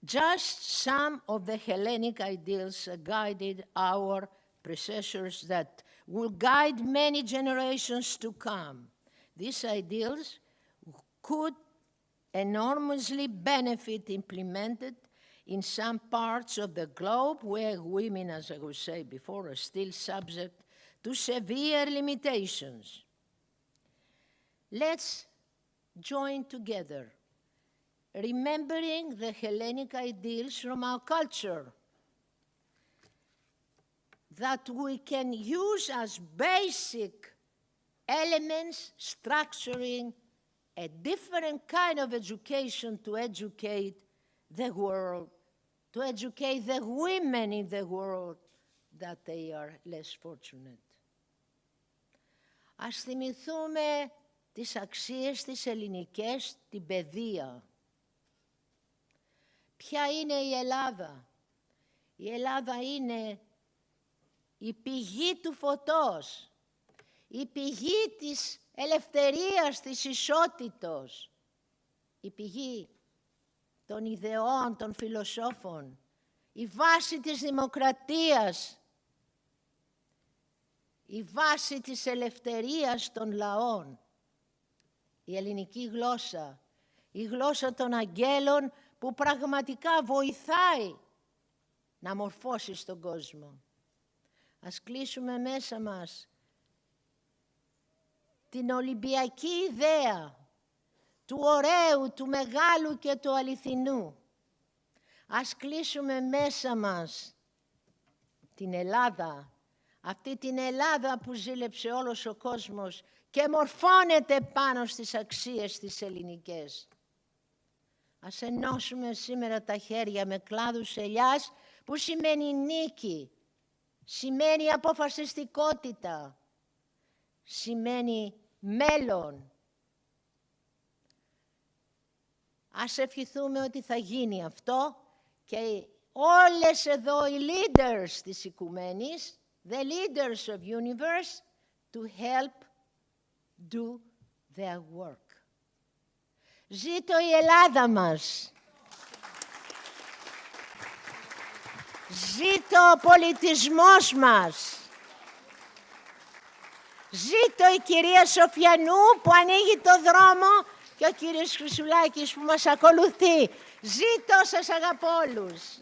Just some of the Hellenic ideals guided our predecessors that will guide many generations to come. These ideals could enormously benefit implemented in some parts of the globe where women, as I would say before, are still subject to severe limitations. Let's join together, remembering the Hellenic ideals from our culture that we can use as basic elements structuring a different kind of education to educate the world, to educate the women in the world that they are less fortunate. Ας θυμηθούμε τις αξίες τις ελληνικές, την παιδεία. Ποια είναι η Ελλάδα? Η Ελλάδα είναι η πηγή του φωτός, η πηγή της ελευθερίας, της ισότητος, η πηγή των ιδεών, των φιλοσόφων, η βάση της δημοκρατίας, η βάση της ελευθερίας των λαών, η ελληνική γλώσσα, η γλώσσα των αγγέλων που πραγματικά βοηθάει να μορφώσει στον κόσμο. Ας κλείσουμε μέσα μας την Ολυμπιακή ιδέα του ωραίου, του μεγάλου και του αληθινού. Ας κλείσουμε μέσα μας την Ελλάδα, αυτή την Ελλάδα που ζήλεψε όλος ο κόσμος και μορφώνεται πάνω στις αξίες τις ελληνικές. Ας ενώσουμε σήμερα τα χέρια με κλάδους ελιάς, που σημαίνει νίκη, σημαίνει αποφασιστικότητα, σημαίνει μέλλον. Ας ευχηθούμε ότι θα γίνει αυτό και όλες εδώ οι leaders της οικουμένης, the leaders of universe, to help do their work. Ζήτω η Ελλάδα μας! Ζήτω ο πολιτισμός μας! Ζήτω η κυρία Σοφιανού που ανοίγει το δρόμο και ο κύριος Χρυσουλάκης που μας ακολουθεί. Ζήτω, σας αγαπώ όλους!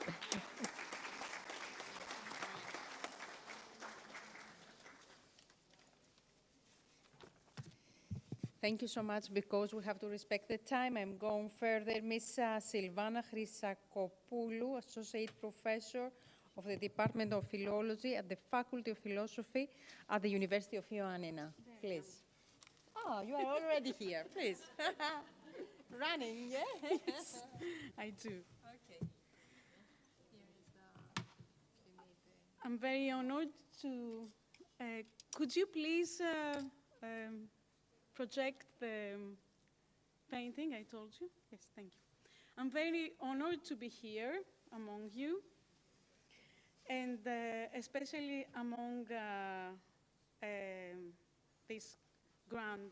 Thank you so much. Because we have to respect the time, I'm going further. Ms. Silvana Chrysakopoulou, Associate Professor of the Department of Philology at the Faculty of Philosophy at the University of Ioannina. Please. Oh, you are already here. Please. Running, yeah? Yes, I do. Okay. I'm very honored to... could you please project the painting I told you? Yes, thank you. I'm very honored to be here among you, and especially among these grand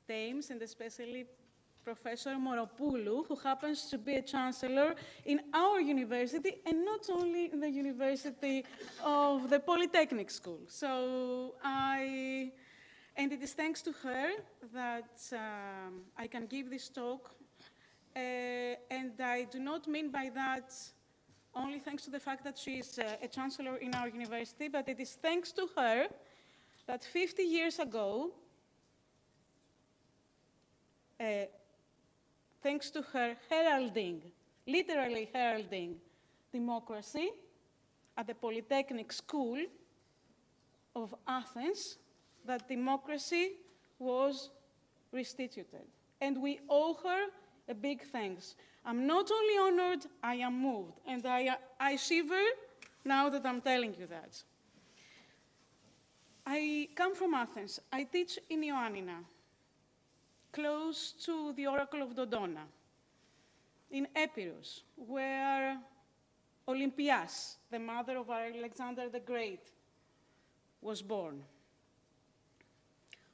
dames, and especially Professor Moropoulou, who happens to be a chancellor in our university, and not only in the University of the Polytechnic School. So and it is thanks to her that I can give this talk. And I do not mean by that only thanks to the fact that she is a chancellor in our university, but it is thanks to her that 50 years ago, thanks to her heralding, literally heralding democracy at the Polytechnic School of Athens, that democracy was restituted. And we owe her a big thanks. I'm not only honored, I am moved. And I shiver now that I'm telling you that. I come from Athens. I teach in Ioannina, close to the Oracle of Dodona, in Epirus, where Olympias, the mother of Alexander the Great, was born.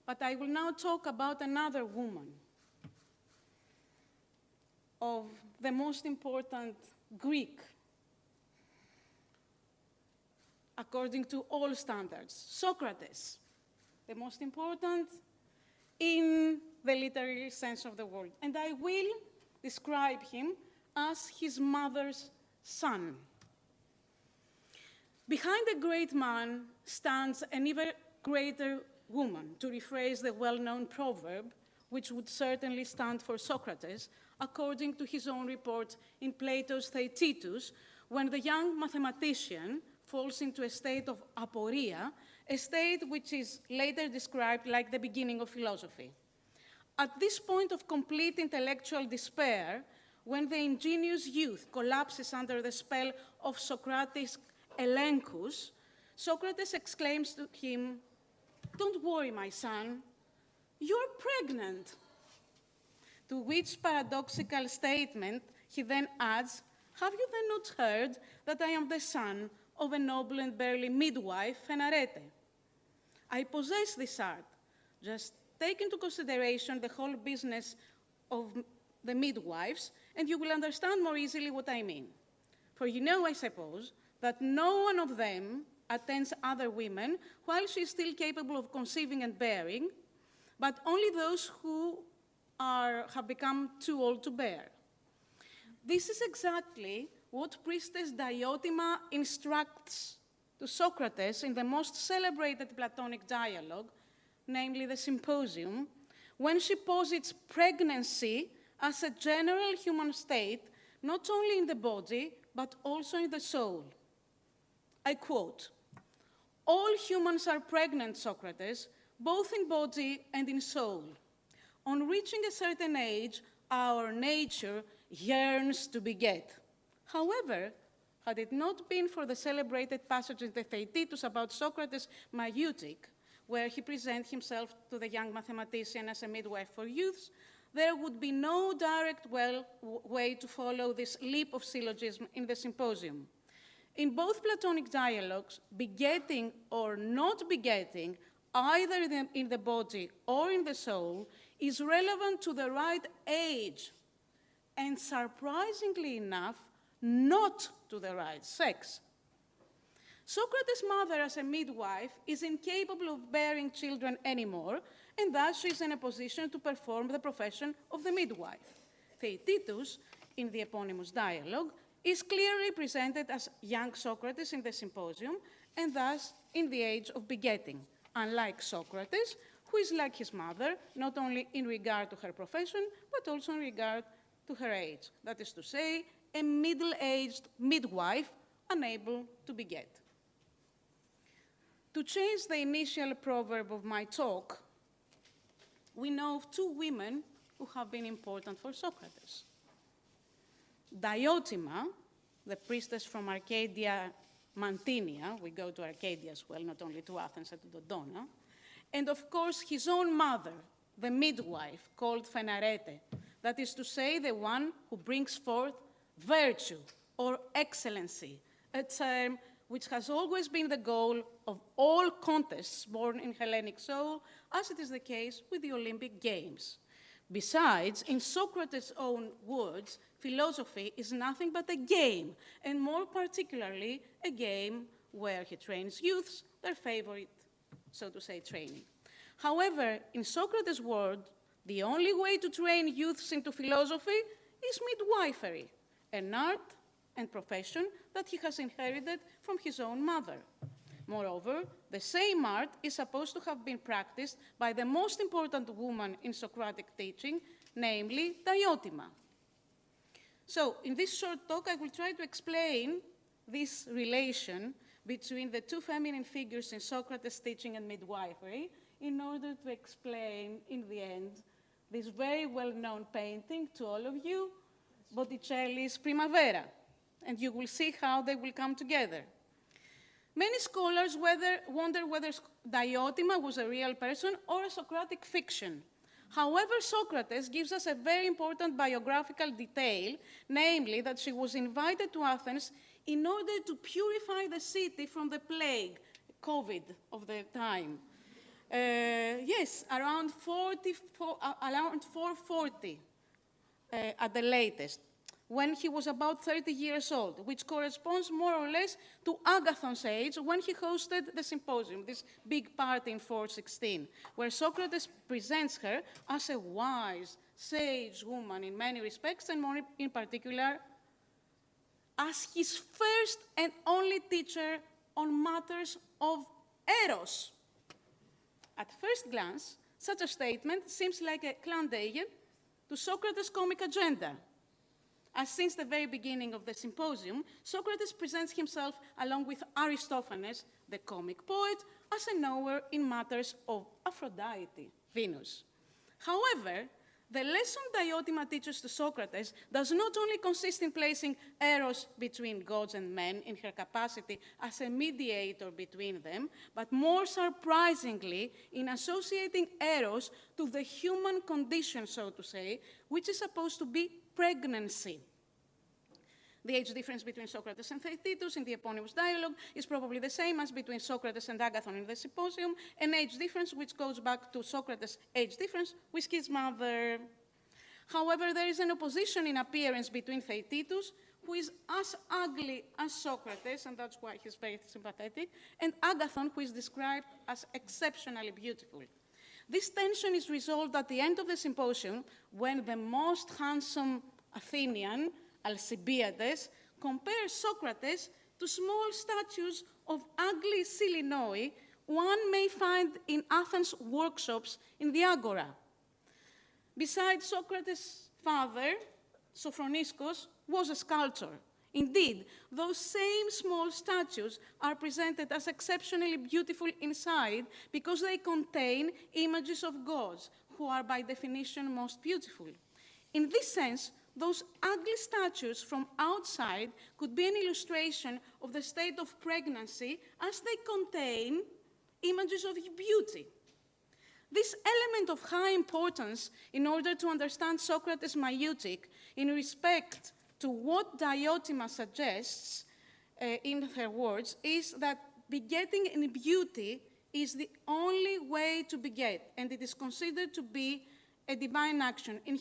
But I will now talk about another woman of the most important Greek, according to all standards, Socrates, the most important in the literary sense of the word. And I will describe him as his mother's son. Behind a great man stands an even greater woman, to rephrase the well-known proverb, which would certainly stand for Socrates, according to his own report in Plato's Theaetetus, when the young mathematician falls into a state of aporia, a state which is later described like the beginning of philosophy. At this point of complete intellectual despair, when the ingenious youth collapses under the spell of Socrates' Elenchus, Socrates exclaims to him, "Don't worry, my son, you're pregnant." To which paradoxical statement he then adds, "Have you then not heard that I am the son of a noble and barely midwife, Fenarete? I possess this art. Just take into consideration the whole business of the midwives, and you will understand more easily what I mean. For you know, I suppose, that no one of them attends other women while she is still capable of conceiving and bearing, but only those who have become too old to bear." This is exactly what priestess Diotima instructs to Socrates in the most celebrated Platonic dialogue, namely the Symposium, when she posits pregnancy as a general human state, not only in the body, but also in the soul. I quote, "All humans are pregnant, Socrates, both in body and in soul. On reaching a certain age, our nature yearns to beget. However, had it not been for the celebrated passage in the Theaetetus about Socrates' Maieutic, where he presents himself to the young mathematician as a midwife for youths, there would be no direct way to follow this leap of syllogism in the Symposium. In both Platonic dialogues, begetting or not begetting either in the body or in the soul, is relevant to the right age, and surprisingly enough, not to the right sex. Socrates' mother, as a midwife, is incapable of bearing children anymore, and thus she is in a position to perform the profession of the midwife. Theaetetus, in the eponymous dialogue, is clearly presented as young Socrates in the symposium, and thus in the age of begetting, unlike Socrates, who is like his mother, not only in regard to her profession, but also in regard to her age. That is to say, a middle-aged midwife unable to beget. To change the initial proverb of my talk, we know of two women who have been important for Socrates. Diotima, the priestess from Arcadia, Mantinia, we go to Arcadia as well, not only to Athens and to Dodona, and of course his own mother, the midwife, called Phenarete, that is to say, the one who brings forth virtue or excellency, a term which has always been the goal of all contests born in Hellenic soul, as it is the case with the Olympic Games. Besides, in Socrates' own words, philosophy is nothing but a game, and more particularly, a game where he trains youths, their favorite, so to say, training. However, in Socrates' word, the only way to train youths into philosophy is midwifery, an art and profession that he has inherited from his own mother. Moreover, the same art is supposed to have been practiced by the most important woman in Socratic teaching, namely Diotima. So, in this short talk, I will try to explain this relation between the two feminine figures in Socrates' teaching and midwifery in order to explain, in the end, this very well-known painting to all of you, Botticelli's Primavera, and you will see how they will come together. Many scholars wonder whether Diotima was a real person or a Socratic fiction. However, Socrates gives us a very important biographical detail, namely that she was invited to Athens in order to purify the city from the plague, COVID of the time. Yes, around 440 at the latest, when he was about 30 years old, which corresponds more or less to Agathon's age when he hosted the symposium, this big party in 416, where Socrates presents her as a wise, sage woman in many respects, and more in particular, as his first and only teacher on matters of eros. At first glance, such a statement seems like a clin d'oeil to Socrates' comic agenda, as since the very beginning of the symposium, Socrates presents himself, along with Aristophanes, the comic poet, as a knower in matters of Aphrodite, Venus. However, the lesson Diotima teaches to Socrates does not only consist in placing Eros between gods and men in her capacity as a mediator between them, but more surprisingly in associating Eros to the human condition, so to say, which is supposed to be pregnancy. The age difference between Socrates and Theaetetus in the eponymous dialogue is probably the same as between Socrates and Agathon in the symposium, an age difference which goes back to Socrates' age difference with his mother. However, there is an opposition in appearance between Theaetetus, who is as ugly as Socrates, and that's why he's very sympathetic, and Agathon, who is described as exceptionally beautiful. This tension is resolved at the end of the symposium when the most handsome Athenian, Alcibiades, compares Socrates to small statues of ugly Silenoi one may find in Athens workshops in the Agora. Besides, Socrates' father, Sophroniscus, was a sculptor. Indeed, those same small statues are presented as exceptionally beautiful inside because they contain images of gods, who are by definition most beautiful. In this sense, those ugly statues from outside could be an illustration of the state of pregnancy as they contain images of beauty. This element of high importance in order to understand Socrates' maieutic in respect to what Diotima suggests in her words is that begetting in beauty is the only way to beget, and it is considered to be a divine action. In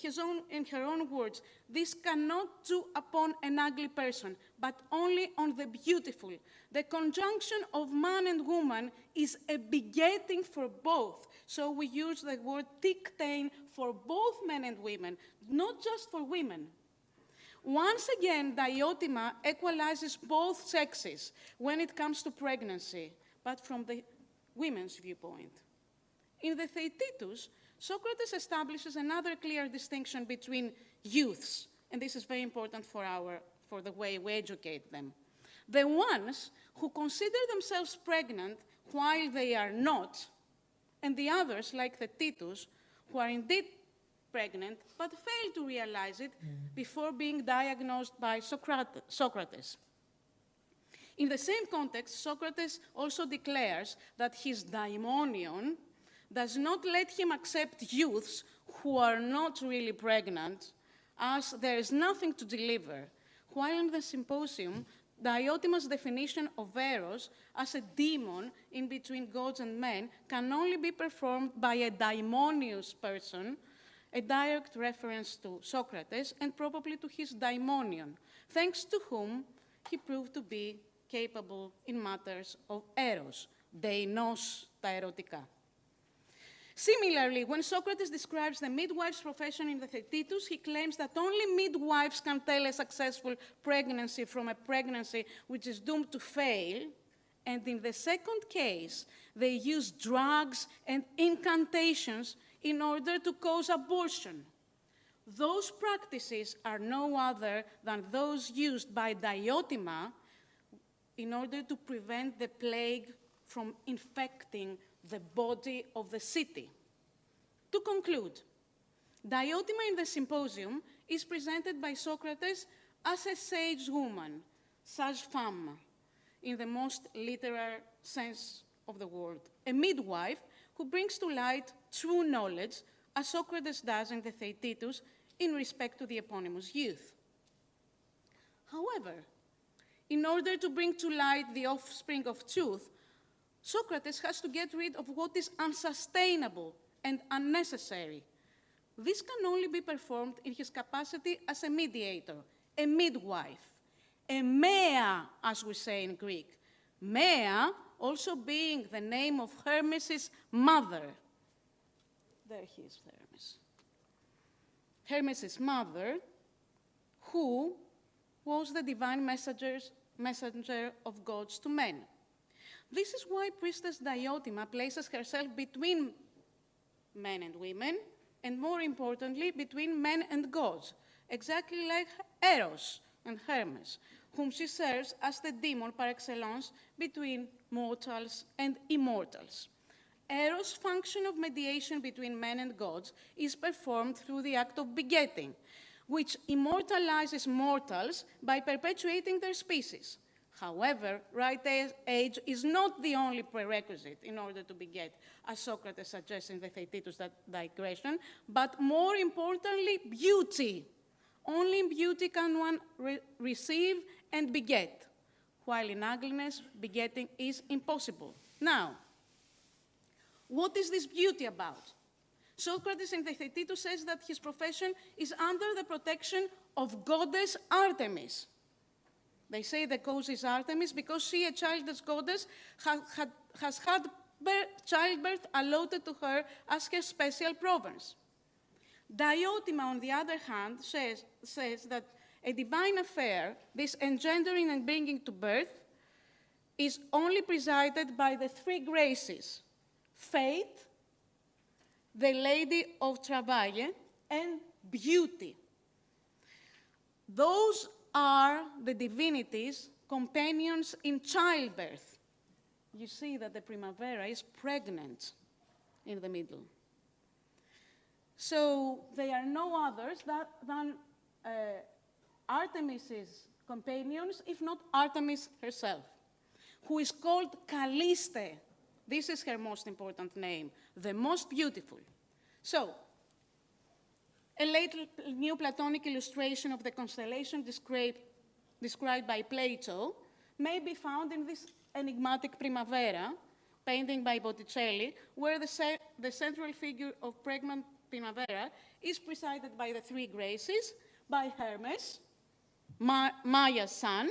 her own words, this cannot do upon an ugly person, but only on the beautiful. The conjunction of man and woman is a begetting for both. So we use the word tiktein for both men and women, not just for women. Once again, diotima equalizes both sexes when it comes to pregnancy, but from the women's viewpoint. In the Theaetetus, Socrates establishes another clear distinction between youths, and this is very important for the way we educate them. The ones who consider themselves pregnant while they are not, and the others, like the Titus, who are indeed pregnant but fail to realize it before being diagnosed by Socrates. In the same context, Socrates also declares that his daimonion does not let him accept youths who are not really pregnant, as there is nothing to deliver, while in the Symposium, Diotima's definition of Eros as a demon in between gods and men can only be performed by a daimonious person, a direct reference to Socrates and probably to his daimonion, thanks to whom he proved to be capable in matters of Eros, deinos ta erotica. Similarly, when Socrates describes the midwife's profession in the Theaetetus, he claims that only midwives can tell a successful pregnancy from a pregnancy which is doomed to fail, and in the second case, they use drugs and incantations in order to cause abortion. Those practices are no other than those used by Diotima in order to prevent the plague from infecting the body of the city. To conclude, Diotima in the Symposium is presented by Socrates as a sage woman, sage femme, in the most literal sense of the word, a midwife who brings to light true knowledge, as Socrates does in the Theaetetus in respect to the eponymous youth. However, in order to bring to light the offspring of truth, Socrates has to get rid of what is unsustainable and unnecessary. This can only be performed in his capacity as a mediator, a midwife, a mea, as we say in Greek. Mea also being the name of Hermes' mother. There he is, Hermes. Hermes' mother, who was the divine messenger of gods to men. This is why priestess Diotima places herself between men and women, and more importantly, between men and gods, exactly like Eros and Hermes, whom she serves as the demon par excellence between mortals and immortals. Eros' function of mediation between men and gods is performed through the act of begetting, which immortalizes mortals by perpetuating their species. However, right age is not the only prerequisite in order to beget, as Socrates suggests in the Theaetetus digression, but more importantly, beauty. Only in beauty can one receive and beget, while in ugliness, begetting is impossible. Now, what is this beauty about? Socrates in the Theaetetus says that his profession is under the protection of goddess Artemis. They say the cause is Artemis because she, a childless goddess, has had childbirth allotted to her as her special province. Diotima, on the other hand, says that a divine affair, this engendering and bringing to birth, is only presided by the three graces: Fate, the Lady of Travaille, and Beauty. Those are the divinities, companions in childbirth. You see that the Primavera is pregnant in the middle. So they are no others than Artemis's companions, if not Artemis herself, who is called Calliste. This is her most important name, the most beautiful. So, a late Neoplatonic illustration of the constellation described by Plato may be found in this enigmatic Primavera, painting by Botticelli, where the central figure of pregnant Primavera is presided by the three Graces, by Hermes, Maya's son,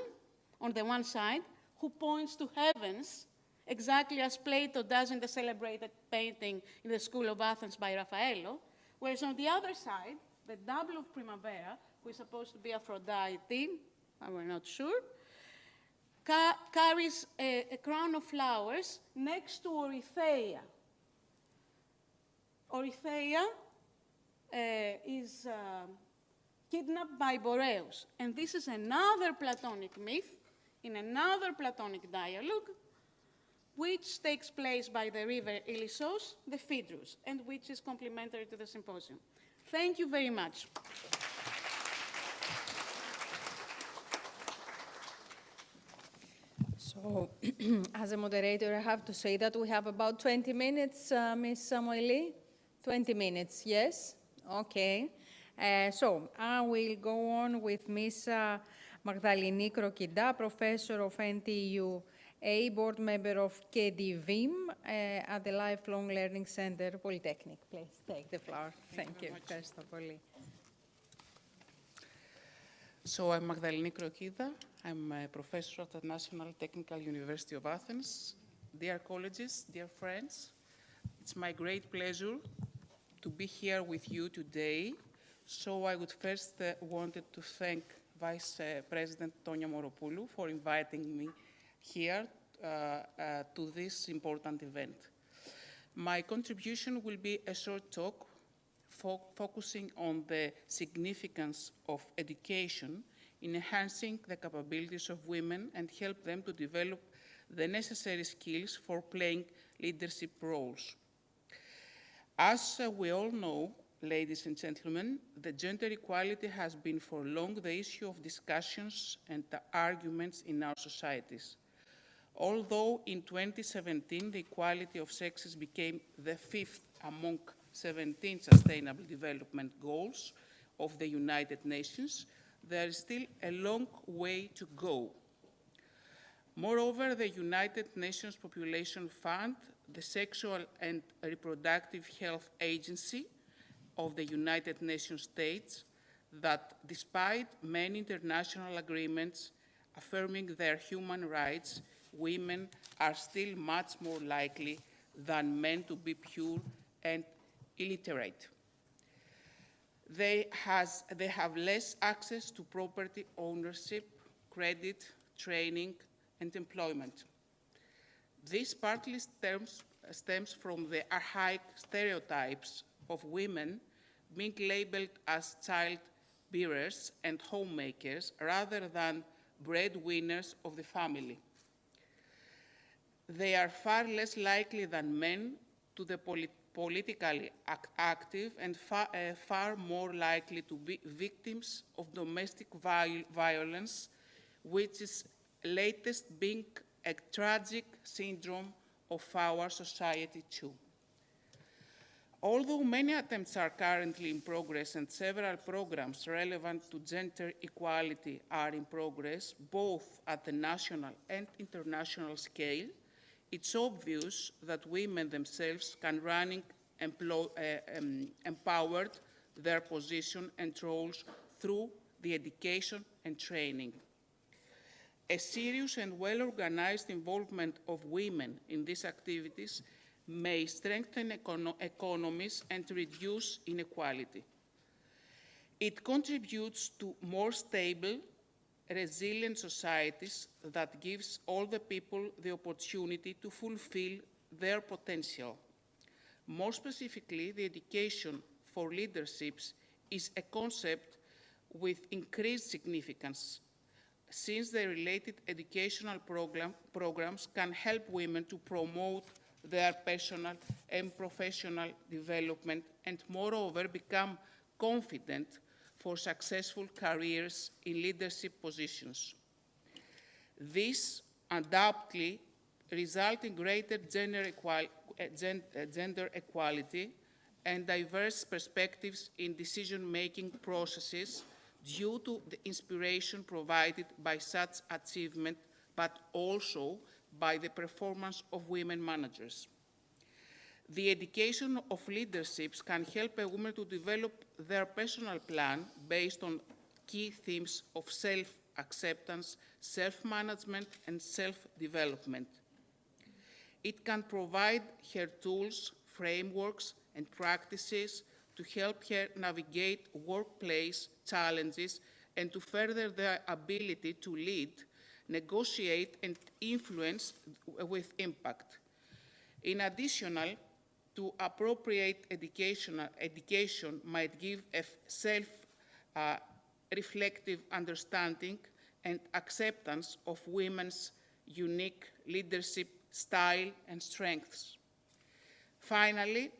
on the one side, who points to heavens, exactly as Plato does in the celebrated painting in the School of Athens by Raffaello, whereas on the other side, the double of Primavera, who is supposed to be Aphrodite, we're not sure, carries a crown of flowers next to Orytheia. Orytheia is kidnapped by Boreas, and this is another Platonic myth in another Platonic dialogue, which takes place by the river Ilissos, the Phaedrus, and which is complementary to the symposium. Thank you very much. So, as a moderator, I have to say that we have about 20 minutes, Ms. Samueli. 20 minutes, yes? Okay. So, I will go on with Ms. Magdalini Krokida, Professor of NTU, board member of KDVIM at the Lifelong Learning Center, Polytechnic. Please take the floor. Thank you. So I'm Magdalini Krokida. I'm a professor at the National Technical University of Athens. Dear colleagues, dear friends, it's my great pleasure to be here with you today. So I would first wanted to thank Vice President Antonia for inviting me here to this important event. My contribution will be a short talk focusing on the significance of education in enhancing the capabilities of women and help them to develop the necessary skills for playing leadership roles. As we all know, ladies and gentlemen, the gender equality has been for long the issue of discussions and arguments in our societies. Although in 2017 the equality of sexes became the 5th among 17 Sustainable Development Goals of the United Nations, there is still a long way to go. Moreover, the United Nations Population Fund, the Sexual and Reproductive Health Agency of the United Nations States, that despite many international agreements affirming their human rights, women are still much more likely than men to be poor and illiterate. They have less access to property ownership, credit, training, and employment. This partly stems from the archaic stereotypes of women being labeled as child bearers and homemakers rather than breadwinners of the family. They are far less likely than men to be politically active and far more likely to be victims of domestic violence, which is latest being a tragic syndrome of our society too. Although many attempts are currently in progress and several programs relevant to gender equality are in progress, both at the national and international scale, it's obvious that women themselves can empower their position and roles through the education and training. A serious and well-organized involvement of women in these activities may strengthen economies and reduce inequality. It contributes to more stable, resilient societies that gives all the people the opportunity to fulfill their potential. More specifically, the education for leaderships is a concept with increased significance, since the related educational programs can help women to promote their personal and professional development and, moreover, become confident for successful careers in leadership positions. This undoubtedly results in greater gender equality and diverse perspectives in decision-making processes due to the inspiration provided by such achievement, but also by the performance of women managers. The education of leaderships can help a woman to develop their personal plan based on key themes of self-acceptance, self-management, and self-development. It can provide her tools, frameworks, and practices to help her navigate workplace challenges and to further their ability to lead, negotiate, and influence with impact. In addition to appropriate education might give a self-reflective understanding and acceptance of women's unique leadership style and strengths. Finally,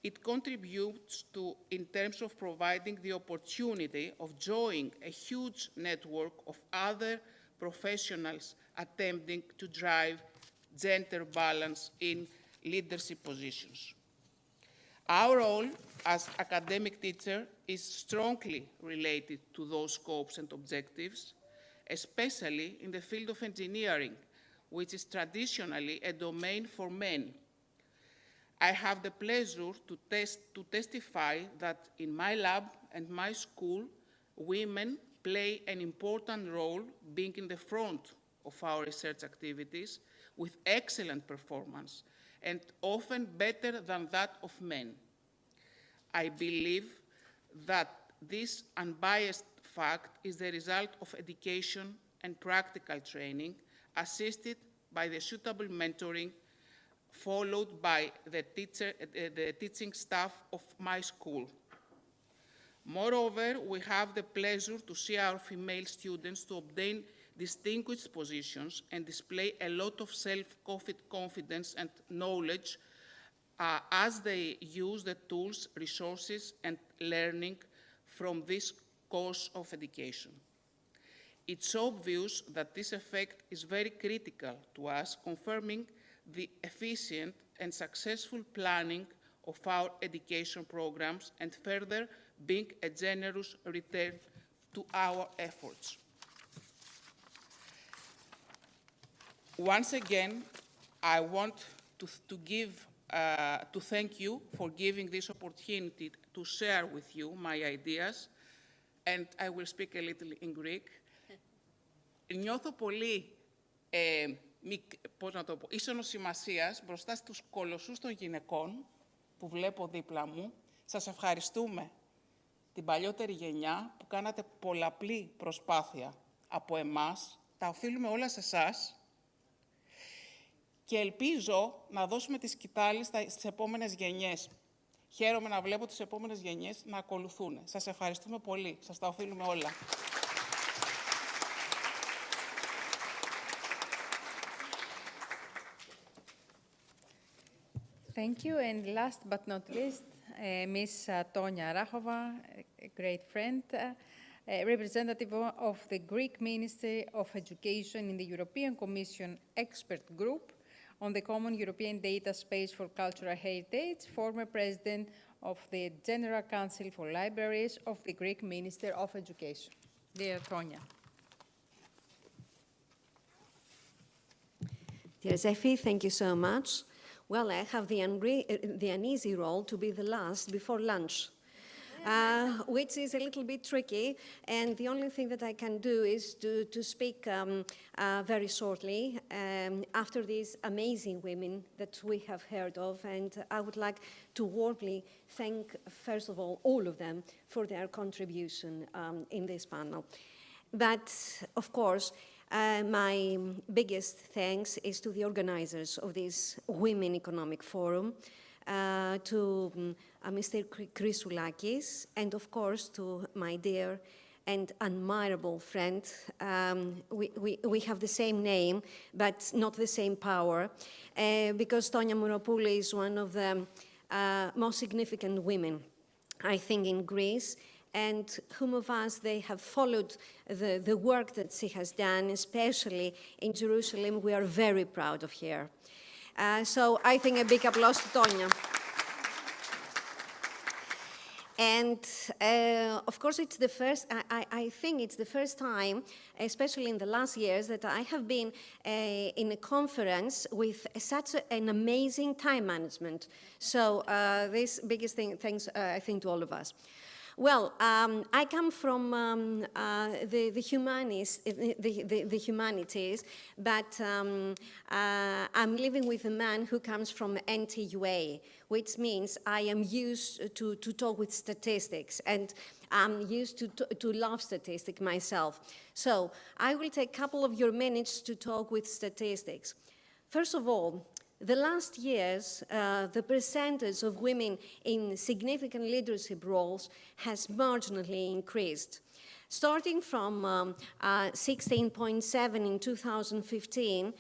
it contributes to, in terms of providing the opportunity of joining a huge network of other professionals attempting to drive gender balance in leadership positions. Our role as academic teacher is strongly related to those scopes and objectives, especially in the field of engineering, which is traditionally a domain for men. I have the pleasure to testify that in my lab and my school, women play an important role being in the front of our research activities with excellent performance and often better than that of men. I believe that this unbiased fact is the result of education and practical training assisted by the suitable mentoring followed by the teaching staff of my school. Moreover, we have the pleasure to see our female students to obtain distinguished positions and display a lot of self-confidence and knowledge as they use the tools, resources, and learning from this course of education. It's obvious that this effect is very critical to us, confirming the efficient and successful planning of our education programs and further being a generous return to our efforts. Once again, I want to thank you for giving this opportunity to share with you my ideas, and I will speak a little in Greek. Νιώθω πολύ ίσονος σημασίας μπροστά στους κολοσσούς των γυναικών που βλέπω δίπλα μου. Σας ευχαριστούμε την παλιότερη γενιά που κάνατε πολλαπλή προσπάθεια από εμάς. Τα οφείλουμε όλα σε εσάς και ελπίζω να δώσουμε τη σκητάλη στις επόμενες γενιές. Χαίρομαι να βλέπω τις επόμενες γενιές να ακολουθούν. Σας ευχαριστούμε πολύ. Σας τα οφείλουμε όλα. Thank you. And last but not least, Ms. Antonia Rahova, a great friend, representative of the Greek Ministry of Education in the European Commission Expert Group on the Common European Data Space for Cultural Heritage, former president of the General Council for Libraries of the Greek Ministry of Education. Dear Antonia. Dear Zephi, thank you so much. Well, I have the uneasy role to be the last before lunch, which is a little bit tricky. And the only thing that I can do is to speak very shortly after these amazing women that we have heard of. And I would like to warmly thank, first of all of them for their contribution in this panel. But, of course, my biggest thanks is to the organizers of this Women Economic Forum, to Mr. Kulakis, and of course to my dear and admirable friend. We have the same name, but not the same power, because Tonia Mouropoulou is one of the most significant women, I think, in Greece. And whom of us they have followed the work that she has done, especially in Jerusalem. We are very proud of her. So I think a big applause to Tonia. And of course, it's the first, I think it's the first time, especially in the last years, that I have been in a conference with such an amazing time management. So this biggest thing, thanks, I think, to all of us. Well, I come from the humanities, but I'm living with a man who comes from NTUA, which means I am used to talk with statistics, and I'm used to love statistics myself. So I will take a couple of your minutes to talk with statistics. First of all, the last years, the percentage of women in significant leadership roles has marginally increased. Starting from 16.7 in 2015,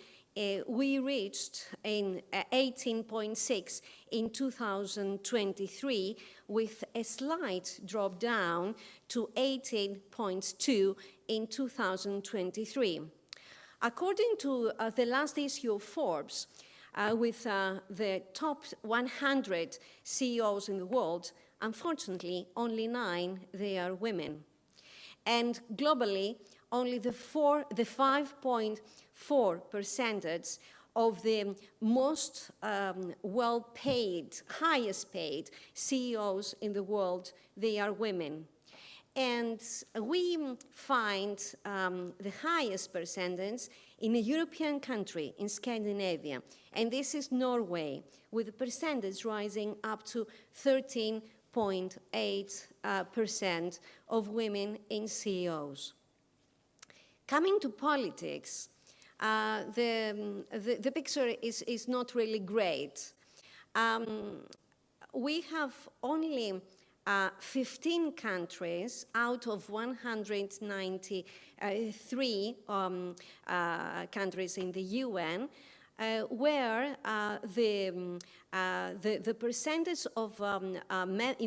we reached in 18.6 in 2023, with a slight drop down to 18.2 in 2023. According to the last issue of Forbes, with the top 100 CEOs in the world, unfortunately, only 9, they are women. And globally, only the 5.4% of the most well-paid, highest paid CEOs in the world, they are women. And we find the highest percentage in a European country, in Scandinavia, and this is Norway, with the percentage rising up to 13.8% of women in CEOs. Coming to politics, the picture is not really great. We have only 15 countries out of 193 countries in the UN where the percentage of in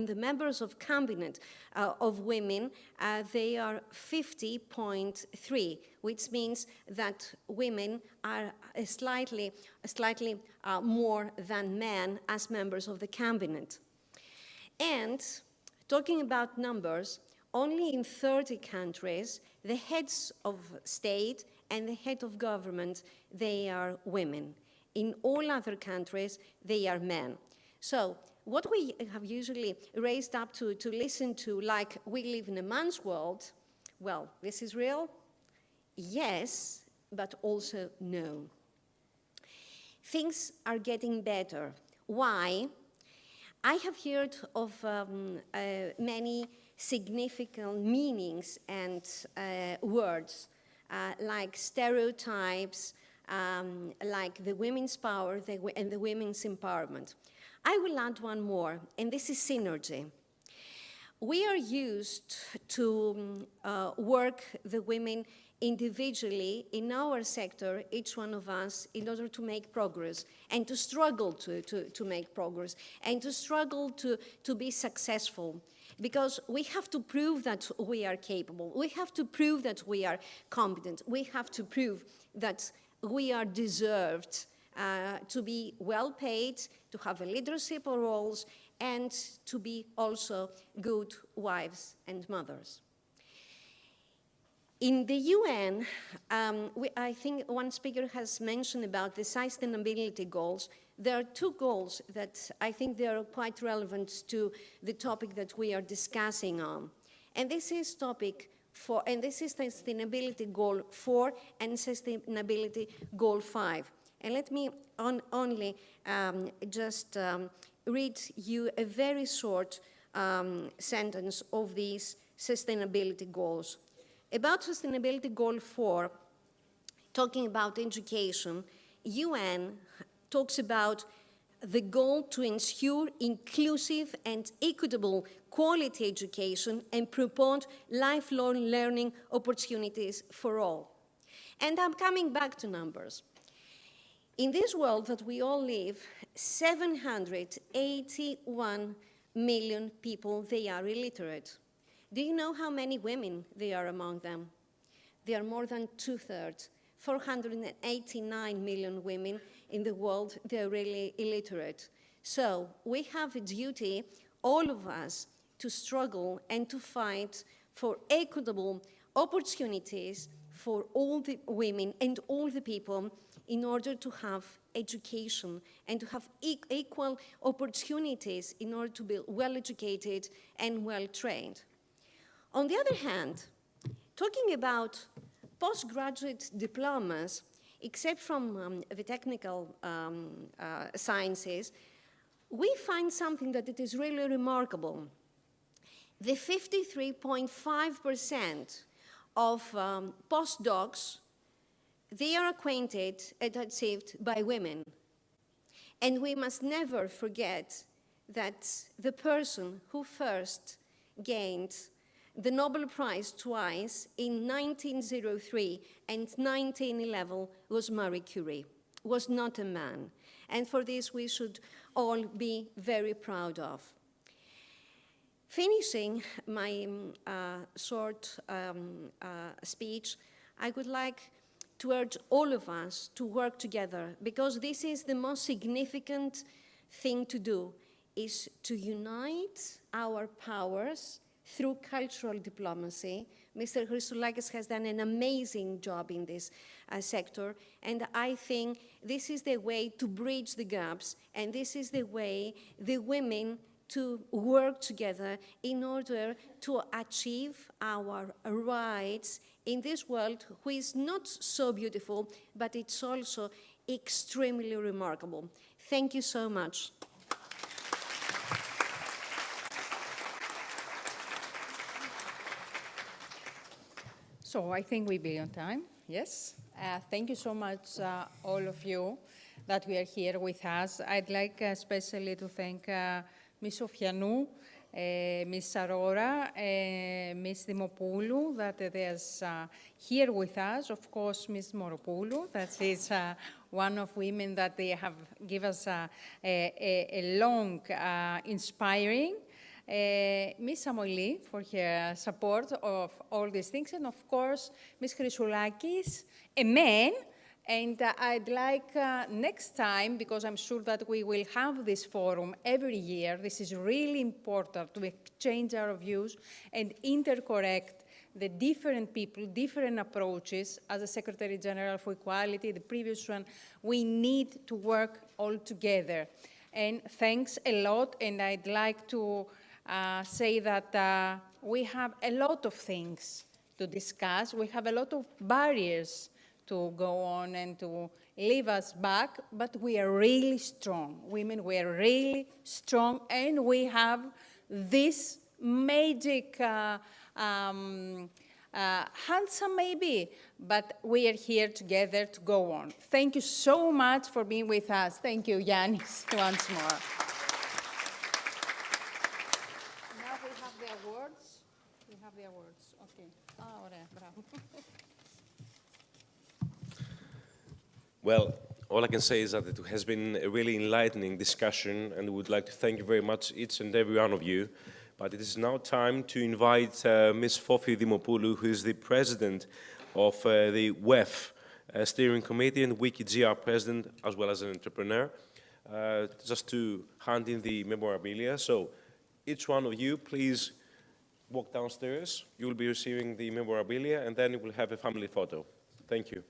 the members of cabinet of women, they are 50.3, which means that women are slightly more than men as members of the cabinet. And talking about numbers, only in 30 countries, the heads of state and the head of government, they are women. In all other countries, they are men. So what we have usually raised up to listen to, like we live in a man's world, well, this is real? Yes, but also no. Things are getting better. Why? I have heard of many significant meanings and words like stereotypes, like the women's power and the women's empowerment. I will add one more, and this is synergy. We are used to work the women individually in our sector, each one of us, in order to make progress and to struggle to make progress and to struggle to be successful. Because we have to prove that we are capable. We have to prove that we are competent. We have to prove that we are deserved to be well paid, to have a leadership roles, and to be also good wives and mothers. In the UN, I think one speaker has mentioned about the sustainability goals. There are two goals that I think they are quite relevant to the topic that we are discussing on. And this is sustainability goal 4 and sustainability goal 5. And let me only just read you a very short sentence of these sustainability goals. About sustainability goal 4, talking about education, UN talks about the goal to ensure inclusive and equitable quality education and promote lifelong learning opportunities for all. And I'm coming back to numbers. In this world that we all live, 781 million people, they are illiterate. Do you know how many women there are among them? They are more than 2/3. 489 million women in the world, they're really illiterate. So we have a duty, all of us, to struggle and to fight for equitable opportunities for all the women and all the people in order to have education and to have equal opportunities in order to be well-educated and well-trained. On the other hand, talking about postgraduate diplomas, except from the technical sciences, we find something that it is really remarkable. The 53.5% of postdocs, they are acquainted and achieved by women. And we must never forget that the person who first gained the Nobel Prize twice in 1903 and 1911 was Marie Curie, was not a man. And for this we should all be very proud of. Finishing my short speech, I would like to urge all of us to work together, because this is the most significant thing to do, is to unite our powers through cultural diplomacy. Mr. Kulakis has done an amazing job in this sector, and I think this is the way to bridge the gaps, and this is the way the women to work together in order to achieve our rights in this world, which is not so beautiful, but it's also extremely remarkable. Thank you so much. So I think we'll be on time, yes? Thank you so much, all of you, that we are here with us. I'd like especially to thank Ms. Sanu, Ms. Aurora, Ms. Dimopoulou, that is here with us. Of course, Ms. Moropoulou, that is one of women that they have given us a long, inspiring. Ms. Amoli for her support of all these things, and of course, Ms. Kulakis, a man. And I'd like next time, because I'm sure that we will have this forum every year, this is really important to exchange our views and intercorrect the different people, different approaches. As a Secretary General for Equality, the previous one, we need to work all together. And thanks a lot, and I'd like to say that we have a lot of things to discuss. We have a lot of barriers to go on and to leave us back, but we are really strong. Women, we are really strong, and we have this magic, handsome maybe, but we are here together to go on. Thank you so much for being with us. Thank you, Yannis, once more. Now we have the awards. We have the awards, okay. Ωραία, bravo. Well, all I can say is that it has been a really enlightening discussion, and we would like to thank you very much, each and every one of you. But it is now time to invite Ms. Fofi Dimopoulou, who is the president of the WEF steering committee and WICCI GR president, as well as an entrepreneur, just to hand in the memorabilia. So each one of you, please walk downstairs. You will be receiving the memorabilia, and then you will have a family photo. Thank you.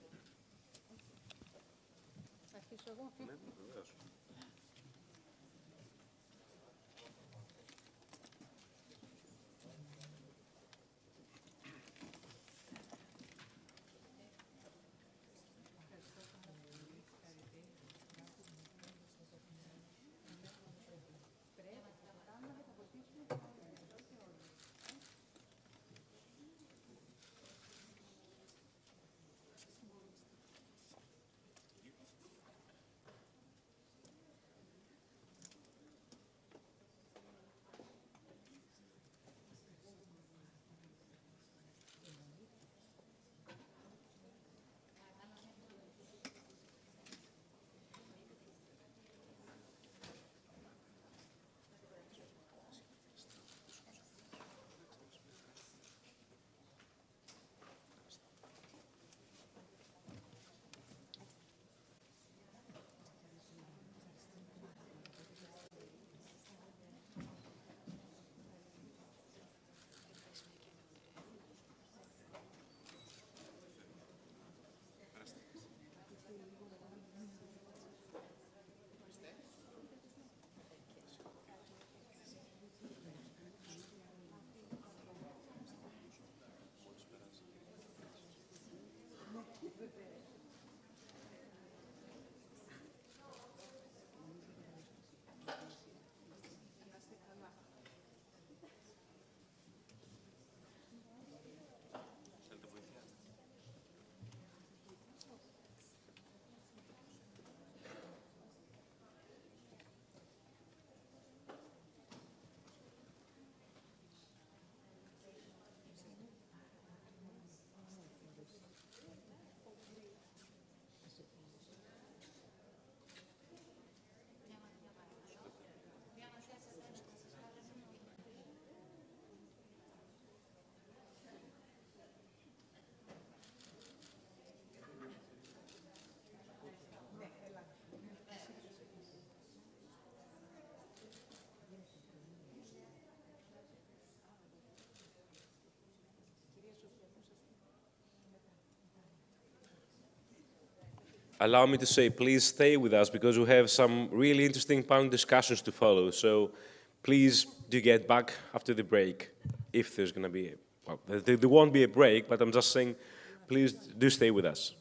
allow me to say, please stay with us because we have some really interesting panel discussions to follow. So please do get back after the break, if there's going to be well, there won't be a break, but I'm just saying, please do stay with us.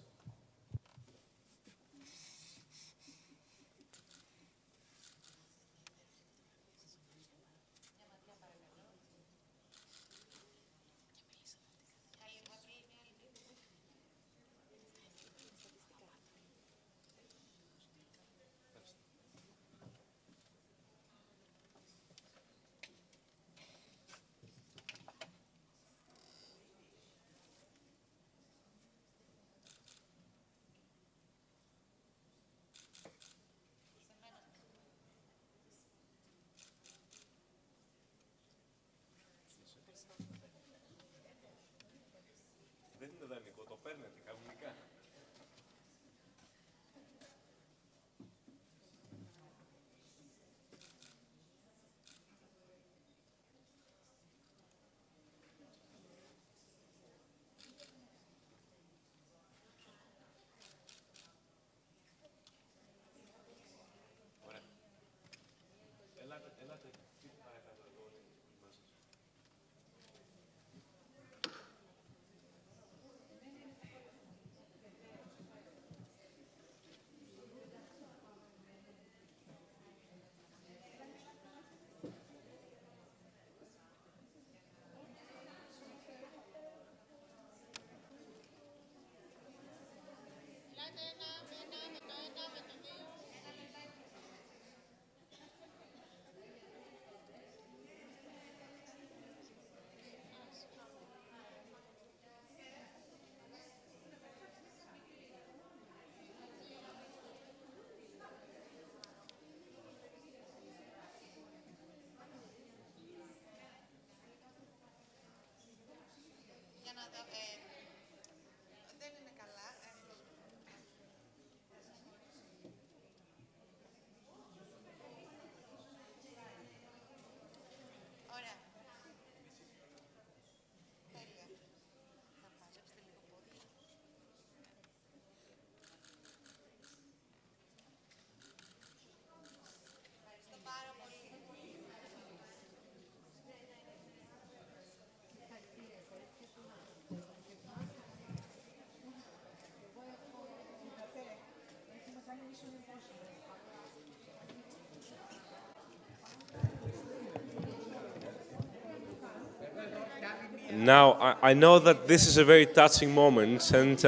Now, I know that this is a very touching moment, and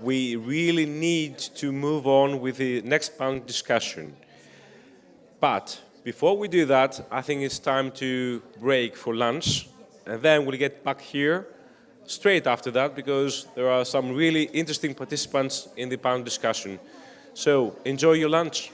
we really need to move on with the next panel discussion. But before we do that, I think it's time to break for lunch, and then we'll get back here straight after that, because there are some really interesting participants in the panel discussion. So enjoy your lunch.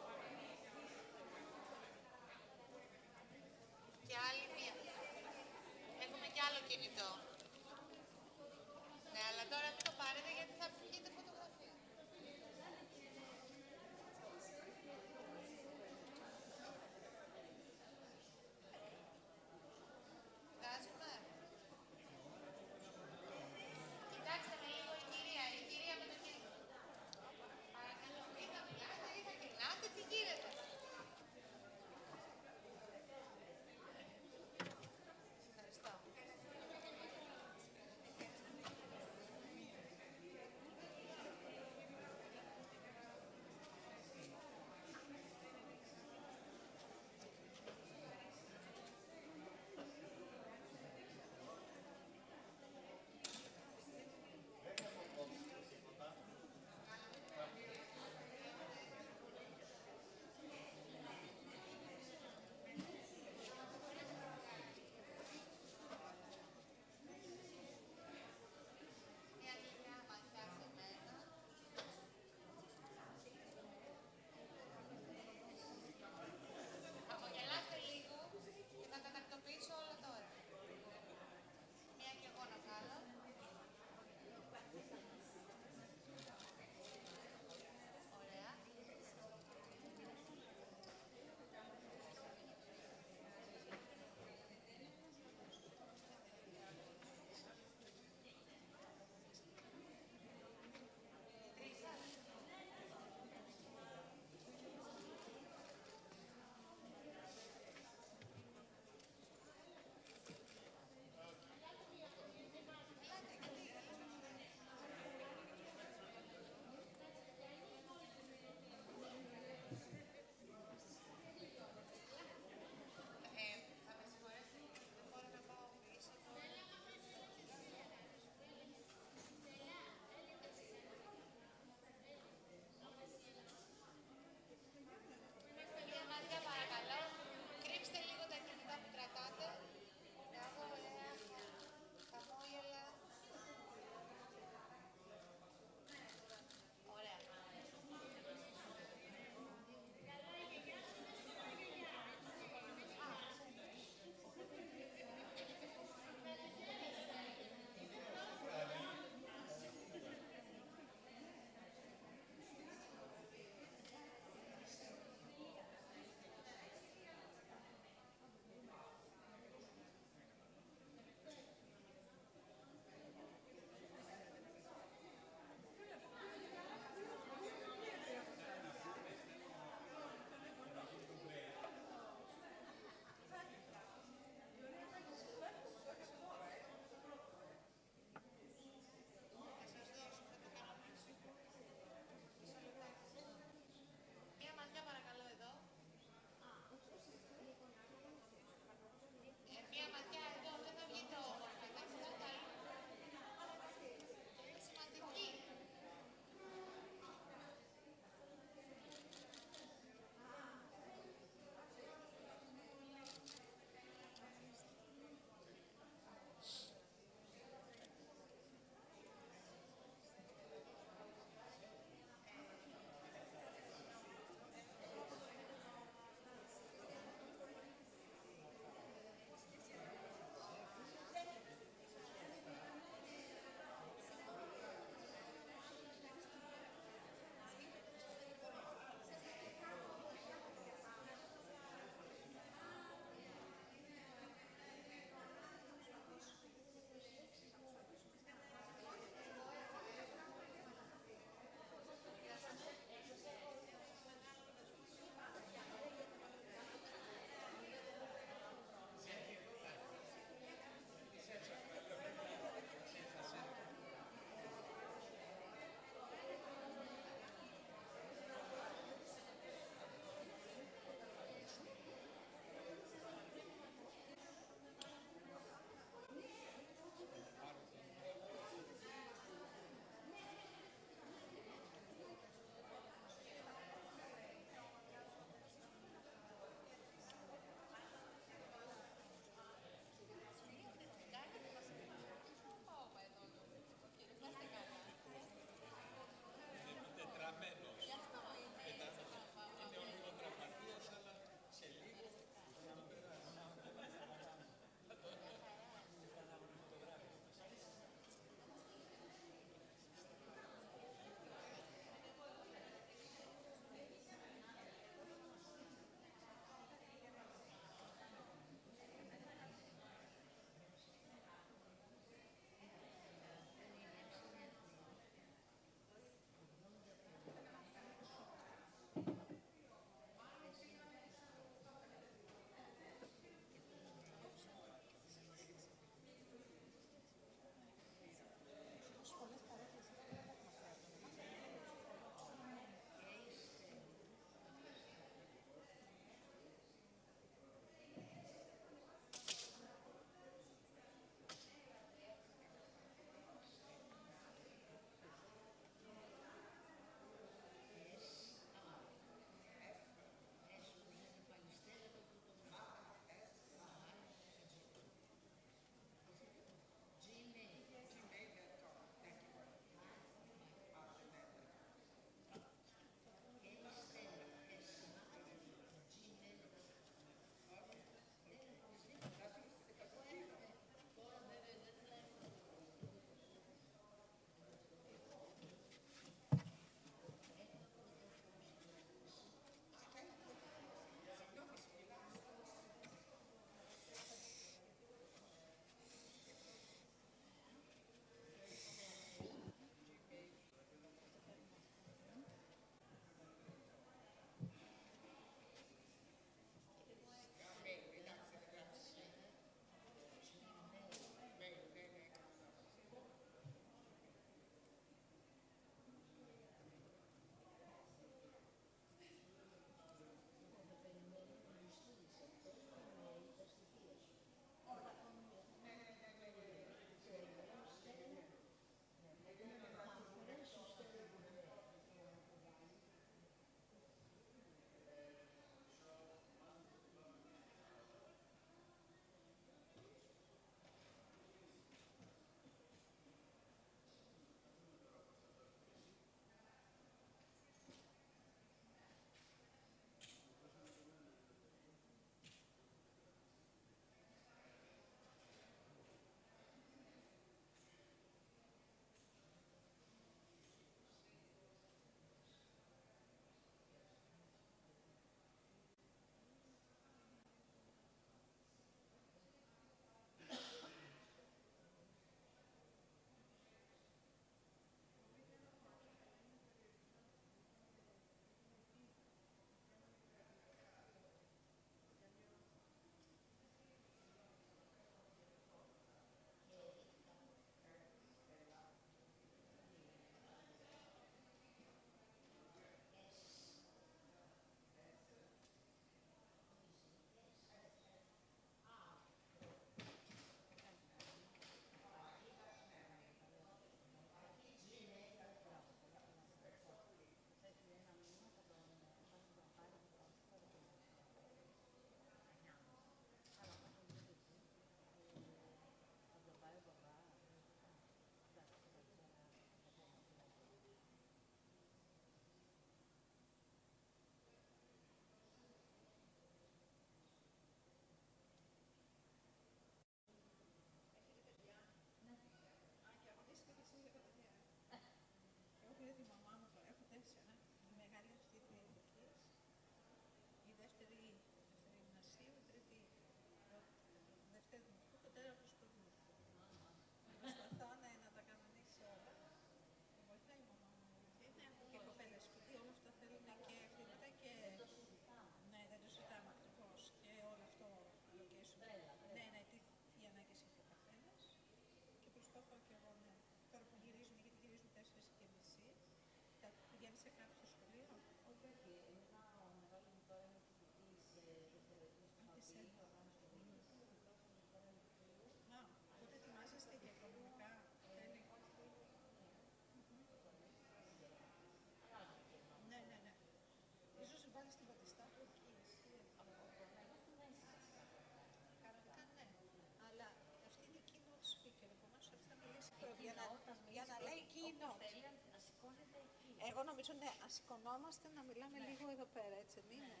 Εγώ νομίζω, ναι, ας σηκωνόμαστε να μιλάμε λίγο εδώ πέρα, έτσι δεν είναι?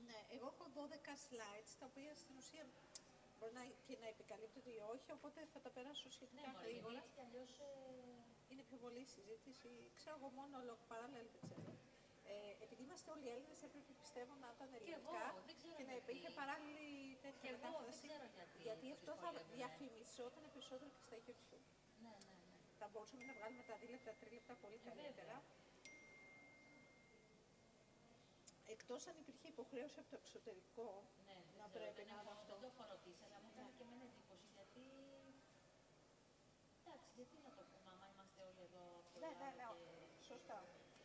Ναι, εγώ έχω 12 slides, τα οποία στην ουσία μπορεί και να επικαλύπτονται ή όχι, οπότε θα τα περάσω σχετικά γρήγορα. Ναι, αλλιώς είναι πιο πολύ συζήτηση. Ξέρω εγώ μόνο παράλληλα, δεν ξέρω. Επειδή είμαστε όλοι Έλληνες, έπρεπε πιστεύω να ήταν ελληνικά και να υπήρχε παράλληλη τέτοια μετάφραση. Γιατί αυτό θα διαφημιζόταν περισσότερο και στα YouTube. Ναι. Θα μπορούσαμε να βγάλουμε τα δίλεπτα, τρίλεπτα πολύ καλύτερα. Εκτός αν υπήρχε υποχρέωση από το εξωτερικό, να πρέπει να είναι αυτό. Δεν το έχω ρωτήσει, αλλά μου έκανε και εμένα εντύπωση, γιατί... Εντάξει, γιατί να το πούμε, άμα είμαστε όλοι εδώ από το Ναι, σωστά.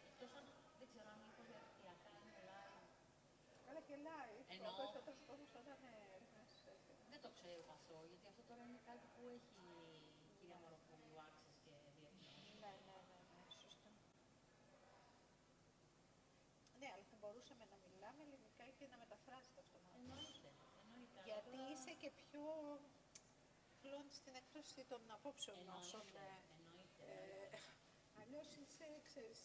Εκτός αν, δεν ξέρω αν μήπως διαδικτυακά είναι live. Αλλά και live, Εννοώ... ο περισσότερος κόσμος θα ήταν έρευνες. Δεν το ξέρω αυτό, γιατί αυτό τώρα είναι κάτι που έχει η κυρία Μοροπούλου access και διεθνώς. Ναι, σωστά. Ναι, αλλά θα μπορούσαμε να μιλάμε ελληνικά και να μεταφράζεται αυτομάτως. Εννοείται. Γιατί είσαι και πιο φλουέντ στην έκφραση των απόψεων όσων. Αλλιώς είσαι, ξέρεις,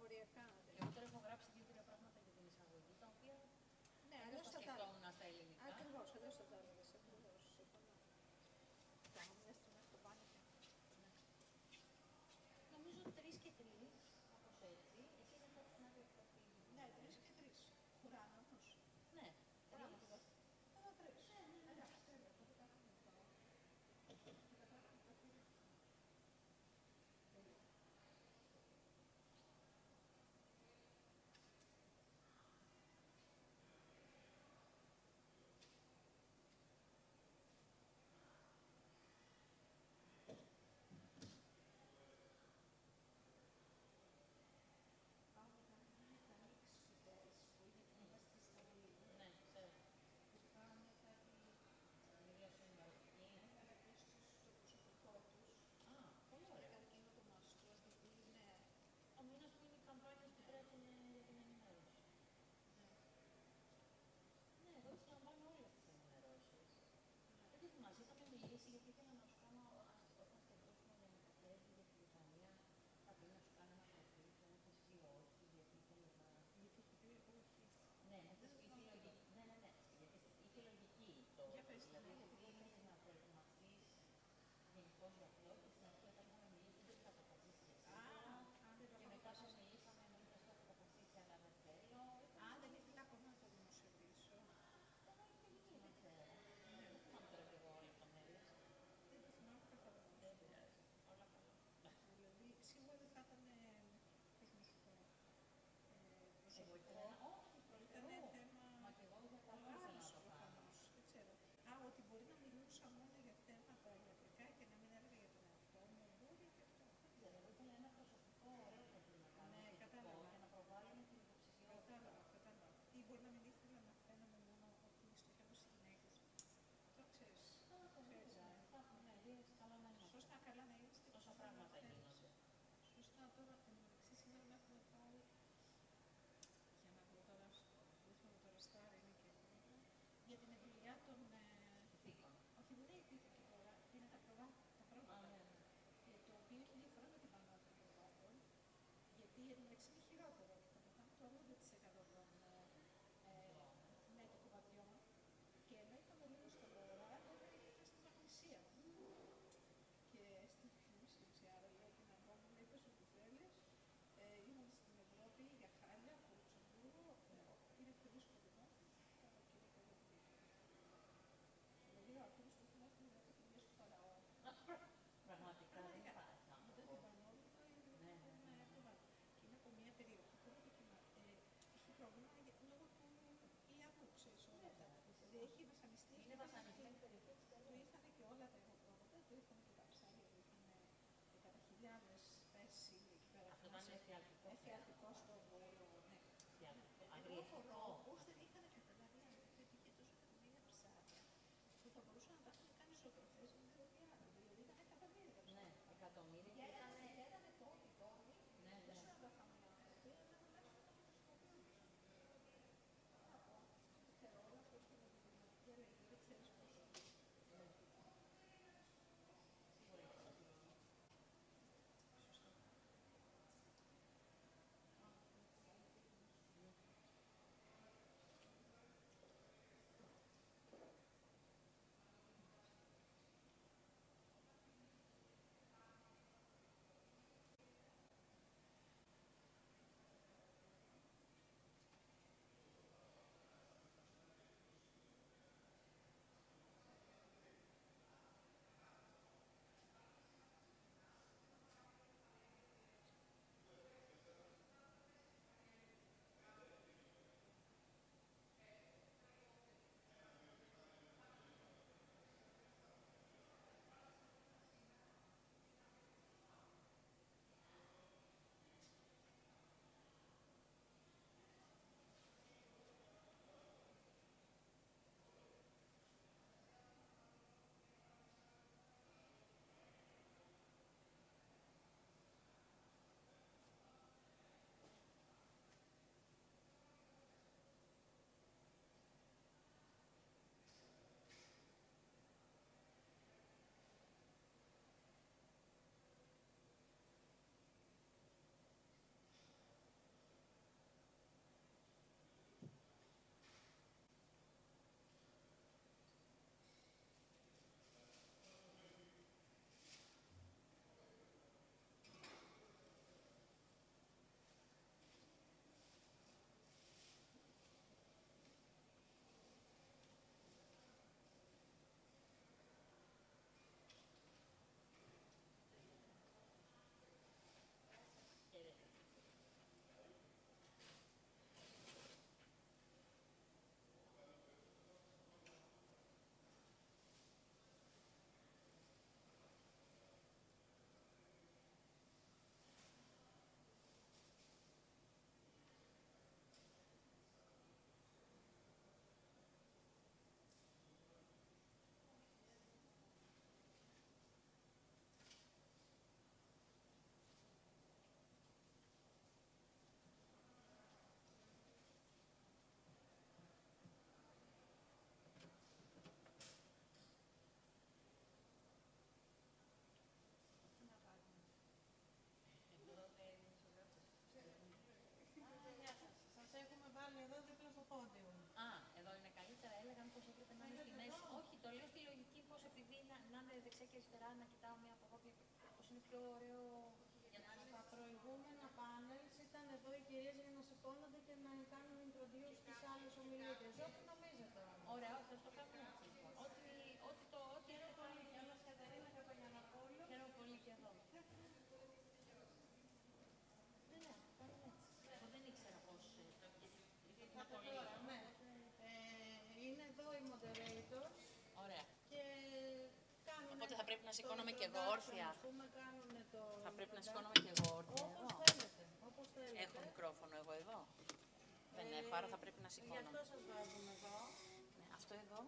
οριακά. Εγώ τώρα έχω γράψει 2-3 πράγματα για την εισαγωγή, τα οποία αλλιώς τα σκεφτόμουν στα ελληνικά. Ακριβώς, αλλιώς τα έλεγες, ακριβώς. Κάνω μια στιγμή στο πάνελ. Νομίζω 3 και 3, όπως έτσι. Εσύ δεν θα την αδερφή. Ναι, 3 και 3. Κουράνω όμως. Ναι, 3. Εδώ 3. Εντάξει. δεξιά και αριστερά, να κοιτάω μία από εδώ και πώς είναι πιο ωραίο. Τα προηγούμενα πάνελ ήταν εδώ οι κυρίες για να σηκώνονται και να κάνουν introduce στις άλλες ομιλήτρες. Ό,τι νομίζετε. Ωραία, θα το κάνουμε έτσι. Ό,τι είναι πολύ. Καλώς Κατερίνα Καπαγιανοπούλου. Χαίρομαι πολύ και εδώ. Ναι, κάνουμε έτσι. Εγώ δεν ήξερα πώς. Ήρθατε τώρα, ναι. Είναι εδώ οι moderators. Ωραία. Οπότε θα πρέπει να σηκώνομαι και εγώ όρθια. Θα πρέπει να σηκώνομαι και εγώ όρθια. Όπως θέλετε. Έχω μικρόφωνο εγώ εδώ. Δεν έχω, άρα θα πρέπει να σηκώνομαι. Γι' αυτό σας βάζουμε εδώ. Ναι, αυτό εδώ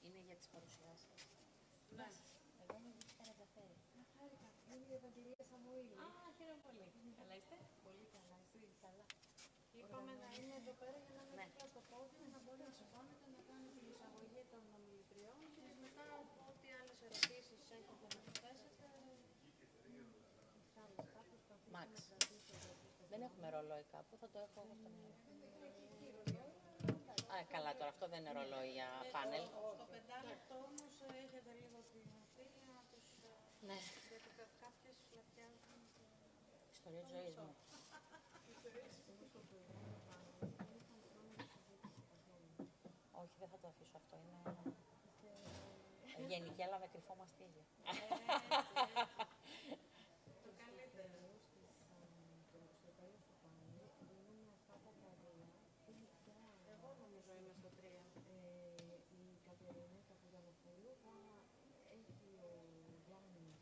είναι για τις παρουσιάσεις. Ναι. Εγώ είμαι η Καραταφέρη. Να χάρηκα. Είμαι η Ευαγγελία Σαμουήλη. Α, χαίρομαι πολύ. Καλά είστε? Πολύ καλά. Εσύ καλά. Είπαμε να είναι εδώ πέρα για να είναι δίπλα στο πόδι, να μπορεί να σηκώνετε, να κάνετε την εισαγωγή των ομιλητριών και μετά ό,τι άλλες ερωτήσεις έχετε να θέσετε. Μαξ. Δεν έχουμε ρολόι κάπου, θα το έχω εγώ στο μυαλό. Α, καλά, τώρα αυτό δεν είναι ρολόι για πάνελ. Στο 5 λεπτό όμως έχετε λίγο την ευθύνη να τους... Ναι. Γιατί κάποιες φλατιάζουν... Ιστορία της ζωής μου. Όχι, δεν θα το αφήσω αυτό. Είναι γενική, αλλά με κρυφό μαστίγιο. Το καλύτερο. Εγώ νομίζω είμαι στο 3. Η Κατερίνα Καπαγιανοπούλου θα έχει ο Γιάννης,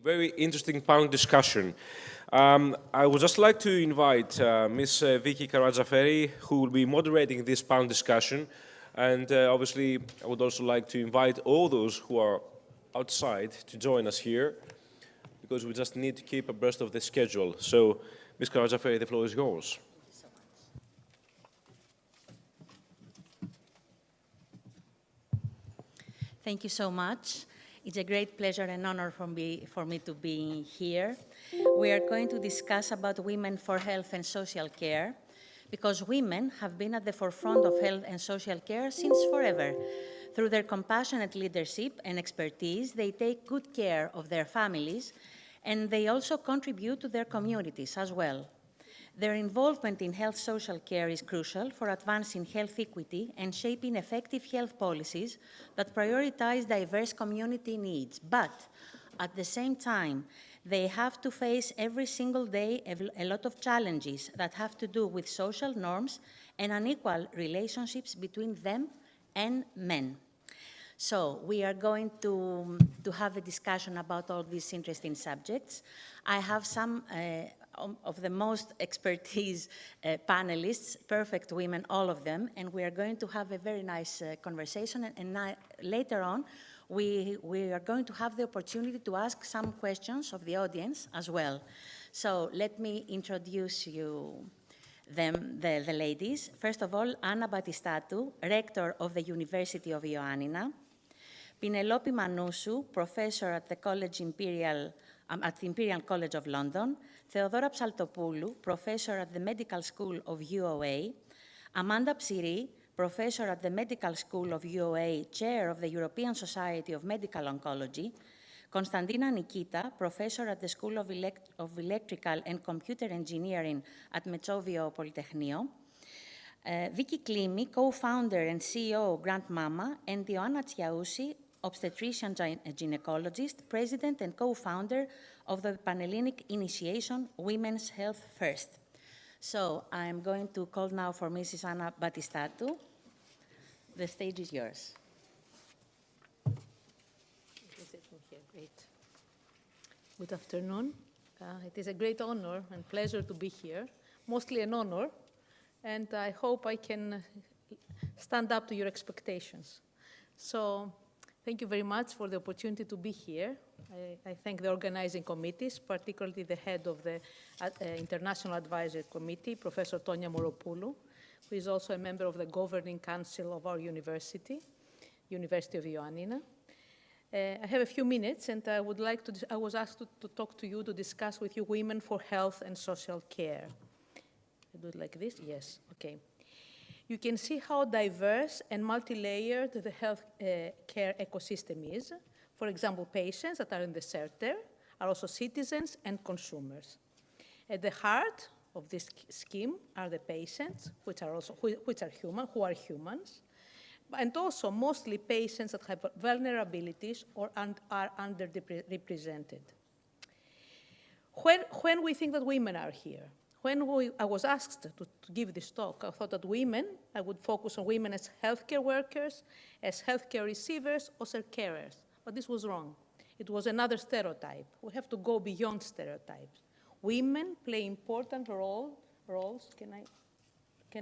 very interesting panel discussion. I would just like to invite Ms. Vicky Karadzaferi, who will be moderating this panel discussion. And obviously, I would also like to invite all those who are outside to join us here, because we just need to keep abreast of the schedule. So, Ms. Karadzaferi, the floor is yours. Thank you so much. It's a great pleasure and honor for me to be here. We are going to discuss about women for health and social care, because women have been at the forefront of health and social care since forever. Through their compassionate leadership and expertise, they take good care of their families, and they also contribute to their communities as well. Their involvement in health social care is crucial for advancing health equity and shaping effective health policies that prioritize diverse community needs. But at the same time, they have to face every single day a lot of challenges that have to do with social norms and unequal relationships between them and men. So we are going to have a discussion about all these interesting subjects. I have some of the most expertise panelists, perfect women, all of them, and we are going to have a very nice conversation. And later on, we are going to have the opportunity to ask some questions of the audience as well. So let me introduce you the ladies. First of all, Anna Battistatu, Rector of the University of Ioannina. Penelope Manoussou, Professor at the Imperial College of London. Theodora Psaltopoulou, Professor at the Medical School of UOA. Amanda Psiri, Professor at the Medical School of UOA, Chair of the European Society of Medical Oncology. Konstantina Nikita, Professor at the School of Electrical and Computer Engineering at Metsovio Polytechnio. Vicky Klimi, Co-founder and CEO of Grandmama, and Ioanna Tsiaousi, obstetrician gynecologist, president and co-founder of the Panhellenic initiation, Women's Health First. So I'm going to call now for Mrs. Anna Battistatu. The stage is yours. Great. Good afternoon. It is a great honor and pleasure to be here, mostly an honor, and I hope I can stand up to your expectations. So, thank you very much for the opportunity to be here. I thank the organizing committees, particularly the head of the International Advisory Committee, Professor Tonia Moropoulou, who is also a member of the Governing Council of our university, University of Ioannina. I have a few minutes, and I was asked to talk to you, to discuss with you women for health and social care. I do it like this? Yes, okay. You can see how diverse and multi-layered the health care ecosystem is. For example, patients that are in the center are also citizens and consumers. At the heart of this scheme are the patients, who are humans, and also mostly patients that have vulnerabilities or are underrepresented. When we think that women are here, I was asked to give this talk, I thought that I would focus on women as healthcare workers, as healthcare receivers, or as carers. But this was wrong. It was another stereotype. We have to go beyond stereotypes. Women play important roles. Can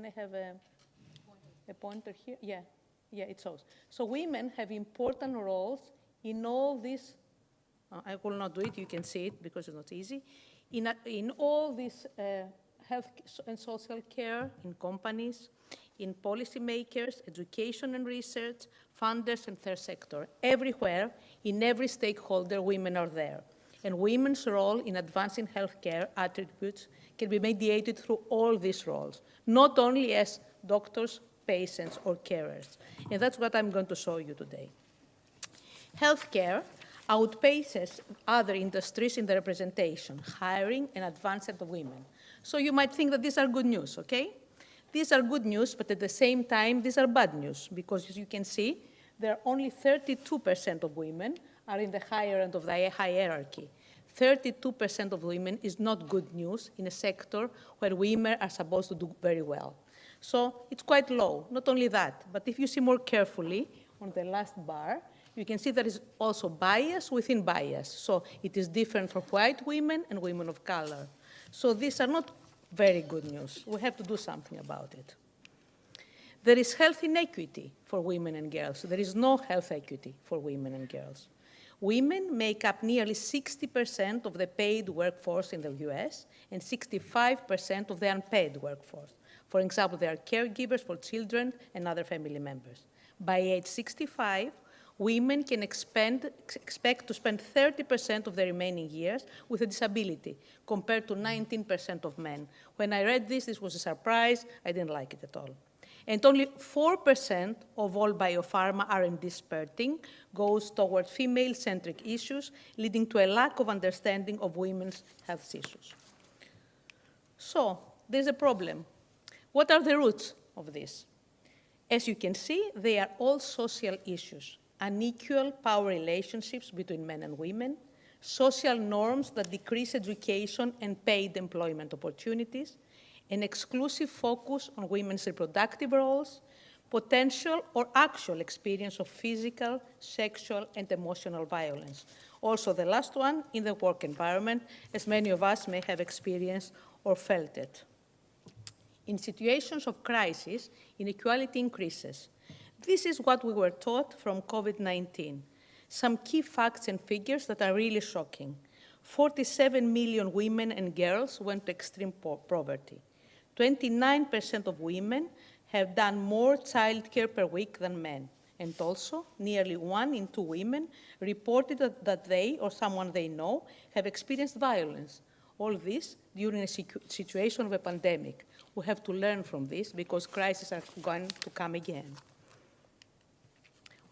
I have a pointer here? Yeah, it shows. So women have important roles in all this. I will not do it. You can see it because it's not easy. In all this health and social care, in companies, in policymakers, education and research, funders and third sector. Everywhere, in every stakeholder, women are there. And women's role in advancing healthcare attributes can be mediated through all these roles, not only as doctors, patients, or carers. And that's what I'm going to show you today. Healthcare outpaces other industries in the representation, hiring, and advancement of women. So you might think that these are good news, okay? These are good news, but at the same time, these are bad news, because as you can see, there are only 32% of women are in the higher end of the hierarchy. 32% of women is not good news in a sector where women are supposed to do very well. So it's quite low. Not only that, but if you see more carefully on the last bar, you can see there is also bias within bias. So it is different for white women and women of color. So these are not very good news. We have to do something about it. There is health inequity for women and girls. There is no health equity for women and girls. Women make up nearly 60% of the paid workforce in the US and 65% of the unpaid workforce. For example, they are caregivers for children and other family members. By age 65, women can expect to spend 30% of their remaining years with a disability, compared to 19% of men. When I read this was a surprise. I didn't like it at all. And only 4% of all biopharma R&D spending goes toward female-centric issues, leading to a lack of understanding of women's health issues. So there's a problem. What are the roots of this? As you can see, they are all social issues: unequal power relationships between men and women, social norms that decrease education and paid employment opportunities, an exclusive focus on women's reproductive roles, potential or actual experience of physical, sexual, and emotional violence. Also, the last one, in the work environment, as many of us may have experienced or felt it. In situations of crisis, inequality increases. This is what we were taught from COVID-19. Some key facts and figures that are really shocking. 47 million women and girls went to extreme poverty. 29% of women have done more childcare per week than men. And also, nearly 1 in 2 women reported that they or someone they know have experienced violence. All this during a situation of a pandemic. We have to learn from this because crises are going to come again.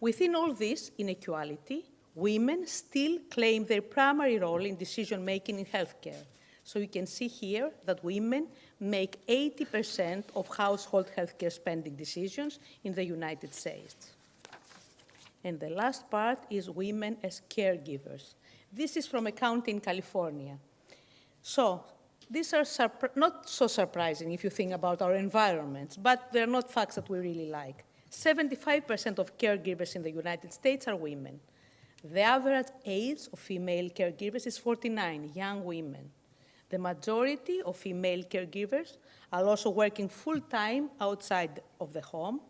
Within all this inequality, women still claim their primary role in decision-making in healthcare. So you can see here that women make 80% of household healthcare spending decisions in the United States. And the last part is women as caregivers. This is from a county in California. So these are not so surprising if you think about our environments, but they're not facts that we really like. 75% of caregivers in the United States are women. The average age of female caregivers is 49, young women. The majority of female caregivers are also working full-time outside of the home,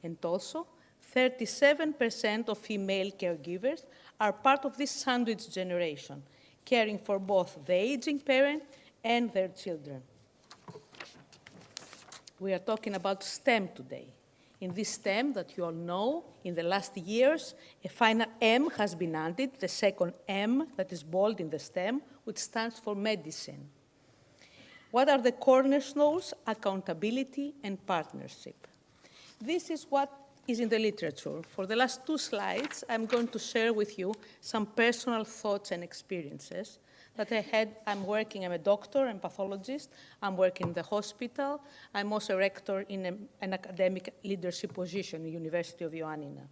and also 37% of female caregivers are part of this sandwich generation, caring for both the aging parent and their children. We are talking about STEM today. In this STEM that you all know, in the last years, a final M has been added, the second M that is bold in the STEM, which stands for medicine. What are the cornerstones? Accountability and partnership. This is what is in the literature. For the last 2 slides, I'm going to share with you some personal thoughts and experiences that I had. I'm a doctor and pathologist. I'm working in the hospital. I'm also a rector in an academic leadership position at the University of Ioannina.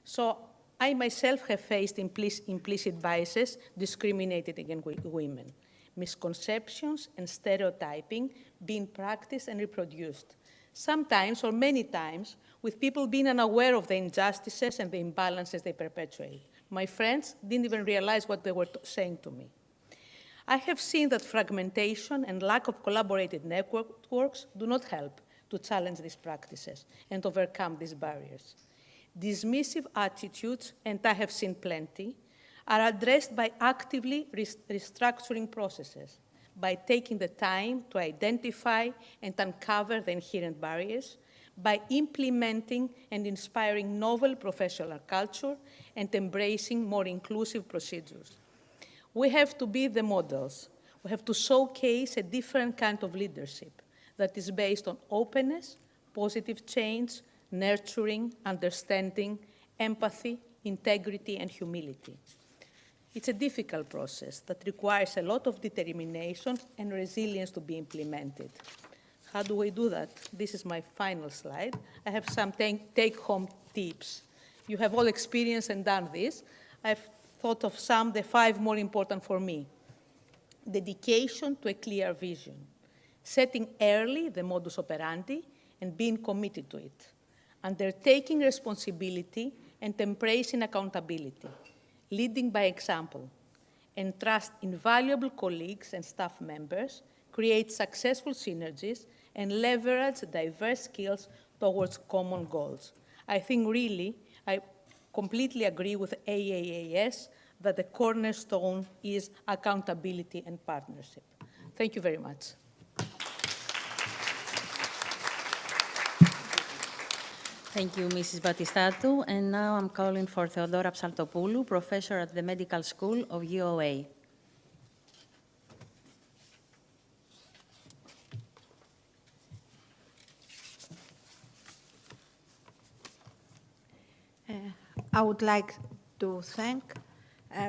So I myself have faced implicit biases discriminated against women, misconceptions and stereotyping being practiced and reproduced, sometimes or many times with people being unaware of the injustices and the imbalances they perpetuate. My friends didn't even realize what they were saying to me. I have seen that fragmentation and lack of collaborated networks do not help to challenge these practices and overcome these barriers. Dismissive attitudes, and I have seen plenty, are addressed by actively restructuring processes, by taking the time to identify and uncover the inherent barriers, by implementing and inspiring novel professional culture and embracing more inclusive procedures. We have to be the models. We have to showcase a different kind of leadership that is based on openness, positive change, nurturing, understanding, empathy, integrity, and humility. It's a difficult process that requires a lot of determination and resilience to be implemented. How do we do that? This is my final slide. I have some take-home tips. You have all experienced and done this. I've thought of the 5 more important for me. Dedication to a clear vision, setting early the modus operandi and being committed to it, undertaking responsibility and embracing accountability, leading by example, and trust invaluable colleagues and staff members, create successful synergies, and leverage diverse skills towards common goals. I think really, I completely agree with AAAS that the cornerstone is accountability and partnership. Thank you very much. Thank you, Mrs. Batistatou. And now I'm calling for Theodora Psaltopoulou, professor at the Medical School of UOA. I would like to thank,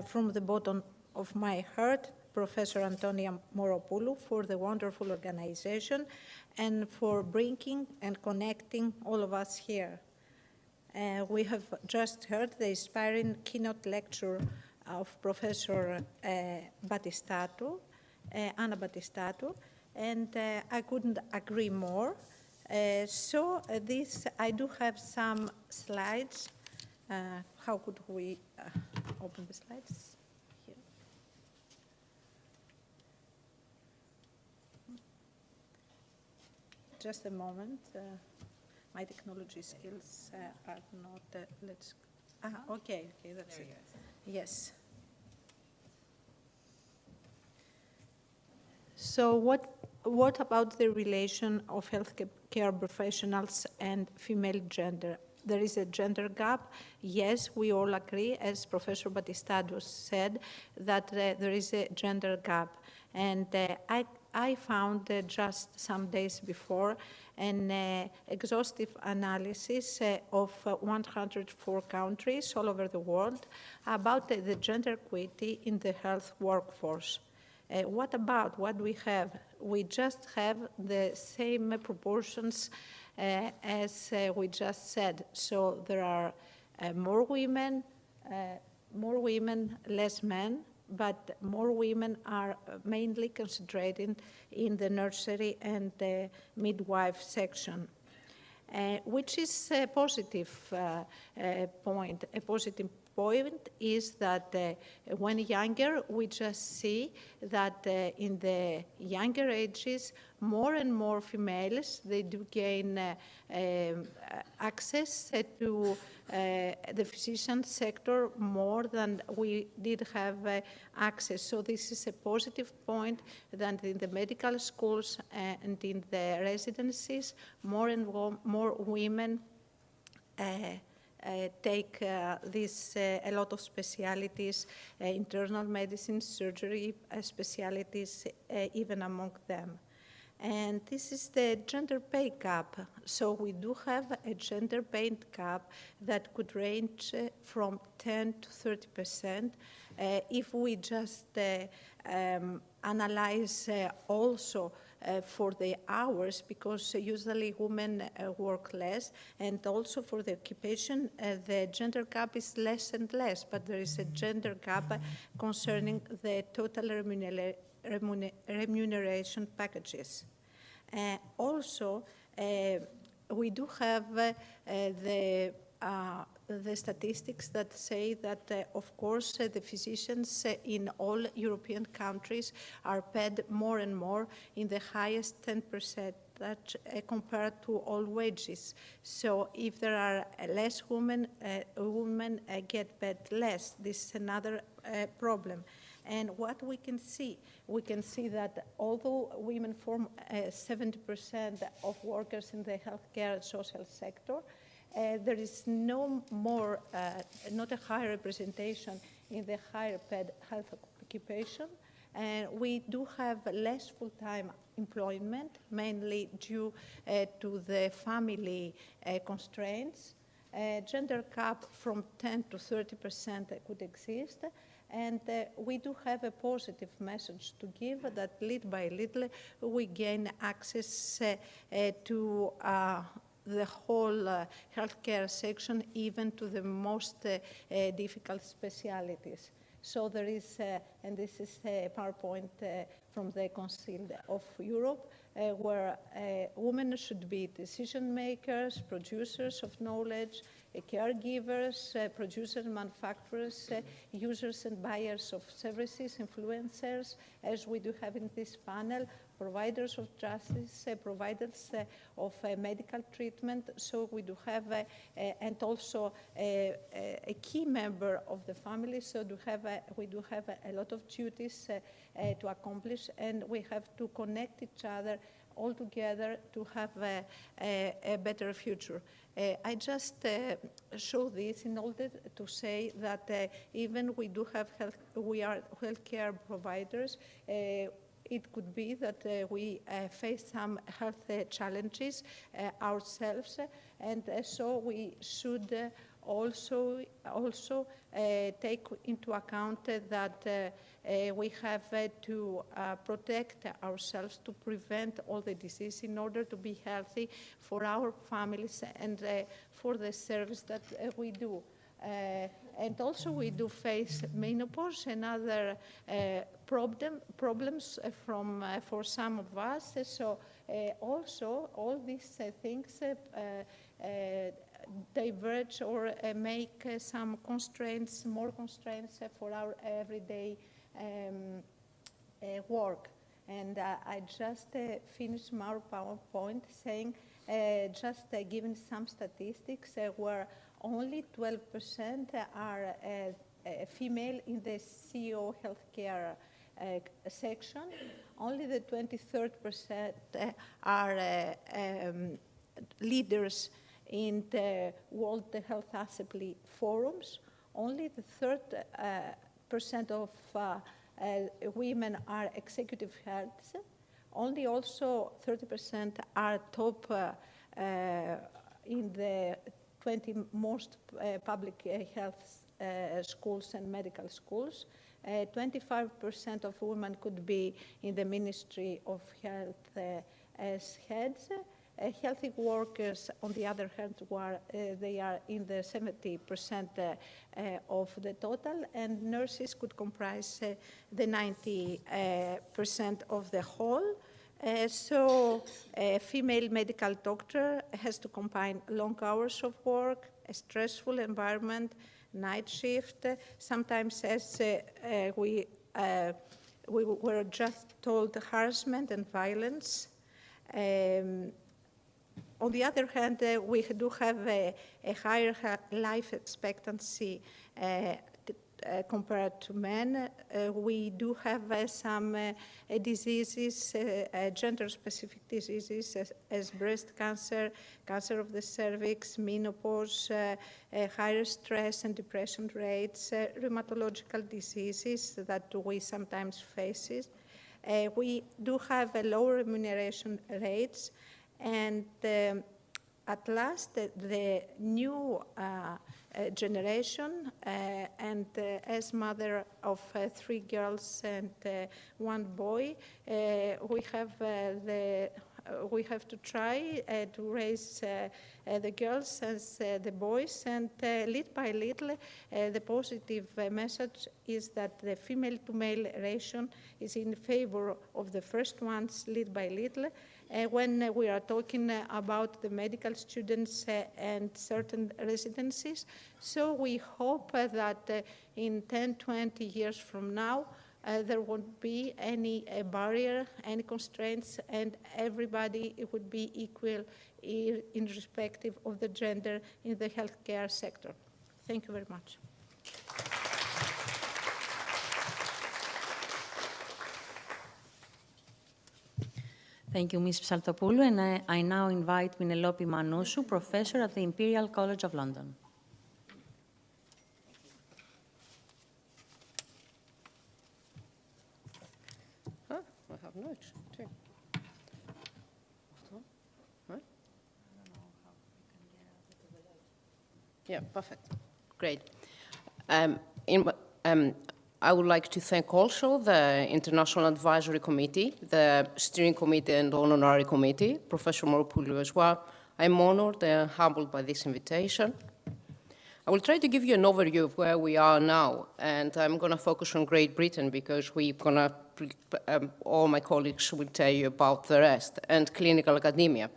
from the bottom of my heart, Professor Antonia Moropoulou for the wonderful organization and for bringing and connecting all of us here. We have just heard the inspiring keynote lecture of Professor Batistatou, Anna Batistatou, and I couldn't agree more. I do have some slides. How could we open the slides? Here. Just a moment. My technology skills are not, okay, that's it. Yes. So what about the relation of healthcare professionals and female gender? There is a gender gap. Yes, we all agree, as Professor Batistatou said, that there is a gender gap. And I found just some days before an exhaustive analysis of 104 countries all over the world about the gender equity in the health workforce. What do we have? We just have the same proportions as we just said. So there are more women, less men, but more women are mainly concentrated in the nursery and the midwife section, which is a positive point. A positive point is that when younger, we just see that in the younger ages, more and more females, they do gain access to the physician sector more than we did have access. So this is a positive point that in the medical schools and in the residencies, more and more women take a lot of specialties, internal medicine, surgery specialties, even among them. And this is the gender pay gap. So we do have a gender pay gap that could range from 10 to 30%. If we just analyze also for the hours, because usually women work less, and also for the occupation, the gender gap is less and less, but there is a gender gap concerning the total remuneration packages. Also, we do have the statistics that say that, of course, the physicians in all European countries are paid more and more in the highest 10% compared to all wages. So if there are less women, women get paid less. This is another problem. And what we can see that although women form 70% of workers in the healthcare and social sector, there is no more, not a high representation in the higher paid health occupation. And we do have less full-time employment, mainly due to the family constraints. Gender gap from 10 to 30% could exist. And we do have a positive message to give that little by little we gain access to the whole healthcare section, even to the most difficult specialties. So there is, and this is a PowerPoint from the Council of Europe, where women should be decision makers, producers of knowledge, caregivers, producers, manufacturers, users and buyers of services, influencers, as we do have in this panel, providers of justice, providers of medical treatment. So we do have, and also a key member of the family. So we do have a lot of duties to accomplish, and we have to connect each other all together to have a better future. I just show this in order to say that even we do have we are healthcare providers. It could be that we face some health challenges ourselves, and so we should also take into account that we have to protect ourselves to prevent all the disease in order to be healthy for our families and for the service that we do. And also we do face menopause and other problems for some of us. So also all these things diverge or make some constraints, more constraints for our everyday work. And I just finished my PowerPoint saying, just giving some statistics where only 12% are female in the CEO healthcare section. Only the 23rd% are leaders in the World Health Assembly forums. Only the 3rd% of women are executive heads. Only also 30% are top in the 20 most public health schools and medical schools. 25% of women could be in the Ministry of Health as heads. Healthy workers, on the other hand, they are in the 70% of the total, and nurses could comprise the 90% of the whole. So a female medical doctor has to combine long hours of work, a stressful environment, night shift, sometimes as we were just told, harassment and violence. On the other hand, we do have a higher life expectancy compared to men. We do have some diseases, gender-specific diseases as breast cancer, cancer of the cervix, menopause, higher stress and depression rates, rheumatological diseases that we sometimes face. We do have a lower remuneration rates, and at last, the new generation, and as mother of 3 girls and 1 boy, we have to try to raise the girls as the boys, and little by little, the positive message is that the female-to-male ratio is in favor of the first ones, little by little. When we are talking about the medical students and certain residencies. So we hope that in 10, 20 years from now, there won't be any barrier, any constraints, and everybody would be equal in respective of the gender in the healthcare sector. Thank you very much. Thank you, Ms. Psaltopoulou, and I now invite Penelope Manoussou, Professor at the Imperial College of London. I have notes too. Right? Yeah, perfect. Great. I would like to thank also the International Advisory Committee, the Steering Committee and Honorary Committee, Professor Moru as well. I'm honored and humbled by this invitation. I will try to give you an overview of where we are now, and I'm going to focus on Great Britain because all my colleagues will tell you about the rest, and clinical academia.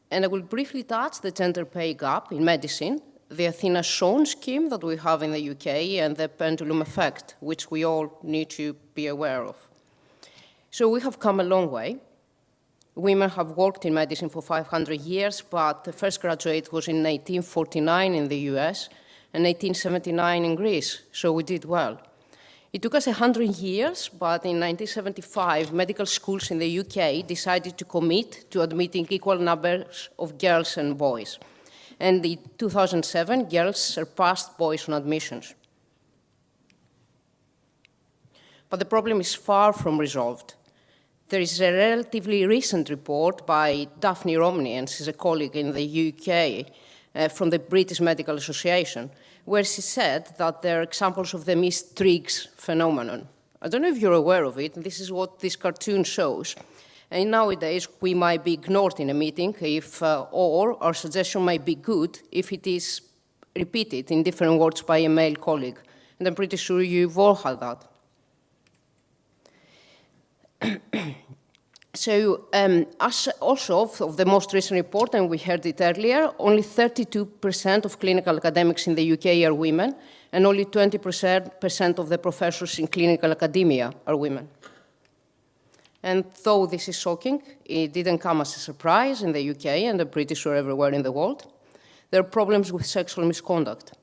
And I will briefly touch the gender pay gap in medicine, the Athena-Shone scheme that we have in the UK, and the pendulum effect, which we all need to be aware of. So we have come a long way. Women have worked in medicine for 500 years, but the first graduate was in 1849 in the US and 1879 in Greece, so we did well. It took us 100 years, but in 1975, medical schools in the UK decided to commit to admitting equal numbers of girls and boys. And in 2007, girls surpassed boys on admissions. But the problem is far from resolved. There is a relatively recent report by Daphne Romney, and she's a colleague in the UK, from the British Medical Association, where she said that there are examples of the Miss Triggs phenomenon. I don't know if you're aware of it, and this is what this cartoon shows. And nowadays, we might be ignored in a meeting, or our suggestion might be good if it is repeated in different words by a male colleague. And I'm pretty sure you've all had that. So, as also of the most recent report, and we heard it earlier, only 32% of clinical academics in the UK are women, and only 20% of the professors in clinical academia are women. And though this is shocking, it didn't come as a surprise in the UK, and I'm pretty sure everywhere in the world. There are problems with sexual misconduct.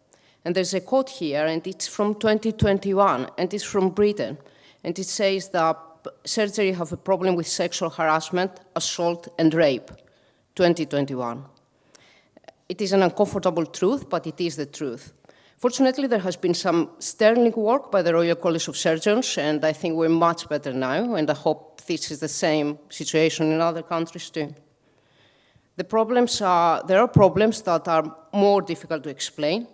And there's a quote here, and it's from 2021, and it's from Britain, and it says that surgery have a problem with sexual harassment, assault, and rape, 2021. It is an uncomfortable truth, but it is the truth. Fortunately, there has been some sterling work by the Royal College of Surgeons, and I think we're much better now, and I hope this is the same situation in other countries too. There are problems that are more difficult to explain,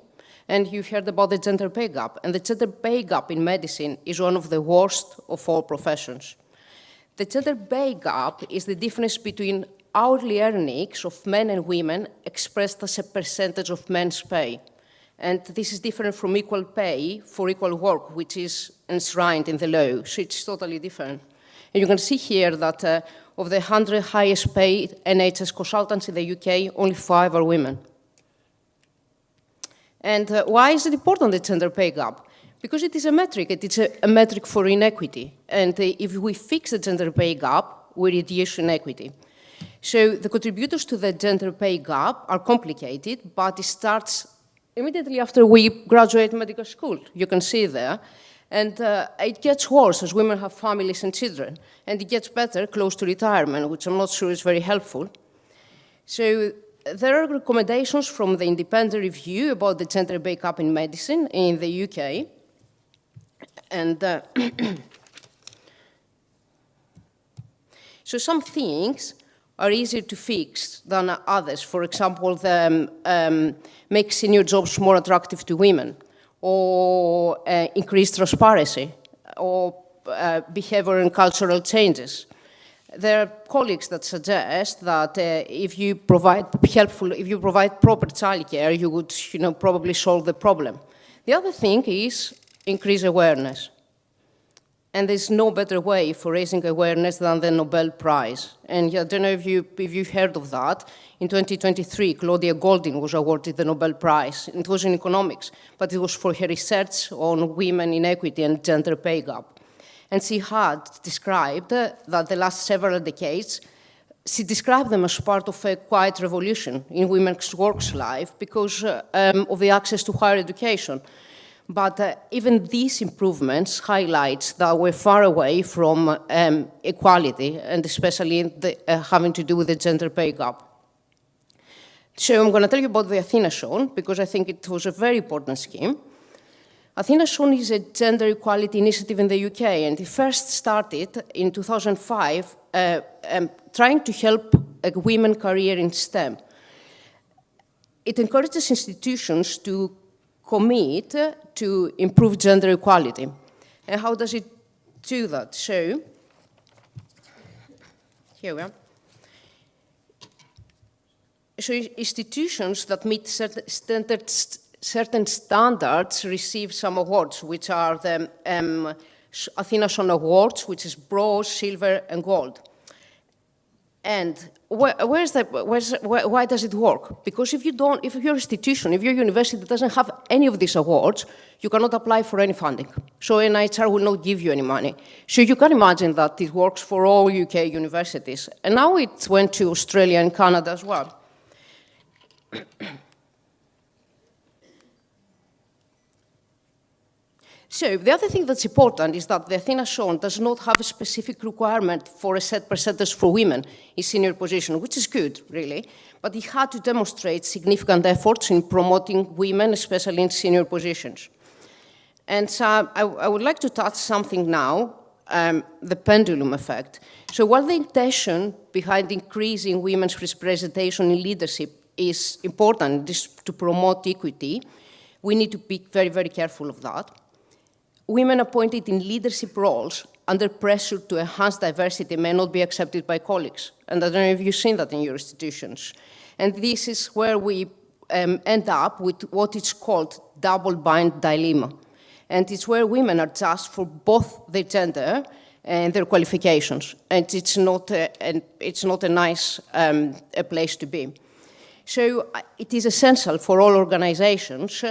and you heard about the gender pay gap. And the gender pay gap in medicine is one of the worst of all professions. The gender pay gap is the difference between hourly earnings of men and women expressed as a percentage of men's pay. And this is different from equal pay for equal work, which is enshrined in the law. So it's totally different. And you can see here that of the 100 highest paid NHS consultants in the UK, only 5 are women. And why is it important, the gender pay gap? Because it is a metric. It is a metric for inequity. And if we fix the gender pay gap, we reduce inequity. So the contributors to the gender pay gap are complicated, but it starts immediately after we graduate medical school. You can see there. And it gets worse as women have families and children. And it gets better close to retirement, which I'm not sure is very helpful. So there are recommendations from the independent review about the gender pay gap in medicine in the UK. And so some things are easier to fix than others. For example, make senior jobs more attractive to women, or increase transparency, or behavior and cultural changes. There are colleagues that suggest that if you provide proper childcare, you would, probably solve the problem. The other thing is increase awareness. And there's no better way for raising awareness than the Nobel Prize. And I don't know if you've heard of that. In 2023, Claudia Goldin was awarded the Nobel Prize. It was in economics, but it was for her research on women inequity and gender pay gap. And she had described that the last several decades, she described them as part of a quiet revolution in women's work life because of the access to higher education. But even these improvements highlight that we're far away from equality, and especially having to do with the gender pay gap. So I'm going to tell you about the Athena-Shone, because I think it was a very important scheme. Athena-Shone is a gender equality initiative in the UK, and it first started in 2005 trying to help a women's career in STEM. It encourages institutions to commit to improve gender equality. And how does it do that? So, here we are. So institutions that meet certain certain standards receive some awards, which are the Athena Shone Awards, which is bronze, silver, and gold. And why does it work? Because if your institution, if your university doesn't have any of these awards, you cannot apply for any funding. So NIHR will not give you any money. So you can imagine that it works for all UK universities. And now it went to Australia and Canada as well. So the other thing that's important is that the Athena Shone does not have a specific requirement for a set percentage for women in senior position, which is good, really. But it had to demonstrate significant efforts in promoting women, especially in senior positions. And so I would like to touch something now, the pendulum effect. So while the intention behind increasing women's representation in leadership is important, is to promote equity, we need to be very, very careful of that. Women appointed in leadership roles under pressure to enhance diversity may not be accepted by colleagues. And I don't know if you've seen that in your institutions. And this is where we end up with what is called double-bind dilemma. And it's where women are judged for both their gender and their qualifications. And it's not a nice place to be. So it is essential for all organizations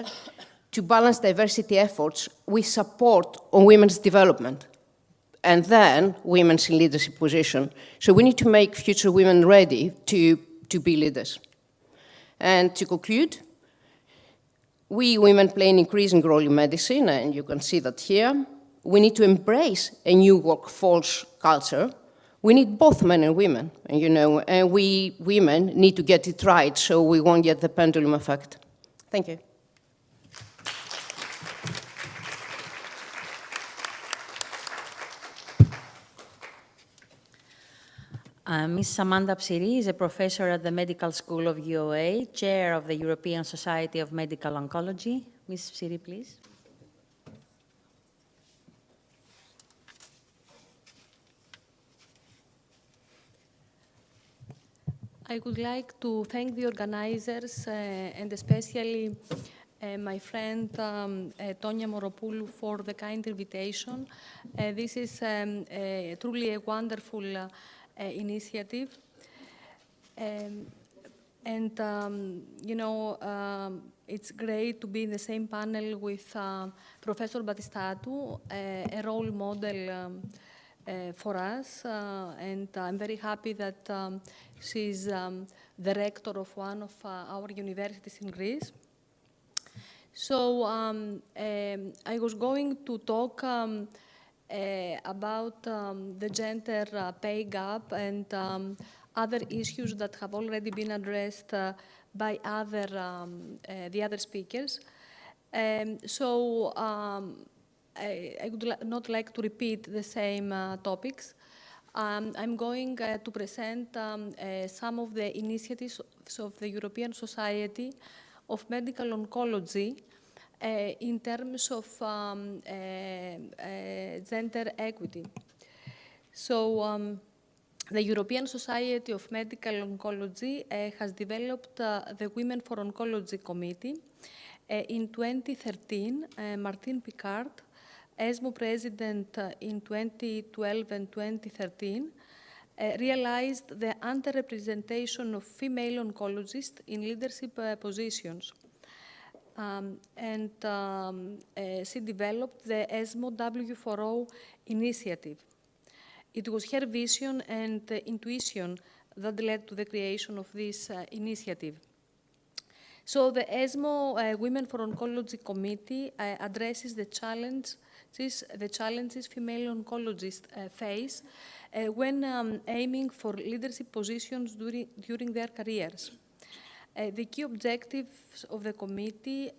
to balance diversity efforts with support on women's development, and then women's in leadership position. So we need to make future women ready to be leaders. And to conclude, we women play an increasing role in medicine, and you can see that here. We need to embrace a new workforce culture. We need both men and women, and we women need to get it right so we won't get the pendulum effect. Thank you. Ms. Samantha Psiri is a professor at the Medical School of UOA, chair of the European Society of Medical Oncology. Ms. Psiri, please. I would like to thank the organizers and especially my friend Antonia Moropoulou for the kind invitation. This is truly a wonderful initiative. It's great to be in the same panel with Professor Battistatu, a role model for us, and I'm very happy that she's the rector of one of our universities in Greece. So I was going to talk about the gender pay gap and other issues that have already been addressed by the other speakers. I would not like to repeat the same topics. I'm going to present some of the initiatives of the European Society of Medical Oncology in terms of gender equity. So the European Society of Medical Oncology has developed the Women for Oncology Committee. In 2013, Martine Picard, ESMO president in 2012 and 2013, realized the underrepresentation of female oncologists in leadership positions. She developed the ESMO W4O initiative. It was her vision and intuition that led to the creation of this initiative. So the ESMO Women for Oncology Committee addresses the challenges female oncologists face when aiming for leadership positions during their careers. The key objectives of the committee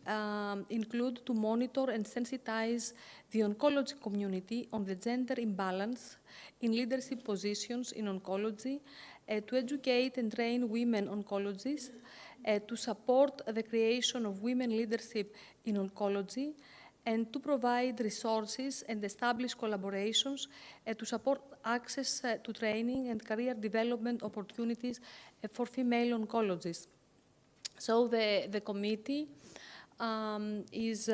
include to monitor and sensitize the oncology community on the gender imbalance in leadership positions in oncology, to educate and train women oncologists, to support the creation of women leadership in oncology, and to provide resources and establish collaborations to support access to training and career development opportunities for female oncologists. So the committee is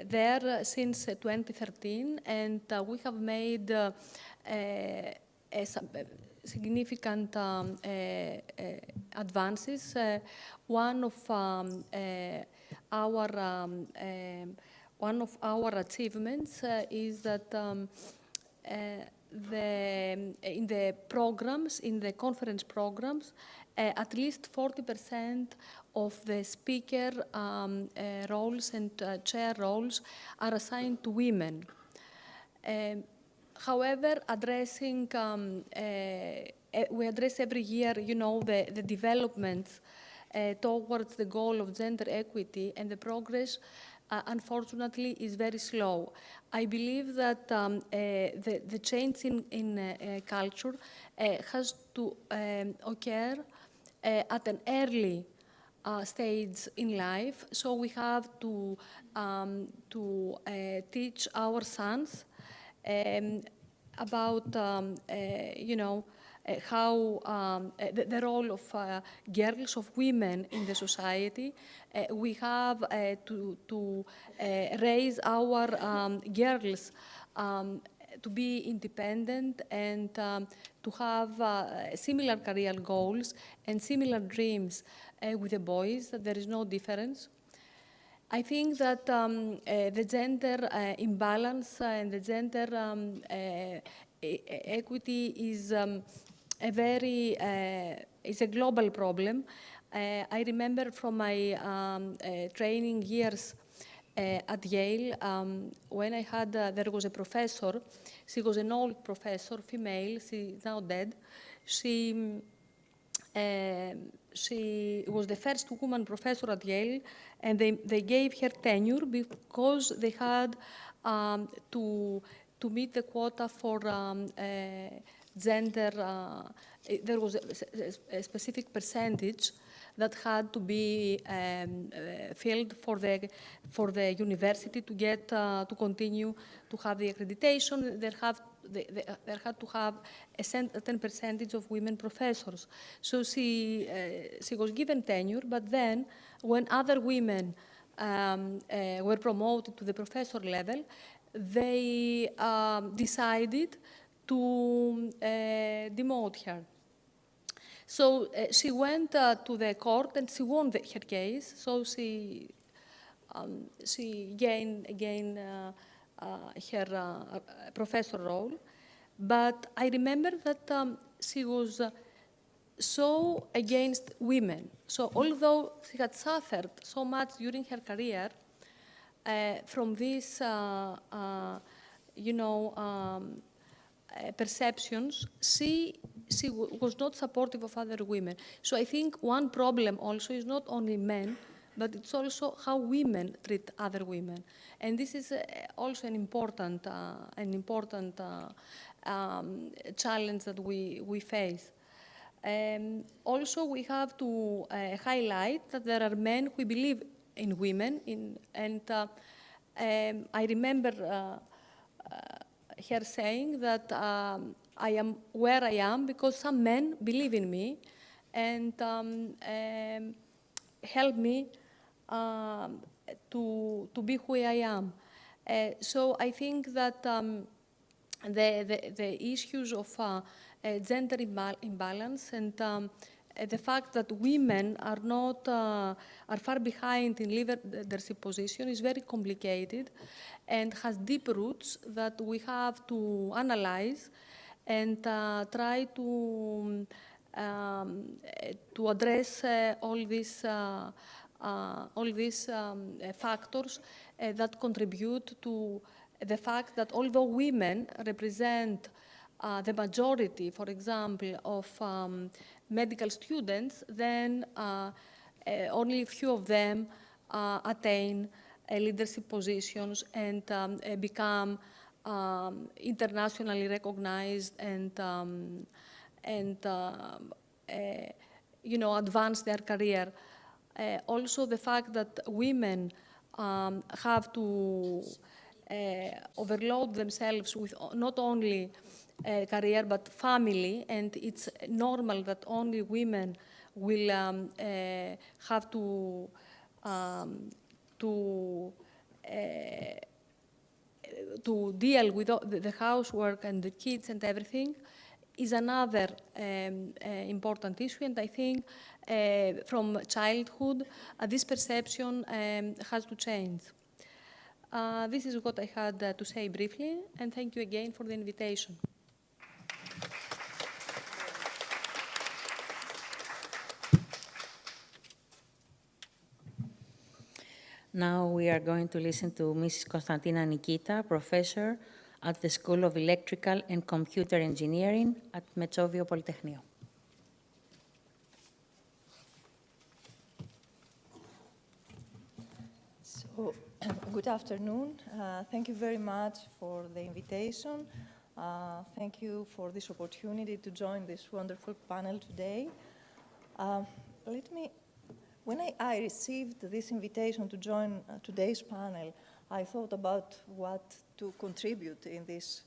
there since 2013, and we have made significant advances. One of our achievements is that in the programs, in the conference programs, at least 40% of the speaker roles and chair roles are assigned to women. However, addressing, we address every year, you know, the developments towards the goal of gender equity, and the progress, unfortunately, is very slow. I believe that the change in culture has to occur at an early stage in life. So we have to teach our sons about, you know, how the role of girls, of women in the society. We have to raise our girls to be independent and to have similar career goals and similar dreams with the boys, that there is no difference. I think that the gender imbalance and the gender equity is a global problem. I remember from my training years at Yale, when I had, there was a professor, she was an old professor, female, she's now dead. She was the first woman professor at Yale, and they gave her tenure because they had to meet the quota for gender. There was a specific percentage that had to be filled for the university to get to continue to have the accreditation. There had to have a certain percentage of women professors. So she was given tenure, but then when other women were promoted to the professor level, they decided to demote her. So she went to the court and she won her case. So she gained again her professor role. But I remember that she was so against women. So although she had suffered so much during her career from this, you know, perceptions, she was not supportive of other women. So I think one problem also is not only men, but it's also how women treat other women. And this is also an important challenge that we face. Also, we have to highlight that there are men who believe in women, and I remember her saying that I am where I am because some men believe in me and help me to be who I am. So I think that the issues of gender imbalance and the fact that women are not are far behind in leadership position is very complicated and has deep roots that we have to analyze and try to address all these factors that contribute to the fact that although women represent the majority, for example, of medical students, then only a few of them attain leadership positions and become internationally recognized and you know, advance their career. Also, the fact that women have to overload themselves with not only career but family, and it's normal that only women will have to to deal with the housework and the kids and everything is another important issue, and I think from childhood this perception has to change. This is what I had to say briefly, and thank you again for the invitation. Now we are going to listen to Mrs. Konstantina Nikita, professor at the School of Electrical and Computer Engineering at Metsovio Polytechnio. So, good afternoon. Thank you very much for the invitation. Thank you for this opportunity to join this wonderful panel today. When I received this invitation to join today's panel, I thought about what to contribute in this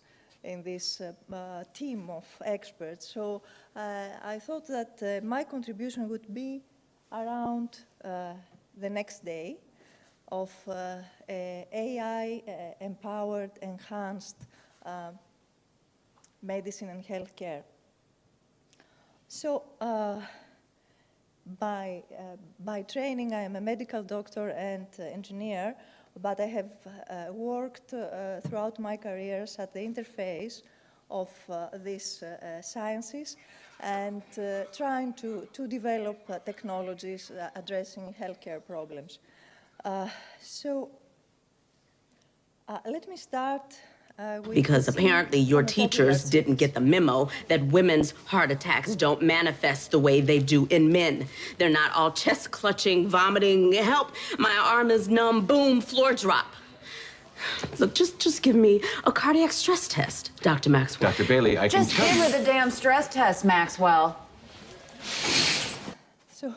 team of experts. So I thought that my contribution would be around the next day of AI-empowered, enhanced medicine and healthcare. So by training, I am a medical doctor and engineer, but I have worked throughout my careers at the interface of these sciences and trying to develop technologies addressing healthcare problems. Let me start because apparently your teachers didn't get the memo that women's heart attacks don't manifest the way they do in men. They're not all chest clutching, vomiting, help, my arm is numb, boom, floor drop. Look, just give me a cardiac stress test, Dr. Maxwell. Dr. Bailey, I can just give her the damn stress test, Maxwell. So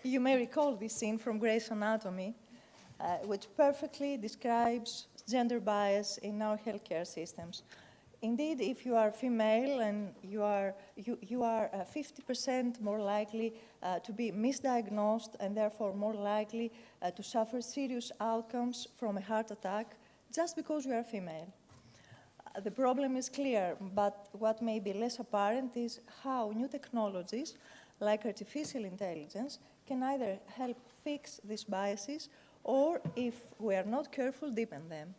you may recall this scene from Grey's Anatomy, which perfectly describes gender bias in our healthcare systems. Indeed, if you are female and you are 50% more likely to be misdiagnosed and therefore more likely to suffer serious outcomes from a heart attack just because you are female. The problem is clear, but what may be less apparent is how new technologies like artificial intelligence can either help fix these biases or, if we are not careful, deepen them.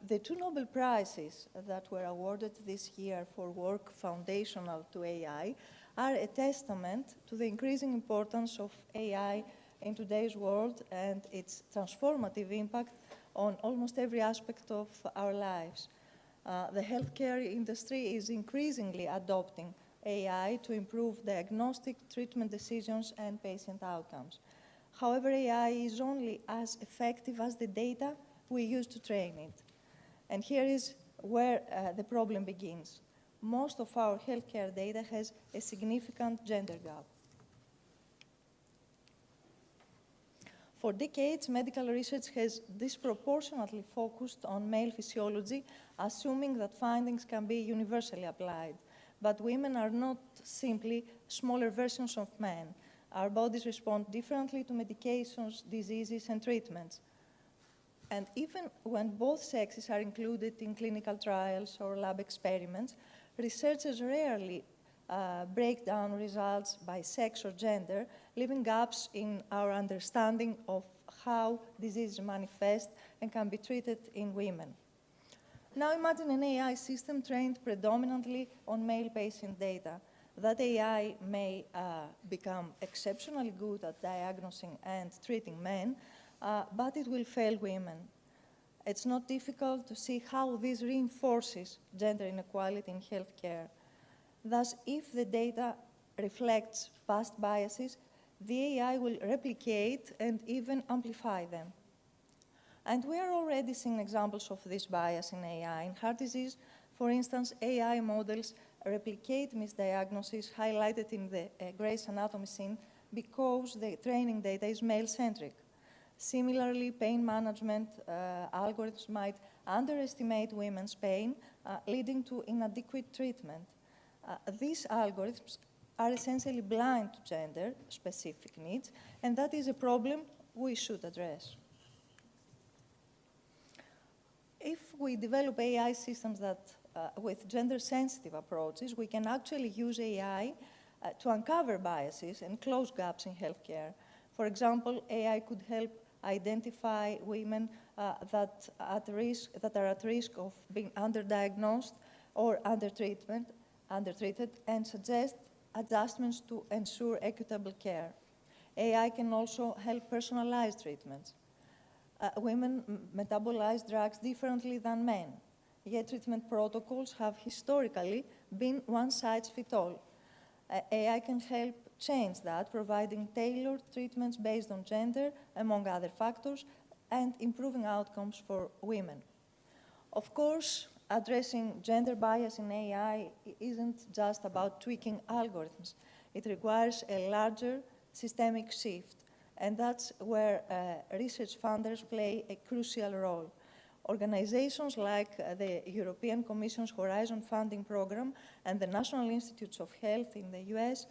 The two Nobel Prizes that were awarded this year for work foundational to AI are a testament to the increasing importance of AI in today's world and its transformative impact on almost every aspect of our lives. The healthcare industry is increasingly adopting AI to improve diagnostic, treatment decisions, and patient outcomes. However, AI is only as effective as the data we use to train it. And here is where the problem begins. Most of our healthcare data has a significant gender gap. For decades, medical research has disproportionately focused on male physiology, assuming that findings can be universally applied. But women are not simply smaller versions of men. Our bodies respond differently to medications, diseases, and treatments. And even when both sexes are included in clinical trials or lab experiments, researchers rarely break down results by sex or gender, leaving gaps in our understanding of how diseases manifest and can be treated in women. Now imagine an AI system trained predominantly on male patient data. That AI may become exceptionally good at diagnosing and treating men, but it will fail women. It's not difficult to see how this reinforces gender inequality in healthcare. Thus, if the data reflects past biases, the AI will replicate and even amplify them. And we are already seeing examples of this bias in AI. In heart disease, for instance, AI models replicate misdiagnoses highlighted in the Grey's Anatomy scene because the training data is male-centric. Similarly, pain management algorithms might underestimate women's pain, leading to inadequate treatment. These algorithms are essentially blind to gender-specific needs, and that is a problem we should address. If we develop AI systems that, with gender-sensitive approaches, we can actually use AI to uncover biases and close gaps in healthcare. For example, AI could help identify women that are at risk of being underdiagnosed or undertreated, and suggest adjustments to ensure equitable care. AI can also help personalize treatments. Women metabolize drugs differently than men, yet treatment protocols have historically been one-size-fits-all. AI can help change that, providing tailored treatments based on gender, among other factors, and improving outcomes for women. Of course, addressing gender bias in AI isn't just about tweaking algorithms. It requires a larger systemic shift, and that's where research funders play a crucial role. Organizations like the European Commission's Horizon Funding Program and the National Institutes of Health in the US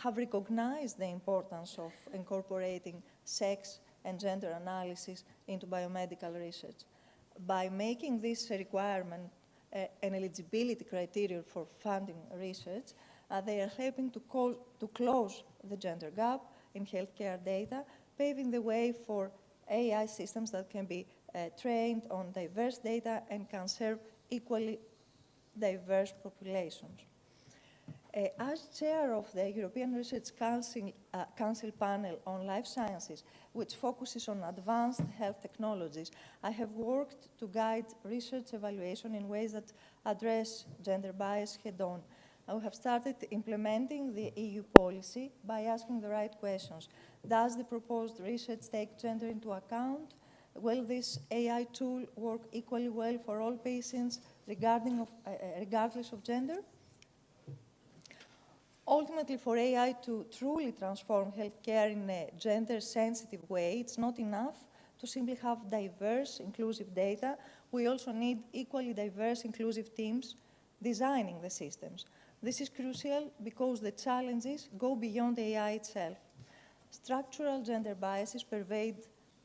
have recognized the importance of incorporating sex and gender analysis into biomedical research. By making this a requirement an eligibility criteria for funding research, they are helping to close the gender gap in healthcare data, paving the way for AI systems that can be trained on diverse data and can serve equally diverse populations. As chair of the European Research Council panel on life sciences, which focuses on advanced health technologies, I have worked to guide research evaluation in ways that address gender bias head-on. We have started implementing the EU policy by asking the right questions. Does the proposed research take gender into account? Will this AI tool work equally well for all patients regardless of gender? Ultimately, for AI to truly transform healthcare in a gender-sensitive way, it's not enough to simply have diverse, inclusive data. We also need equally diverse, inclusive teams designing the systems. This is crucial because the challenges go beyond AI itself. Structural gender biases pervade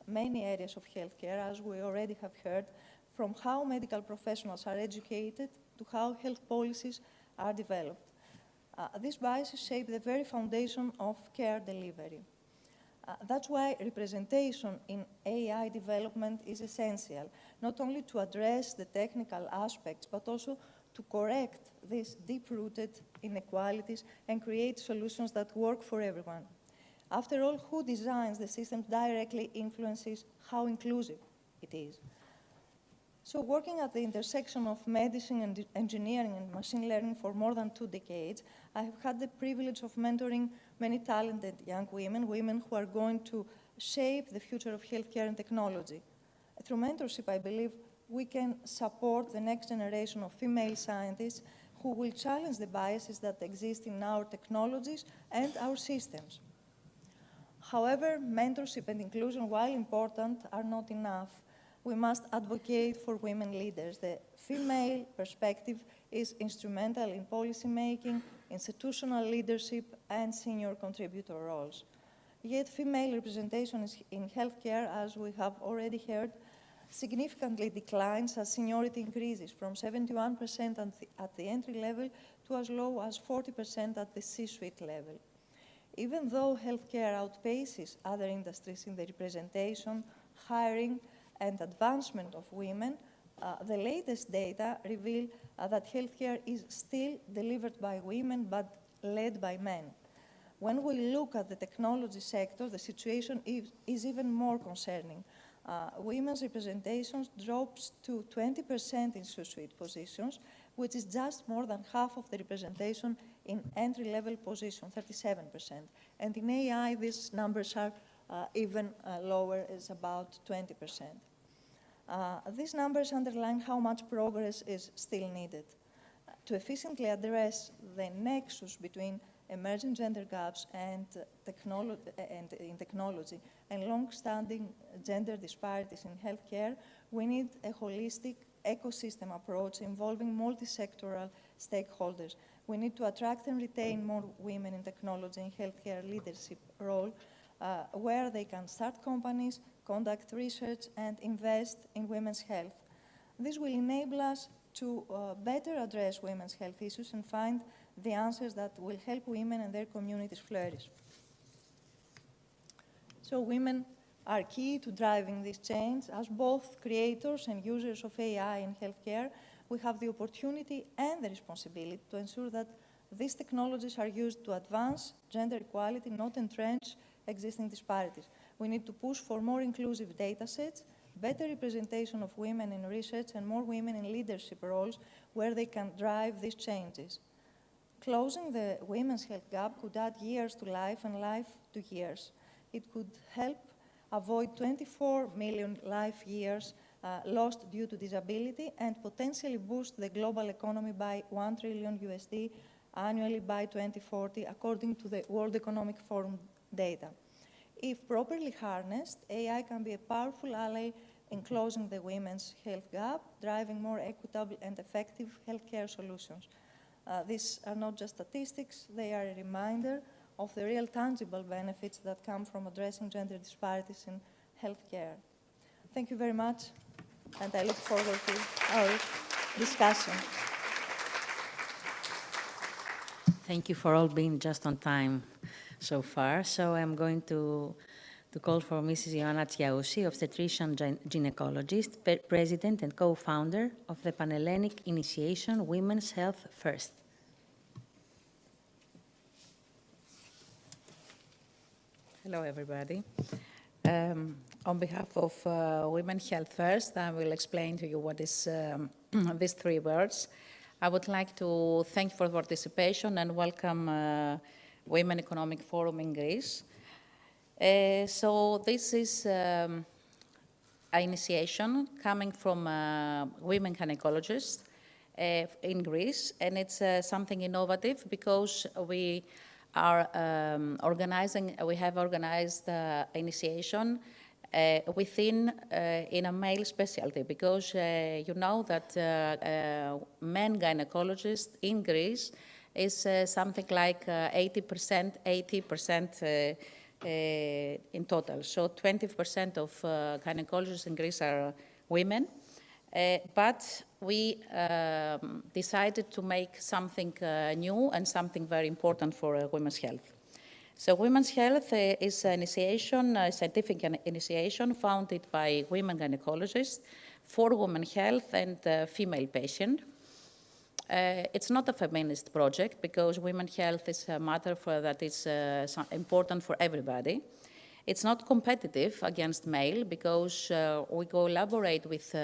many areas of healthcare, as we already have heard, from how medical professionals are educated to how health policies are developed. These biases shape the very foundation of care delivery. That's why representation in AI development is essential, not only to address the technical aspects, but also to correct these deep-rooted inequalities and create solutions that work for everyone. After all, who designs the system directly influences how inclusive it is. So working at the intersection of medicine and engineering and machine learning for more than 2 decades, I have had the privilege of mentoring many talented young women, women who are going to shape the future of healthcare and technology. Through mentorship, I believe we can support the next generation of female scientists who will challenge the biases that exist in our technologies and our systems. However, mentorship and inclusion, while important, are not enough. We must advocate for women leaders. The female perspective is instrumental in policymaking, institutional leadership, and senior contributor roles. Yet female representation in healthcare, as we have already heard, significantly declines as seniority increases from 71% at the entry level to as low as 40% at the C-suite level. Even though healthcare outpaces other industries in the representation, hiring, and advancement of women, the latest data reveal that healthcare is still delivered by women but led by men. When we look at the technology sector, the situation is even more concerning. Women's representation drops to 20% in C-suite positions, which is just more than half of the representation in entry-level positions, 37%. And in AI, these numbers are even lower, it's about 20%. These numbers underline how much progress is still needed. To efficiently address the nexus between emerging gender gaps and in technology and long-standing gender disparities in healthcare, we need a holistic ecosystem approach involving multi-sectoral stakeholders. We need to attract and retain more women in technology and healthcare leadership role, where they can start companies, conduct research, and invest in women's health. This will enable us to better address women's health issues and find the answers that will help women and their communities flourish. So women are key to driving this change. As both creators and users of AI in healthcare, we have the opportunity and the responsibility to ensure that these technologies are used to advance gender equality, not entrench existing disparities. We need to push for more inclusive data sets, better representation of women in research, and more women in leadership roles where they can drive these changes. Closing the women's health gap could add years to life and life to years. It could help avoid 24 million life years lost due to disability and potentially boost the global economy by $1 trillion USD annually by 2040, according to the World Economic Forum data. If properly harnessed, AI can be a powerful ally in closing the women's health gap, driving more equitable and effective healthcare solutions. These are not just statistics, they are a reminder of the real tangible benefits that come from addressing gender disparities in healthcare. Thank you very much, and I look forward to our discussion. Thank you for all being just on time so far. So I'm going to call for Mrs. Ioana Tsiaousi, obstetrician gynecologist, president and co-founder of the Pan-Hellenic Initiation Women's Health First. Hello, everybody. On behalf of Women Health First, I will explain to you what is these three words. I would like to thank you for participation and welcome Women Economic Forum in Greece. So this is an initiation coming from women gynecologists in Greece, and it's something innovative because we are we have organized initiation within in a male specialty, because you know that men gynecologists in Greece is something like 80% in total. So 20% of gynecologists in Greece are women. But we decided to make something new and something very important for women's health. So women's health is an initiation, a scientific initiation founded by women gynecologists for women's health and female patients. It's not a feminist project because women's health is a matter that is important for everybody. It's not competitive against male because we collaborate with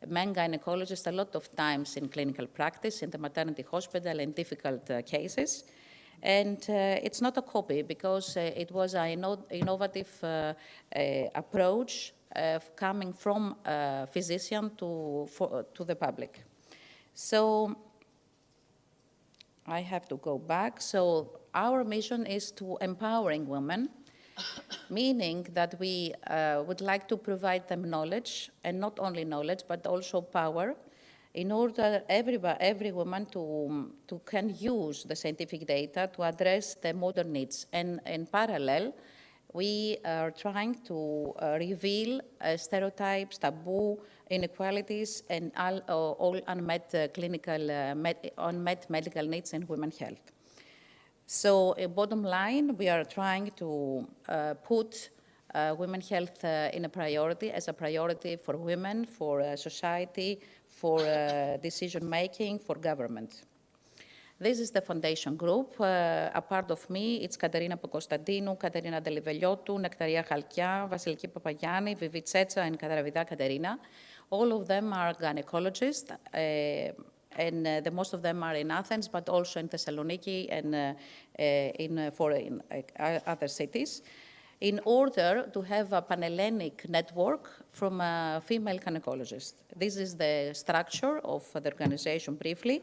men gynecologists a lot of times in clinical practice, in the maternity hospital, in difficult cases. And it's not a copy because it was an innovative approach coming from a physician to the public. So I have to go back. So our mission is to empowering women, meaning that we would like to provide them knowledge, and not only knowledge, but also power, in order every woman to can use the scientific data to address the modern needs. And in parallel, we are trying to reveal stereotypes, taboo, inequalities, and all unmet unmet medical needs in women's health. So bottom line, we are trying to put women's health in a priority, as a priority for women, for society, for decision-making, for government. This is the foundation group. A part of me, it's Katerina Pakonstantinou, Katerina Deliveliotou, Nectaria Halkia, Vasiliki Papagianni, Vivi Tsetsa, and Kataravida Katerina. All of them are gynecologists, and the most of them are in Athens, but also in Thessaloniki and in other cities, in order to have a Pan-Hellenic network from female gynecologists. This is the structure of the organization briefly.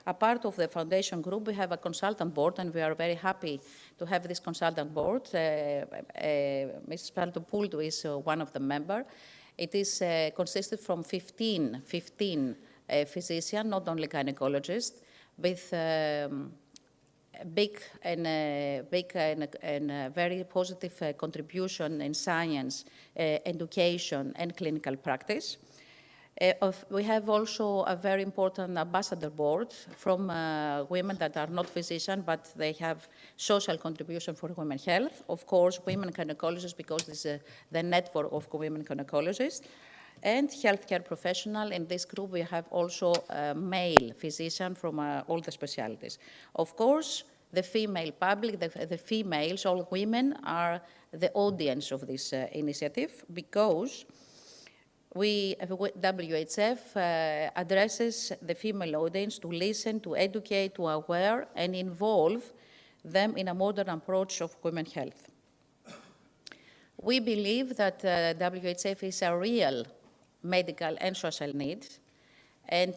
A part of the foundation group, we have a consultant board, and we are very happy to have this consultant board. Mrs. Paltopoulou is one of the members. It is consisted from 15 physicians, not only gynecologists, with big and very positive contribution in science, education, and clinical practice. We have also a very important ambassador board from women that are not physicians, but they have social contribution for women's health. Of course, women gynecologists, because this is the network of women gynecologists. And healthcare professional. In this group, we have also a male physician from all the specialties. Of course, the female public, the females, all women are the audience of this initiative, because WHF addresses the female audience to listen, to educate, to aware, and involve them in a modern approach of women's health. We believe that WHF is a real medical and social need, and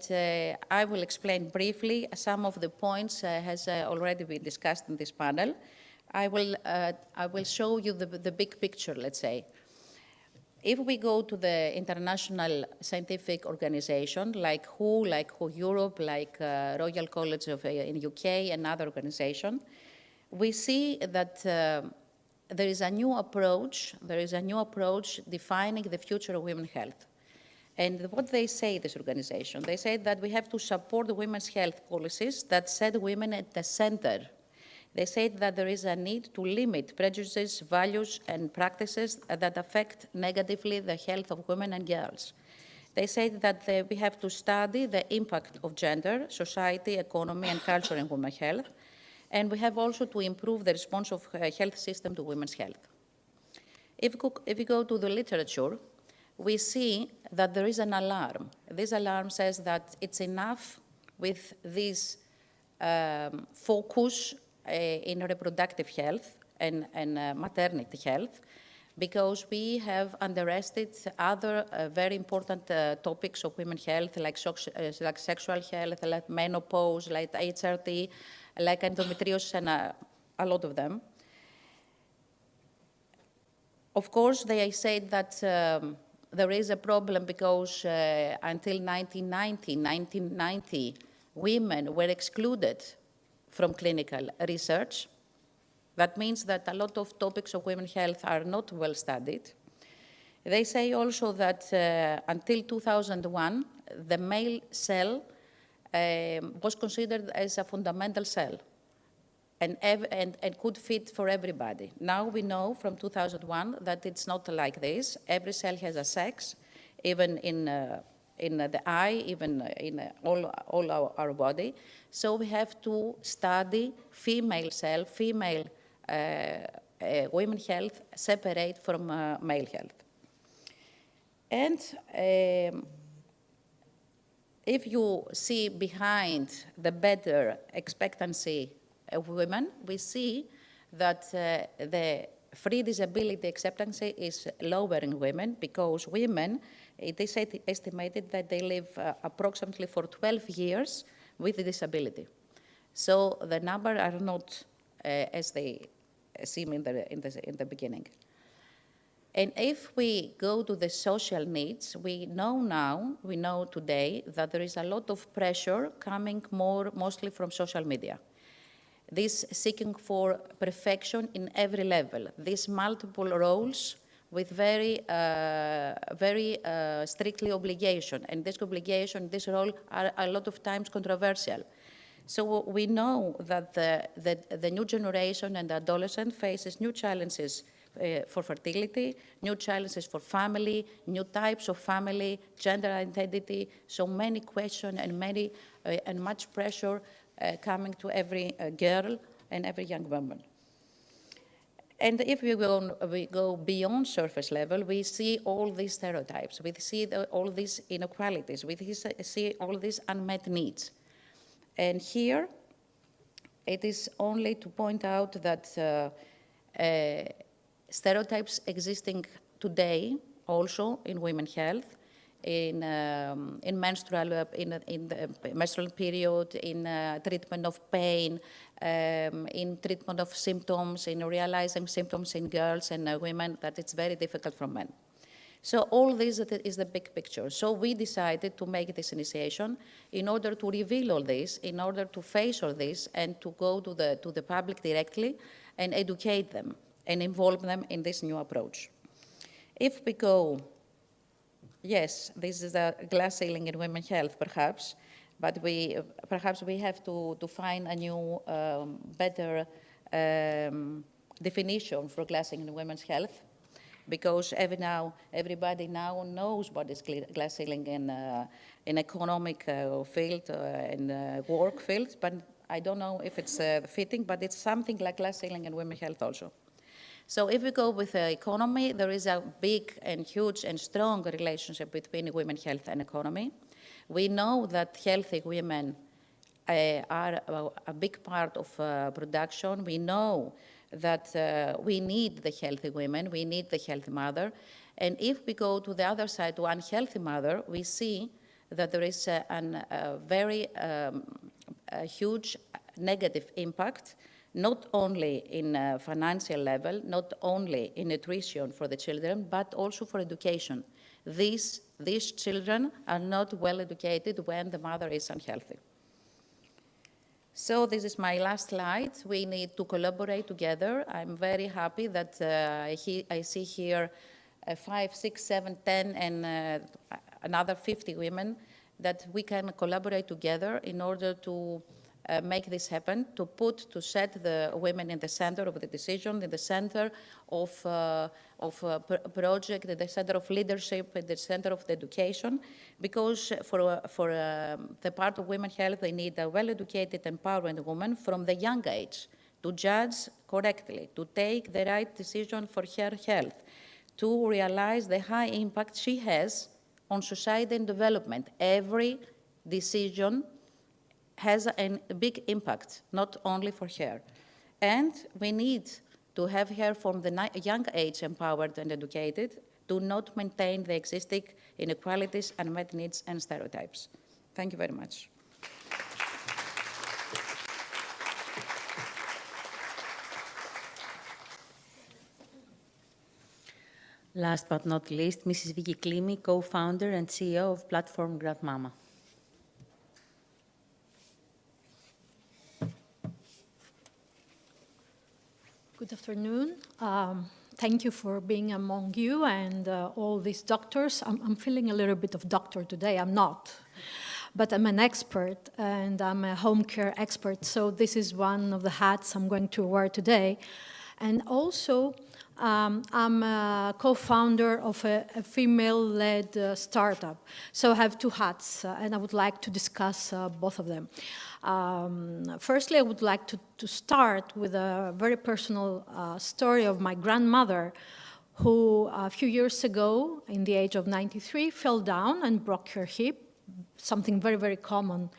I will explain briefly some of the points has already been discussed in this panel. I will show you the big picture, let's say. If we go to the international scientific organization, like WHO, Europe, like Royal College of in UK, and other organizations, we see that there is a new approach. There is a new approach defining the future of women's health. And what they say, this organization, they say that we have to support the women's health policies that set women at the center. They say that there is a need to limit prejudices, values, and practices that affect negatively the health of women and girls. They say that we have to study the impact of gender, society, economy, and culture in women's health. And we have also to improve the response of health system to women's health. If we go to the literature, we see that there is an alarm. This alarm says that it's enough with this focus in reproductive health and maternity health, because we have underestimated other very important topics of women's health, like sexual health, like menopause, like HRT, like endometriosis, and a lot of them. Of course, they say that there is a problem because until 1990, women were excluded from clinical research. That means that a lot of topics of women's health are not well studied. They say also that until 2001, the male cell was considered as a fundamental cell and could fit for everybody. Now we know from 2001 that it's not like this. Every cell has a sex, even in the eye, even in all our body. So we have to study female cell, female women's health separate from male health. And if you see behind the better expectancy of women, we see that the free disability expectancy is lower in women, because women, it is estimated that they live approximately for 12 years with a disability. So the numbers are not as they seem in the beginning. And if we go to the social needs, we know today that there is a lot of pressure coming mostly from social media. This seeking for perfection in every level, these multiple roles with very strictly obligation. And this obligation, this role are a lot of times controversial. So we know that the new generation and the adolescent faces new challenges for fertility, new challenges for family, new types of family, gender identity, so many questions and much pressure coming to every girl and every young woman. And if we go beyond surface level, we see all these stereotypes, we see all these inequalities, we see all these unmet needs. And here, it is only to point out that stereotypes existing today also in women's health, in the menstrual period, in treatment of pain, in treatment of symptoms, in realizing symptoms in girls and women, that it's very difficult for men. So all this is the big picture. So we decided to make this initiation in order to reveal all this, in order to face all this, and to go to the public directly and educate them and involve them in this new approach. If we go, yes, this is a glass ceiling in women's health, perhaps, but perhaps we have to find a new, better definition for glass ceiling in women's health, because everybody now knows what is glass ceiling in economic field and work field, but I don't know if it's fitting, but it's something like glass ceiling in women's health also. So if we go with the economy, there is a big and huge and strong relationship between women's health and economy. We know that healthy women are a big part of production. We know that we need the healthy women, we need the healthy mother. And if we go to the other side, to unhealthy mother, we see that there is a very huge negative impact, not only in financial level, not only in nutrition for the children, but also for education. These children are not well educated when the mother is unhealthy. So this is my last slide. We need to collaborate together. I'm very happy that I see here 5, 6, 7, 10, and another 50 women, that we can collaborate together in order to make this happen, to set the women in the center of the decision, in the center of project, in the center of leadership, in the center of the education, because for the part of women's health, they need a well-educated, empowered woman from the young age to judge correctly, to take the right decision for her health, to realize the high impact she has on society and development. Every decision has a big impact, not only for her. And we need to have her from the young age empowered and educated to not maintain the existing inequalities, unmet needs, and stereotypes. Thank you very much. Last but not least, Mrs. Vicky Klimi, co-founder and CEO of Platform Grandmama. Good afternoon. Thank you for being among you and all these doctors. I'm feeling a little bit of doctor today. I'm not, but I'm an expert, and I'm a home care expert. So this is one of the hats I'm going to wear today. And also, I'm a co-founder of a female-led startup. So I have two hats, and I would like to discuss both of them. Firstly, I would like to start with a very personal story of my grandmother, who a few years ago, in the age of 93, fell down and broke her hip, something very, very common,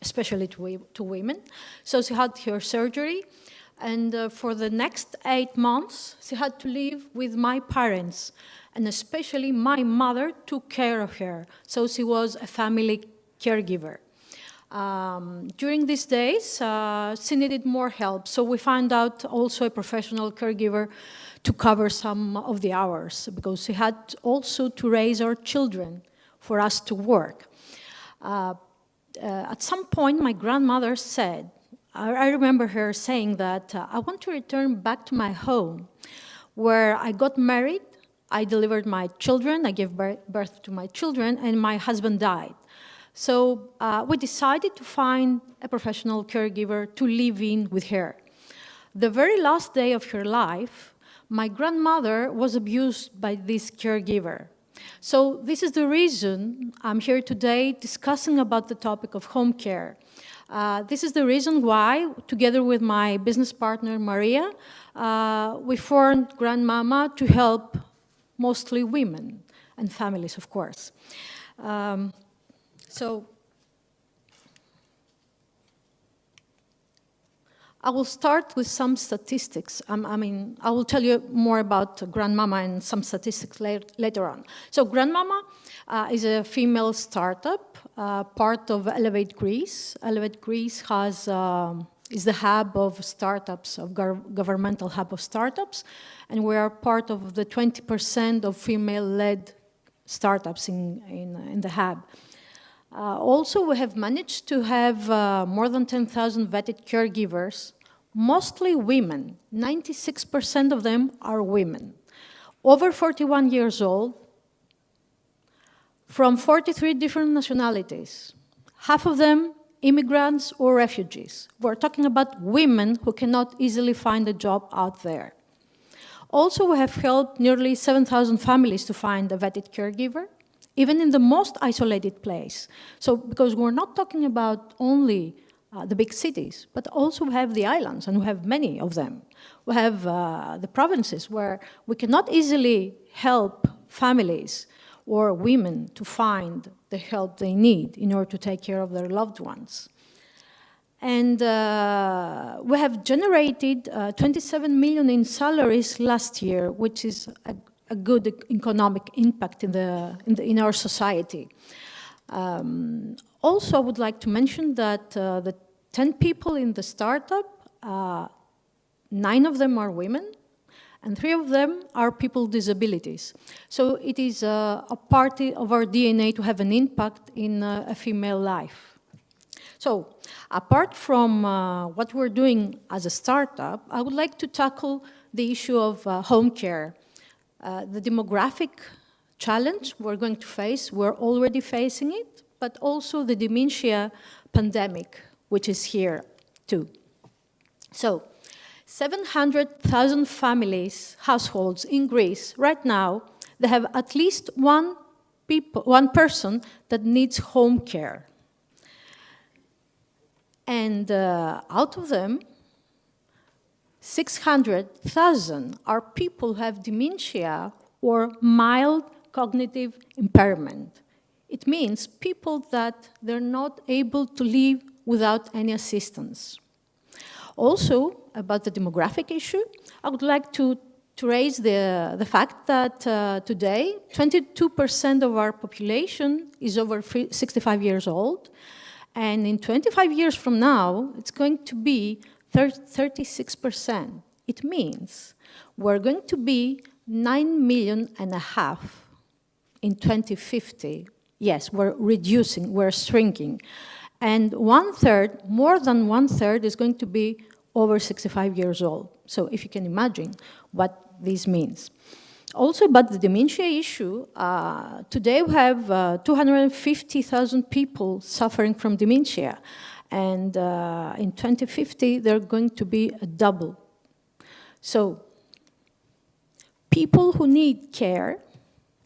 especially to women. So she had her surgery, and for the next 8 months, she had to live with my parents, and especially my mother took care of her. So she was a family caregiver. During these days, she needed more help, so we found out also a professional caregiver to cover some of the hours, because she had also to raise our children for us to work. At some point, my grandmother said, I remember her saying that, I want to return back to my home, where I got married, I delivered my children, I gave birth to my children, and my husband died. So we decided to find a professional caregiver to live in with her. The very last day of her life, my grandmother was abused by this caregiver. So this is the reason I'm here today discussing about the topic of home care. This is the reason why, together with my business partner, Maria, we formed Grandmama to help mostly women and families, of course. So I will start with some statistics. I will tell you more about Grandmama and some statistics later on. So Grandmama is a female startup, part of Elevate Greece. Elevate Greece is the hub of startups, of governmental hub of startups, and we are part of the 20% of female-led startups in the hub. Also, we have managed to have more than 10,000 vetted caregivers, mostly women. 96% of them are women, over 41 years old, from 43 different nationalities, half of them immigrants or refugees. We're talking about women who cannot easily find a job out there. Also, we have helped nearly 7,000 families to find a vetted caregiver, even in the most isolated place. So, because we're not talking about only the big cities, but also we have the islands, and we have many of them. We have the provinces where we cannot easily help families or women to find the help they need in order to take care of their loved ones. And we have generated 27 million in salaries last year, which is a good economic impact in our society. Also, I would like to mention that the 10 people in the startup, 9 of them are women, and 3 of them are people with disabilities. So it is a part of our DNA to have an impact in a female life. So apart from what we're doing as a startup, I would like to tackle the issue of home care. The demographic challenge we're going to face, we're already facing it, but also the dementia pandemic, which is here too. So 700,000 families, households in Greece right now, they have at least one person that needs home care. And out of them, 600,000 are people who have dementia or mild cognitive impairment. It means people that they're not able to live without any assistance. Also, about the demographic issue, I would like to raise the fact that today, 22% of our population is over 65 years old, and in 25 years from now, it's going to be 36%. It means we're going to be 9.5 million in 2050. Yes, we're reducing, we're shrinking. And more than one third is going to be over 65 years old. So if you can imagine what this means. Also about the dementia issue, today we have 250,000 people suffering from dementia. And in 2050, they're going to be a double. So people who need care,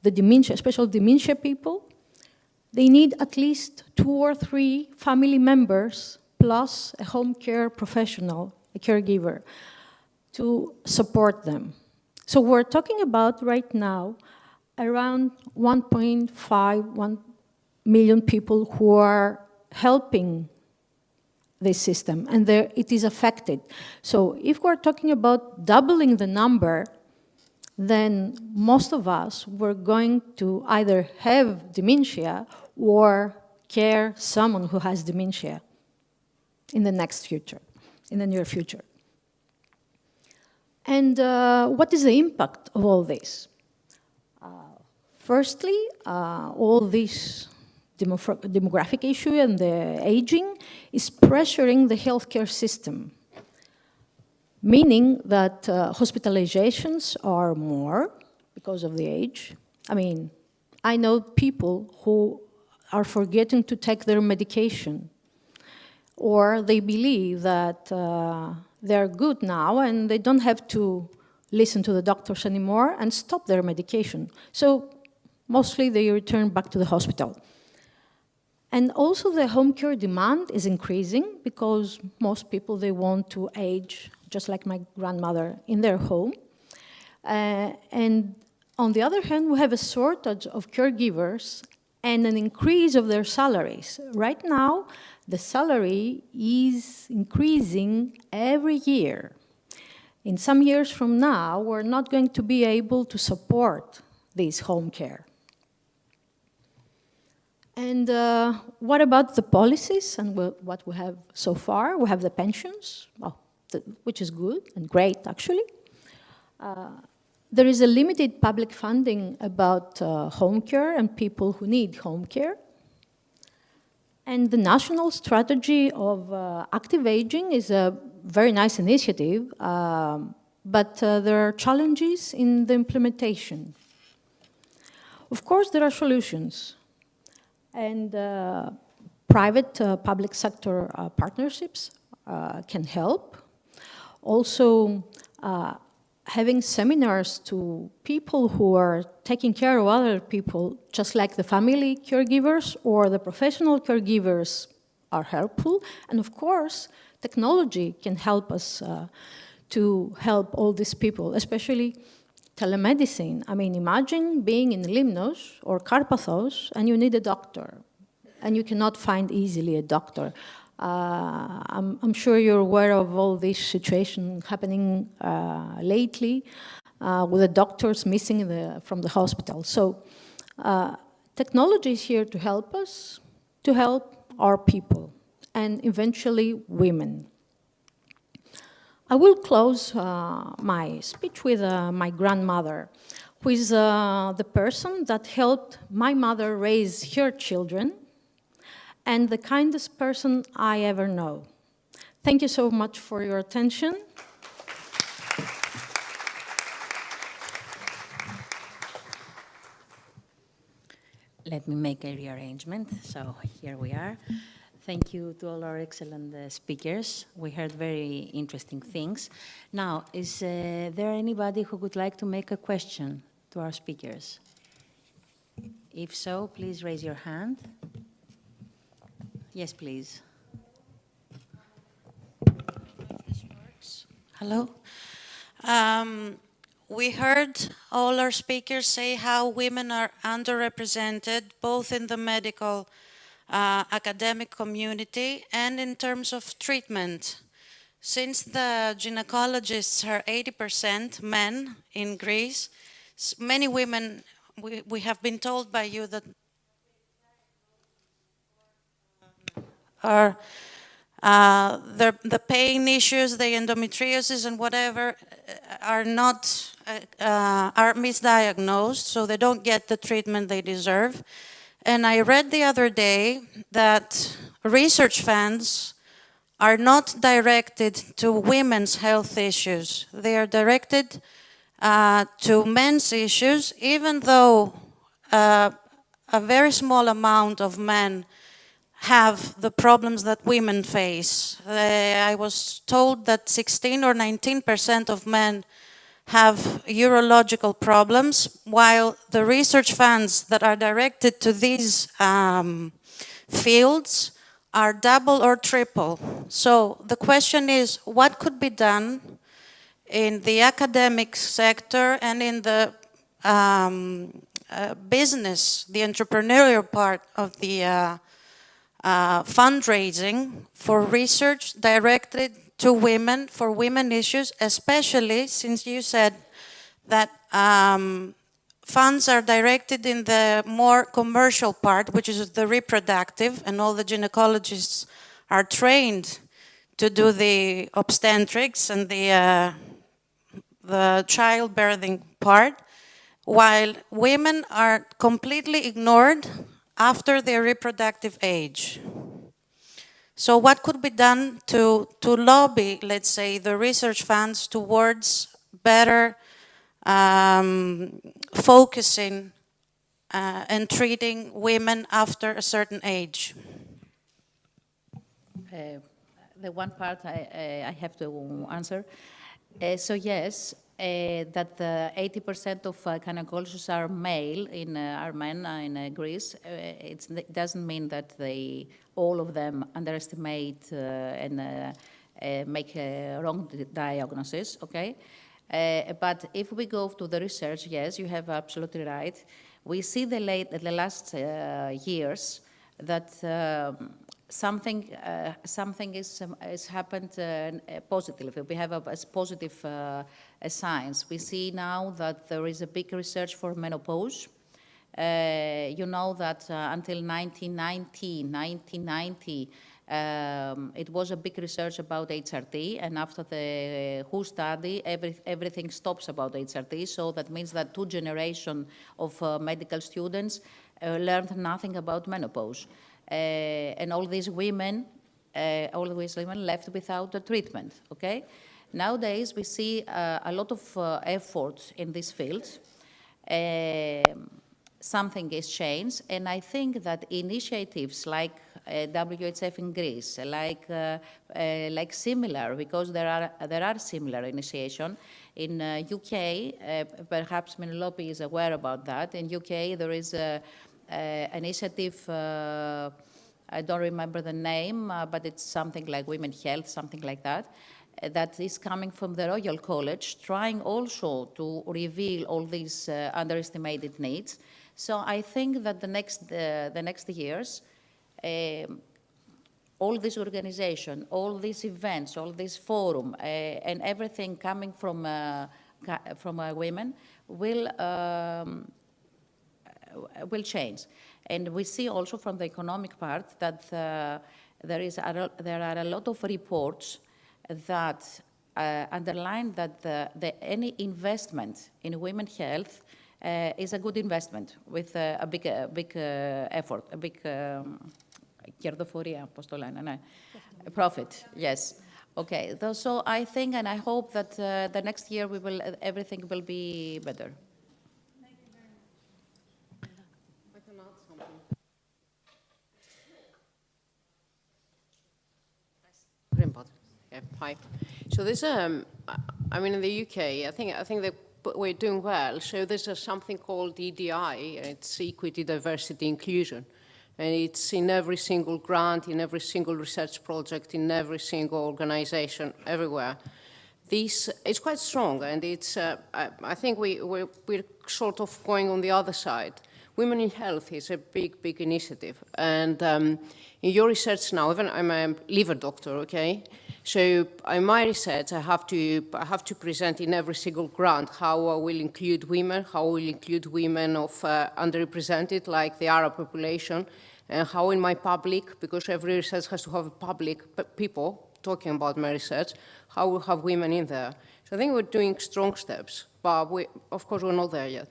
the dementia, especially dementia people, they need at least 2 or 3 family members plus a home care professional, a caregiver, to support them. So we're talking about right now around 1.1 million people who are helping this system, and it is affected. So if we're talking about doubling the number, then most of us were going to either have dementia or care someone who has dementia in the near future. And what is the impact of all this? Firstly, all this demographic issue and the aging is pressuring the healthcare system, meaning that hospitalizations are more because of the age. I mean, I know people who are forgetting to take their medication, or they believe that they're good now and they don't have to listen to the doctors anymore and stop their medication. So mostly they return back to the hospital. And also the home care demand is increasing because most people, they want to age, just like my grandmother, in their home. And on the other hand, we have a shortage of caregivers and an increase of their salaries. Right now, the salary is increasing every year. In some years from now, we're not going to be able to support this home care. And what about the policies and what we have so far? We have the pensions, which is good and great, actually. There is a limited public funding about home care and people who need home care. And the national strategy of active aging is a very nice initiative, but there are challenges in the implementation. Of course, there are solutions. And private-public sector partnerships can help. Also, having seminars to people who are taking care of other people, just like the family caregivers or the professional caregivers, are helpful. And of course, technology can help us to help all these people, especially telemedicine. I mean, imagine being in Limnos or Karpathos and you need a doctor, and you cannot find easily a doctor. I'm sure you're aware of all this situation happening lately with the doctors missing from the hospital. So technology is here to help us, to help our people, and eventually women. I will close my speech with my grandmother, who is the person that helped my mother raise her children, and the kindest person I ever know. Thank you so much for your attention. Let me make a rearrangement. So here we are. Thank you to all our excellent speakers. We heard very interesting things. Now, is there anybody who would like to make a question to our speakers? If so, please raise your hand. Yes, please. Hello. We heard all our speakers say how women are underrepresented, both in the medical academic community and in terms of treatment. Since the gynecologists are 80% men in Greece, many women, we have been told by you that are the pain issues, the endometriosis and whatever are not, are misdiagnosed, so they don't get the treatment they deserve. And I read the other day that research funds are not directed to women's health issues. They are directed to men's issues, even though a very small amount of men have the problems that women face. I was told that 16 or 19% of men have urological problems, while the research funds that are directed to these fields are double or triple. So the question is, what could be done in the academic sector and in the business, the entrepreneurial part of the fundraising for research directed to women, for women issues, especially since you said that funds are directed in the more commercial part, which is the reproductive, and all the gynecologists are trained to do the obstetrics and the childbearing part, while women are completely ignored after their reproductive age. So what could be done to lobby, let's say, the research funds towards better focusing and treating women after a certain age? The one part I have to answer. So yes, that 80% of gynecologists are male, are men in Greece. It doesn't mean that all of them underestimate and make a wrong diagnosis, okay? But if we go to the research, yes, you have absolutely right. We see the last years that something is happened positively. We have a positive science. We see now that there is a big research for menopause. You know that until 1990, It was a big research about HRT, and after the WHO study, everything stops about HRT, so that means that 2 generations of medical students learned nothing about menopause. And all these women left without the treatment, okay? Nowadays, we see a lot of efforts in this field. Something has changed, and I think that initiatives like WHF in Greece, like similar, because there are similar initiation. In UK, perhaps Penelope is aware about that. In UK, there is an initiative, I don't remember the name, but it's something like Women Health, something like that, that is coming from the Royal College, trying also to reveal all these underestimated needs. So I think that the next years, all this organization, all these events, all this forum, and everything coming from women will change. And we see also from the economic part that there are a lot of reports that underline that any investment in women's health is a good investment with a big effort, a big κερδοφορία, πώς το λένε, ναι. Profit, yes. Okay, so I think and I hope that the next year everything will be better. I can add something. Yeah, hi. So this, I mean, in the UK, I think that we're doing well. So there's something called EDI, it's Equity, Diversity, Inclusion. And it's in every single grant, in every single research project, in every single organization, everywhere. This is quite strong, and it's, I think we're sort of going on the other side. Women in Health is a big, big initiative. And in your research now, even I'm a liver doctor, okay? So in my research, I have to present in every single grant how I will include women, how I will include women of underrepresented, like the Arab population, and how in my public, because every research has to have public people talking about my research, how we'll have women in there. So I think we're doing strong steps, but of course we're not there yet.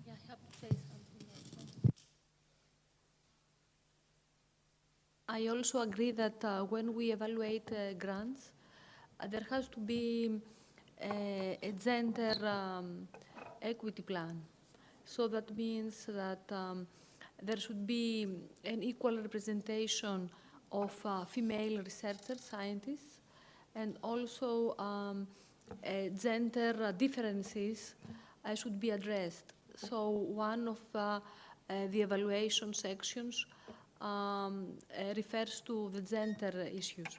Yeah, I have to say something. I also agree that when we evaluate grants, there has to be a gender equity plan. So that means that there should be an equal representation of female researchers, scientists, and also gender differences should be addressed. So one of the evaluation sections refers to the gender issues.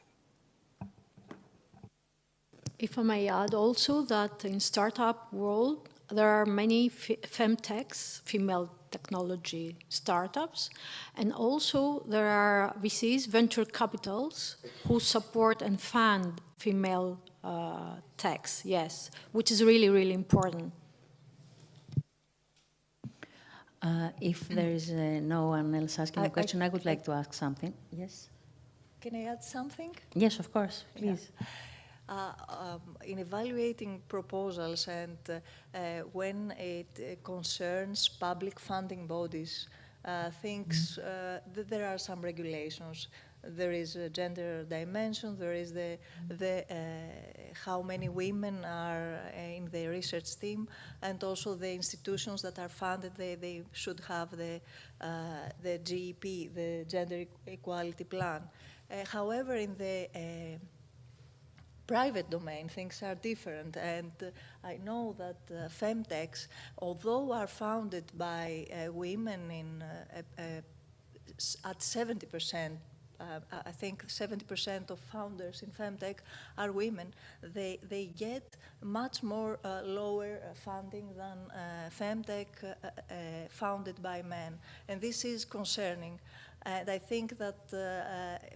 If I may add also that in startup world, there are many femtechs, female technology startups, and also there are VCs, venture capitals, who support and fund female techs, yes, which is really, really important. If there is no one else asking a question, I would like to ask something. Yes? Can I add something? Yes, of course, please. Yeah. In evaluating proposals and when it concerns public funding bodies, that there are some regulations. There is a gender dimension, there is how many women are in the research team, and also the institutions that are funded, they should have the GEP, the Gender Equality Plan. However, in the private domain, things are different, and I know that femtechs, although are founded by women at 70%, I think 70% of founders in femtech are women, they get much more lower funding than femtech founded by men, and this is concerning. And I think that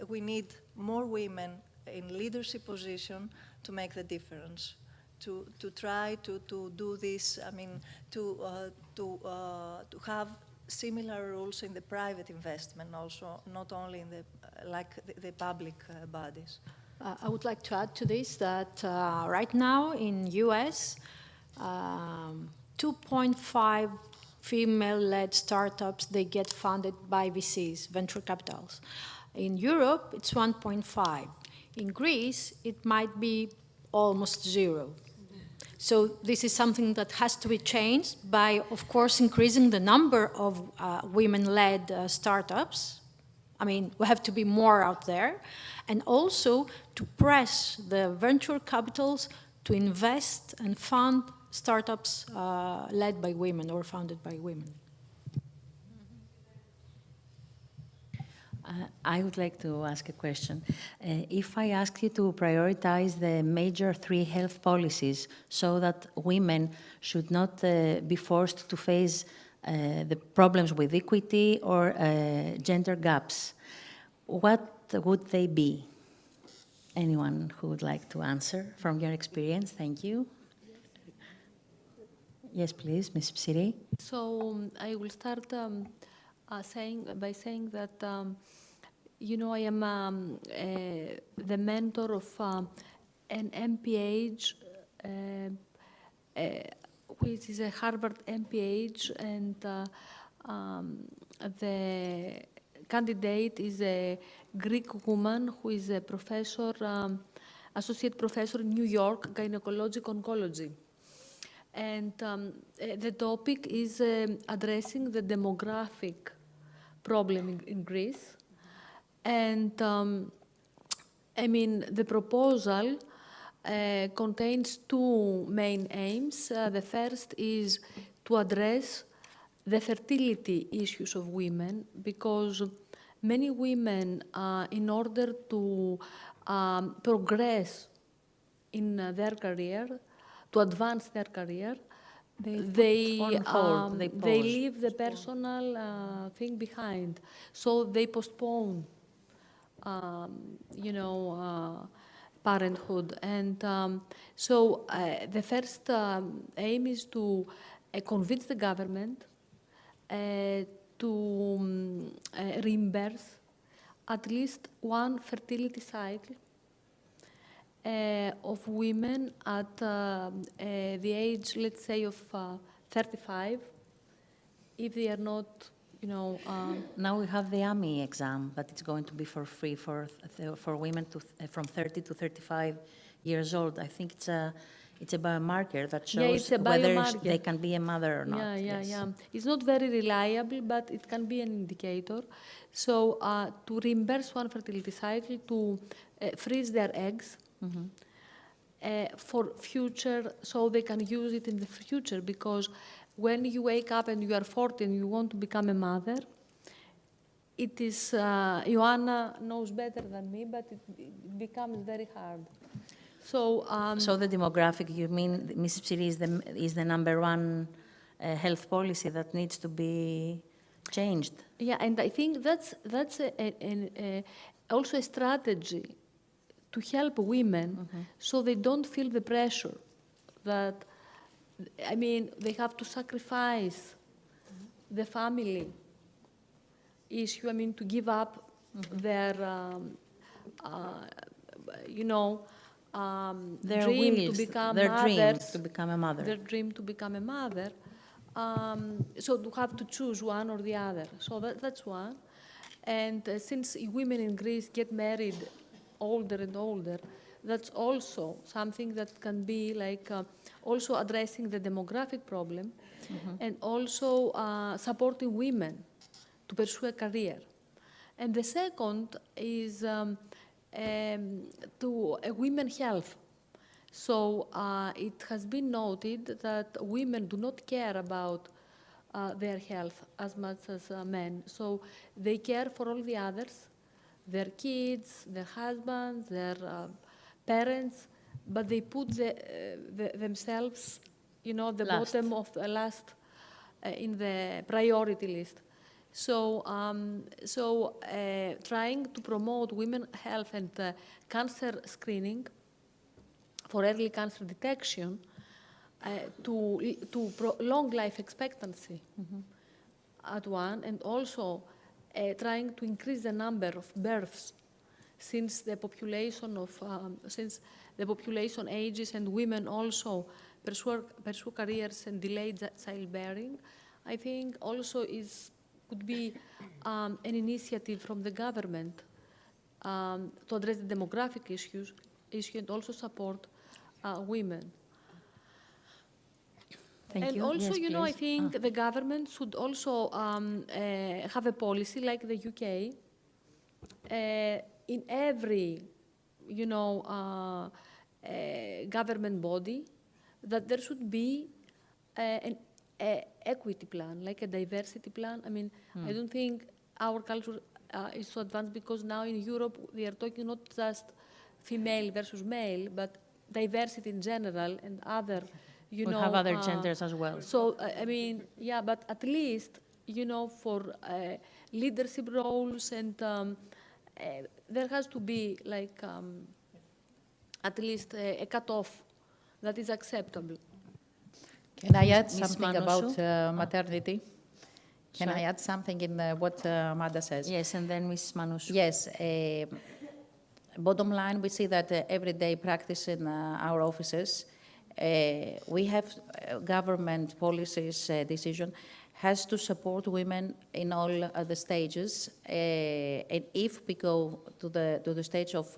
we need more women in leadership position to make the difference, to try to do this, I mean, to have similar rules in the private investment also, not only in the, the public bodies. I would like to add to this that right now in US, 2.5 female-led startups, they get funded by VCs, venture capitals. In Europe, it's 1.5. In Greece, it might be almost 0. So this is something that has to be changed by, of course, increasing the number of women-led startups. I mean, we have to be more out there. And also to press the venture capitals to invest and fund startups led by women or founded by women. I would like to ask a question. If I ask you to prioritize the major 3 health policies so that women should not be forced to face the problems with equity or gender gaps, what would they be? Anyone who would like to answer from your experience? Thank you. Yes, please, Ms. Psiri. So I will start by saying that, you know, I am the mentor of an MPH, which is a Harvard MPH, and the candidate is a Greek woman who is a professor, associate professor in New York, gynecologic oncology. And the topic is addressing the demographic problem in Greece. And I mean, the proposal contains 2 main aims. The first is to address the fertility issues of women, because many women, in order to progress in their career, to advance their career, they leave the personal thing behind. So they postpone, you know, parenthood. And so the first aim is to convince the government to reimburse at least 1 fertility cycle of women at the age, let's say, of 35, if they are not, you know... Now we have the AMI exam, but it's going to be for free for women from 30 to 35 years old. I think it's a biomarker that shows whether they can be a mother or not. Yeah. It's not very reliable, but it can be an indicator. So to reimburse 1 fertility cycle, to freeze their eggs, for future, so they can use it in the future, because when you wake up and you are 40 and you want to become a mother, it is, Ioanna knows better than me, but it becomes very hard. So, so the demographic, you mean, Ms. Psiri, is the number 1 health policy that needs to be changed? Yeah, and I think that's also a strategy to help women, so they don't feel the pressure that, I mean, they have to sacrifice the family issue, I mean, to give up their, you know, their dream wills, to become their mothers, dream to become a mother. Their dream to become a mother. So to have to choose one or the other. So that's one. And since women in Greece get married older and older, that's also something that can be like also addressing the demographic problem, and also supporting women to pursue a career. And the second is to women's health. So it has been noted that women do not care about their health as much as men. So they care for all the others, their kids, their husbands, their parents, but they put themselves, you know, the bottom of the last in the priority list. So, trying to promote women's health and cancer screening for early cancer detection to long life expectancy. at one, and also trying to increase the number of births, since the population ages and women also pursue careers and delay childbearing. I think also could be an initiative from the government to address the demographic issue and also support women. Thank and you. also, Yes, you know, I please. think the government should also have a policy like the UK in every, you know, government body, that there should be an equity plan, like a diversity plan. I mean, I don't think our culture is so advanced, because now in Europe we are talking not just female versus male, but diversity in general and other, you know. We have other genders as well. So, I mean, yeah, but at least, you know, for leadership roles and there has to be like at least a cutoff that is acceptable. Can I add Ms. something Manosu? about maternity? Can Sorry? I add something in what Mada says? Yes, and then Ms. Manosu. Yes. Bottom line, we see that everyday practice in our offices, we have government policies decision has to support women in all the stages. And if we go to the stage of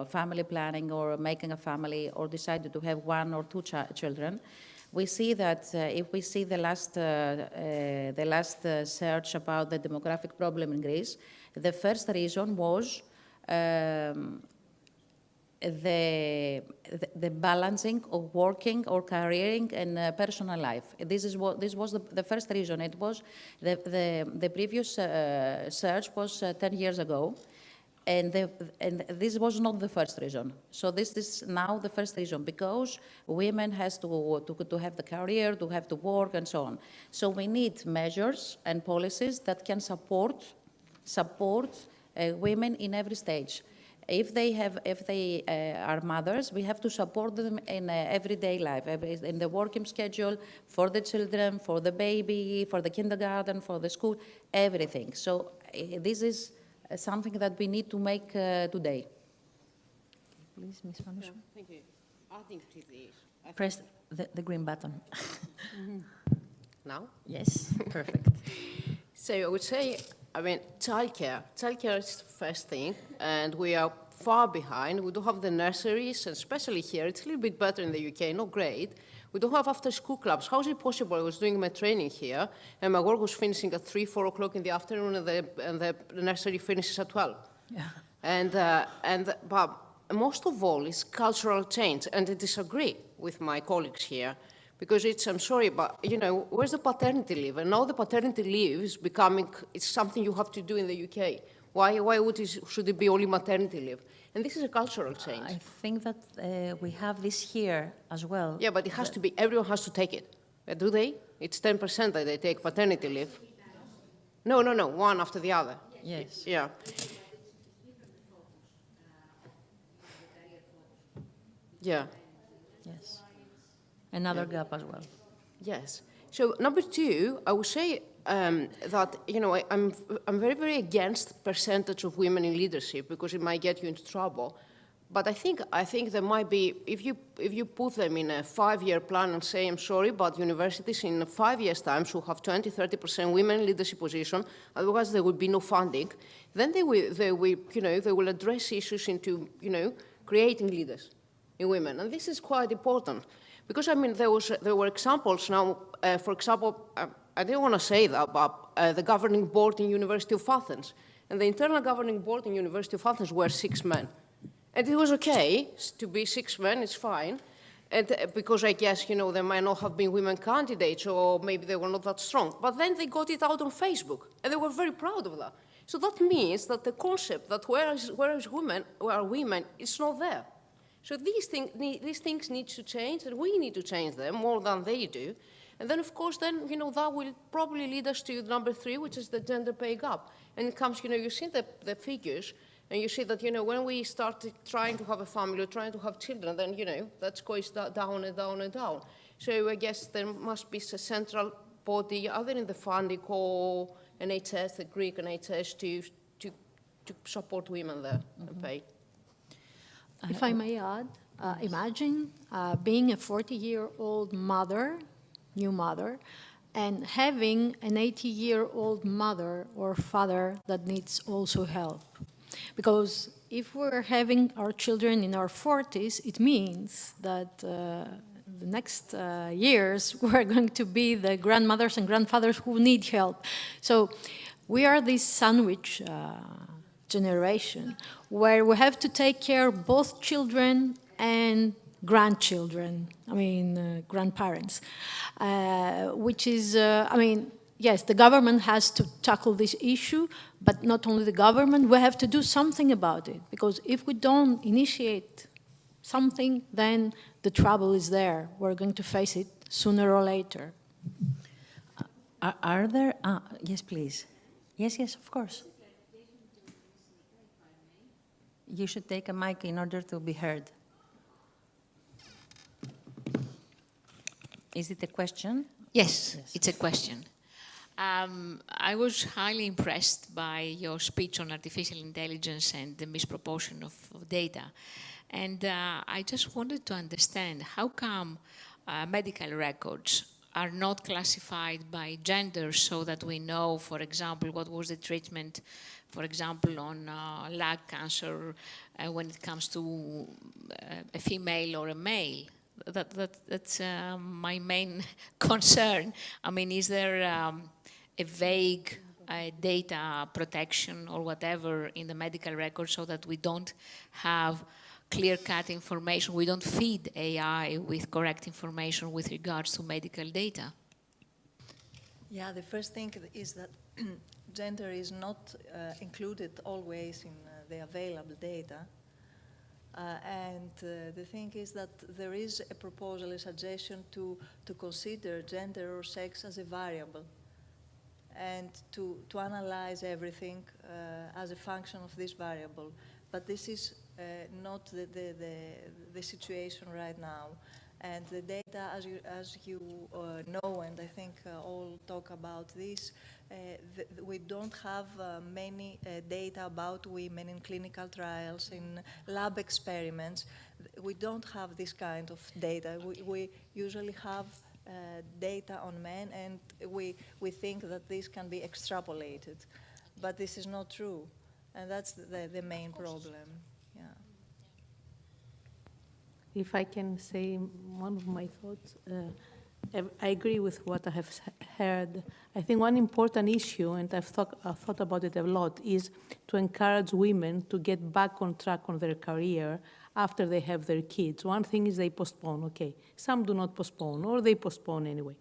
family planning or making a family or decided to have one or two children, we see that if we see the last search about the demographic problem in Greece, the first reason was the balancing of working or careering and personal life. This was the first reason. It was the previous search was 10 years ago, and this was not the first reason. So this is now the first reason, because women has to have the career, to have to work, and so on. So we need measures and policies that can support women in every stage. If they are mothers, we have to support them in everyday life, in the working schedule, for the children, for the baby, for the kindergarten, for the school, everything. So this is something that we need to make today. Please, Ms. Manosu. Thank you. Adding to this, Press the green button. Now? Yes, perfect. So I would say, I mean, childcare. Childcare is the first thing, and we are far behind. We don't have the nurseries, and especially here, it's a little bit better in the UK, not great. We don't have after-school clubs. How is it possible? I was doing my training here, and my work was finishing at 3, 4 o'clock in the afternoon, and the nursery finishes at 12. Yeah. But most of all, it's cultural change, and I disagree with my colleagues here. Because I'm sorry, but, you know, where's the paternity leave? And now the paternity leave is it's something you have to do in the UK. Why should it be only maternity leave? And this is a cultural change. I think that we have this here as well. Yeah, but it has to be, everyone has to take it. Do they? It's 10% that they take paternity leave. No, one after the other. Yes. Yeah. Yeah. Yes. Another gap as well. Yes. So number two, I would say that, you know, I'm very, very against percentage of women in leadership, because it might get you into trouble. But I think there might be, if you put them in a 5-year plan and say, I'm sorry, but universities in 5 years' time should have 20, 30% women in leadership position, otherwise there would be no funding, then they will address issues into, you know, creating leaders in women. And this is quite important. Because, I mean, there were examples now, for example, I didn't want to say that, but the governing board in University of Athens. And the internal governing board in University of Athens were 6 men. And it was okay to be 6 men, it's fine. And because I guess, you know, there might not have been women candidates, or maybe they were not that strong. But then they got it out on Facebook, and they were very proud of that. So that means that the concept that where are women, it's not there. So these things need to change, and we need to change them more than they do. And then, of course, you know, that will probably lead us to number 3, which is the gender pay gap. And it comes, you know, you see the figures, and you see that, you know, when we started trying to have a family or trying to have children, then, you know, that goes down and down and down. So I guess there must be a central support either in the funding or NHS, the Greek NHS, to support women there and pay. If I may add, imagine being a 40-year-old mother, new mother, and having an 80-year-old mother or father that needs also help. Because if we're having our children in our 40s, it means that the next years we're going to be the grandmothers and grandfathers who need help. So we are this sandwich generation where we have to take care of both children and grandchildren, grandparents, which is, yes, the government has to tackle this issue, but not only the government, we have to do something about it, because if we don't initiate something, then the trouble is there. We're going to face it sooner or later. Are there, yes, please. Yes, of course. You should take a mic in order to be heard. Is it a question? Yes, it's a question. I was highly impressed by your speech on artificial intelligence and the misproportion of data. And I just wanted to understand how come medical records are not classified by gender so that we know, for example, what was the treatment, for example, on lung cancer when it comes to a female or a male. That's my main concern. Is there a vague data protection or whatever in the medical record so that we don't have clear-cut information, we don't feed AI with correct information with regards to medical data? Yeah, the first thing is that gender is not included always in the available data. And the thing is that there is a proposal, a suggestion to consider gender or sex as a variable and to analyze everything as a function of this variable. But this is not the situation right now. And the data, as you know, and I think all talk about this, we don't have many data about women in clinical trials, in lab experiments. We don't have this kind of data. We usually have data on men, and we think that this can be extrapolated. But this is not true, and that's the main problem. Yeah. If I can say one of my thoughts, I agree with what I have heard. I think one important issue, and I've thought about it a lot, is to encourage women to get back on track on their career after they have their kids. One thing is they postpone, okay. Some do not postpone, or they postpone anyway.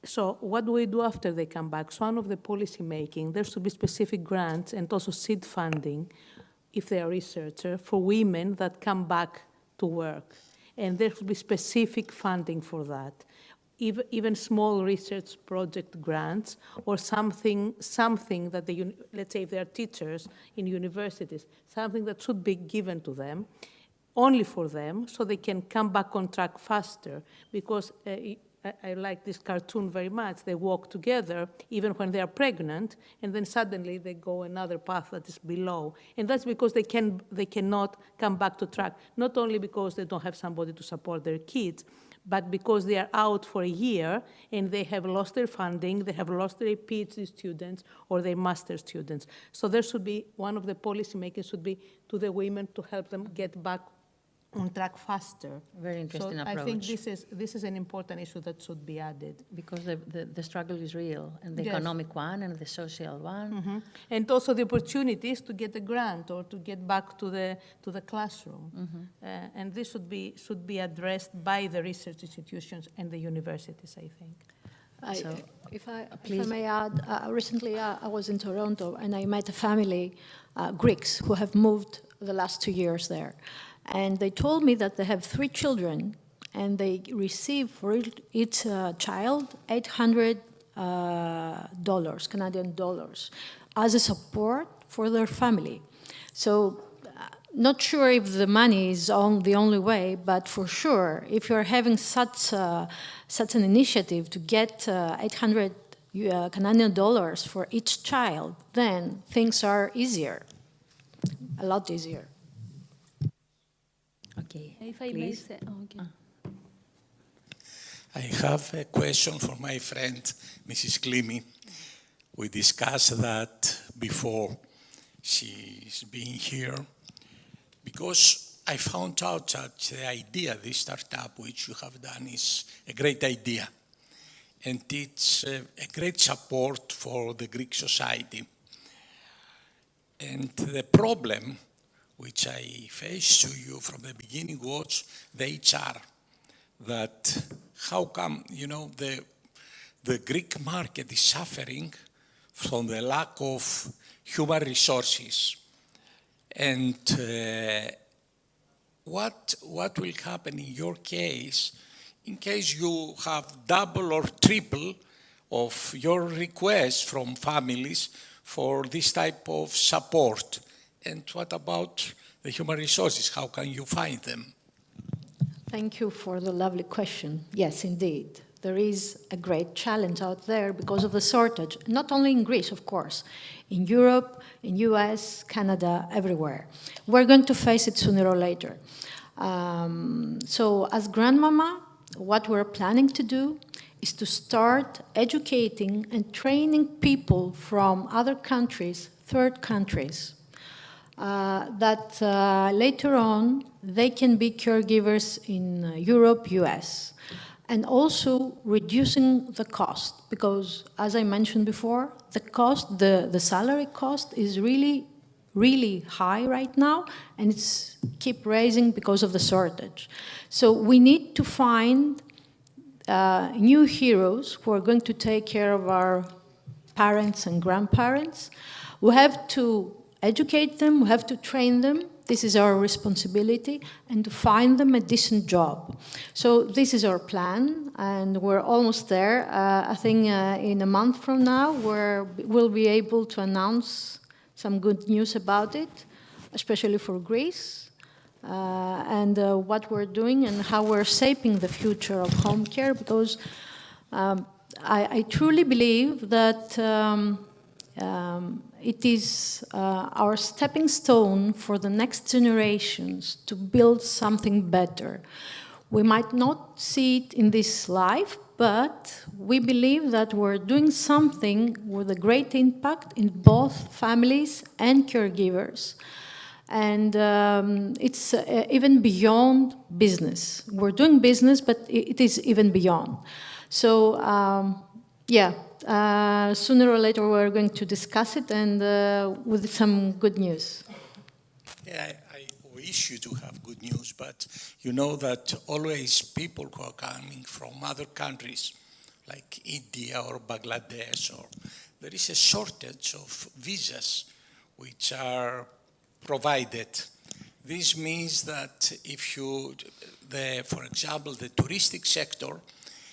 So what do we do after they come back? So one of the policy making, there should be specific grants and also seed funding, if they are researchers, for women that come back to work. And there should be specific funding for that. Even small research project grants or something that let's say if they are teachers in universities, something that should be given to them, only for them, so they can come back on track faster. Because I like this cartoon very much. They walk together even when they are pregnant, and then suddenly they go another path that is below. And that's because they cannot come back to track, not only because they don't have somebody to support their kids, but because they are out for a year and they have lost their funding, they have lost their PhD students or their master students. So there should be, one of the policy makers should be to the women to help them get back on track faster. Very interesting approach. I think this is an important issue that should be added. Because the struggle is real, and the economic one and the social one. Mm-hmm. And also the opportunities to get a grant or to get back to the classroom. Mm-hmm. And this should be addressed by the research institutions and the universities, I think. If I may add, recently I was in Toronto and I met a family, Greeks, who have moved the last 2 years there. And they told me that they have 3 children, and they receive for each child $800 Canadian dollars, as a support for their family. So Not sure if the money is the only way, but for sure, if you're having such an initiative to get 800 Canadian dollars for each child, then things are easier, a lot easier. Okay, if I may say, okay. I have a question for my friend, Mrs. Klimi. We discussed that before she's being here, because I found out that the idea, this startup which you have done, is a great idea. And it's a great support for the Greek society. And the problem which I faced to you from the beginning was the HR. That how come, you know, the Greek market is suffering from the lack of human resources. And what will happen in your case, in case you have double or triple of your requests from families for this type of support? And what about the human resources? How can you find them? Thank you for the lovely question. Yes, indeed. There is a great challenge out there because of the shortage, not only in Greece, of course, in Europe, in US, Canada, everywhere. We're going to face it sooner or later. So as grandmama, what we're planning to do is to start educating and training people from other countries, third countries, that later on they can be caregivers in Europe, US, and also reducing the cost, because as I mentioned before, the cost, the salary cost is really, really high right now, and it's keep raising because of the shortage. So we need to find new heroes who are going to take care of our parents and grandparents. We have to educate them, we have to train them. This is our responsibility, and to find them a decent job. So this is our plan, and we're almost there. I think in a month from now, we'll be able to announce some good news about it, especially for Greece, and what we're doing and how we're shaping the future of home care, because I truly believe that it is our stepping stone for the next generations to build something better. We might not see it in this life, but we believe that we're doing something with a great impact in both families and caregivers. And it's even beyond business. We're doing business, but it is even beyond. So, yeah. Sooner or later we're going to discuss it, and with some good news. Yeah, I wish you to have good news, but you know that always people who are coming from other countries, like India or Bangladesh, or there is a shortage of visas which are provided. This means that if you, for example, the touristic sector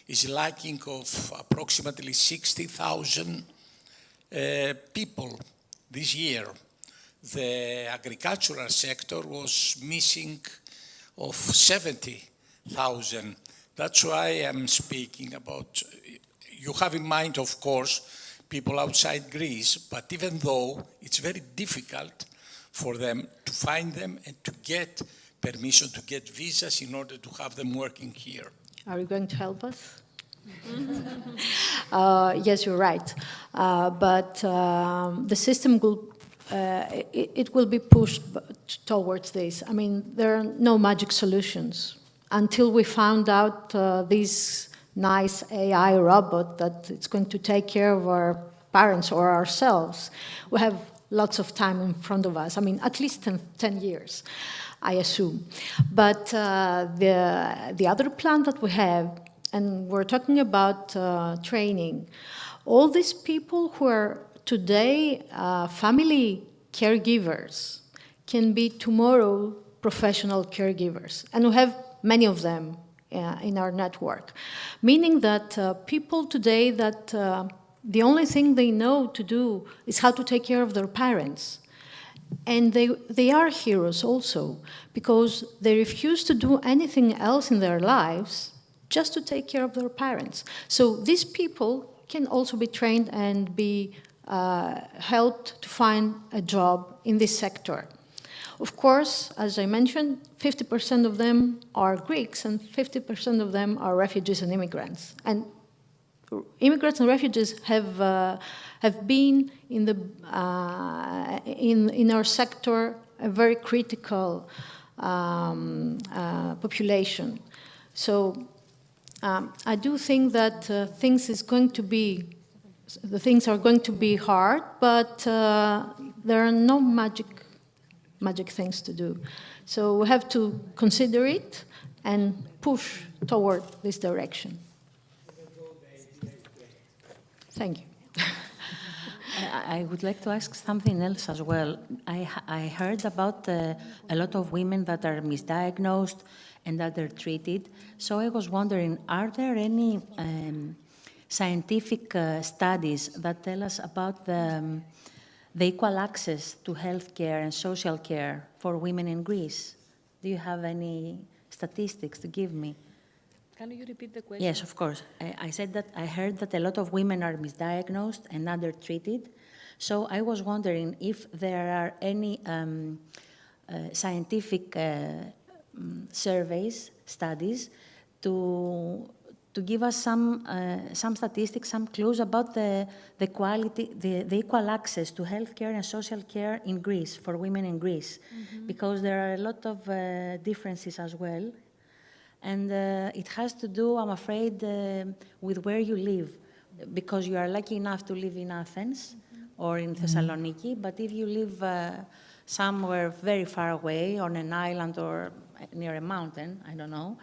is lacking of approximately 60,000 people this year. The agricultural sector was missing of 70,000. That's why I'm speaking about, you have in mind, of course, people outside Greece, but even though it's very difficult for them to find them and to get permission to get visas in order to have them working here. Are you going to help us? Yes, you're right. But the system will, it will be pushed towards this. I mean, there are no magic solutions. Until we found out this nice AI robot that it's going to take care of our parents or ourselves, we have lots of time in front of us. I mean, at least 10 years. I assume. But the other plan that we have, and we're talking about training, all these people who are today family caregivers can be tomorrow professional caregivers. And we have many of them in our network. Meaning that people today that the only thing they know to do is how to take care of their parents. And they are heroes also, because they refuse to do anything else in their lives just to take care of their parents. So these people can also be trained and be helped to find a job in this sector. Of course, as I mentioned, 50% of them are Greeks and 50% of them are refugees and immigrants. And immigrants and refugees have been in our sector a very critical population. So I do think that things are going to be hard, but there are no magic things to do. So we have to consider it and push toward this direction. Thank you. I would like to ask something else as well. I heard about a lot of women that are misdiagnosed and that they're treated. So I was wondering, are there any scientific studies that tell us about the equal access to healthcare and social care for women in Greece? Do you have any statistics to give me? Can you repeat the question? Yes, of course. I said that I heard that a lot of women are misdiagnosed and undertreated. So I was wondering if there are any scientific surveys, studies, to give us some statistics, some clues about the quality, the equal access to healthcare and social care in Greece, for women in Greece. Mm-hmm. Because there are a lot of differences as well. And it has to do, I'm afraid, with where you live, because you are lucky enough to live in Athens or in Thessaloniki, but if you live somewhere very far away on an island or near a mountain, I don't know,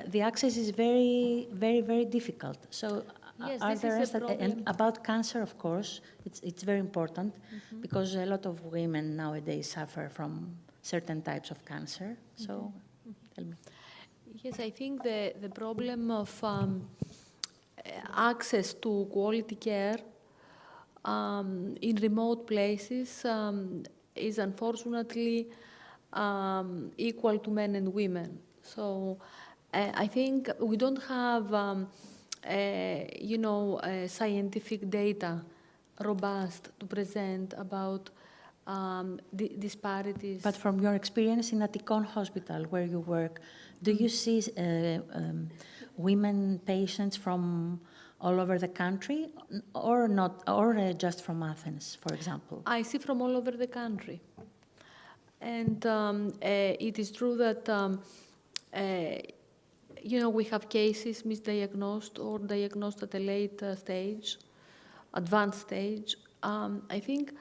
the access is very, very, very difficult. So yes, are there and about cancer, of course, it's very important, because a lot of women nowadays suffer from certain types of cancer. So tell me. Yes, I think the problem of access to quality care in remote places is unfortunately equal to men and women. So I think we don't have, scientific data robust to present about disparities. But from your experience in Attikon Hospital, where you work, do you see women patients from all over the country, or not, or just from Athens, for example? I see from all over the country. And it is true that, we have cases misdiagnosed or diagnosed at a late stage, advanced stage. I think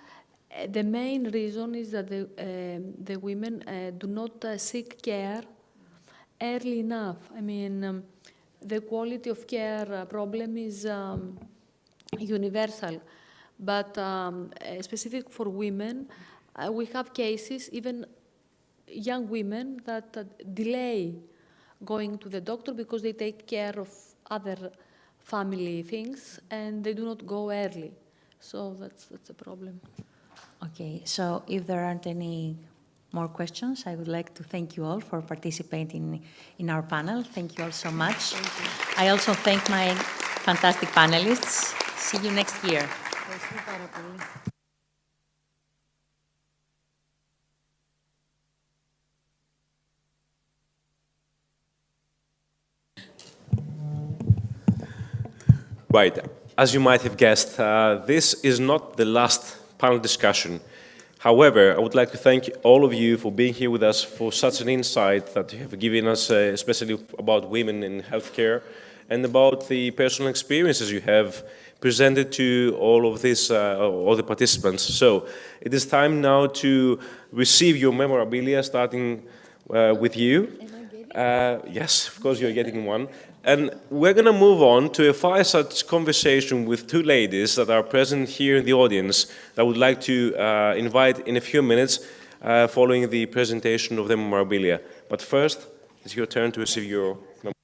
the main reason is that the women do not seek care early enough. I mean, the quality of care problem is universal, but specific for women, we have cases, even young women, that delay going to the doctor because they take care of other family things and they do not go early. So that's a problem. Okay, so if there aren't any more questions, I would like to thank you all for participating in our panel. Thank you all so much. I also thank my fantastic panelists. See you next year. Right. As you might have guessed, this is not the last panel discussion. However, I would like to thank all of you for being here with us, for such an insight that you have given us, especially about women in healthcare, and about the personal experiences you have presented to all of this, all the participants. So it is time now to receive your memorabilia, starting with you. Yes, of course you're getting one. And we're going to move on to a fireside conversation with two ladies that are present here in the audience that I would like to invite in a few minutes following the presentation of the memorabilia. But first, it's your turn to receive your memorabilia.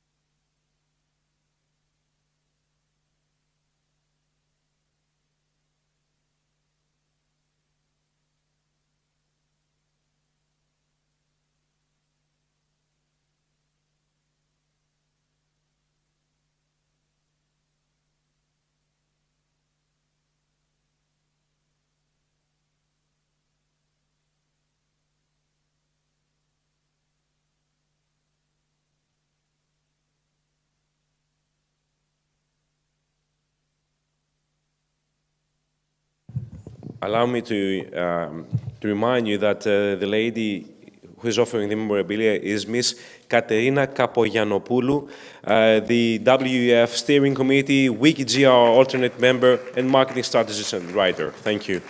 allow me to remind you that the lady who is offering the memorabilia is Miss Katerina Kapoyanopoulou, the WEF Steering Committee, WICCI GR alternate member, and marketing strategist and writer. Thank you.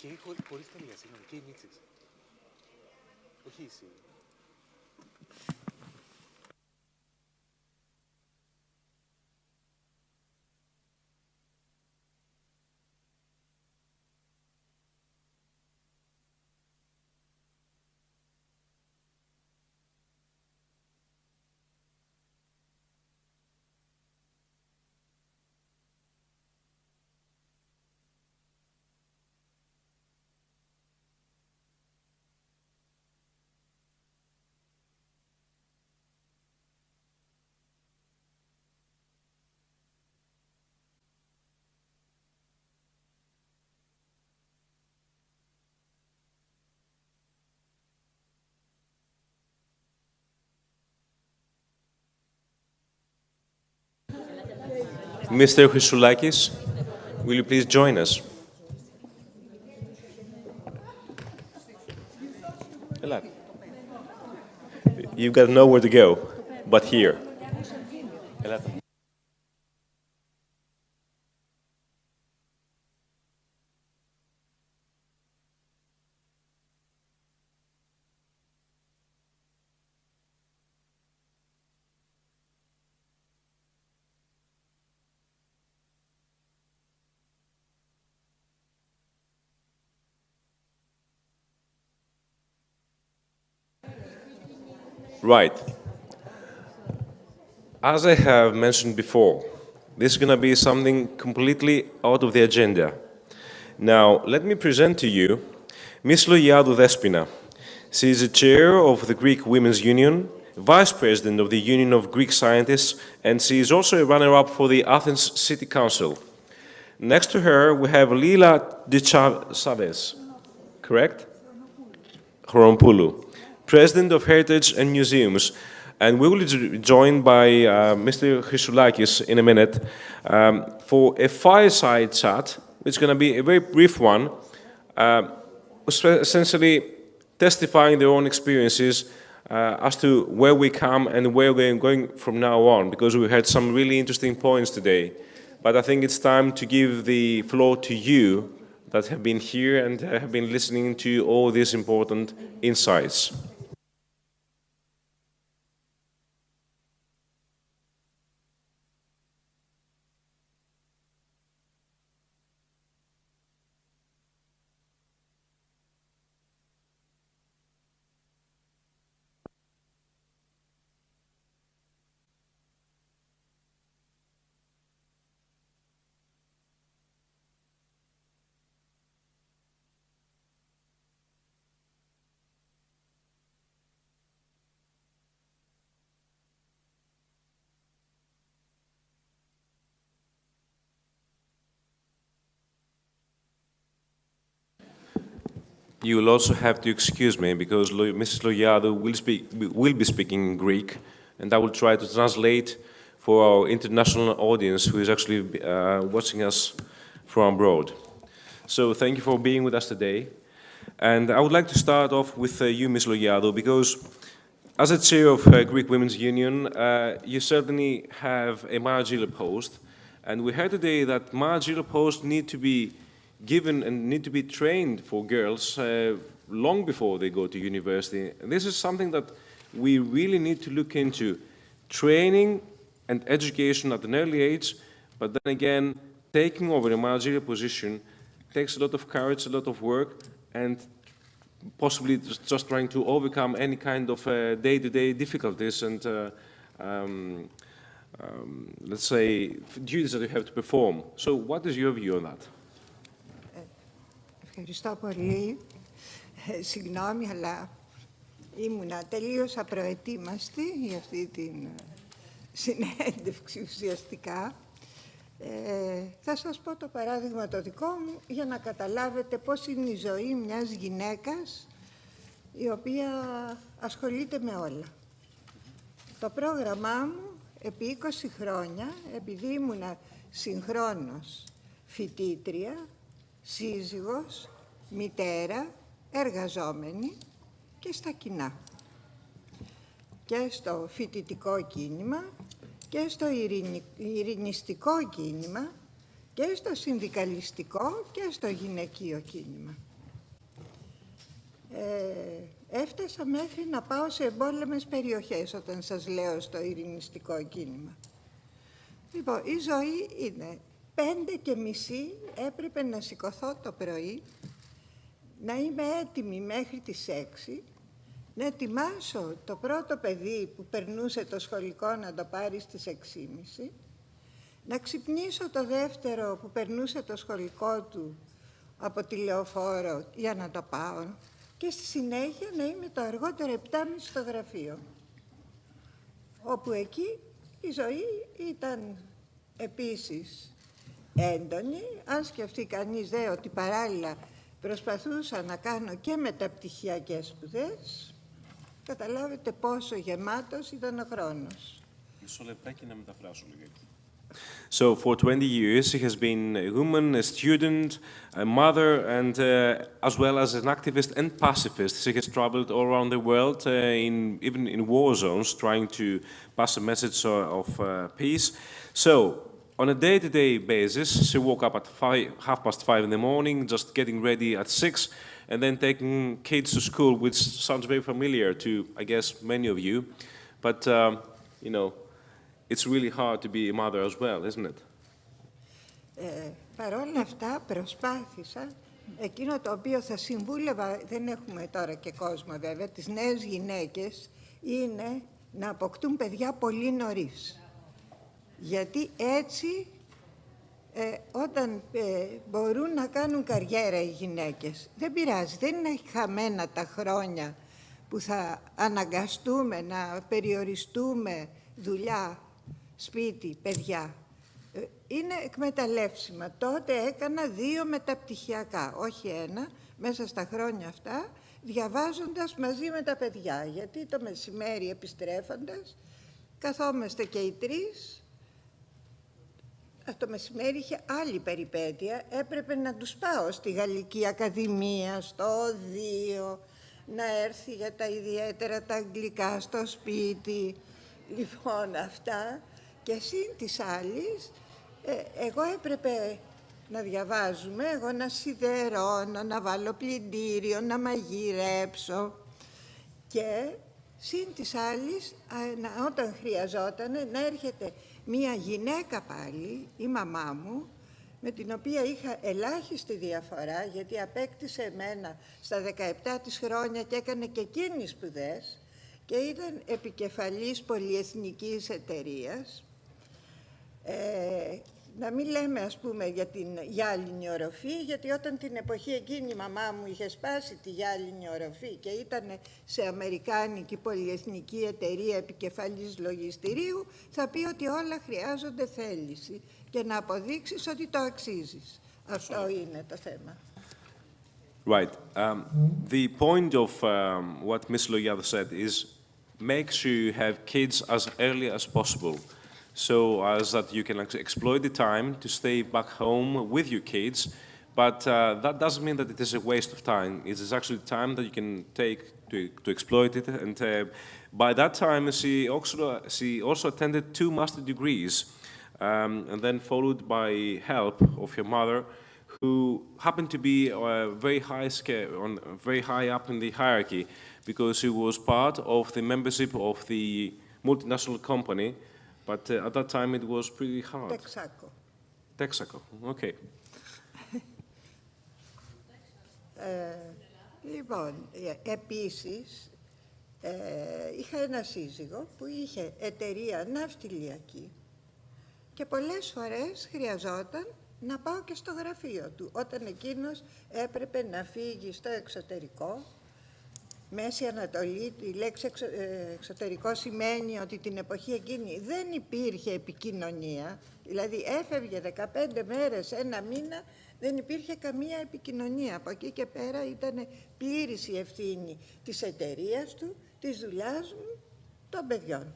Και χωρίς τελεία, συγγνώμη, και οι μίτσες. Όχι εσύ. Mr. Christoulakis, will you please join us? You've got nowhere to go but here. Right. As I have mentioned before, this is going to be something completely out of the agenda. Now, let me present to you Ms. Loiadou Despina. She is the chair of the Greek Women's Union, vice president of the Union of Greek Scientists, and she is also a runner-up for the Athens City Council. Next to her, we have Lila Chavez, correct? Chronopoulou, president of Heritage and Museums, and we will be joined by Mr. Christoulakis in a minute for a fireside chat, which is going to be a very brief one, essentially testifying their own experiences as to where we come and where we're going from now on, because we had some really interesting points today. But I think it's time to give the floor to you that have been here and have been listening to all these important insights. You will also have to excuse me because Mrs. Loiadou will be speaking Greek, and I will try to translate for our international audience who is actually watching us from abroad. So thank you for being with us today. And I would like to start off with you, Ms. Loiadou, because as a chair of Greek Women's Union, you certainly have a managerial post. And we heard today that managerial posts need to be given and need to be trained for girls long before they go to university. And this is something that we really need to look into. Training and education at an early age, but then again, taking over a managerial position takes a lot of courage, a lot of work, and possibly just trying to overcome any kind of day-to-day difficulties and, let's say, duties that you have to perform. So what is your view on that? Ευχαριστώ πολύ. Συγγνώμη, αλλά ήμουνα τελείως απροετοίμαστη για αυτή την συνέντευξη ουσιαστικά. Θα σας πω το παράδειγμα το δικό μου για να καταλάβετε πώς είναι η ζωή μιας γυναίκας η οποία ασχολείται με όλα. Το πρόγραμμά μου επί 20 χρόνια, επειδή ήμουνα συγχρόνως φοιτήτρια, σύζυγος, μητέρα, εργαζόμενη και στα κοινά. Και στο φοιτητικό κίνημα και στο ειρηνιστικό κίνημα και στο συνδικαλιστικό και στο γυναικείο κίνημα. Έφτασα μέχρι να πάω σε εμπόλεμες περιοχές όταν σας λέω στο ειρηνιστικό κίνημα. Λοιπόν, η ζωή είναι 5:30 έπρεπε να σηκωθώ το πρωί, να είμαι έτοιμη μέχρι τις 6, να ετοιμάσω το πρώτο παιδί που περνούσε το σχολικό να το πάρει στις 6:30, να ξυπνήσω το δεύτερο που περνούσε το σχολικό του από τη λεωφόρο για να το πάω και στη συνέχεια να είμαι το αργότερο 7:30 στο γραφείο. Όπου εκεί η ζωή ήταν επίσης έντονη, αν σκεφτεί κανείς δε ότι παράλληλα προσπαθούσα να κάνω και μεταπτυχιακές σπουδές, καταλάβετε πόσο γεμάτος ήταν ο χρόνος. Μισό λεπτάκι να μεταφράσω λιγάκι. So for 20 years, she has been a woman, a student, a mother, and as well as an activist and pacifist. She has traveled all around the world, even in war zones, trying to pass a message of peace. So, on a day-to-day basis, she woke up at 5:30 in the morning, just getting ready at 6, and then taking kids to school, which sounds very familiar to, I guess, many of you. But, you know, it's really hard to be a mother as well, isn't it? Παρ' όλα αυτά προσπάθησα, εκείνο το οποίο θα συμβούλευα, δεν έχουμε τώρα και κόσμο βέβαια, τις νέες γυναίκες, είναι να αποκτούν παιδιά πολύ νωρίς. Γιατί έτσι, όταν μπορούν να κάνουν καριέρα οι γυναίκες, δεν πειράζει, δεν είναι χαμένα τα χρόνια που θα αναγκαστούμε να περιοριστούμε δουλειά, σπίτι, παιδιά. Είναι εκμεταλλεύσιμα. Τότε έκανα 2 μεταπτυχιακά, όχι 1, μέσα στα χρόνια αυτά, διαβάζοντας μαζί με τα παιδιά. Γιατί το μεσημέρι επιστρέφοντας, καθόμαστε και οι 3. Το μεσημέρι είχε άλλη περιπέτεια. Έπρεπε να τους πάω στη Γαλλική Ακαδημία, στο Οδείο, να έρθει για τα ιδιαίτερα τα αγγλικά στο σπίτι. Λοιπόν, αυτά. Και σύν της άλλης, εγώ έπρεπε να διαβάζουμε, εγώ να σιδερώνω, να βάλω πλυντήριο, να μαγειρέψω. Και σύν της άλλης, όταν χρειαζόταν, να έρχεται μία γυναίκα πάλι, η μαμά μου, με την οποία είχα ελάχιστη διαφορά, γιατί απέκτησε εμένα στα 17 της χρόνια και έκανε και εκείνη σπουδές και ήταν επικεφαλής πολυεθνικής εταιρείας. Να μην λέμε, ας πούμε, για την γυάλινη οροφή, γιατί όταν την εποχή εκείνη η μαμά μου είχε σπάσει τη γυάλινη οροφή και ήταν σε αμερικάνικη πολυεθνική εταιρεία επικεφαλής λογιστηρίου, θα πει ότι όλα χρειάζονται θέληση και να αποδείξεις ότι το αξίζεις. Αυτό είναι το θέμα. Right. The point of what Ms. Loyada said is make sure you have kids as early as possible, so as that you can exploit the time to stay back home with your kids, but that doesn't mean that it is a waste of time. It is actually time that you can take to exploit it, and by that time she also attended 2 master degrees, and then followed by help of her mother, who happened to be very high up in the hierarchy, because she was part of the membership of the multinational company, but at that time it was pretty hard. Texaco, okay. Λοιπόν, επίσης, είχα ένα σύζυγο που είχε εταιρεία ναυτιλιακή και πολλές φορές χρειαζόταν να πάω και στο γραφείο του, όταν εκείνος έπρεπε να φύγει στο εξωτερικό. Μέση Ανατολή, τη λέξη εξωτερικό σημαίνει ότι την εποχή εκείνη δεν υπήρχε επικοινωνία, δηλαδή έφευγε 15 μέρες, 1 μήνα, δεν υπήρχε καμία επικοινωνία. Από εκεί και πέρα ήταν πλήρης η ευθύνη της εταιρείας του, της δουλειάς μου, των παιδιών.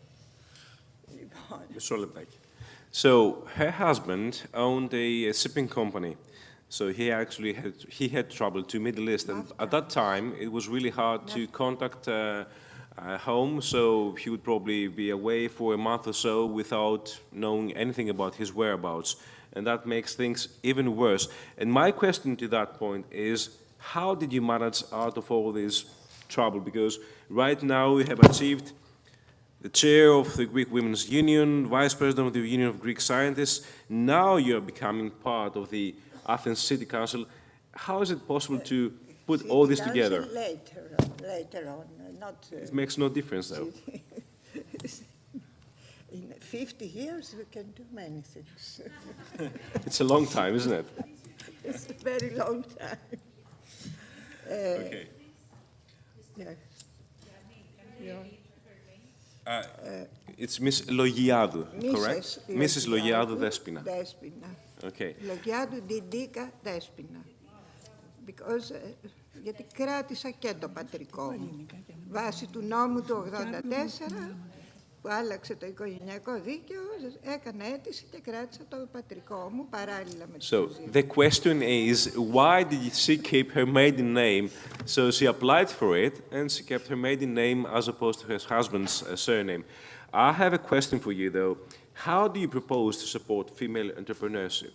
Μισό λεπτάκι. So her husband owned a shipping company. So he had trouble to Middle East, and at that time it was really hard to contact home. So he would probably be away for a month or so without knowing anything about his whereabouts, and that makes things even worse. And my question to that point is, how did you manage out of all this trouble? Because right now we have achieved the chair of the Greek Women's Union, vice president of the Union of Greek Scientists. Now you're becoming part of the Athens City Council. How is it possible to put all this together? Later on, not... It makes no difference, though. In 50 years, we can do many things. It's a long time, isn't it? It's a very long time. Okay. It's Miss Logiadou, correct? Mrs. Logiadou Despina. Okay. Logiadou Didica Despina. Because, γιατί κράτησα και το πατρικό μου. Βάσει του νόμου του 1984, που άλλαξε το οικογενειακό δίκαιο, έκανα αίτηση και κράτησα το πατρικό μου παράλληλα με τη So, the question is, why did she keep her maiden name? So she applied for it, and she kept her maiden name as opposed to her husband's surname. I have a question for you, though. How do you propose to support female entrepreneurship?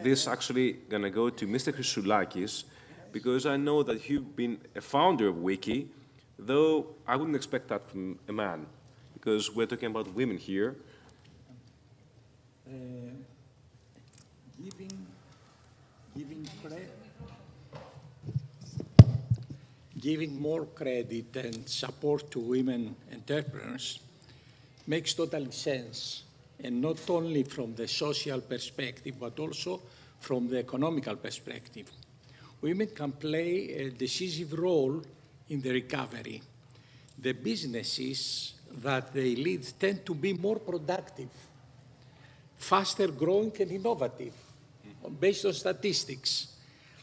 This is actually going to go to Mr. Kulakis, because I know that you've been a founder of WICCI, though I wouldn't expect that from a man, because we're talking about women here. Giving more credit and support to women entrepreneurs makes total sense, and not only from the social perspective, but also from the economical perspective. Women can play a decisive role in the recovery. The businesses that they lead tend to be more productive, faster growing and innovative, based on statistics.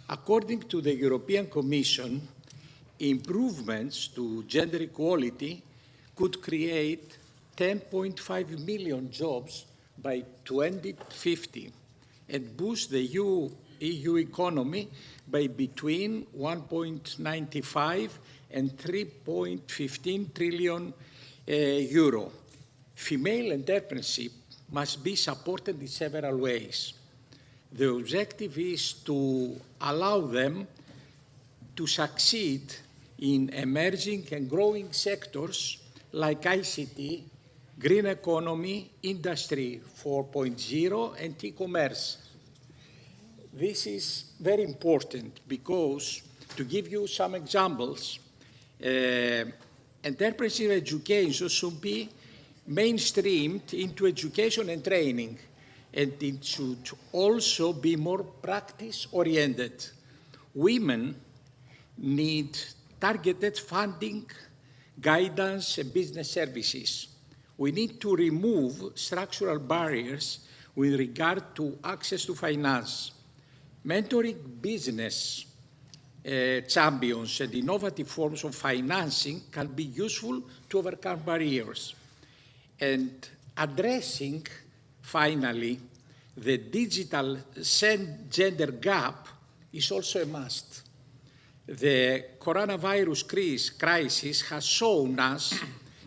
According to the European Commission, improvements to gender equality could create 10.5 million jobs by 2050 and boost the EU economy by between 1.95 and 3.15 trillion euro. Female entrepreneurship must be supported in several ways. The objective is to allow them to succeed in emerging and growing sectors like ICT, green economy, industry 4.0, and e-commerce. This is very important because, to give you some examples, entrepreneurship education should be mainstreamed into education and training, and it should also be more practice-oriented. Women need targeted funding, guidance, and business services. We need to remove structural barriers with regard to access to finance. Mentoring business champions and innovative forms of financing can be useful to overcome barriers. And addressing, finally, the digital gender gap is also a must. The coronavirus crisis has shown us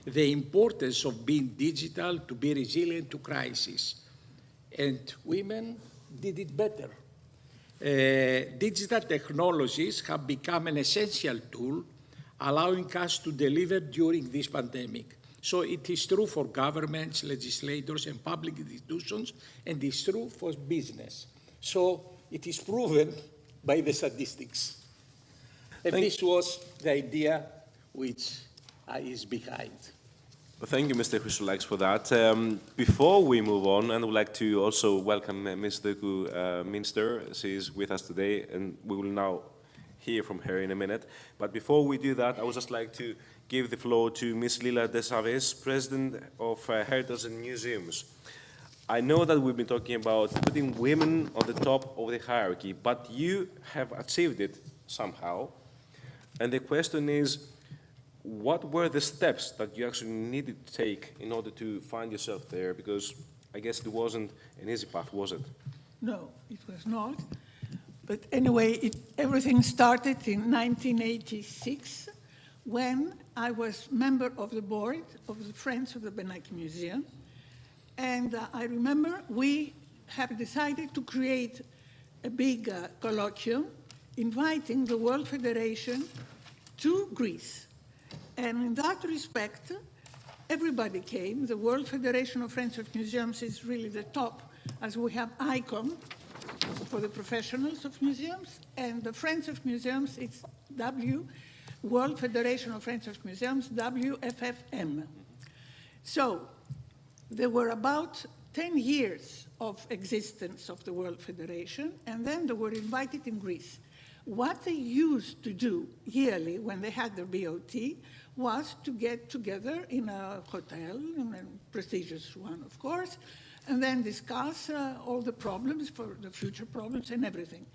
the importance of being digital to be resilient to crisis. And women did it better. Digital technologies have become an essential tool, allowing us to deliver during this pandemic. So it is true for governments, legislators, and public institutions, and it's true for business. So it is proven by the statistics. And this was the idea which is behind. Thank you, Mr. Kulakis, for that. Before we move on, I would like to also welcome Ms. Duku Minster. She is with us today, and we will now hear from her in a minute. But before we do that, I would just like to give the floor to Ms. Lila Desaves, President of Heritage and Museums. I know that we've been talking about putting women on the top of the hierarchy, but you have achieved it somehow. And the question is, what were the steps that you actually needed to take in order to find yourself there? Because I guess it wasn't an easy path, was it? No, it was not. But anyway, everything started in 1986 when I was member of the board of the Friends of the Benaki Museum. And I remember we have decided to create a big colloquium inviting the World Federation to Greece. And in that respect, everybody came. The World Federation of Friends of Museums is really the top, as we have ICOM for the professionals of museums, and the Friends of Museums, it's World Federation of Friends of Museums, WFFM. So there were about 10 years of existence of the World Federation, and then they were invited in Greece. What they used to do yearly when they had their BOT was to get together in a hotel, in a prestigious one, of course, and then discuss all the problems, for the future problems and everything.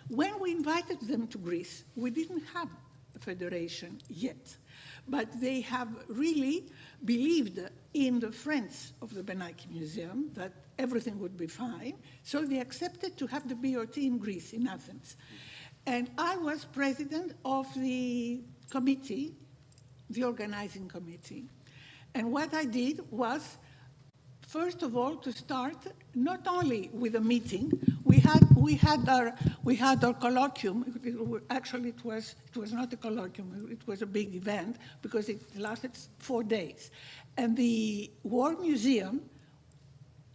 When we invited them to Greece, we didn't have a federation yet, but they have really believed in the Friends of the Benaki Museum that everything would be fine, so they accepted to have the BOT in Greece, in Athens. And I was president of the committee, the organizing committee. And what I did was, first of all, to start not only with a meeting. We had our colloquium. Actually, it was not a colloquium. It was a big event because it lasted 4 days. And the War Museum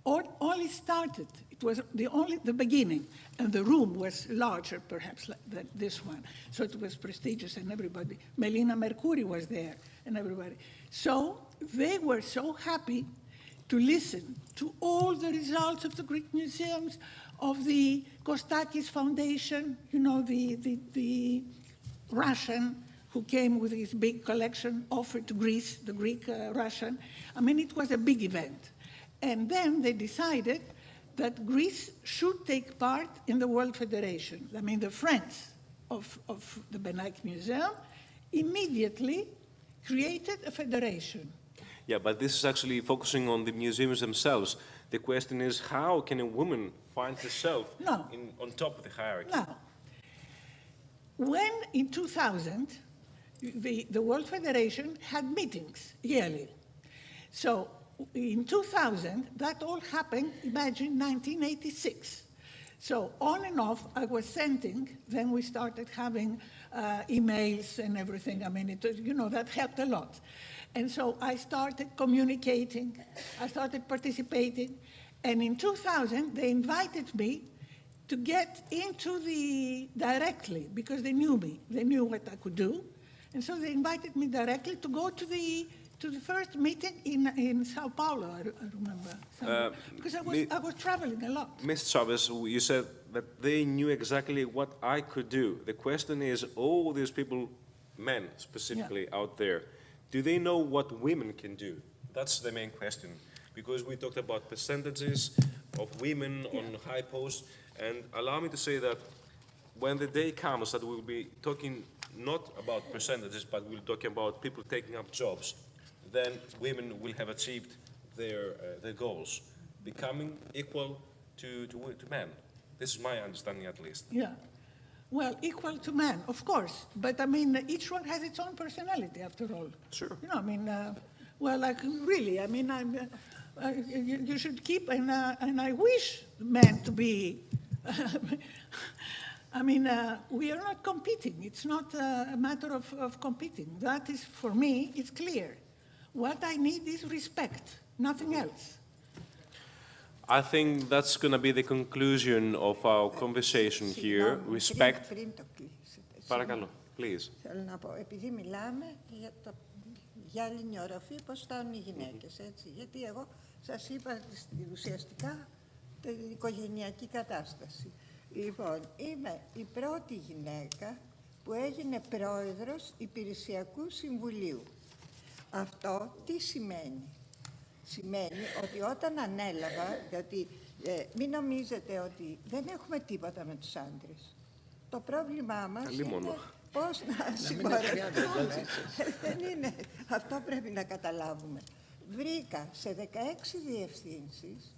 only started. It was the beginning, and the room was larger, perhaps, than this one. So it was prestigious, and everybody. Melina Mercouri was there, and everybody. So they were so happy to listen to all the results of the Greek museums, of the Kostakis Foundation, you know, the Russian who came with his big collection, offered to Greece, the Greek Russian. I mean, it was a big event. And then they decided that Greece should take part in the World Federation. I mean, the Friends of the Benaki Museum immediately created a federation. Yeah, but this is actually focusing on the museums themselves. The question is, how can a woman find herself on top of the hierarchy? Now, when in 2000, the World Federation had meetings yearly. So in 2000, that all happened, imagine, 1986. So on and off, I was sending, then we started having emails and everything. I mean, that helped a lot. And so I started communicating, I started participating, and in 2000, they invited me to get into directly, because they knew me, they knew what I could do. And so they invited me directly to go to the first meeting in Sao Paulo, I remember. Because I was traveling a lot. Ms. Chavez, you said that they knew exactly what I could do. The question is, all these people, men specifically out there, do they know what women can do? That's the main question. Because we talked about percentages of women on high posts, and allow me to say that when the day comes that we'll be talking not about percentages, but we'll talk about people taking up jobs, then women will have achieved their goals, becoming equal to men. This is my understanding, at least. Yeah. Well, equal to men, of course. But I mean, each one has its own personality, after all. Sure. I mean, well, like, really, I mean, you should keep, and I wish men to be, I mean, we are not competing. It's not a matter of competing. That is, for me, it's clear. What I need is respect, nothing else. I think that's going to be the conclusion of our conversation here. Respect. Παρακαλώ, please. Θέλω να πω, επειδή μιλάμε για άλλη οροφή, πώς φτάνουν οι γυναίκες, έτσι. Γιατί εγώ σας είπα ουσιαστικά την οικογενειακή κατάσταση. Λοιπόν, είμαι η πρώτη γυναίκα που έγινε πρόεδρος Υπηρεσιακού Συμβουλίου. Αυτό τι σημαίνει? Σημαίνει ότι όταν ανέλαβα, γιατί μην νομίζετε ότι δεν έχουμε τίποτα με τους άντρες. Το πρόβλημά μας είναι πώς να συμπορευτούμε. Δεν είναι. Αυτό πρέπει να καταλάβουμε. Βρήκα σε 16 διευθύνσεις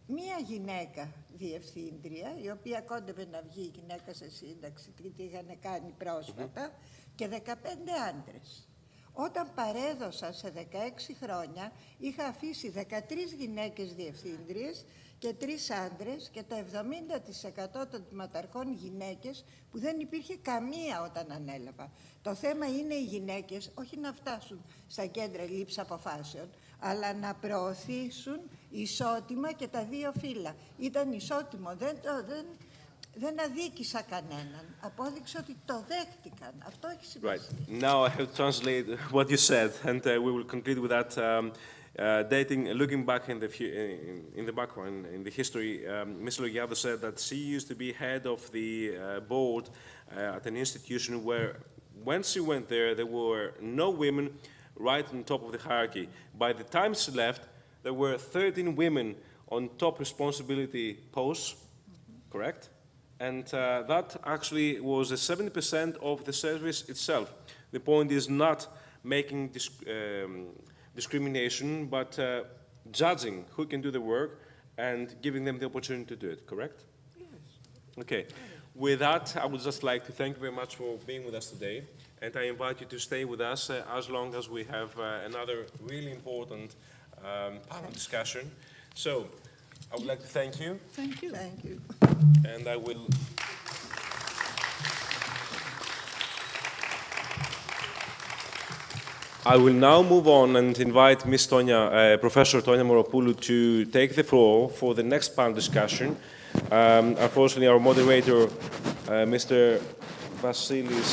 μία γυναίκα διευθύντρια, η οποία κόντευε να βγει γυναίκα σε σύνταξη, τι είχαν κάνει πρόσφατα, και 15 άντρες. Όταν παρέδωσα σε 16 χρόνια, είχα αφήσει 13 γυναίκες διευθύντριες και 3 άντρες και το 70% των τμηματαρχών γυναίκες, που δεν υπήρχε καμία όταν ανέλαβα. Το θέμα είναι οι γυναίκες όχι να φτάσουν στα κέντρα λήψη αποφάσεων, αλλά να προωθήσουν ισότιμα και τα δύο φύλλα. Ήταν ισότιμο, δεν αδίκησα κανέναν. Απόδειξε ότι το δέχτηκαν. Αυτό έχει σημασία. Right. Now I have to translate what you said, and we will conclude with that. Looking back in the background, in the history, Ms. Logiado said that she used to be head of the board at an institution where, when she went there were no women right on top of the hierarchy. By the time she left, there were 13 women on top responsibility posts, correct? And that actually was 70% of the service itself. The point is not making discrimination, but judging who can do the work and giving them the opportunity to do it, correct? Yes. Okay. With that, I would just like to thank you very much for being with us today. And I invite you to stay with us as long as we have another really important panel discussion. So, I would like to thank you. Thank you. Thank you. And I will... I will now move on and invite Ms. Professor Tonia Moropoulou to take the floor for the next panel discussion. Unfortunately, our moderator, Mr. Vasilis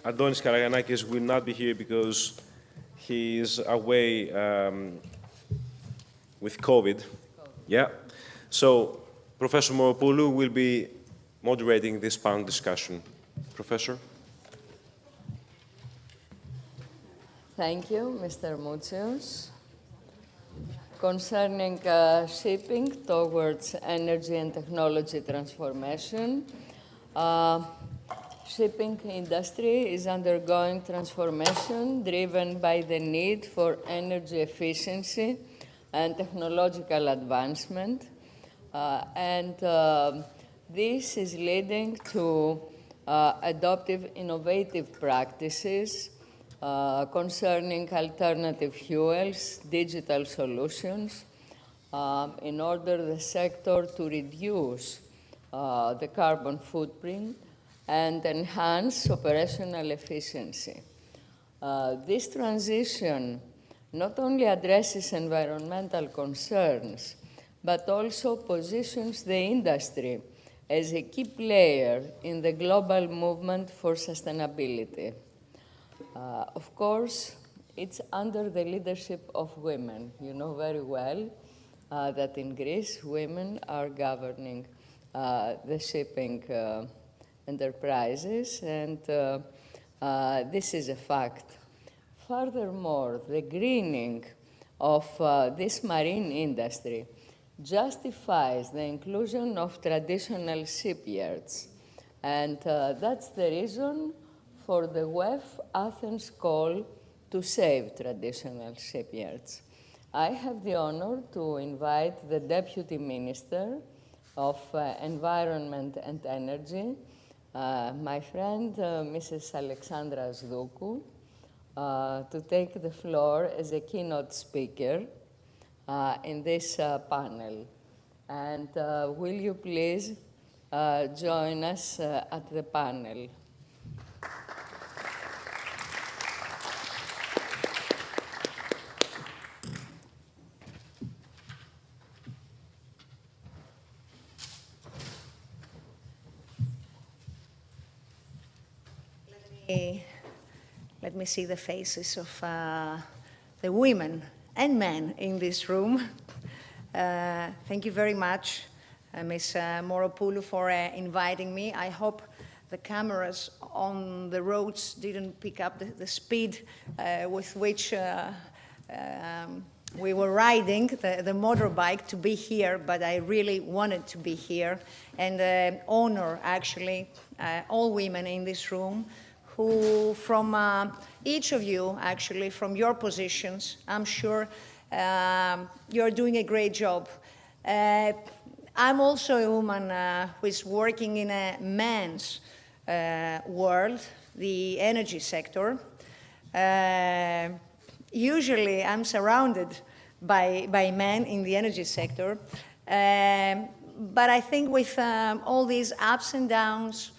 Adonis Karaganakis, will not be here because he is away with COVID. Yeah. So, Professor Moropoulou will be moderating this panel discussion. Professor? Thank you, Mr. Moutsios. Concerning shipping towards energy and technology transformation, shipping industry is undergoing transformation driven by the need for energy efficiency and technological advancement. This is leading to adoptive innovative practices concerning alternative fuels, digital solutions, in order the sector to reduce the carbon footprint and enhance operational efficiency. This transition not only addresses environmental concerns, but also positions the industry as a key player in the global movement for sustainability. Of course, it's under the leadership of women. You know very well that in Greece, women are governing the shipping enterprises, and this is a fact. Furthermore, the greening of this marine industry justifies the inclusion of traditional shipyards. And that's the reason for the WEF Athens call to save traditional shipyards. I have the honor to invite the Deputy Minister of Environment and Energy, my friend, Mrs. Alexandra Zdoukou, to take the floor as a keynote speaker in this panel. And will you please join us at the panel? Let me see the faces of the women and men in this room. Thank you very much, Ms. Moru, for inviting me. I hope the cameras on the roads didn't pick up the speed with which we were riding the motorbike to be here, but I really wanted to be here and honor, actually, all women in this room who, from each of you, actually, from your positions, I'm sure you're doing a great job. I'm also a woman who is working in a man's world, the energy sector. Usually, I'm surrounded by men in the energy sector. But I think with all these ups and downs,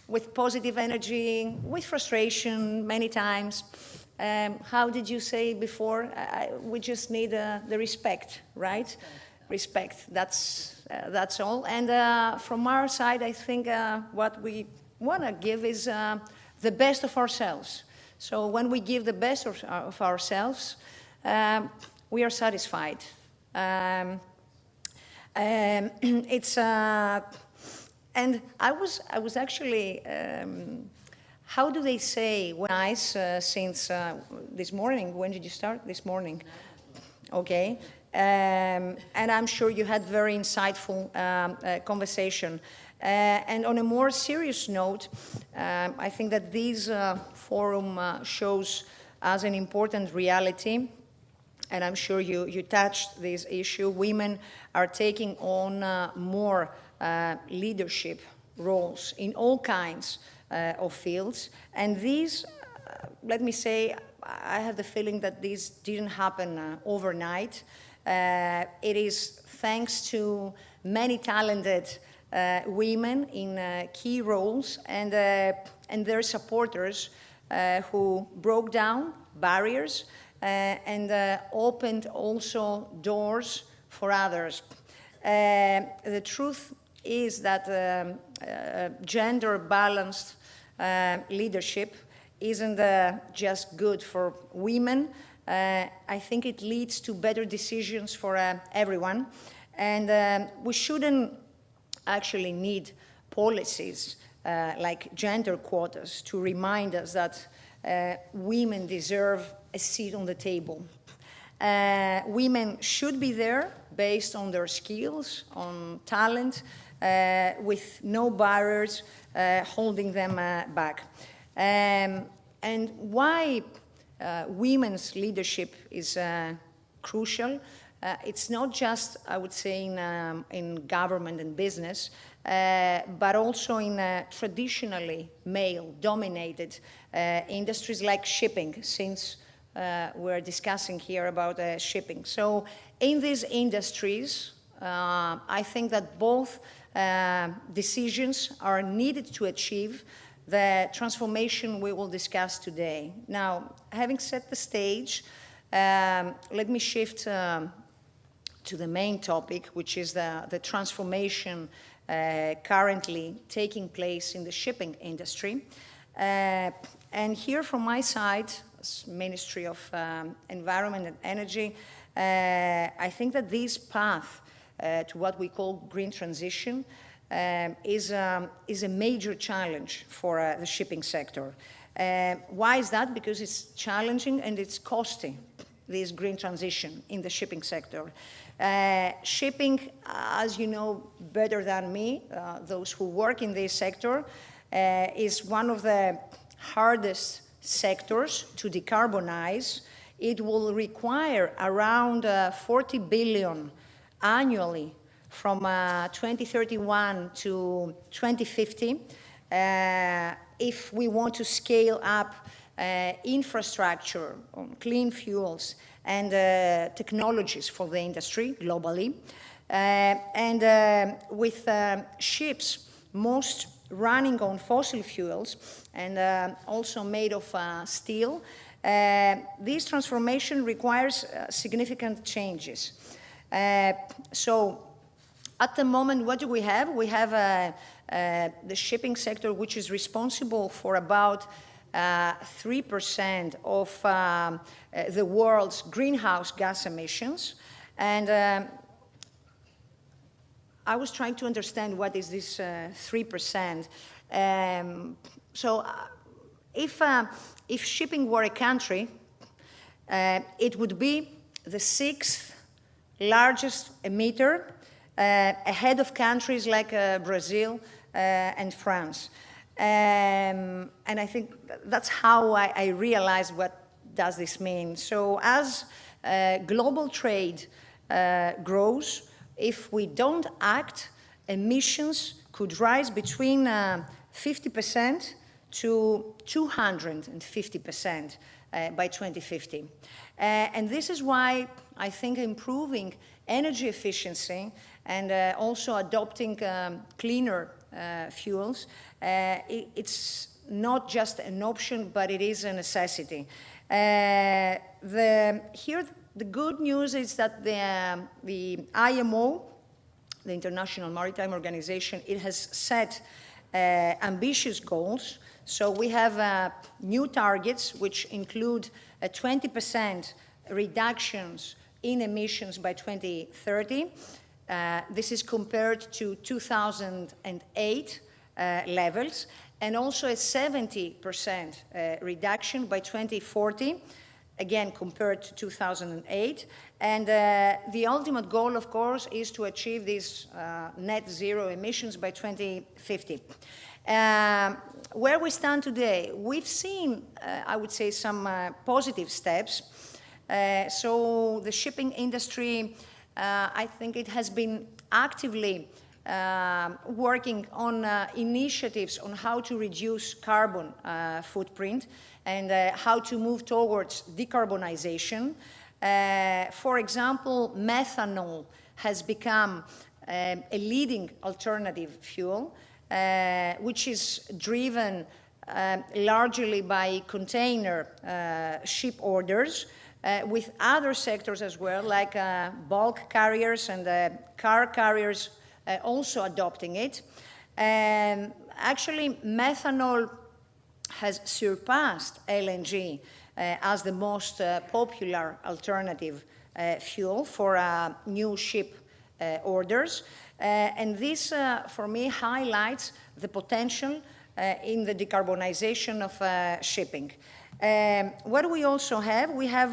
with positive energy, with frustration many times. How did you say before? We just need the respect, right? Respect, that's all. And from our side, I think what we want to give is the best of ourselves. So when we give the best of ourselves, we are satisfied. And I was actually, how do they say, when since this morning, when did you start? This morning. Okay. And I'm sure you had very insightful conversation. And on a more serious note, I think that this forum shows us an important reality, and I'm sure you touched this issue. Women are taking on more leadership roles in all kinds of fields. And these, let me say, I have the feeling that this didn't happen overnight. It is thanks to many talented women in key roles and their supporters who broke down barriers and opened also doors for others. The truth is that gender-balanced leadership isn't just good for women. I think it leads to better decisions for everyone. And we shouldn't actually need policies like gender quotas to remind us that women deserve a seat on the table. Women should be there based on their skills, on talent, with no barriers holding them back. And why women's leadership is crucial? It's not just, I would say, in government and business, but also in traditionally male-dominated industries like shipping, since we're discussing here about shipping. So in these industries, I think that both decisions are needed to achieve the transformation we will discuss today. Now, having set the stage, let me shift to the main topic, which is the transformation currently taking place in the shipping industry. And here from my side, as Ministry of Environment and Energy, I think that this path to what we call green transition is a major challenge for the shipping sector. Why is that? Because it's challenging and it's costing, this green transition in the shipping sector. Shipping, as you know better than me, those who work in this sector, is one of the hardest sectors to decarbonize. It will require around 40 billion annually from 2031 to 2050 if we want to scale up infrastructure on clean fuels and technologies for the industry globally. With ships, most running on fossil fuels and also made of steel, this transformation requires significant changes. So at the moment, what do we have? We have the shipping sector, which is responsible for about 3% of the world's greenhouse gas emissions. And I was trying to understand what is this 3%. So if shipping were a country, it would be the 6th largest emitter, ahead of countries like Brazil and France. And I think that's how I realized what does this mean. So as global trade grows, if we don't act, emissions could rise between 50% to 250% by 2050. And this is why I think improving energy efficiency and also adopting cleaner fuels, it's not just an option, but it is a necessity. Here, the good news is that the IMO, the International Maritime Organization, it has set ambitious goals. So we have new targets, which include a 20% reductions in emissions by 2030. This is compared to 2008 levels, and also a 70% reduction by 2040, again compared to 2008. And the ultimate goal, of course, is to achieve these net zero emissions by 2050. Where we stand today, we've seen, I would say, some positive steps. So the shipping industry, I think it has been actively working on initiatives on how to reduce carbon footprint and how to move towards decarbonization. For example, methanol has become a leading alternative fuel, which is driven largely by container ship orders, with other sectors as well, like bulk carriers and car carriers also adopting it. Actually, methanol has surpassed LNG as the most popular alternative fuel for new ship orders. And this, for me, highlights the potential in the decarbonization of shipping. What do we also have? We have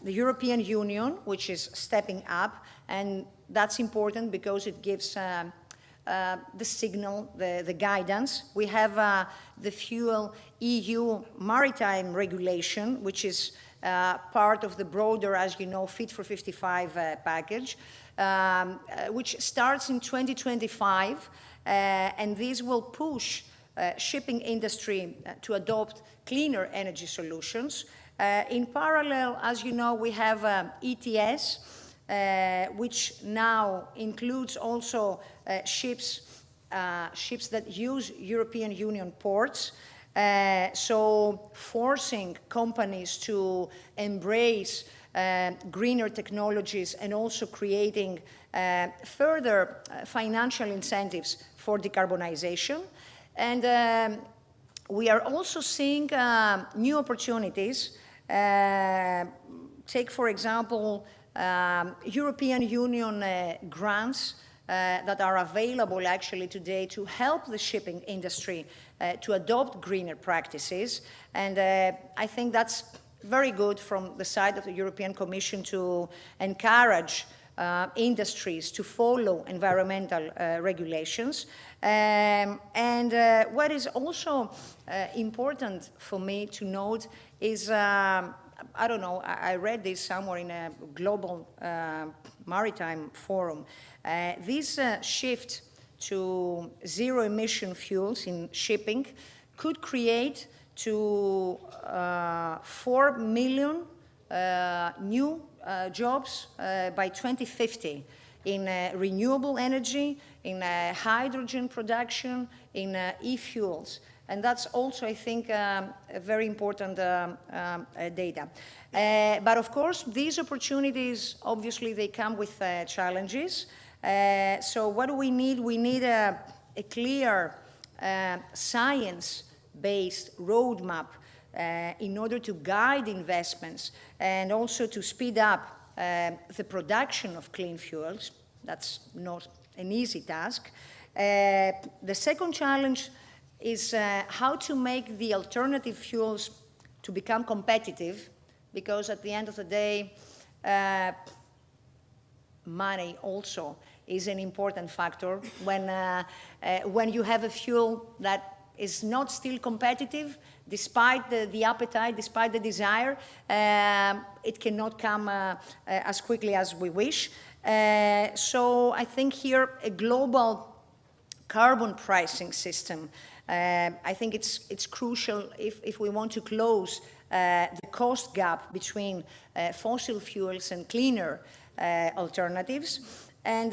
the European Union, which is stepping up, and that's important because it gives the signal, the guidance. We have the Fuel EU Maritime Regulation, which is part of the broader, as you know, Fit for 55 package, which starts in 2025, and this will push shipping industry to adopt cleaner energy solutions. In parallel, as you know, we have ETS, which now includes also ships that use European Union ports, so forcing companies to embrace greener technologies and also creating further financial incentives for decarbonization. And we are also seeing new opportunities. Take, for example, European Union grants that are available actually today to help the shipping industry to adopt greener practices. And I think that's very good from the side of the European Commission to encourage industries to follow environmental regulations. And what is also important for me to note is, I don't know, I read this somewhere in a global maritime forum. This shift to zero-emission fuels in shipping could create to 4 million new jobs by 2050 in renewable energy, in hydrogen production, in e-fuels. And that's also, I think, a very important data. But of course, these opportunities, obviously, they come with challenges. So what do we need? We need a clear science-based roadmap in order to guide investments and also to speed up the production of clean fuels. That's not an easy task. The second challenge is how to make the alternative fuels to become competitive, because at the end of the day, money also is an important factor. When you have a fuel that is not still competitive, despite the appetite, despite the desire, it cannot come as quickly as we wish. So I think here a global carbon pricing system, I think it's crucial if we want to close the cost gap between fossil fuels and cleaner alternatives. And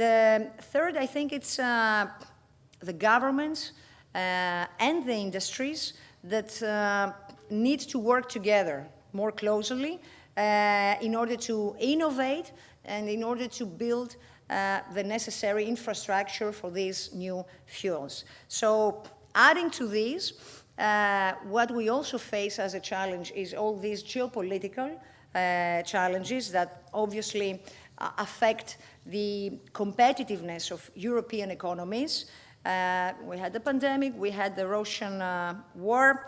third, I think it's the governments and the industries that need to work together more closely in order to innovate and in order to build the necessary infrastructure for these new fuels. So adding to these, what we also face as a challenge is all these geopolitical challenges that obviously affect the competitiveness of European economies. We had the pandemic, we had the Russian war,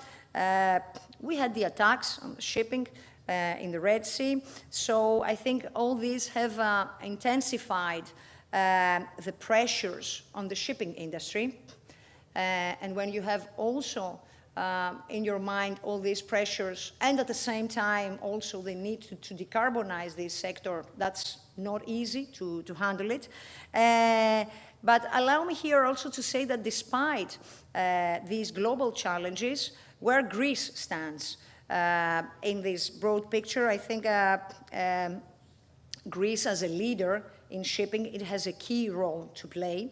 we had the attacks on shipping in the Red Sea. So I think all these have intensified the pressures on the shipping industry. And when you have also in your mind all these pressures and at the same time also the need to decarbonize this sector, that's not easy to handle it. But allow me here also to say that despite these global challenges, where Greece stands in this broad picture, I think Greece as a leader in shipping, it has a key role to play.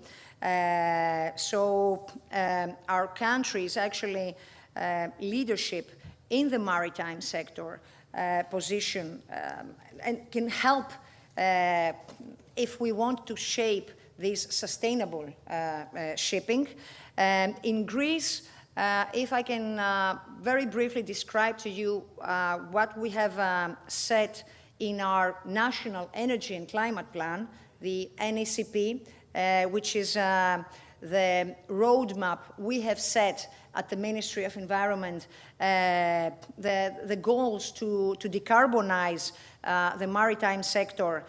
So our country's actually leadership in the maritime sector position and can help if we want to shape this sustainable shipping. In Greece, if I can very briefly describe to you what we have set in our National Energy and Climate Plan, the NECP, which is the roadmap we have set at the Ministry of Environment, the goals to decarbonize the maritime sector.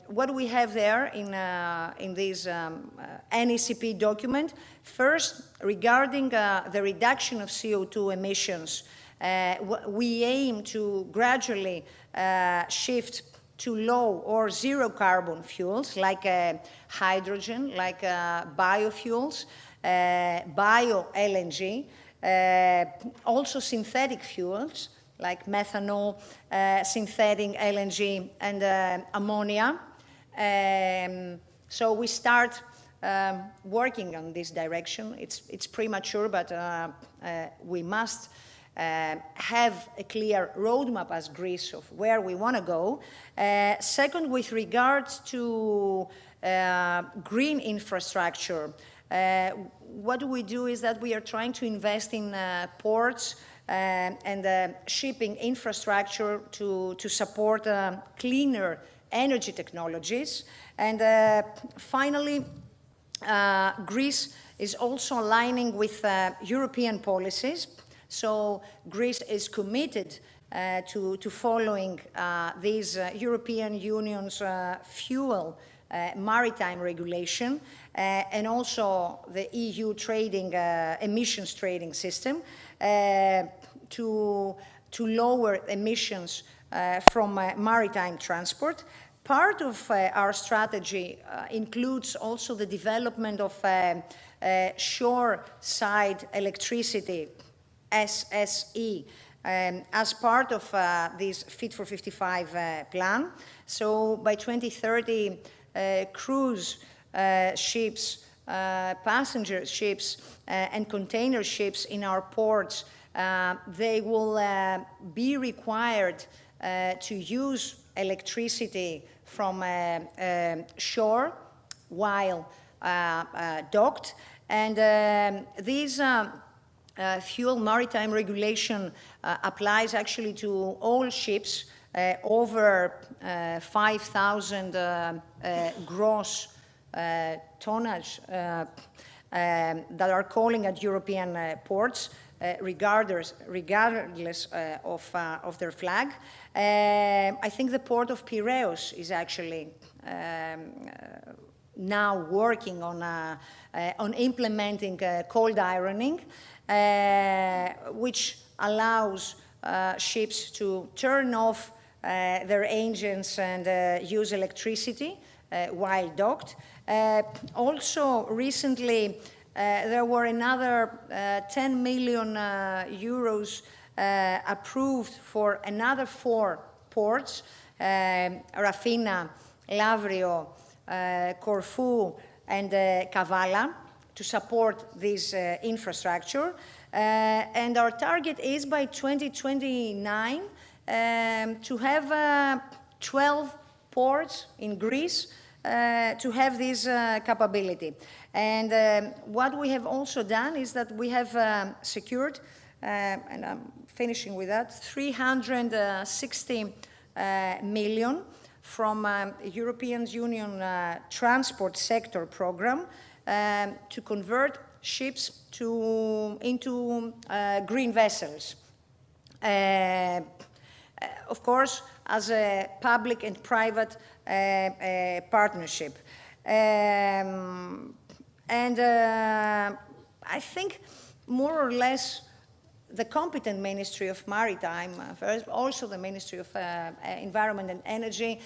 What we have there in this NECP document, first, regarding the reduction of CO2 emissions, we aim to gradually shift to low or zero carbon fuels like hydrogen, like biofuels, bio-LNG, also synthetic fuels like methanol, synthetic LNG, and ammonia. So we start working on this direction. It's premature, but we must have a clear roadmap as Greece of where we want to go. Second, with regards to green infrastructure, what we do is that we are trying to invest in ports and shipping infrastructure to support cleaner energy technologies. And finally, Greece is also aligning with European policies. So Greece is committed to following these European Union's fuel maritime regulation and also the EU trading emissions trading system to lower emissions from maritime transport. Part of our strategy includes also the development of shore-side electricity, SSE, as part of this Fit for 55 plan. So by 2030, cruise ships, passenger ships, and container ships in our ports, they will be required to use electricity from shore while docked. And these fuel maritime regulation applies actually to all ships over 5,000 gross tonnage that are calling at European ports, regardless of their flag. I think the port of Piraeus is actually now working on implementing cold ironing, which allows ships to turn off their engines and use electricity while docked. Also, recently, there were another 10 million euros approved for another 4 ports, Rafina, Lavrio, Corfu, and Kavala, to support this infrastructure. And our target is by 2029 to have 12 ports in Greece to have this capability. And what we have also done is that we have secured, and I'm finishing with that, 360 million from European Union Transport Sector Program to convert ships into green vessels. Of course, as a public and private partnership. And I think more or less the competent Ministry of Maritime, first, also the Ministry of Environment and Energy,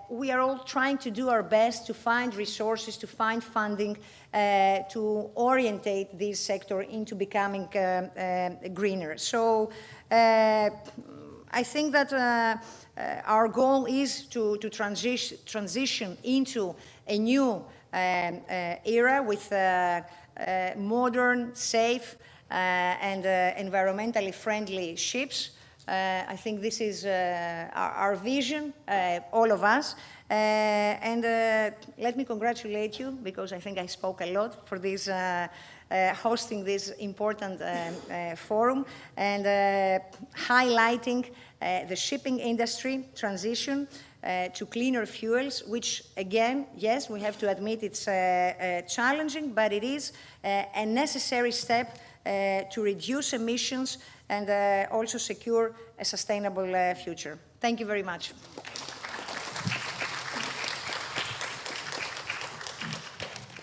we are all trying to do our best to find resources, to find funding, to orientate this sector into becoming greener. So I think that our goal is to transition into a new era with modern, safe, and environmentally friendly ships. I think this is our vision, all of us. And let me congratulate you, because I think I spoke a lot for this, hosting this important forum and highlighting the shipping industry transition to cleaner fuels, which again, yes, we have to admit it's challenging, but it is a necessary step to reduce emissions and also secure a sustainable future. Thank you very much.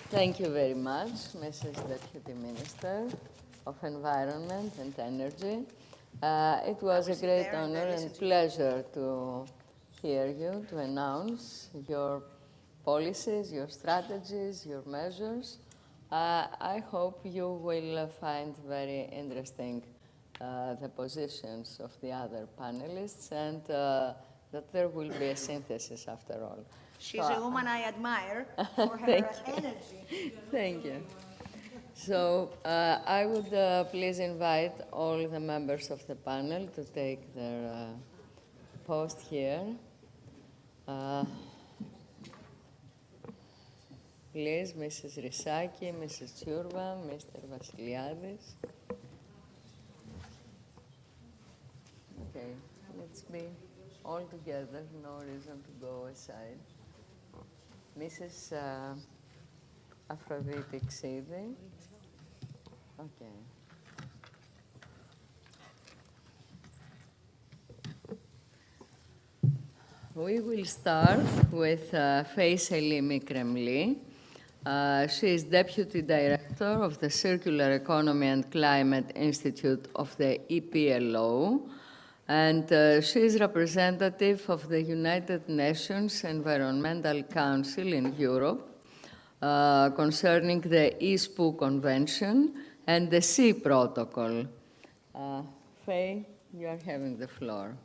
Thank you very much, Mrs. Deputy Minister of Environment and Energy. It was a great honor and pleasure to hear you, to announce your policies, your strategies, your measures. I hope you will find very interesting the positions of the other panelists, and that there will be a synthesis after all. She's a woman I admire for her energy. Thank you. So I would please invite all the members of the panel to take their post here. Please, Mrs. Risaki, Mrs. Tsurva, Mr. Vasiliadis. Okay, let's be all together, no reason to go aside. Mrs. Aphrodite Xidi. Okay. We will start with Feyselimi Kremli. She is Deputy Director of the Circular Economy and Climate Institute of the EPLO, and she is representative of the United Nations Environmental Council in Europe concerning the ISPU Convention and the Sea Protocol. Faye, you are having the floor.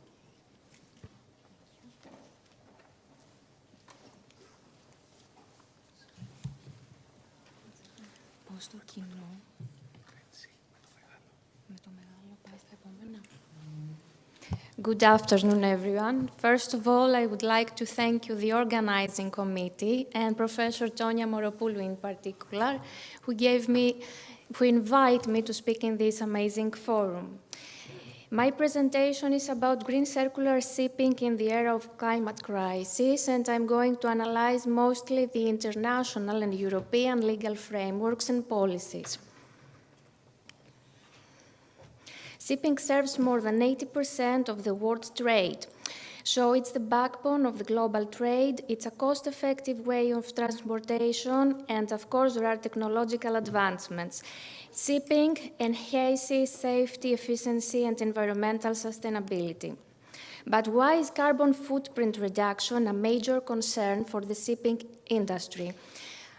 Good afternoon, everyone. First of all, I would like to thank you, the organizing committee, and Professor Tonia Moropoulou in particular, who invite me to speak in this amazing forum. My presentation is about green circular shipping in the era of climate crisis, and I'm going to analyze mostly the international and European legal frameworks and policies. Shipping serves more than 80% of the world's trade. So it's the backbone of the global trade, it's a cost-effective way of transportation, and of course there are technological advancements. Shipping enhances safety, efficiency, and environmental sustainability. But why is carbon footprint reduction a major concern for the shipping industry?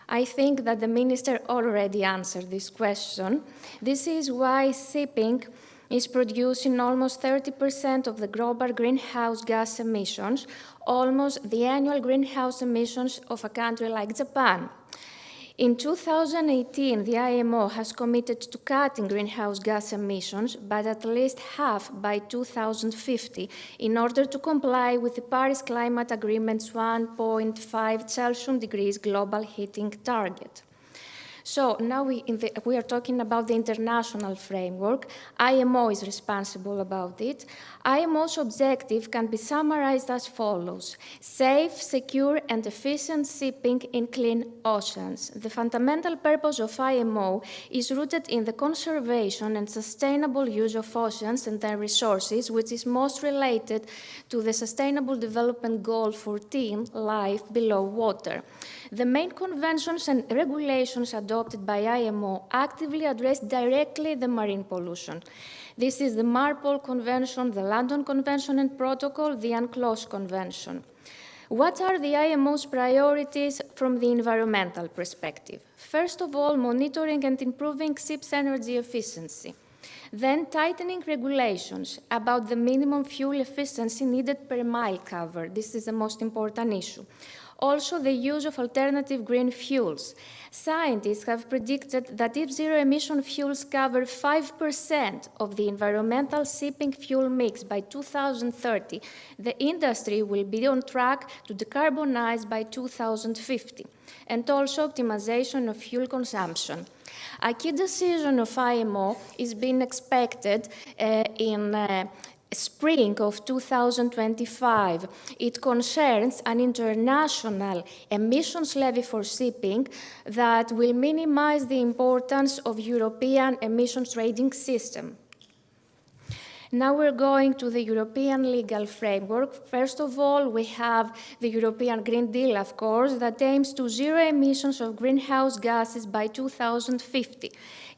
I think that the minister already answered this question. This is why shipping is producing almost 30% of the global greenhouse gas emissions, almost the annual greenhouse emissions of a country like Japan. In 2018, the IMO has committed to cutting greenhouse gas emissions by at least half by 2050 in order to comply with the Paris Climate Agreement's 1.5 Celsius degrees global heating target. So now we are talking about the international framework. IMO is responsible about it. IMO's objective can be summarized as follows: safe, secure, and efficient shipping in clean oceans. The fundamental purpose of IMO is rooted in the conservation and sustainable use of oceans and their resources, which is most related to the Sustainable Development Goal 14, life below water. The main conventions and regulations adopted by IMO actively address directly the marine pollution. This is the MARPOL Convention, the London Convention and Protocol, the UNCLOS Convention. What are the IMO's priorities from the environmental perspective? First of all, monitoring and improving ships' energy efficiency. Then tightening regulations about the minimum fuel efficiency needed per mile covered. This is the most important issue. Also, the use of alternative green fuels. Scientists have predicted that if zero-emission fuels cover 5% of the environmental shipping fuel mix by 2030, the industry will be on track to decarbonize by 2050, and also optimization of fuel consumption. A key decision of IMO is being expected in spring of 2025. It concerns an international emissions levy for shipping that will minimize the importance of European emissions trading system. Now we're going to the European legal framework. First of all, we have the European Green Deal, of course, that aims to zero emissions of greenhouse gases by 2050.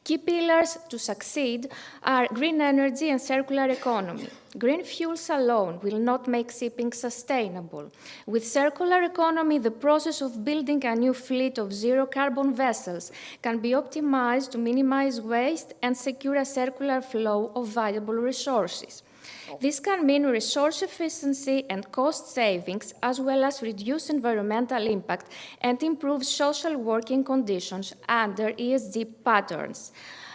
Key pillars to succeed are green energy and circular economy. Green fuels alone will not make shipping sustainable. With circular economy, the process of building a new fleet of zero-carbon vessels can be optimized to minimize waste and secure a circular flow of valuable resources. This can mean resource efficiency and cost savings, as well as reduce environmental impact and improve social working conditions under ESG patterns.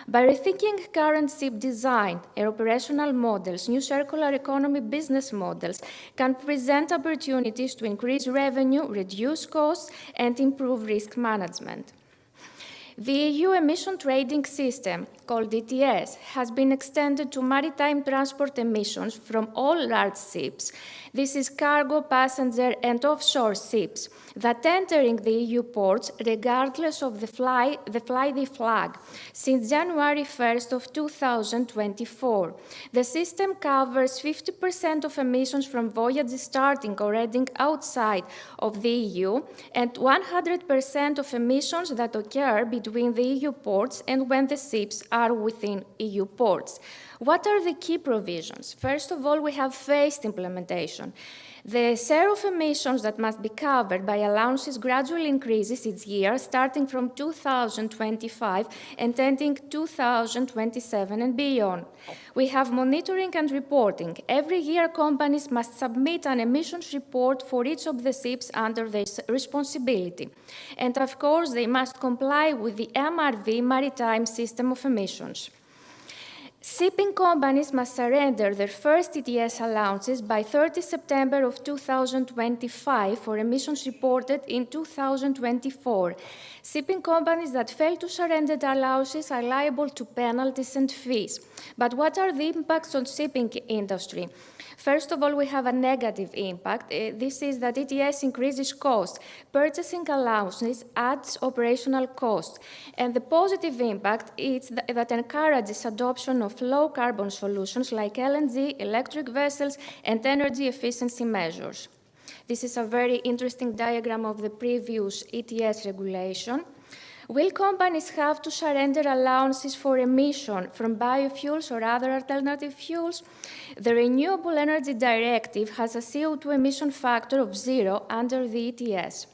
By rethinking current ship design and operational models, new circular economy business models can present opportunities to increase revenue, reduce costs, and improve risk management. The EU emission trading system, called ETS, has been extended to maritime transport emissions from all large ships. This is cargo, passenger, and offshore ships that entering the EU ports regardless of the fly they flag since January 1st of 2024. The system covers 50% of emissions from voyages starting or heading outside of the EU and 100% of emissions that occur between the EU ports and when the ships are within EU ports. What are the key provisions? First of all, we have phased implementation. The share of emissions that must be covered by allowances gradually increases each year, starting from 2025 and ending 2027 and beyond. We have monitoring and reporting. Every year, companies must submit an emissions report for each of the ships under their responsibility. And of course, they must comply with the MRV maritime system of emissions. Shipping companies must surrender their first ETS allowances by 30 September of 2025 for emissions reported in 2024. Shipping companies that fail to surrender the allowances are liable to penalties and fees. But what are the impacts on shipping industry? First of all, we have a negative impact. This is that ETS increases costs. Purchasing allowances adds operational costs. And the positive impact is that encourages adoption of low-carbon solutions like LNG, electric vessels, and energy efficiency measures. This is a very interesting diagram of the previous ETS regulation. Will companies have to surrender allowances for emission from biofuels or other alternative fuels? The Renewable Energy Directive has a CO2 emission factor of 0 under the ETS.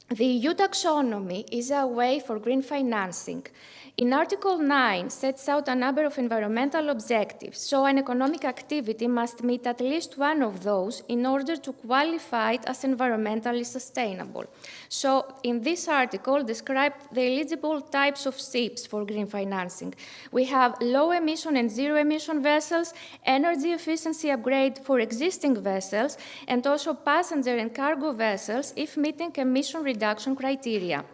The EU taxonomy is a way for green financing. In Article 9, sets out a number of environmental objectives, so an economic activity must meet at least one of those in order to qualify it as environmentally sustainable. So, in this article, describe the eligible types of ships for green financing. We have low-emission and zero-emission vessels, energy efficiency upgrade for existing vessels, and also passenger and cargo vessels if meeting emission reduction criteria.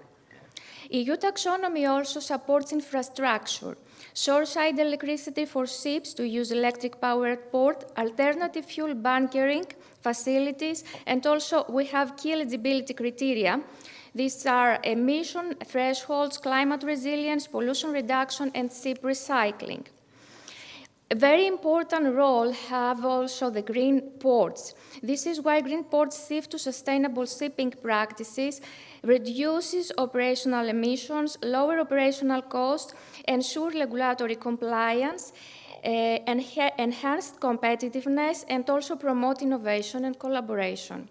EU taxonomy also supports infrastructure, shore-side electricity for ships to use electric power at port, alternative fuel bunkering facilities, and also we have key eligibility criteria. These are emission thresholds, climate resilience, pollution reduction, and ship recycling. A very important role have also the green ports. This is why green ports shift to sustainable shipping practices, reduces operational emissions, lower operational costs, ensure regulatory compliance, enhanced competitiveness, and also promote innovation and collaboration.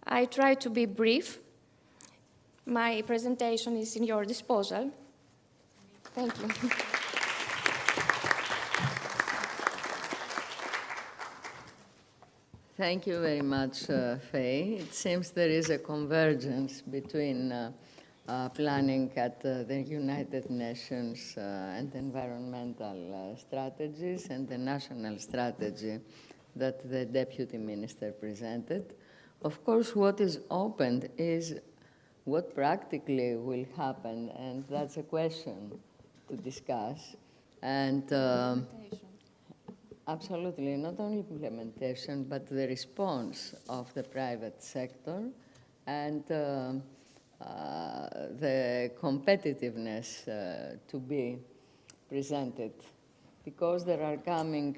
I try to be brief. My presentation is in your disposal. Thank you. Thank you very much, Faye. It seems there is a convergence between planning at the United Nations and environmental strategies and the national strategy that the Deputy Minister presented. Of course, what is opened is what practically will happen, and that's a question to discuss. And absolutely, not only implementation, but the response of the private sector and the competitiveness to be presented, because there are coming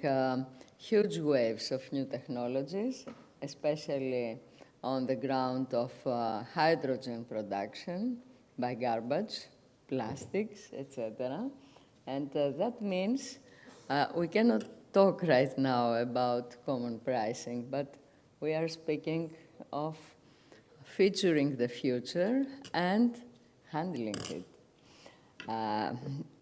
huge waves of new technologies, especially on the ground of hydrogen production by garbage, plastics, etc. And that means we cannot talk right now about common pricing, but we are speaking of featuring the future and handling it.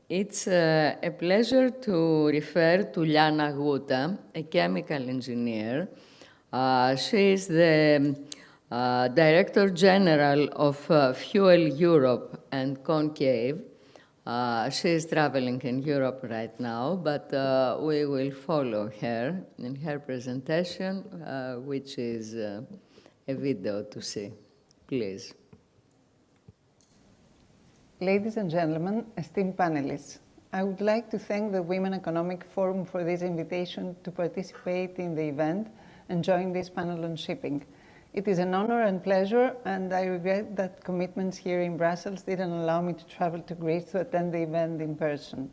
It's a pleasure to refer to Liana Gupta, a chemical engineer. She is the Director General of Fuel Europe and Concave. She is traveling in Europe right now, but we will follow her in her presentation, which is a video to see. Please. Ladies and gentlemen, esteemed panelists, I would like to thank the Women Economic Forum for this invitation to participate in the event and join this panel on shipping. It is an honor and pleasure, and I regret that commitments here in Brussels didn't allow me to travel to Greece to attend the event in person.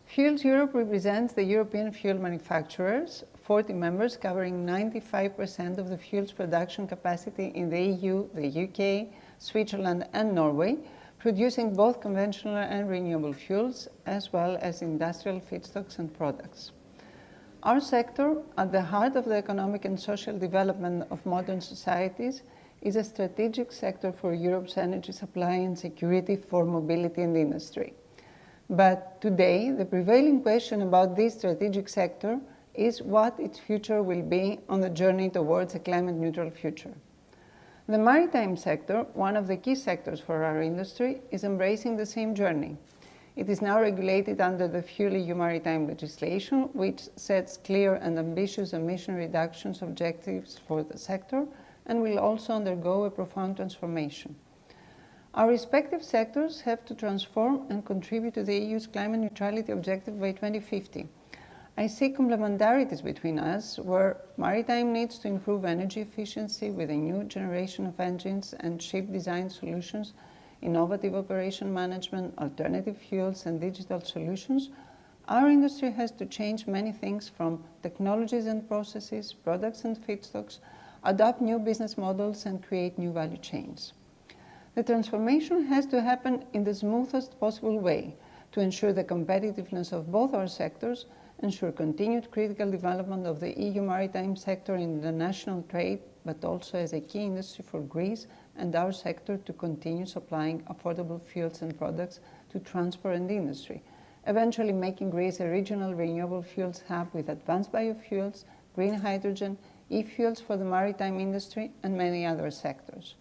Fuels Europe represents the European fuel manufacturers, 40 members covering 95% of the fuels production capacity in the EU, the UK, Switzerland, and Norway, producing both conventional and renewable fuels, as well as industrial feedstocks and products. Our sector, at the heart of the economic and social development of modern societies, is a strategic sector for Europe's energy supply and security for mobility and industry. But today, the prevailing question about this strategic sector is what its future will be on the journey towards a climate-neutral future. The maritime sector, one of the key sectors for our industry, is embracing the same journey. It is now regulated under the FuelEU maritime legislation, which sets clear and ambitious emission reductions objectives for the sector and will also undergo a profound transformation. Our respective sectors have to transform and contribute to the EU's climate neutrality objective by 2050. I see complementarities between us, where maritime needs to improve energy efficiency with a new generation of engines and ship design solutions, innovative operation management, alternative fuels, and digital solutions. Our industry has to change many things from technologies and processes, products and feedstocks, adopt new business models, and create new value chains. The transformation has to happen in the smoothest possible way to ensure the competitiveness of both our sectors, ensure continued critical development of the EU maritime sector in international trade, but also as a key industry for Greece and our sector to continue supplying affordable fuels and products to transport and industry, eventually making Greece a regional renewable fuels hub with advanced biofuels, green hydrogen, e-fuels for the maritime industry, and many other sectors.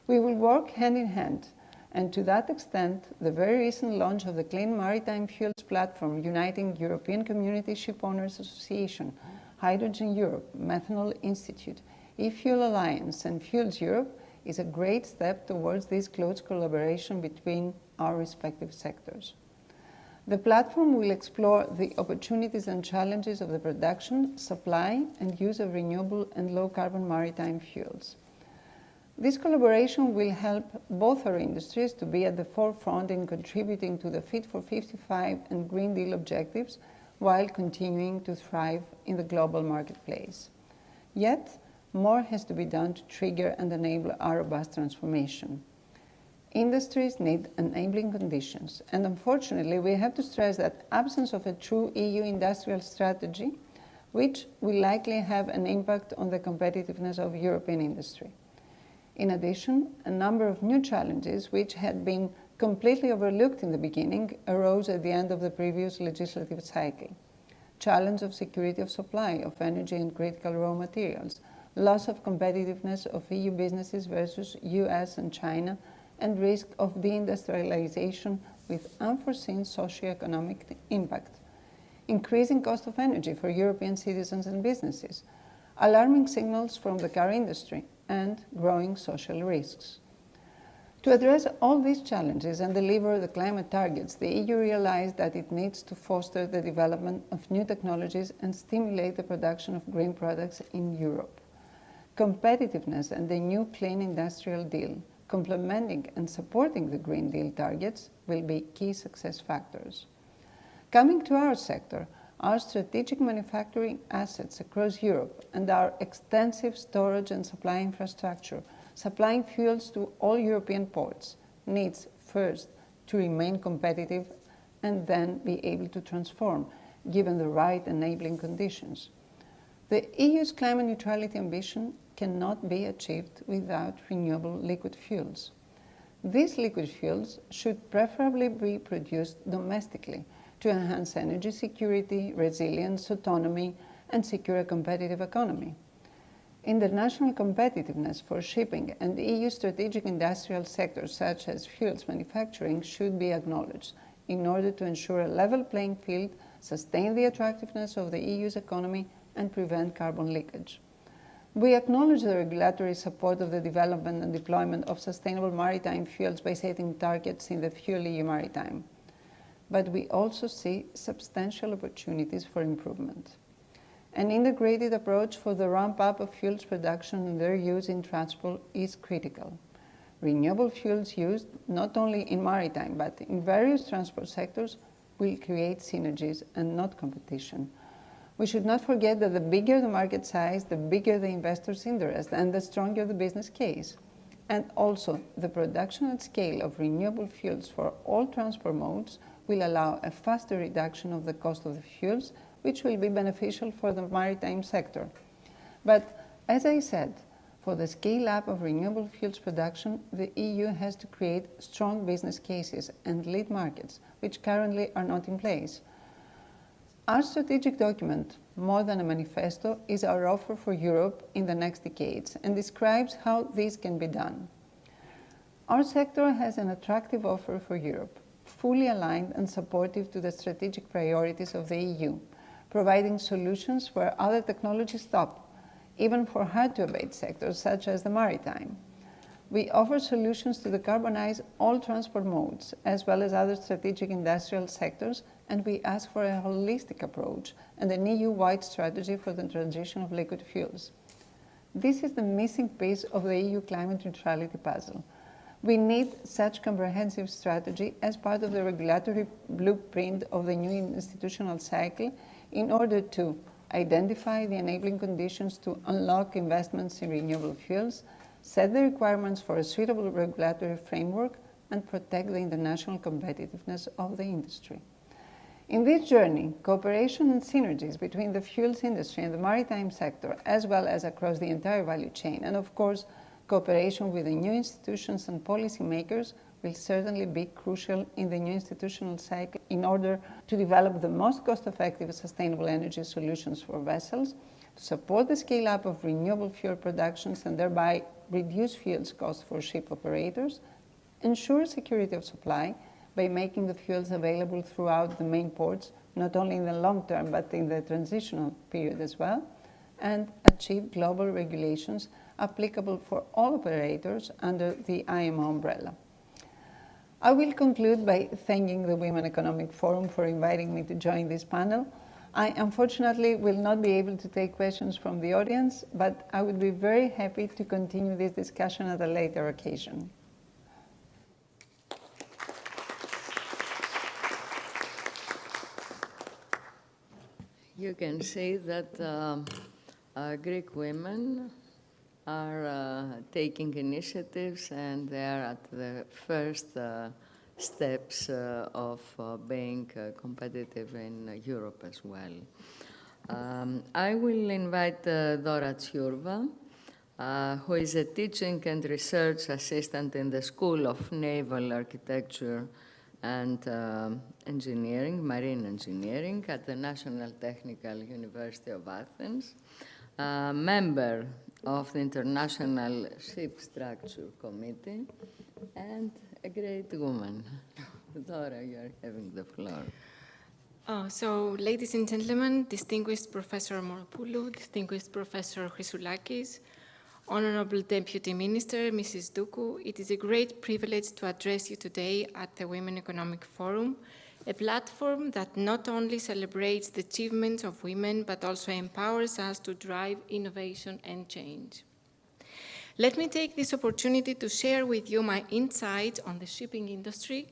We will work hand in hand, and to that extent, the very recent launch of the Clean Maritime Fuels Platform uniting European Community Ship Owners Association, Hydrogen Europe, Methanol Institute, E-Fuel Alliance, and Fuels Europe is a great step towards this close collaboration between our respective sectors. The platform will explore the opportunities and challenges of the production, supply, and use of renewable and low-carbon maritime fuels. This collaboration will help both our industries to be at the forefront in contributing to the Fit for 55 and Green Deal objectives while continuing to thrive in the global marketplace. Yet, more has to be done to trigger and enable our robust transformation. Industries need enabling conditions, and unfortunately, we have to stress that absence of a true EU industrial strategy, which will likely have an impact on the competitiveness of European industry. In addition, a number of new challenges which had been completely overlooked in the beginning arose at the end of the previous legislative cycle. Challenge of security of supply of energy and critical raw materials, loss of competitiveness of EU businesses versus US and China, and risk of deindustrialization with unforeseen socio-economic impact. Increasing cost of energy for European citizens and businesses, alarming signals from the car industry, and growing social risks. To address all these challenges and deliver the climate targets, the EU realized that it needs to foster the development of new technologies and stimulate the production of green products in Europe. Competitiveness and the new Clean Industrial Deal, complementing and supporting the Green Deal targets, will be key success factors. Coming to our sector, our strategic manufacturing assets across Europe and our extensive storage and supply infrastructure, supplying fuels to all European ports, needs first to remain competitive and then be able to transform, given the right enabling conditions. The EU's climate neutrality ambition cannot be achieved without renewable liquid fuels. These liquid fuels should preferably be produced domestically to enhance energy security, resilience, autonomy, and secure a competitive economy. International competitiveness for shipping and EU strategic industrial sectors such as fuels manufacturing should be acknowledged in order to ensure a level playing field, sustain the attractiveness of the EU's economy, and prevent carbon leakage. We acknowledge the regulatory support of the development and deployment of sustainable maritime fuels by setting targets in the FuelEU Maritime. But we also see substantial opportunities for improvement. An integrated approach for the ramp-up of fuels production and their use in transport is critical. Renewable fuels used not only in maritime but in various transport sectors will create synergies and not competition. We should not forget that the bigger the market size, the bigger the investors' interest and the stronger the business case. And also, the production at scale of renewable fuels for all transport modes will allow a faster reduction of the cost of the fuels, which will be beneficial for the maritime sector. But as I said, for the scale-up of renewable fuels production, the EU has to create strong business cases and lead markets, which currently are not in place. Our strategic document, more than a manifesto, is our offer for Europe in the next decades and describes how this can be done. Our sector has an attractive offer for Europe, fully aligned and supportive to the strategic priorities of the EU, providing solutions where other technologies stop, even for hard-to-abate sectors such as the maritime. We offer solutions to decarbonize all transport modes, as well as other strategic industrial sectors, and we ask for a holistic approach and an EU-wide strategy for the transition of liquid fuels. This is the missing piece of the EU climate neutrality puzzle. We need such comprehensive strategy as part of the regulatory blueprint of the new institutional cycle in order to identify the enabling conditions to unlock investments in renewable fuels, set the requirements for a suitable regulatory framework, and protect the international competitiveness of the industry. In this journey, cooperation and synergies between the fuels industry and the maritime sector, as well as across the entire value chain, and of course, cooperation with the new institutions and policymakers will certainly be crucial in the new institutional cycle in order to develop the most cost-effective sustainable energy solutions for vessels, to support the scale-up of renewable fuel productions and thereby reduce fuels costs for ship operators, ensure security of supply by making the fuels available throughout the main ports, not only in the long term but in the transitional period as well, and achieve global regulations applicable for all operators under the IMO umbrella. I will conclude by thanking the Women Economic Forum for inviting me to join this panel. I unfortunately will not be able to take questions from the audience, but I would be very happy to continue this discussion at a later occasion. You can see that Greek women are taking initiatives and they are at the first steps of being competitive in Europe as well. I will invite Dora Tsurva, who is a teaching and research assistant in the School of Naval Architecture and Engineering, Marine Engineering at the National Technical University of Athens, member of the International Ship Structure Committee, and a great woman. Dora, you are having the floor. So, ladies and gentlemen, distinguished Professor Moru, distinguished Professor Chryssoulakis, Honorable Deputy Minister, Mrs. Doukou, it is a great privilege to address you today at the Women Economic Forum, a platform that not only celebrates the achievements of women, but also empowers us to drive innovation and change. Let me take this opportunity to share with you my insights on the shipping industry,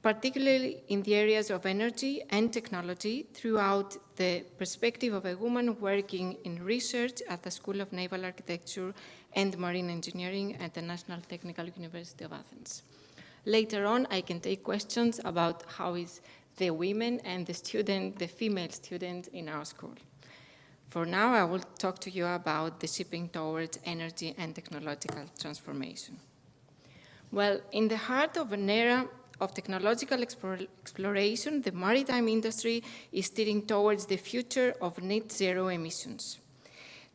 particularly in the areas of energy and technology, throughout the perspective of a woman working in research at the School of Naval Architecture and Marine Engineering at the National Technical University of Athens. Later on, I can take questions about how is the women and the student, the female student in our school. For now, I will talk to you about the shipping towards energy and technological transformation. Well, in the heart of an era of technological exploration, the maritime industry is steering towards the future of net zero emissions.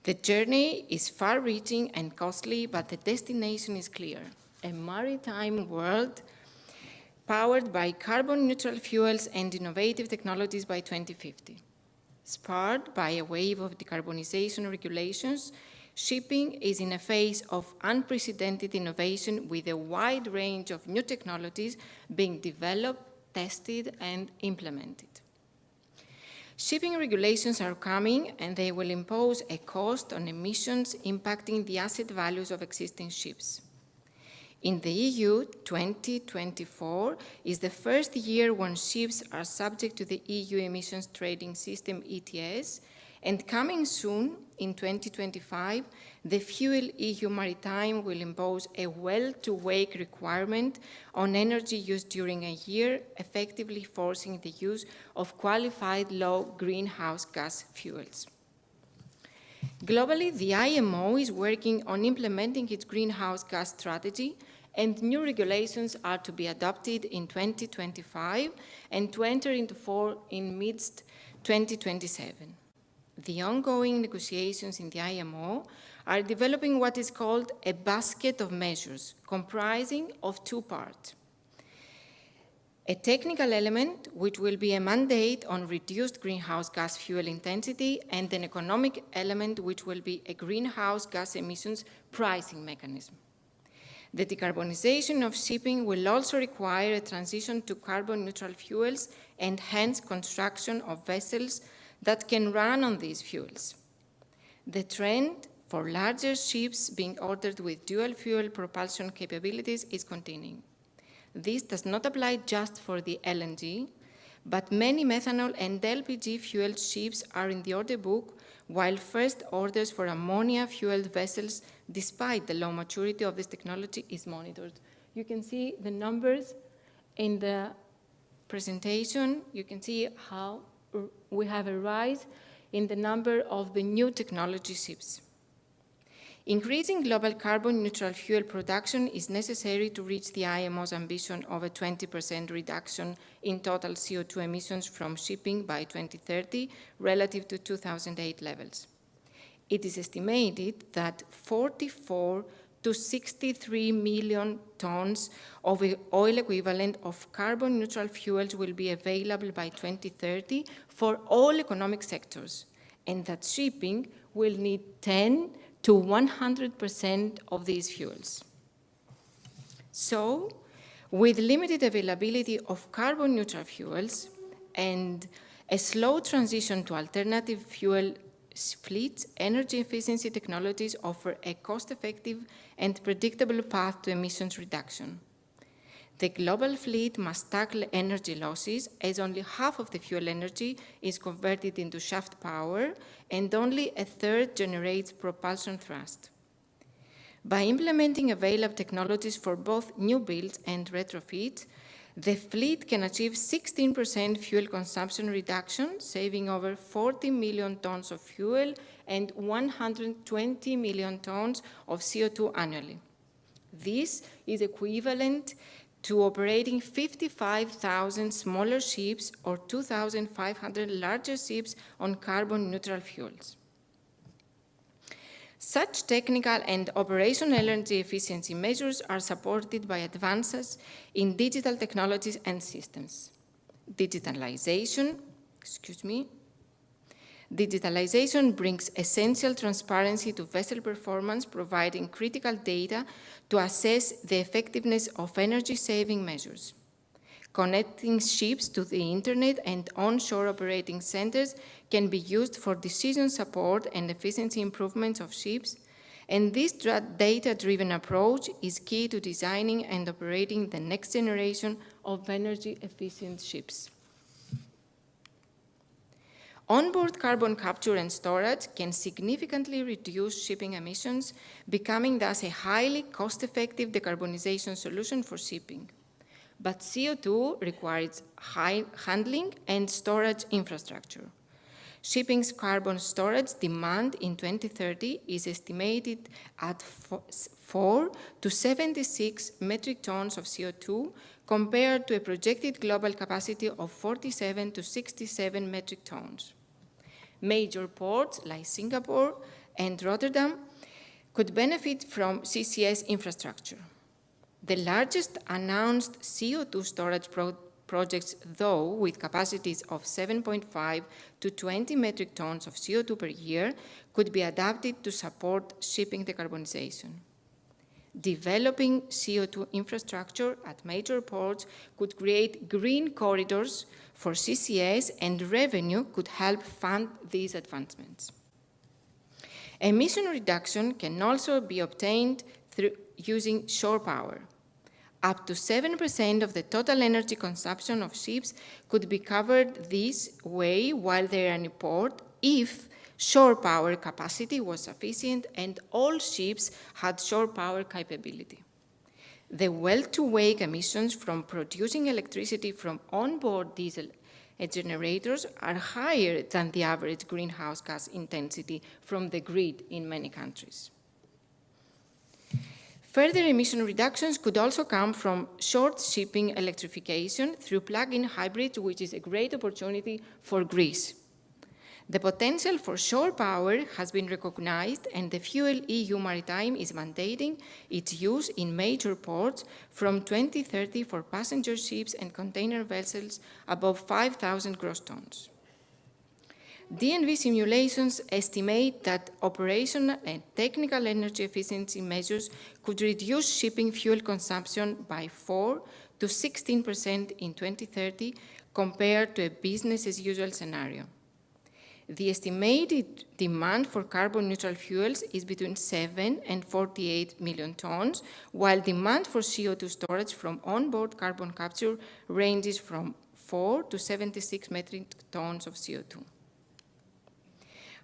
The journey is far-reaching and costly, but the destination is clear: a maritime world powered by carbon-neutral fuels and innovative technologies by 2050. Spurred by a wave of decarbonization regulations, shipping is in a phase of unprecedented innovation with a wide range of new technologies being developed, tested, and implemented. Shipping regulations are coming, and they will impose a cost on emissions impacting the asset values of existing ships. In the EU, 2024 is the first year when ships are subject to the EU Emissions Trading System, ETS, and coming soon, in 2025, the Fuel EU Maritime will impose a well-to-wake requirement on energy used during a year, effectively forcing the use of qualified low greenhouse gas fuels. Globally, the IMO is working on implementing its greenhouse gas strategy, and new regulations are to be adopted in 2025 and to enter into force in mid-2027. The ongoing negotiations in the IMO are developing what is called a basket of measures, comprising of two parts. A technical element, which will be a mandate on reduced greenhouse gas fuel intensity, and an economic element, which will be a greenhouse gas emissions pricing mechanism. The decarbonization of shipping will also require a transition to carbon-neutral fuels and hence construction of vessels that can run on these fuels. The trend for larger ships being ordered with dual-fuel propulsion capabilities is continuing. This does not apply just for the LNG, but many methanol and LPG-fueled ships are in the order book, while first orders for ammonia-fueled vessels, despite the low maturity of this technology, is monitored. You can see the numbers in the presentation. You can see how we have a rise in the number of the new technology ships. Increasing global carbon-neutral fuel production is necessary to reach the IMO's ambition of a 20% reduction in total CO2 emissions from shipping by 2030 relative to 2008 levels. It is estimated that 44 to 63 million tons of oil equivalent of carbon-neutral fuels will be available by 2030 for all economic sectors, and that shipping will need 10 to 100% of these fuels. So, with limited availability of carbon-neutral fuels and a slow transition to alternative fuel fleets, energy efficiency technologies offer a cost-effective and predictable path to emissions reduction. The global fleet must tackle energy losses, as only half of the fuel energy is converted into shaft power and only a third generates propulsion thrust. By implementing available technologies for both new builds and retrofits, the fleet can achieve 16% fuel consumption reduction, saving over 40 million tons of fuel and 120 million tons of CO2 annually. This is equivalent to operating 55,000 smaller ships or 2,500 larger ships on carbon-neutral fuels. Such technical and operational energy efficiency measures are supported by advances in digital technologies and systems. Digitalization brings essential transparency to vessel performance, providing critical data to assess the effectiveness of energy-saving measures. Connecting ships to the internet and onshore operating centers can be used for decision support and efficiency improvements of ships, and this data-driven approach is key to designing and operating the next generation of energy-efficient ships. Onboard carbon capture and storage can significantly reduce shipping emissions, becoming thus a highly cost-effective decarbonization solution for shipping. but CO2 requires high handling and storage infrastructure. Shipping's carbon storage demand in 2030 is estimated at 4 to 76 metric tons of CO2 compared to a projected global capacity of 47 to 67 metric tons. Major ports like Singapore and Rotterdam could benefit from CCS infrastructure. The largest announced CO2 storage projects, though, with capacities of 7.5 to 20 metric tons of CO2 per year, could be adapted to support shipping decarbonization. Developing CO2 infrastructure at major ports could create green corridors for CCS, and revenue could help fund these advancements. Emission reduction can also be obtained through using shore power. Up to 7% of the total energy consumption of ships could be covered this way while they are in port if shore power capacity was sufficient and all ships had shore power capability. The well-to-wake emissions from producing electricity from onboard diesel generators are higher than the average greenhouse gas intensity from the grid in many countries. Further emission reductions could also come from short shipping electrification through plug-in hybrids, which is a great opportunity for Greece. The potential for shore power has been recognized, and the Fuel EU Maritime is mandating its use in major ports from 2030 for passenger ships and container vessels above 5,000 gross tons. DNV simulations estimate that operational and technical energy efficiency measures could reduce shipping fuel consumption by 4 to 16% in 2030 compared to a business-as-usual scenario. The estimated demand for carbon-neutral fuels is between 7 and 48 million tons, while demand for CO2 storage from onboard carbon capture ranges from 4 to 76 metric tons of CO2.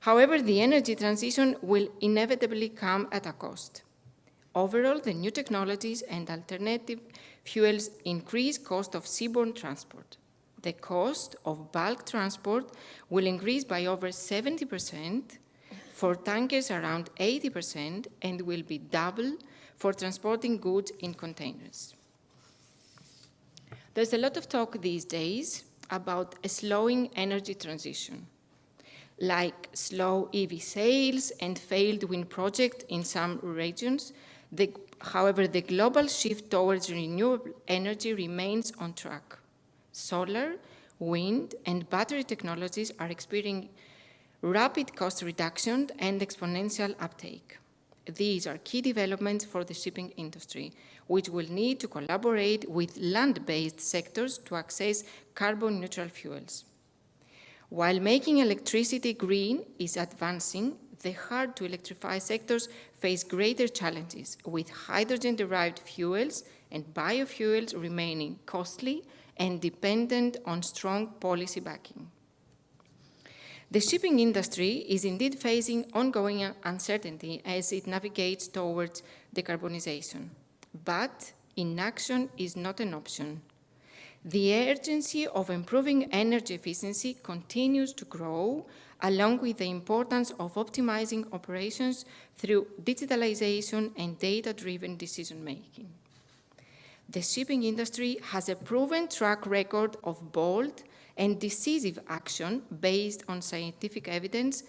However, the energy transition will inevitably come at a cost. Overall, the new technologies and alternative fuels increase cost of seaborne transport. The cost of bulk transport will increase by over 70%, for tankers around 80%, and will be double for transporting goods in containers. There's a lot of talk these days about a slowing energy transition, like slow EV sales and failed wind projects in some regions. However, the global shift towards renewable energy remains on track. Solar, wind, and battery technologies are experiencing rapid cost reduction and exponential uptake. These are key developments for the shipping industry, which will need to collaborate with land-based sectors to access carbon-neutral fuels. While making electricity green is advancing, the hard-to-electrify sectors face greater challenges, with hydrogen-derived fuels and biofuels remaining costly and dependent on strong policy backing. The shipping industry is indeed facing ongoing uncertainty as it navigates towards decarbonization, but inaction is not an option. The urgency of improving energy efficiency continues to grow, along with the importance of optimizing operations through digitalization and data-driven decision-making. The shipping industry has a proven track record of bold and decisive action based on scientific evidence,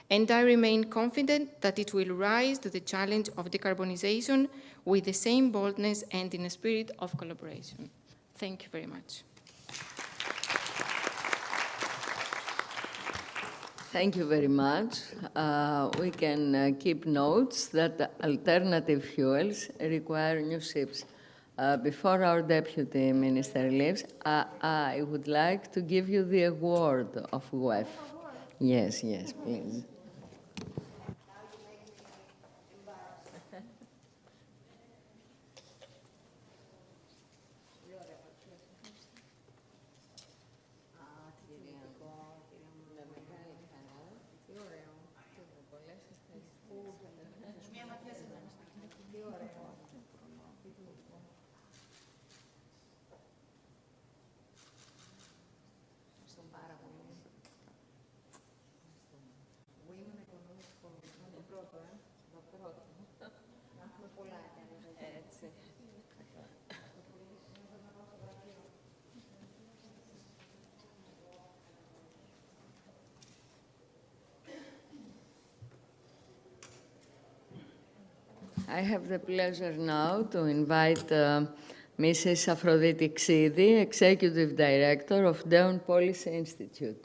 and I remain confident that it will rise to the challenge of decarbonization with the same boldness and in a spirit of collaboration. Thank you very much. Thank you very much. We can keep notes that alternative fuels require new ships. Before our Deputy Minister leaves, I would like to give you the award of WEF. Yes, yes, please. I have the pleasure now to invite Mrs. Aphrodite Xidi, Executive Director of Down Policy Institute.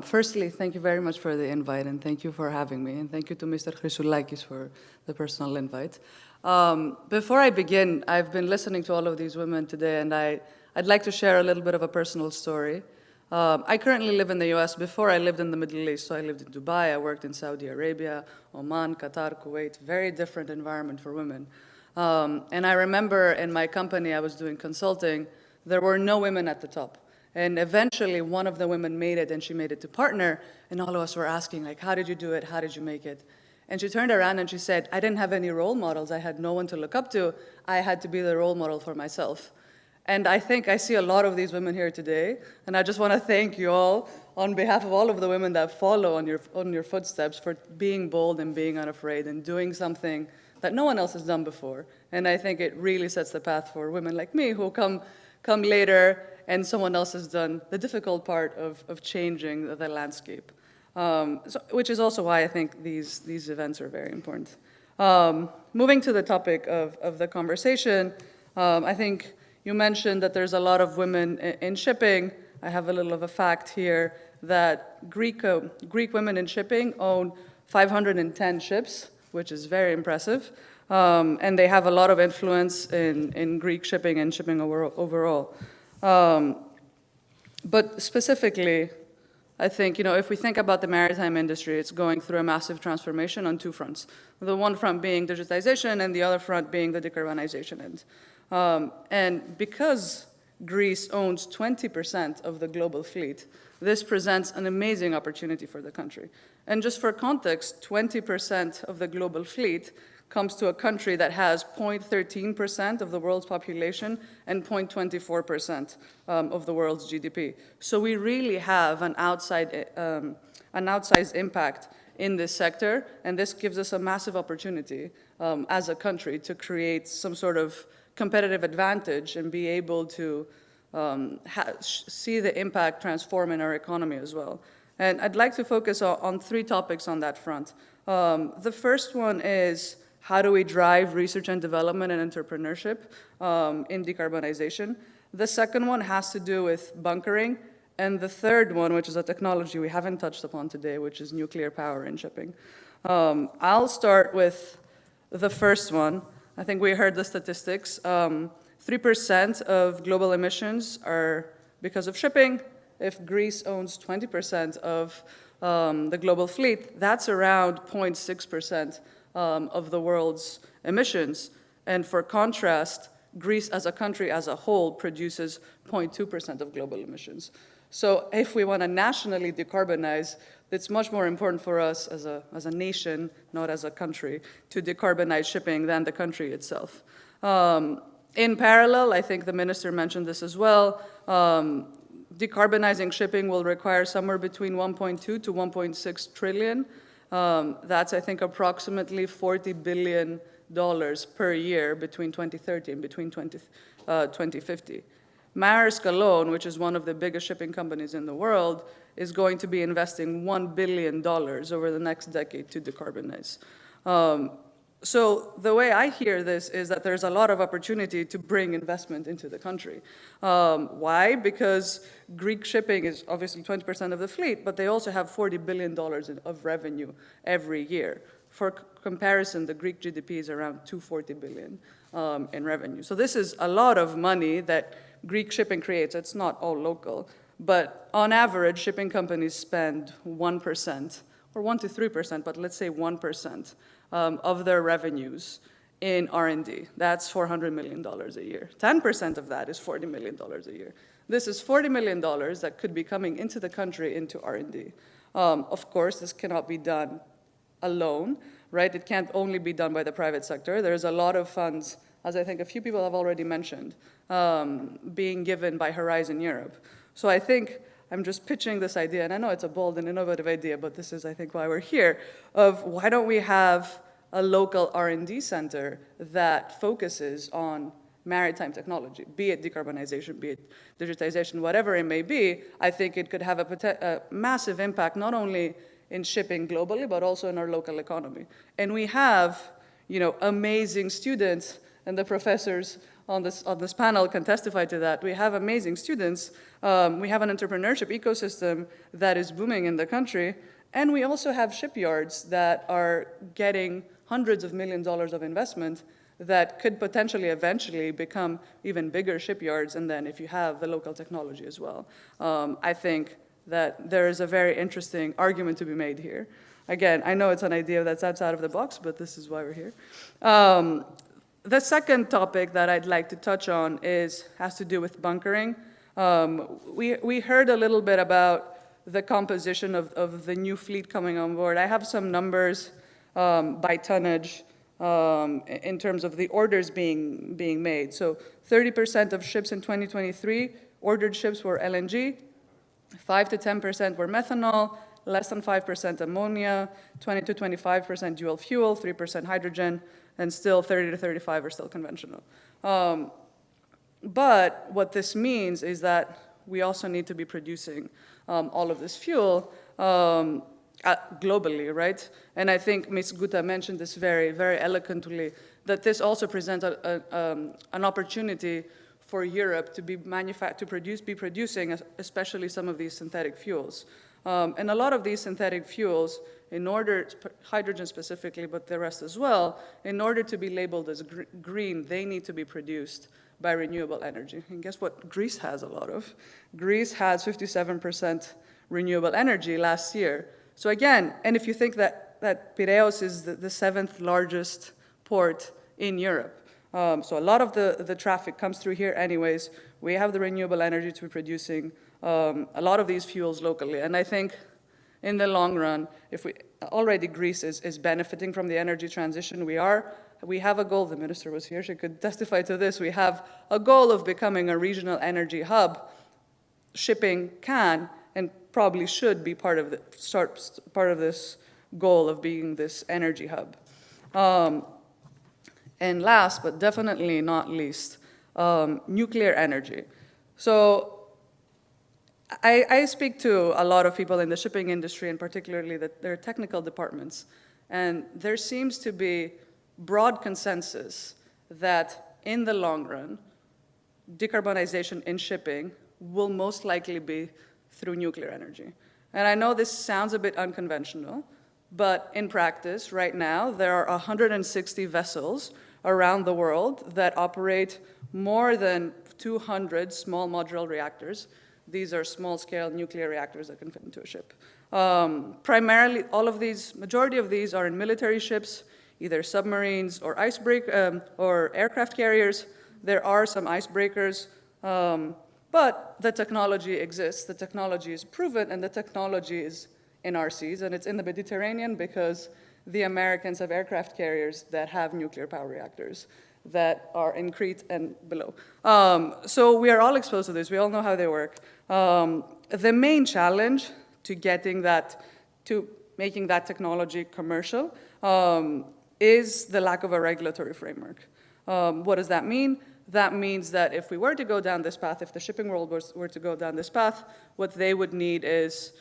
Firstly, thank you very much for the invite, and thank you for having me, and thank you to Mr. Chrysoulakis for the personal invite. Before I begin, I've been listening to all of these women today, and I'd like to share a little bit of a personal story. I currently live in the US. Before, I lived in the Middle East, so I lived in Dubai, I worked in Saudi Arabia, Oman, Qatar, Kuwait, very different environment for women. And I remember in my company, I was doing consulting, there were no women at the top. And eventually, one of the women made it, and she made it to partner, and all of us were asking, like, how did you do it? How did you make it? And she turned around and she said, I didn't have any role models. I had no one to look up to. I had to be the role model for myself. And I think I see a lot of these women here today, and I just want to thank you all on behalf of all of the women that follow on your footsteps for being bold and being unafraid and doing something that no one else has done before. And I think it really sets the path for women like me who come later, and someone else has done the difficult part of changing the landscape, which is also why I think these events are very important. Moving to the topic of the conversation, I think you mentioned that there's a lot of women in shipping. I have a little of a fact here that Greek women in shipping own 510 ships, which is very impressive. And they have a lot of influence in Greek shipping and shipping overall. But specifically, I think, if we think about the maritime industry, it's going through a massive transformation on two fronts. The one front being digitization and the other front being the decarbonization end. And because Greece owns 20% of the global fleet, this presents an amazing opportunity for the country. And just for context, 20% of the global fleet comes to a country that has 0.13% of the world's population and 0.24% of the world's GDP. So we really have an outsized impact in this sector, and this gives us a massive opportunity as a country to create some sort of competitive advantage and be able to see the impact transform in our economy as well. And I'd like to focus on three topics on that front. The first one is, how do we drive research and development and entrepreneurship in decarbonization? The second one has to do with bunkering. And the third one, which is a technology we haven't touched upon today, which is nuclear power in shipping. I'll start with the first one. I think we heard the statistics. 3% of global emissions are because of shipping. If Greece owns 20% of the global fleet, that's around 0.6% of the world's emissions. And for contrast, Greece as a country as a whole produces 0.2% of global emissions. So if we want to nationally decarbonize, it's much more important for us as a nation, not as a country, to decarbonize shipping than the country itself. In parallel, I think the minister mentioned this as well, decarbonizing shipping will require somewhere between 1.2 to 1.6 trillion. That's, I think, approximately $40 billion per year between 2030 and between 2050. Maersk alone, which is one of the biggest shipping companies in the world, is going to be investing $1 billion over the next decade to decarbonize. So the way I hear this is that there's a lot of opportunity to bring investment into the country. Why? Because Greek shipping is obviously 20% of the fleet, but they also have $40 billion of revenue every year. For comparison, the Greek GDP is around $240 billion in revenue. So this is a lot of money that Greek shipping creates. It's not all local. But on average, shipping companies spend 1%, or 1 to 3%, but let's say 1%. Of their revenues in R&D. That's $400 million a year. 10% of that is $40 million a year. This is $40 million that could be coming into the country into R&D. Of course, this cannot be done alone, right? It can't only be done by the private sector. There's a lot of funds, as I think a few people have already mentioned, being given by Horizon Europe. So I think I'm just pitching this idea, and I know it's a bold and innovative idea, but this is, I think, why we're here, of why don't we have a local R&D center that focuses on maritime technology, be it decarbonization, be it digitization, whatever it may be. I think it could have a massive impact, not only in shipping globally, but also in our local economy. And we have, amazing students, and the professors on this panel can testify to that. We have amazing students. We have an entrepreneurship ecosystem that is booming in the country. And we also have shipyards that are getting hundreds of millions of dollars of investment that could potentially eventually become even bigger shipyards, and then if you have the local technology as well. I think that there is a very interesting argument to be made here. Again, I know it's an idea that's outside of the box, but this is why we're here. The second topic that I'd like to touch on has to do with bunkering. We heard a little bit about the composition of the new fleet coming on board. I have some numbers by tonnage in terms of the orders being made. So 30% of ships in 2023, ordered ships were LNG, 5 to 10% were methanol, less than 5% ammonia, 20 to 25% dual fuel, 3% hydrogen, and still 30 to 35 are still conventional. But what this means is that we also need to be producing all of this fuel globally, right? And I think Ms. Gupta mentioned this very, very eloquently, that this also presents an opportunity for Europe to be producing, especially some of these synthetic fuels. And a lot of these synthetic fuels, hydrogen specifically, but the rest as well, in order to be labeled as green, they need to be produced by renewable energy. And guess what Greece has a lot of? Greece has 57% renewable energy last year. So again, and if you think that Piraeus is the 7th largest port in Europe, so a lot of the traffic comes through here anyways. We have the renewable energy to be producing a lot of these fuels locally. And I think in the long run, already Greece is benefiting from the energy transition. We have a goal, the minister was here, she could testify to this. We have a goal of becoming a regional energy hub. Shipping can and probably should be part of this goal of being this energy hub. And last, but definitely not least, nuclear energy. So I speak to a lot of people in the shipping industry, and particularly their technical departments, and there seems to be broad consensus that in the long run, decarbonization in shipping will most likely be through nuclear energy. And I know this sounds a bit unconventional, but in practice, right now, there are 160 vessels around the world that operate more than 200 small modular reactors. These are small-scale nuclear reactors that can fit into a ship. Primarily, majority of these are in military ships, either submarines or or aircraft carriers. There are some icebreakers, but the technology exists, the technology is proven, and the technology is in our seas, and it's in the Mediterranean because the Americans have aircraft carriers that have nuclear power reactors that are in Crete and below. So we are all exposed to this, we all know how they work. The main challenge to making that technology commercial is the lack of a regulatory framework. What does that mean? That means that if we were to go down this path, if the shipping world were to go down this path, what they would need is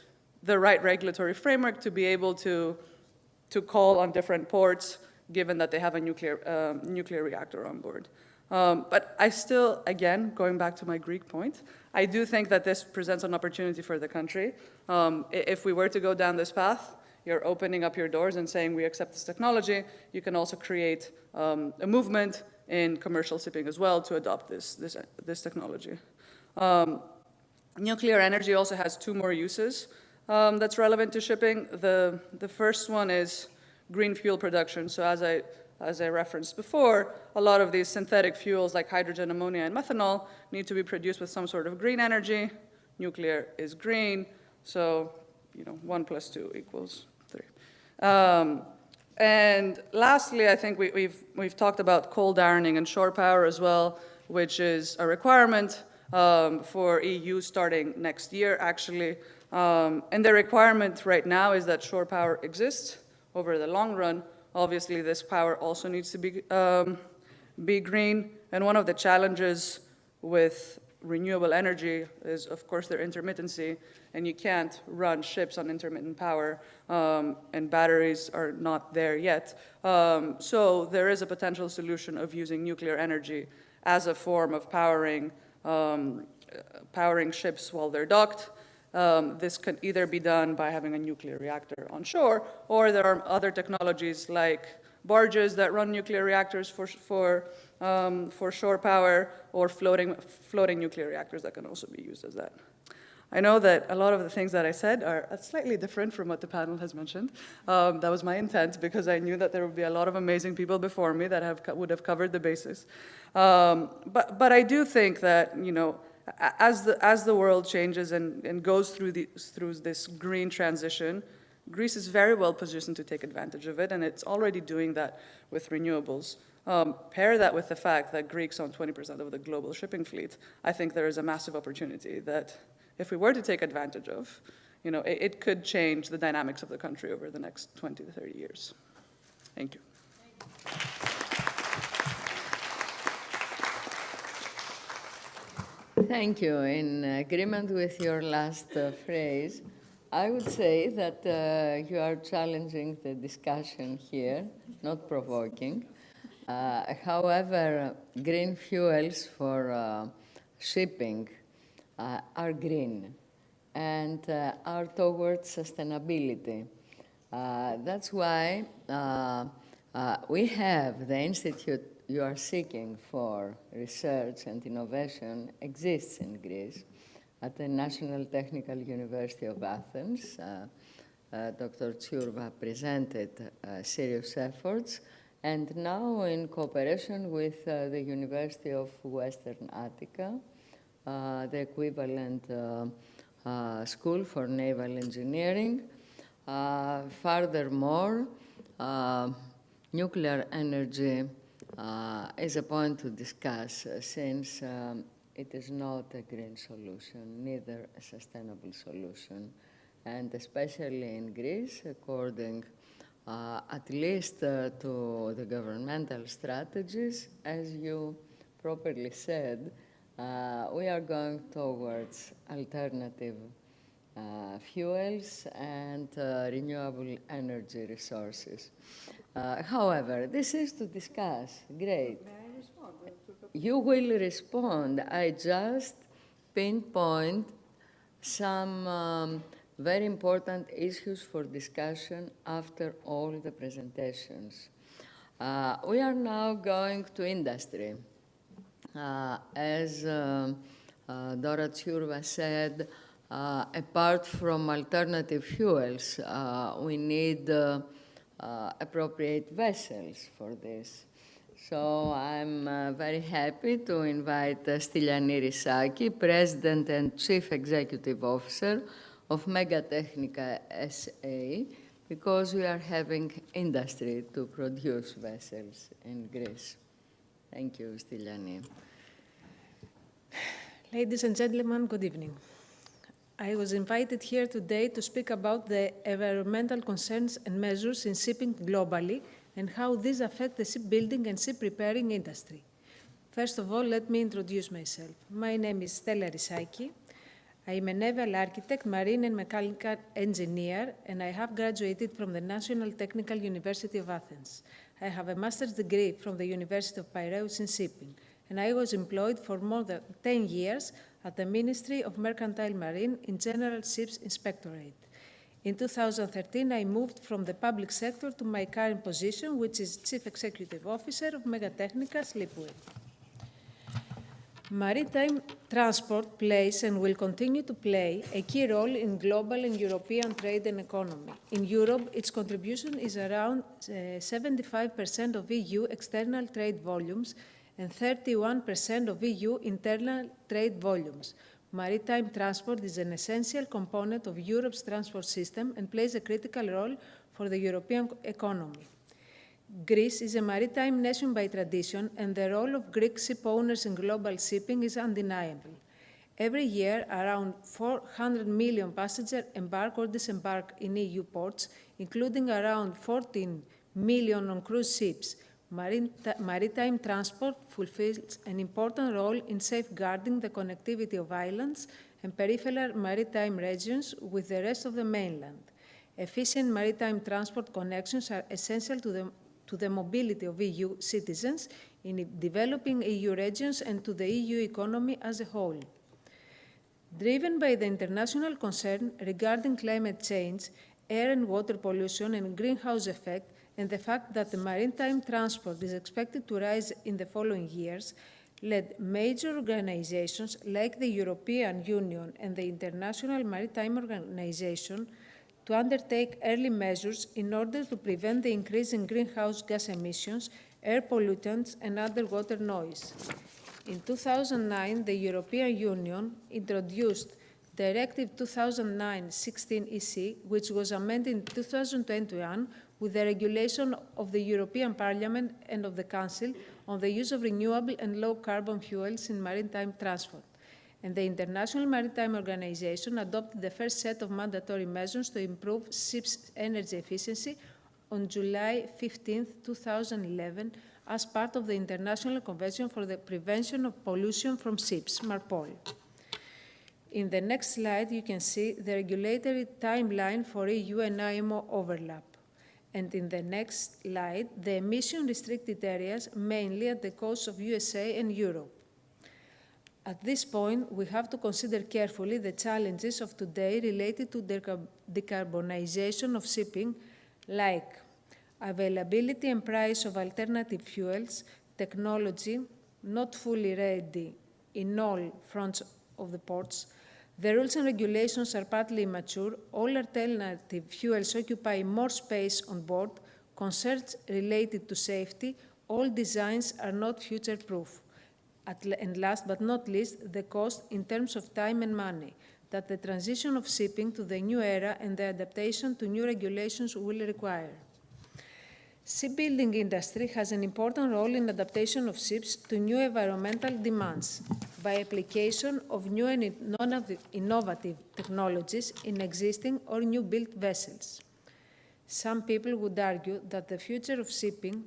the right regulatory framework to be able to call on different ports, given that they have a nuclear reactor on board. But I still, again, going back to my Greek point, I do think that this presents an opportunity for the country. If we were to go down this path, you're opening up your doors and saying we accept this technology. You can also create a movement in commercial shipping as well to adopt this technology. Nuclear energy also has 2 more uses that's relevant to shipping. The first one is green fuel production. So as I referenced before, a lot of these synthetic fuels like hydrogen, ammonia, and methanol need to be produced with some sort of green energy. Nuclear is green, so 1 + 2 = 3. And lastly, I think we've talked about cold ironing and shore power as well, which is a requirement for EU starting next year, actually. And the requirement right now is that shore power exists over the long run. Obviously, this power also needs to be green. And one of the challenges with renewable energy is, of course, their intermittency. And you can't run ships on intermittent power, and batteries are not there yet. So there is a potential solution of using nuclear energy as a form of powering ships while they're docked. This can either be done by having a nuclear reactor on shore, or there are other technologies like barges that run nuclear reactors for shore power, or floating nuclear reactors that can also be used as that. I know that a lot of the things that I said are slightly different from what the panel has mentioned. That was my intent, because I knew that there would be a lot of amazing people before me that would have covered the basis. But I do think that, you know, as the world changes and goes through this green transition, Greece is very well positioned to take advantage of it, and it's already doing that with renewables. Pair that with the fact that Greeks own 20% of the global shipping fleet, I think there is a massive opportunity that, if we were to take advantage of, you know, it could change the dynamics of the country over the next 20 to 30 years. Thank you. Thank you. In agreement with your last phrase, I would say that you are challenging the discussion here, not provoking. However, green fuels for shipping are green and are towards sustainability. That's why we have the institute you are seeking for research and innovation exists in Greece at the National Technical University of Athens. Dr. Tsurva presented serious efforts, and now in cooperation with the University of Western Attica, the equivalent school for naval engineering. Furthermore, nuclear energy is a point to discuss since it is not a green solution, neither a sustainable solution. And especially in Greece, according at least to the governmental strategies, as you properly said, we are going towards alternative fuels and renewable energy resources. However, this is to discuss. Great. May I respond? You will respond. I just pinpoint some very important issues for discussion after all the presentations. We are now going to industry. As Dora Tsurva said, apart from alternative fuels, we need appropriate vessels for this. So I'm very happy to invite Styliani Rissaki, President and Chief Executive Officer of Megatechnica SA, because we are having industry to produce vessels in Greece. Thank you, Styliani. Ladies and gentlemen, good evening. I was invited here today to speak about the environmental concerns and measures in shipping globally and how these affect the shipbuilding and ship repairing industry. First of all, let me introduce myself. My name is Stella Rissaki. I am a naval architect, marine and mechanical engineer, and I have graduated from the National Technical University of Athens. I have a master's degree from the University of Piraeus in shipping, and I was employed for more than 10 years at the Ministry of Mercantile Marine in General Ships Inspectorate. In 2013, I moved from the public sector to my current position, which is Chief Executive Officer of Megatechnica Slipway. Maritime transport plays and will continue to play a key role in global and European trade and economy. In Europe, its contribution is around 75% of EU external trade volumes and 31% of EU internal trade volumes. Maritime transport is an essential component of Europe's transport system and plays a critical role for the European economy. Greece is a maritime nation by tradition, and the role of Greek ship owners in global shipping is undeniable. Every year, around 400 million passengers embark or disembark in EU ports, including around 14 million on cruise ships. Maritime transport fulfills an important role in safeguarding the connectivity of islands and peripheral maritime regions with the rest of the mainland. Efficient maritime transport connections are essential to the mobility of EU citizens in developing EU regions and to the EU economy as a whole. Driven by the international concern regarding climate change, air and water pollution and greenhouse effect, and the fact that the maritime transport is expected to rise in the following years, led major organizations like the European Union and the International Maritime Organization to undertake early measures in order to prevent the increase in greenhouse gas emissions, air pollutants, and underwater noise. In 2009, the European Union introduced Directive 2009/16/EC, which was amended in 2021 with the regulation of the European Parliament and of the Council on the use of renewable and low-carbon fuels in maritime transport. And the International Maritime Organization adopted the first set of mandatory measures to improve ships' energy efficiency on July 15, 2011, as part of the International Convention for the Prevention of Pollution from Ships, MARPOL. In the next slide, you can see the regulatory timeline for EU and IMO overlap. And in the next slide, the emission-restricted areas, mainly at the coast of USA and Europe. At this point, we have to consider carefully the challenges of today related to decarbonization of shipping, like availability and price of alternative fuels, technology not fully ready in all fronts of the ports. The rules and regulations are partly immature. All alternative fuels occupy more space on board. Concerns related to safety. All designs are not future-proof. And last but not least, the cost in terms of time and money that the transition of shipping to the new era and the adaptation to new regulations will require. Shipbuilding industry has an important role in adaptation of ships to new environmental demands by application of new and innovative technologies in existing or new built vessels. Some people would argue that the future of shipping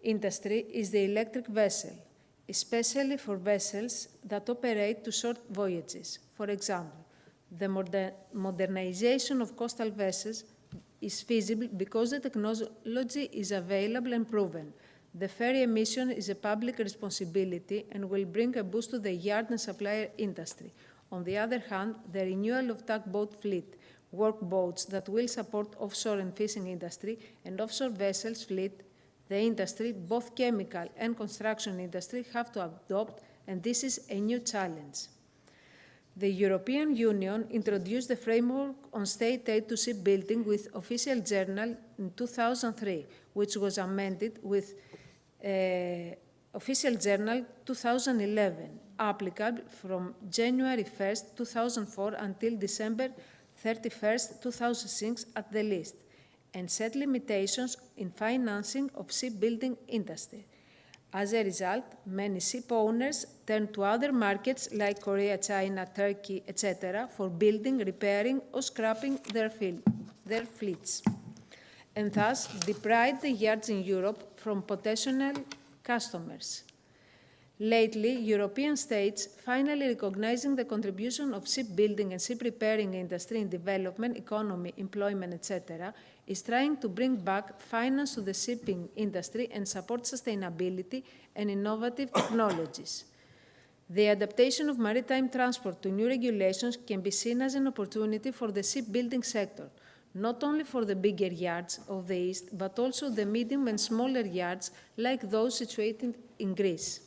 industry is the electric vessel, especially for vessels that operate to short voyages. For example, the modernization of coastal vessels is feasible because the technology is available and proven. The ferry emission is a public responsibility and will bring a boost to the yard and supplier industry. On the other hand, the renewal of tugboat fleet, workboats that will support offshore and fishing industry, and offshore vessels fleet, the industry, both chemical and construction industry, have to adopt, and this is a new challenge. The European Union introduced the framework on state aid to shipbuilding with Official Journal in 2003, which was amended with Official Journal 2011, applicable from January 1st, 2004 until December 31st, 2006 at the least, and set limitations in financing of shipbuilding industry. As a result, many ship owners turn to other markets like Korea, China, Turkey, etc. for building, repairing, or scrapping their fleets, and thus deprive the yards in Europe from potential customers. Lately, European states, finally recognizing the contribution of shipbuilding and ship repairing industry in development, economy, employment, etc., is trying to bring back finance to the shipping industry and support sustainability and innovative technologies. The adaptation of maritime transport to new regulations can be seen as an opportunity for the shipbuilding sector, not only for the bigger yards of the East, but also the medium and smaller yards like those situated in Greece.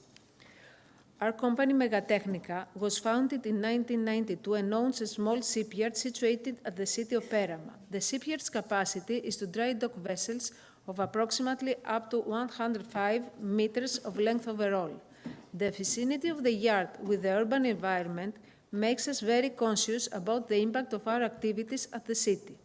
Our company, Megatechnica, was founded in 1992 and owns a small shipyard situated at the city of Perama. The shipyard's capacity is to dry dock vessels of approximately up to 105 meters of length overall. The vicinity of the yard with the urban environment makes us very conscious about the impact of our activities at the city.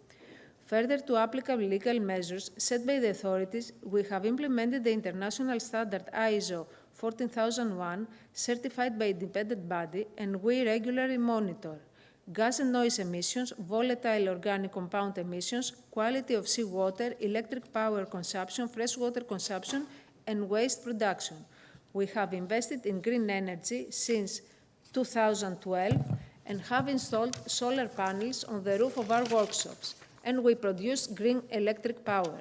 Further to applicable legal measures set by the authorities, we have implemented the international standard ISO 14001, certified by independent body, and we regularly monitor gas and noise emissions, volatile organic compound emissions, quality of seawater, electric power consumption, freshwater consumption, and waste production. We have invested in green energy since 2012 and have installed solar panels on the roof of our workshops, and we produce green electric power.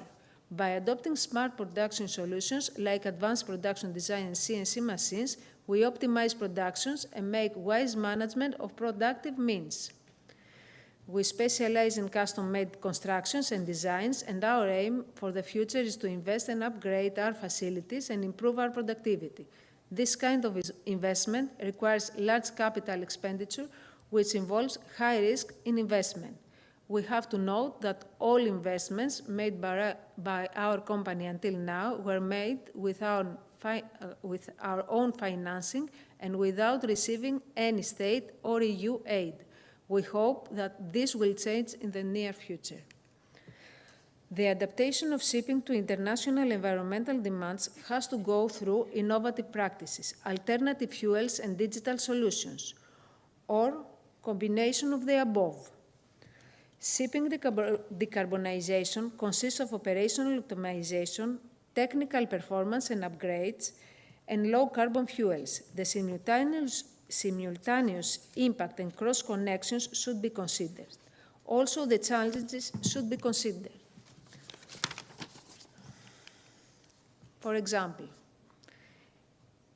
By adopting smart production solutions like advanced production design and CNC machines, we optimize productions and make wise management of productive means. We specialize in custom-made constructions and designs, and our aim for the future is to invest and upgrade our facilities and improve our productivity. This kind of investment requires large capital expenditure, which involves high risk in investment. We have to note that all investments made by our company until now were made with our own financing and without receiving any state or EU aid. We hope that this will change in the near future. The adaptation of shipping to international environmental demands has to go through innovative practices, alternative fuels and digital solutions, or combination of the above. Shipping decarbonization consists of operational optimization, technical performance and upgrades, and low-carbon fuels. The simultaneous impact and cross-connections should be considered. Also, the challenges should be considered. For example,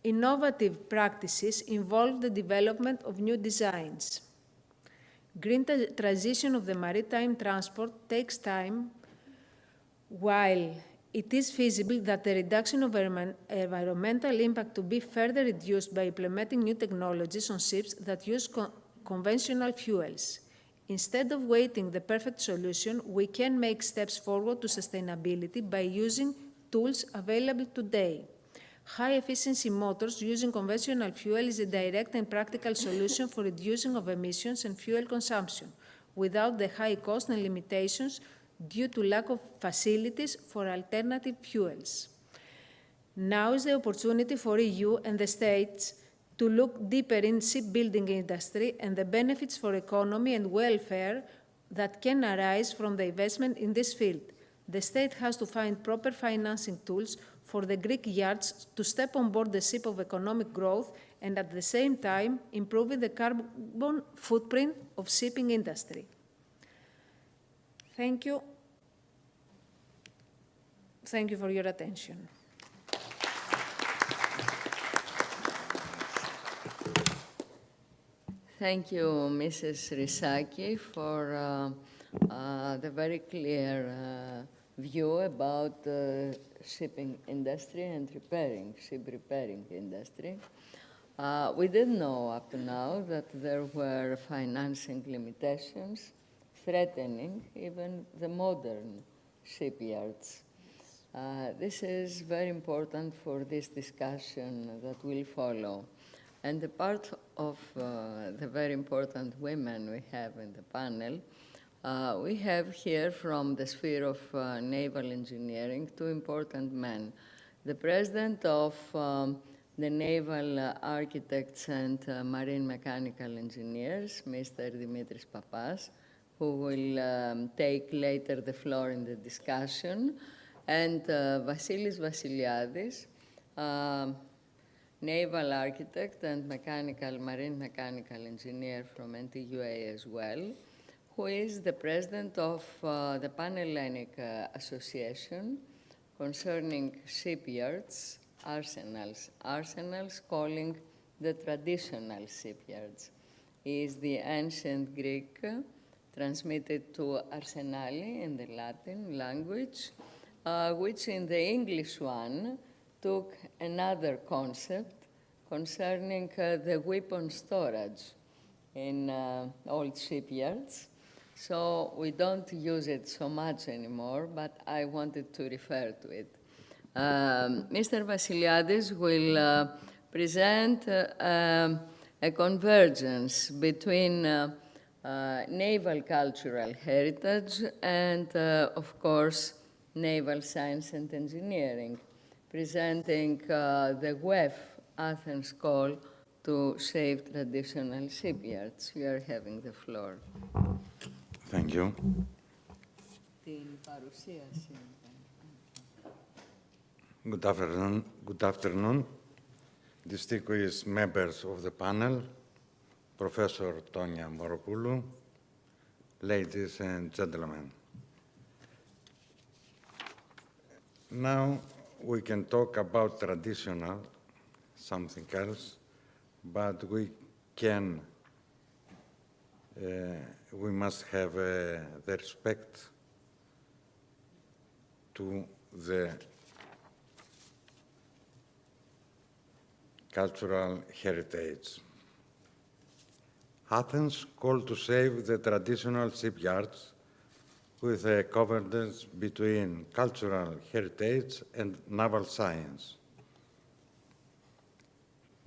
innovative practices involve the development of new designs. Green transition of the maritime transport takes time, while it is feasible that the reduction of environmental impact to be further reduced by implementing new technologies on ships that use conventional fuels. Instead of waiting the perfect solution, we can make steps forward to sustainability by using tools available today. High-efficiency motors using conventional fuel is a direct and practical solution for reducing of emissions and fuel consumption, without the high cost and limitations due to lack of facilities for alternative fuels. Now is the opportunity for EU and the States to look deeper in shipbuilding industry and the benefits for economy and welfare that can arise from the investment in this field. The state has to find proper financing tools for the Greek yards to step on board the ship of economic growth and at the same time improving the carbon footprint of shipping industry. Thank you. Thank you for your attention. Thank you, Mrs. Risaki, for the very clear view about the shipping industry and ship repairing industry. We didn't know up to now that there were financing limitations threatening even the modern shipyards. This is very important for this discussion that will follow. And the part of the very important women we have in the panel, we have here from the sphere of naval engineering 2 important men. The president of the Naval Architects and Marine Mechanical Engineers, Mr. Dimitris Papas, who will take later the floor in the discussion, and Vasilis Vasiliadis, Naval Architect and Marine Mechanical Engineer from NTUA as well, who is the president of the Pan-Hellenic Association concerning shipyards, arsenals calling the traditional shipyards. He is the ancient Greek transmitted to arsenali in the Latin language, which in the English one took another concept concerning the weapon storage in old shipyards. So we don't use it so much anymore, but I wanted to refer to it. Mr. Vasiliadis will present a convergence between naval cultural heritage, and of course, naval science and engineering, presenting the WEF Athens call to save traditional shipyards. You are having the floor. Thank you. Good afternoon. Good afternoon, distinguished members of the panel, Professor Antonia Moru, ladies and gentlemen. Now we can talk about traditional, something else, but we must have the respect to the cultural heritage. Athens called to save the traditional shipyards with a convergence between cultural heritage and naval science.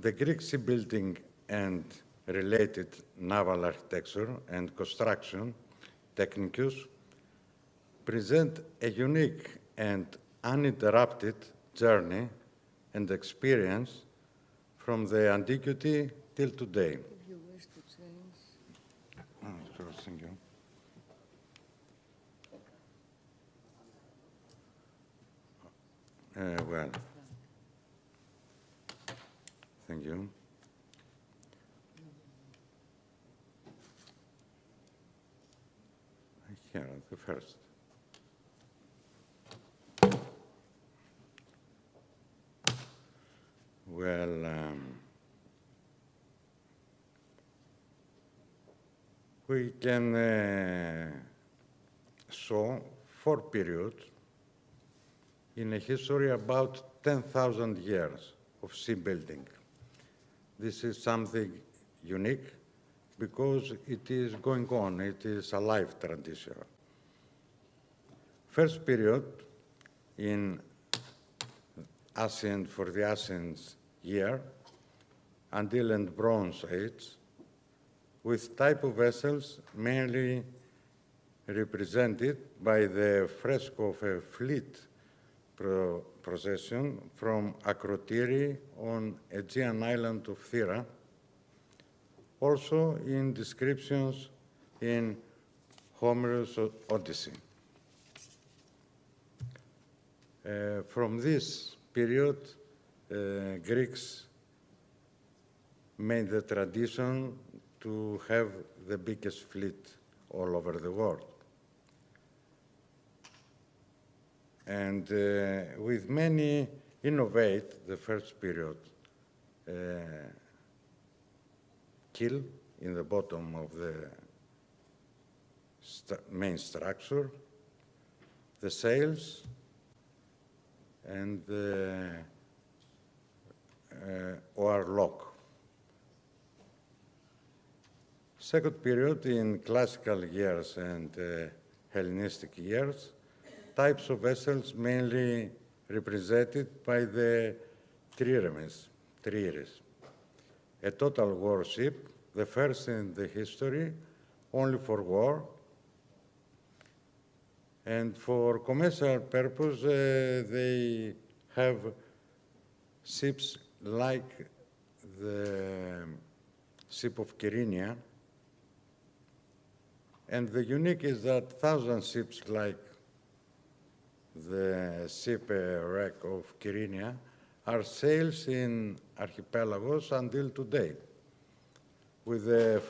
The Greek shipbuilding and related naval architecture and construction techniques present a unique and uninterrupted journey and experience from the antiquity till today. If you wish to change. Sure, thank you. Well, thank you. Here, the first. Well, we can show 4 periods in a history about 10,000 years of shipbuilding. This is something unique because it is going on, it is a live tradition. First period in ancient, for the ancient year, until and Bronze Age, with type of vessels mainly represented by the fresco of a fleet procession from Akrotiri on Aegean island of Thera, also in descriptions in Homer's Odyssey. From this period, Greeks made the tradition to have the biggest fleet all over the world. And with many innovate, the first period, keel in the bottom of the main structure, the sails, and the oar lock. Second period in classical years and Hellenistic years, types of vessels mainly represented by the triremes, a total warship, the first in the history, only for war, and for commercial purpose, they have ships like the ship of Kyrenia, and the unique is that 1,000 ships like the shipwreck of Kyrenia are sails in archipelagos until today, with the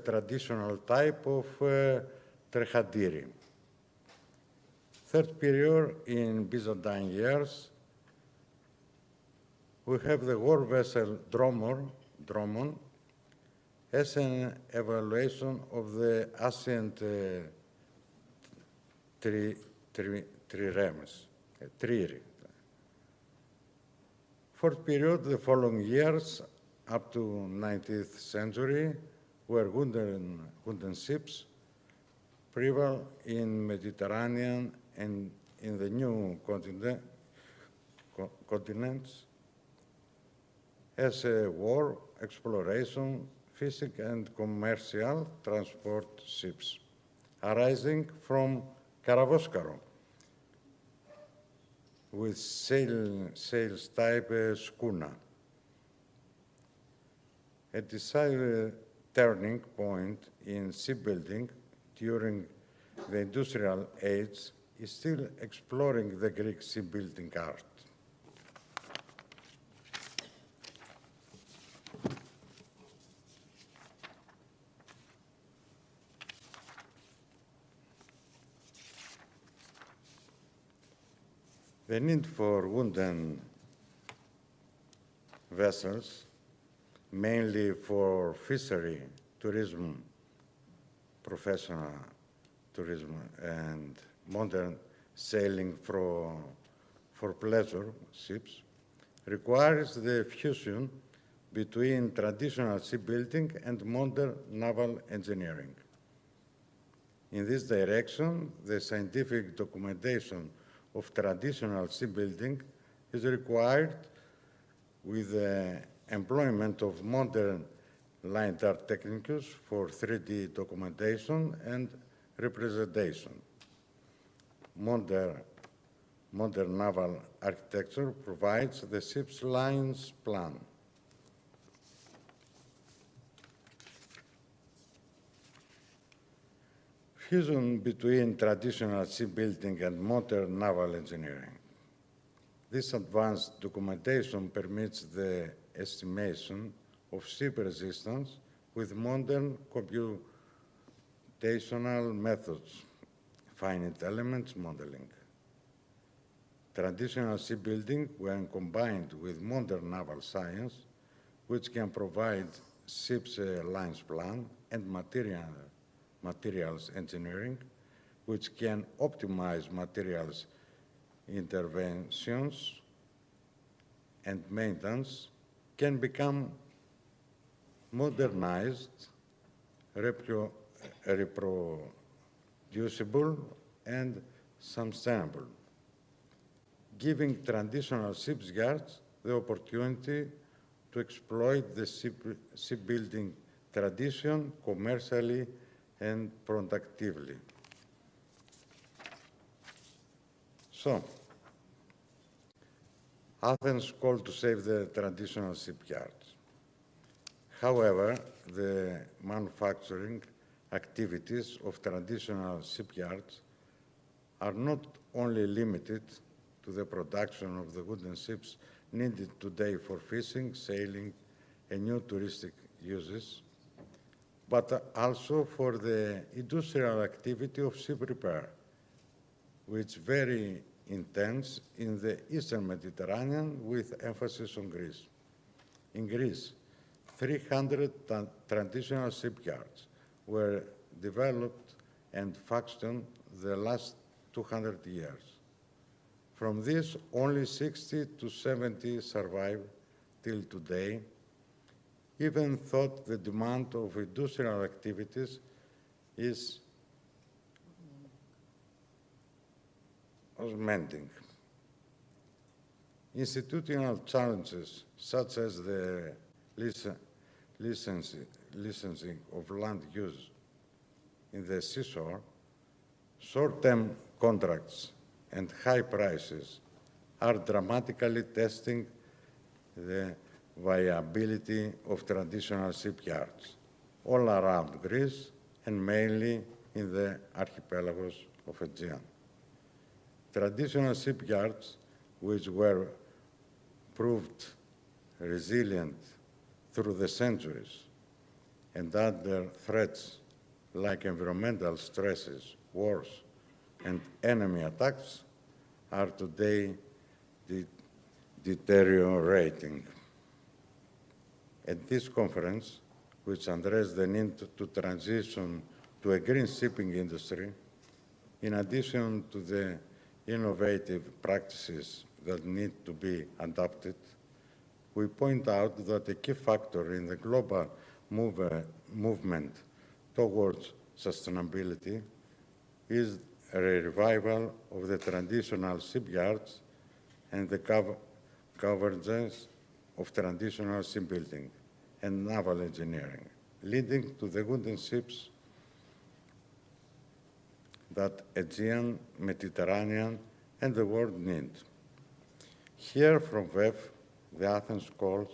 traditional type of trechadiri. Third period in Byzantine years, we have the war vessel Dromon as an evaluation of the ancient triremes. Fourth period, the following years, up to 19th century, were wooden ships prevail in Mediterranean and in the new continents as a war, exploration, fishing and commercial transport ships arising from Karavoskaro with sails type schooner. A decisive turning point in shipbuilding during the industrial age is still exploring the Greek shipbuilding art. The need for wooden vessels, mainly for fishery, tourism, professional tourism, and modern sailing for pleasure ships, requires the fusion between traditional shipbuilding and modern naval engineering. In this direction, the scientific documentation of traditional shipbuilding is required with the employment of modern LiDAR techniques for 3D documentation and representation. Modern naval architecture provides the ship's lines plan. Fusion between traditional shipbuilding and modern naval engineering. This advanced documentation permits the estimation of ship resistance with modern computational methods, finite elements modeling. Traditional shipbuilding, when combined with modern naval science, which can provide ships' lines plan and materials engineering, which can optimize materials interventions and maintenance, can become modernized, reproducible, and sustainable, giving traditional shipyards the opportunity to exploit the shipbuilding tradition commercially and productively. So, Athens called to save the traditional shipyards. However, the manufacturing activities of traditional shipyards are not only limited to the production of the wooden ships needed today for fishing, sailing, and new touristic uses, but also for the industrial activity of ship repair, which very intense in the Eastern Mediterranean with emphasis on Greece. In Greece, 300 traditional shipyards were developed and functioned the last 200 years. From this, only 60 to 70 survive till today, even though the demand of industrial activities is augmenting. Institutional challenges, such as the licensing of land use in the seashore, short-term contracts, and high prices are dramatically testing the viability of traditional shipyards all around Greece and mainly in the archipelagos of Aegean. Traditional shipyards, which were proved resilient through the centuries and under threats like environmental stresses, wars, and enemy attacks, are today deteriorating. At this conference, which addressed the need to transition to a green shipping industry, in addition to the innovative practices that need to be adopted, we point out that a key factor in the global movement towards sustainability is a revival of the traditional shipyards and the convergence of traditional shipbuilding and naval engineering. leading to the wooden ships that Aegean, Mediterranean, and the world need. Here from WEF, the Athens called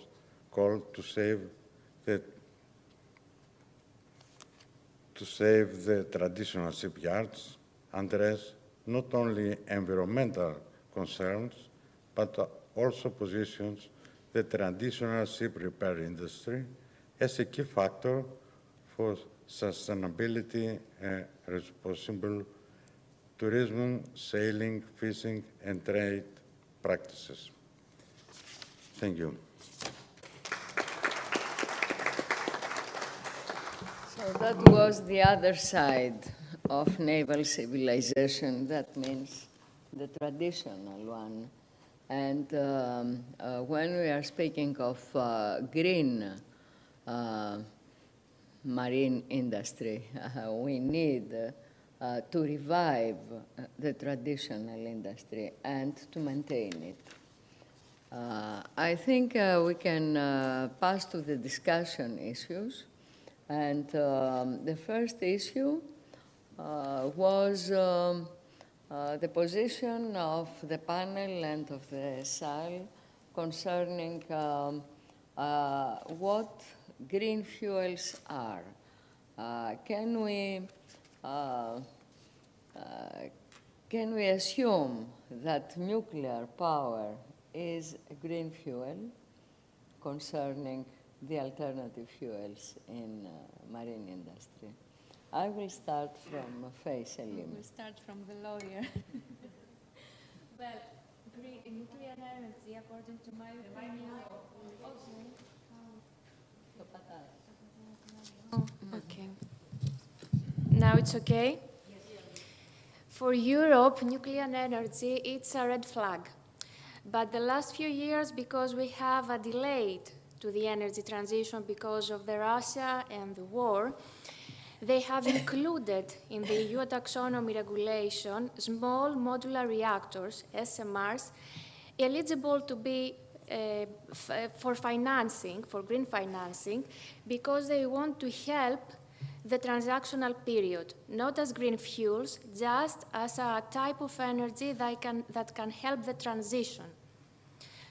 to save the traditional shipyards, address not only environmental concerns, but also positions the traditional ship repair industry as a key factor for sustainability and responsible tourism, sailing, fishing, and trade practices. Thank you. So that was the other side of naval civilization. That means the traditional one. And when we are speaking of green marine industry, we need to revive the traditional industry and to maintain it. I think we can pass to the discussion issues. And the first issue was the position of the panel and of the SAL concerning what green fuels are. Can we assume that nuclear power is a green fuel concerning the alternative fuels in marine industry? I will start from Faye Selim. We'll start from the lawyer. Well, nuclear energy, according to my opinion, okay. Now it's okay? For Europe, nuclear energy, it's a red flag. But the last few years, because we have a delay to the energy transition because of the Russia and the war, they have included in the EU taxonomy regulation small modular reactors, SMRs, eligible to be for financing, for green financing, because they want to help the transactional period, not as green fuels, just as a type of energy that can help the transition.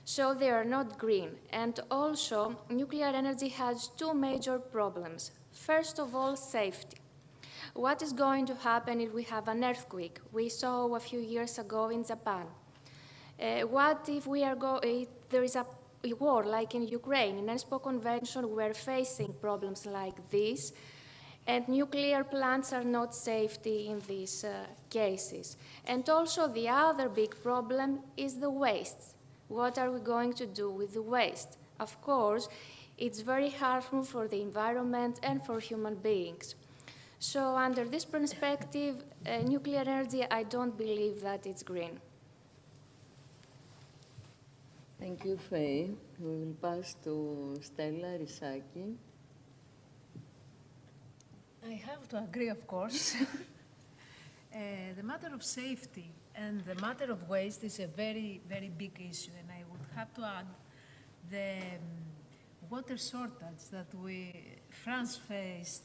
So they are not green. And also, nuclear energy has two major problems. First of all, safety. What is going to happen if we have an earthquake? We saw a few years ago in Japan. What if there is a war like in Ukraine? In ESPO Convention, we're facing problems like this, and nuclear plants are not safety in these cases. And also the other big problem is the waste. What are we going to do with the waste? Of course, it's very harmful for the environment and for human beings. So under this perspective, nuclear energy, I don't believe that it's green. Thank you, Faye. We will pass to Stella Risaki. I have to agree, of course. The matter of safety and the matter of waste is a very, very big issue, and I would have to add the water shortage that France faced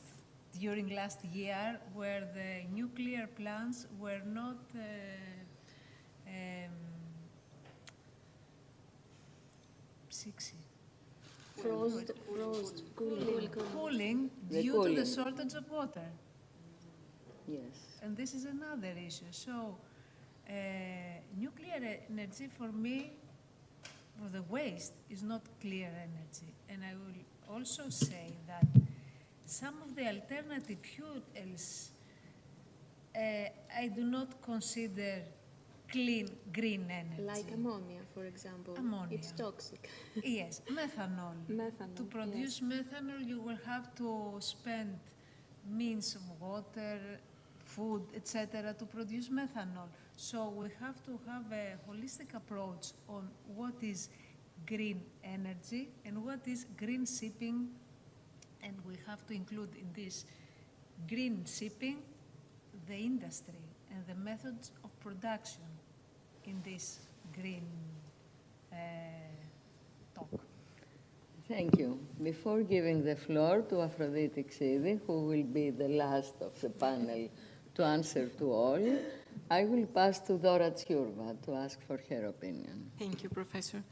during last year, where the nuclear plants were not cooling due to the shortage of water. Yes. And this is another issue. So nuclear energy for me, for the waste, is not clear energy. And I will also say that some of the alternative fuels I do not consider green energy. Like ammonia, for example. Ammonia. It's toxic. Yes, methanol. Methanol. To produce methanol, you will have to spend means of water, food, etc., to produce methanol. So we have to have a holistic approach on what is green energy and what is green shipping, and we have to include in this green shipping the industry and the methods of production in this green talk. Thank you. Before giving the floor to Aphrodite Xidi, who will be the last of the panel to answer to all, I will pass to Dora Tsurva to ask for her opinion. Thank you, Professor.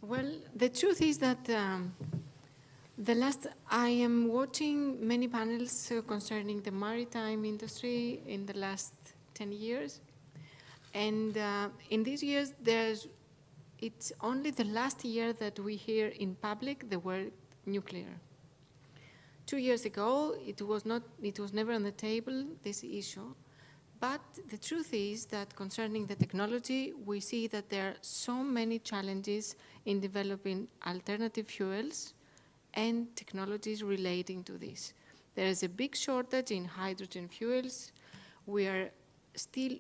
Well, the truth is that I am watching many panels concerning the maritime industry in the last 10 years. And in these years, it's only the last year that we hear in public the word nuclear. 2 years ago, it was never on the table, this issue. But the truth is that concerning the technology, we see that there are so many challenges in developing alternative fuels and technologies relating to this. There is a big shortage in hydrogen fuels. We are still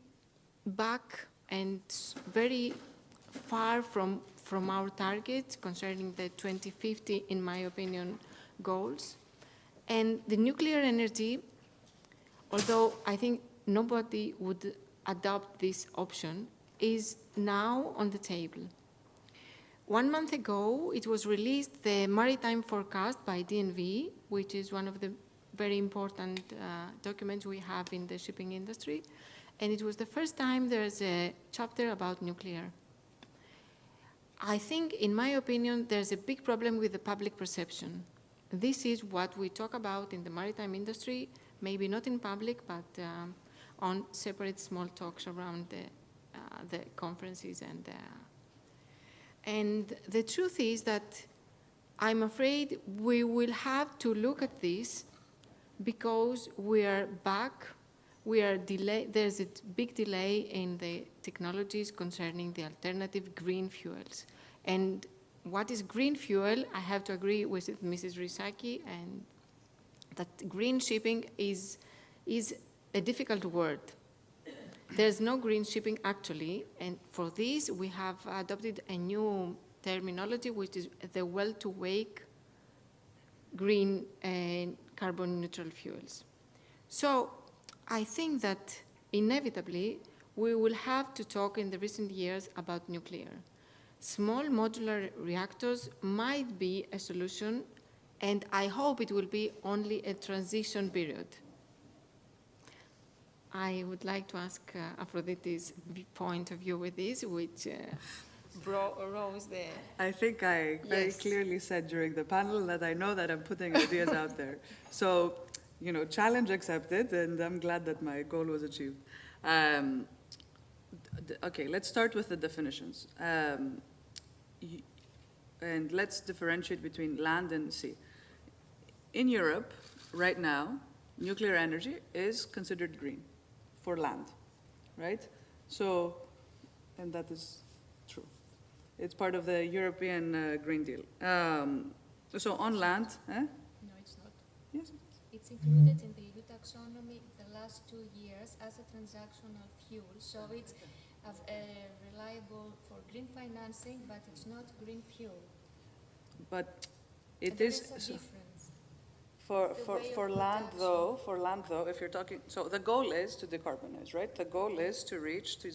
back and very far from our targets concerning the 2050, in my opinion, goals. And the nuclear energy, although I think nobody would adopt this option, is now on the table. 1 month ago, it was released the maritime forecast by DNV, which is one of the very important documents we have in the shipping industry. And it was the first time there's a chapter about nuclear. I think, in my opinion, there's a big problem with the public perception. This is what we talk about in the maritime industry, maybe not in public, but on separate small talks around the conferences. And the truth is that I'm afraid we will have to look at this because we are back. There's a big delay in the technologies concerning the alternative green fuels. And what is green fuel? I have to agree with Mrs. Risaki, and that green shipping is a difficult word. There's no green shipping actually, and for this we have adopted a new terminology, which is the well-to-wake green and carbon neutral fuels. So I think that inevitably we will have to talk in the recent years about nuclear. Small modular reactors might be a solution, and I hope it will be only a transition period. I would like to ask Aphrodite's point of view with this, which rose there. I think I very clearly said during the panel that I know that I'm putting ideas out there. So, you know, challenge accepted, and I'm glad that my goal was achieved. Okay, let's start with the definitions. And let's differentiate between land and sea. In Europe, right now, nuclear energy is considered green for land, right? So, and that is true. It's part of the European Green Deal. So on land, No, it's not. Yes. It's included in the EU taxonomy the last 2 years as a transactional fuel. So it's reliable for green financing, but it's not green fuel. But And it there is a difference. for land though, if you're talking, so the goal is to decarbonize, right? The goal is to reach to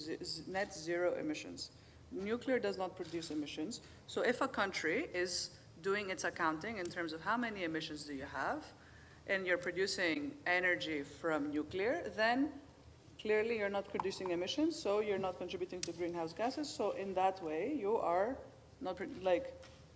net zero emissions. Nuclear does not produce emissions. So if a country is doing its accounting in terms of how many emissions do you have, and you're producing energy from nuclear, then clearly you're not producing emissions, so you're not contributing to greenhouse gases. So in that way, you are not,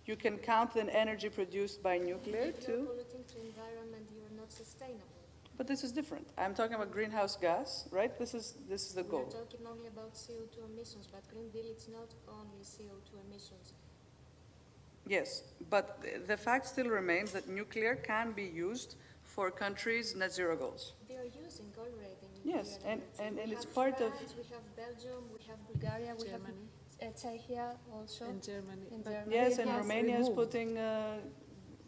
you can count the energy produced by nuclear If too. you're polluting the environment, you're not sustainable. But this is different. I'm talking about greenhouse gas, right? This is the goal. We're talking only about CO2 emissions, but Green Deal, it's not only CO2 emissions. Yes, but the fact still remains that nuclear can be used for countries' net zero goals. They are using already. Yes, and we it's have part France, of... we have Belgium, we have Bulgaria, we have Czechia also. And Germany. Yes, and Romania is putting...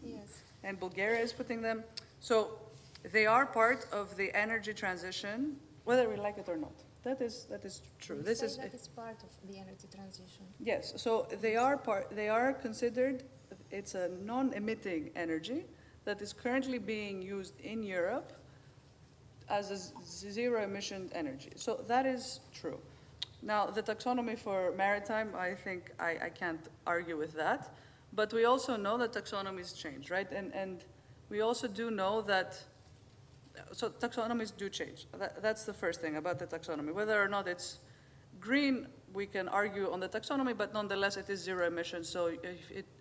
Yes. And Bulgaria is putting them. So they are part of the energy transition, whether we like it or not. That is true. We This say is that it's part of the energy transition. yes. So they are considered. It's a non-emitting energy that is currently being used in Europe as a zero-emission energy. So that is true. Now the taxonomy for maritime, I think I can't argue with that, But we also know that taxonomies change, right? And we also do know that, so taxonomies do change. That's the first thing about the taxonomy. Whether or not it's green, we can argue on the taxonomy, but nonetheless it is zero emissions, so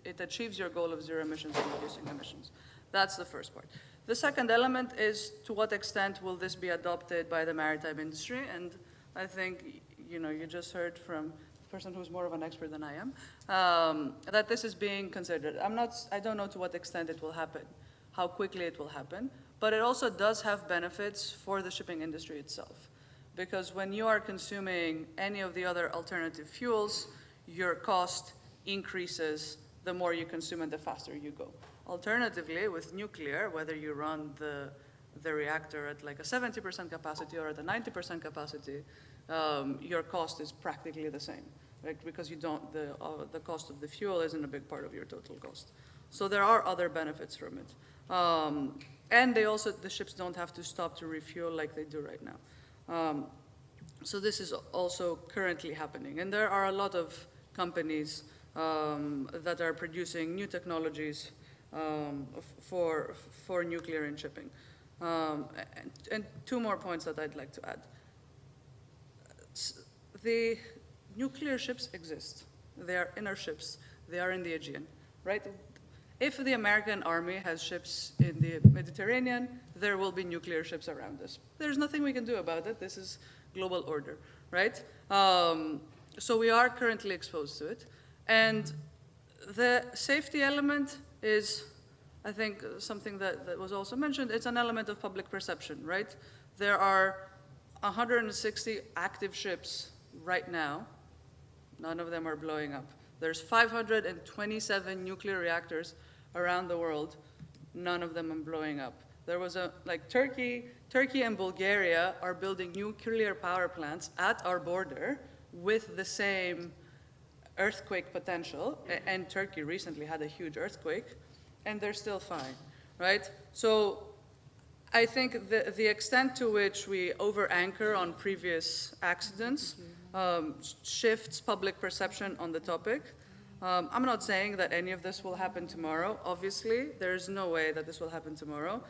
it achieves your goal of zero emissions and reducing emissions. That's the first part. The second element is to what extent will this be adopted by the maritime industry, and I think, you know, you just heard from a person who's more of an expert than I am, that this is being considered. I don't know to what extent it will happen, how quickly it will happen, but it also does have benefits for the shipping industry itself. Because when you are consuming any of the other alternative fuels, your cost increases the more you consume and the faster you go. Alternatively, with nuclear, whether you run the reactor at like a 70% capacity or at a 90% capacity, your cost is practically the same, right? Because you don't, the cost of the fuel isn't a big part of your total cost. So there are other benefits from it. And they also, the ships don't have to stop to refuel like they do right now. So this is also currently happening. And there are a lot of companies that are producing new technologies for nuclear in shipping. And two more points that I'd like to add. The nuclear ships exist. They are inner ships. They are in the Aegean, right? If the American Army has ships in the Mediterranean, there will be nuclear ships around us. There's nothing we can do about it. This is global order, right? So we are currently exposed to it. And the safety element is, I think, something that was also mentioned. It's an element of public perception, right? There are 160 active ships right now. None of them are blowing up. There's 527 nuclear reactors around the world. None of them are blowing up. There was Turkey and Bulgaria are building nuclear power plants at our border with the same earthquake potential, and Turkey recently had a huge earthquake, and they're still fine, right? So I think the extent to which we over-anchor on previous accidents shifts public perception on the topic. I'm not saying that any of this will happen tomorrow. Obviously, there's no way that this will happen tomorrow.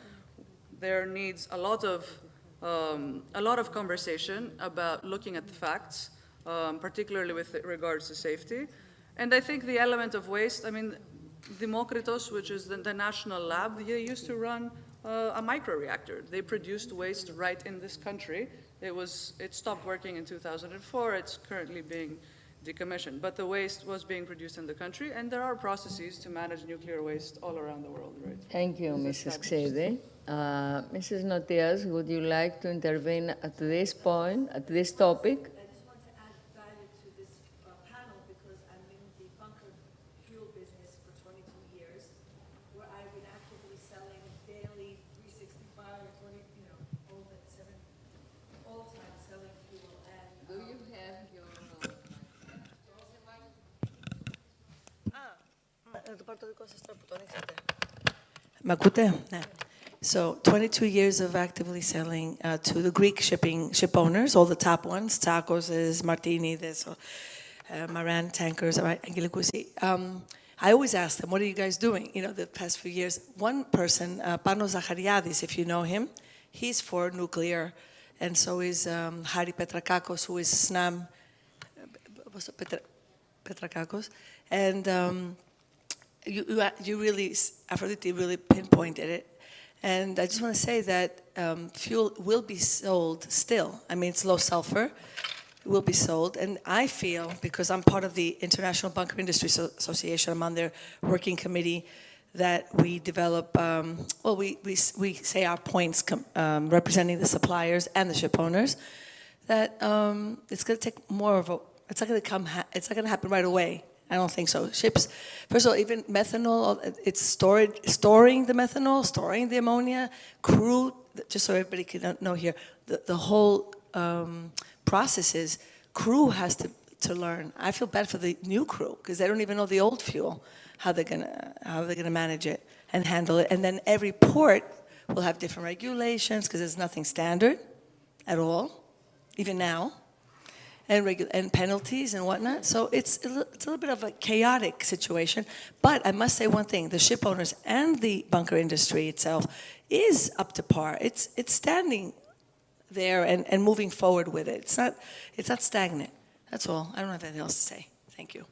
There needs a lot of conversation about looking at the facts, particularly with regards to safety. And I think the element of waste, I mean, Demokritos, which is the national lab, they used to run a microreactor. They produced waste right in this country. It stopped working in 2004. It's currently being decommissioned. But the waste was being produced in the country, and there are processes to manage nuclear waste all around the world, right? Thank you, Mrs. Xedi. Mrs. Notias, would you like to intervene at this point, at this topic? I just want to add value to this panel because I'm in the bunker fuel business for 22 years, where I've been actively selling daily 365, 20, all the all the time selling fuel. And do you have your? Το πάρω το δικό σας τρόπο, το ανοίξατε. Μ' ακούτε? Ναι. So 22 years of actively selling to the Greek ship owners, all the top ones, Tsakos, Martini, Maran tankers, Angelikusi. I always ask them, what are you guys doing, the past few years? One person, Panos Zachariadis, if you know him, he's for nuclear, and so is Hari Petrakakos, who is SNAM, Petrakakos, and you really, Aphrodite really pinpointed it. And I just want to say that fuel will be sold still. I mean, it's low sulfur. It will be sold. And I feel, because I'm part of the International Bunker Industry Association, I'm on their working committee, that we develop, we say our points representing the suppliers and the ship owners, that it's going to take more of a, it's not going to happen right away. I don't think so. Ships, first of all, even methanol, it's storing the methanol, storing the ammonia, crew, just so everybody can know here, the whole processes, crew has to learn. I feel bad for the new crew, because they don't even know the old fuel, how they're gonna manage it and handle it. And then every port will have different regulations, because there's nothing standard at all, even now. and penalties and whatnot. So it's a little bit of a chaotic situation. But I must say one thing: the ship owners and the bunker industry itself is up to par. It's standing there and moving forward with it. It's not stagnant. That's all. I don't have anything else to say. Thank you.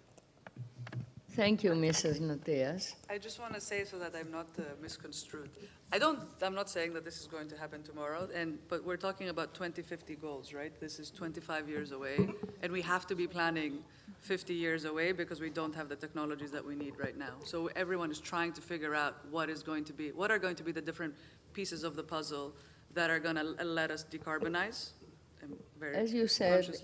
Thank you, Mrs. Notias. I just want to say so that I'm not misconstrued. I'm not saying that this is going to happen tomorrow, but we're talking about 2050 goals, right? This is 25 years away, and we have to be planning 50 years away because we don't have the technologies that we need right now. So everyone is trying to figure out what are going to be the different pieces of the puzzle that are going to let us decarbonize. As you said, it's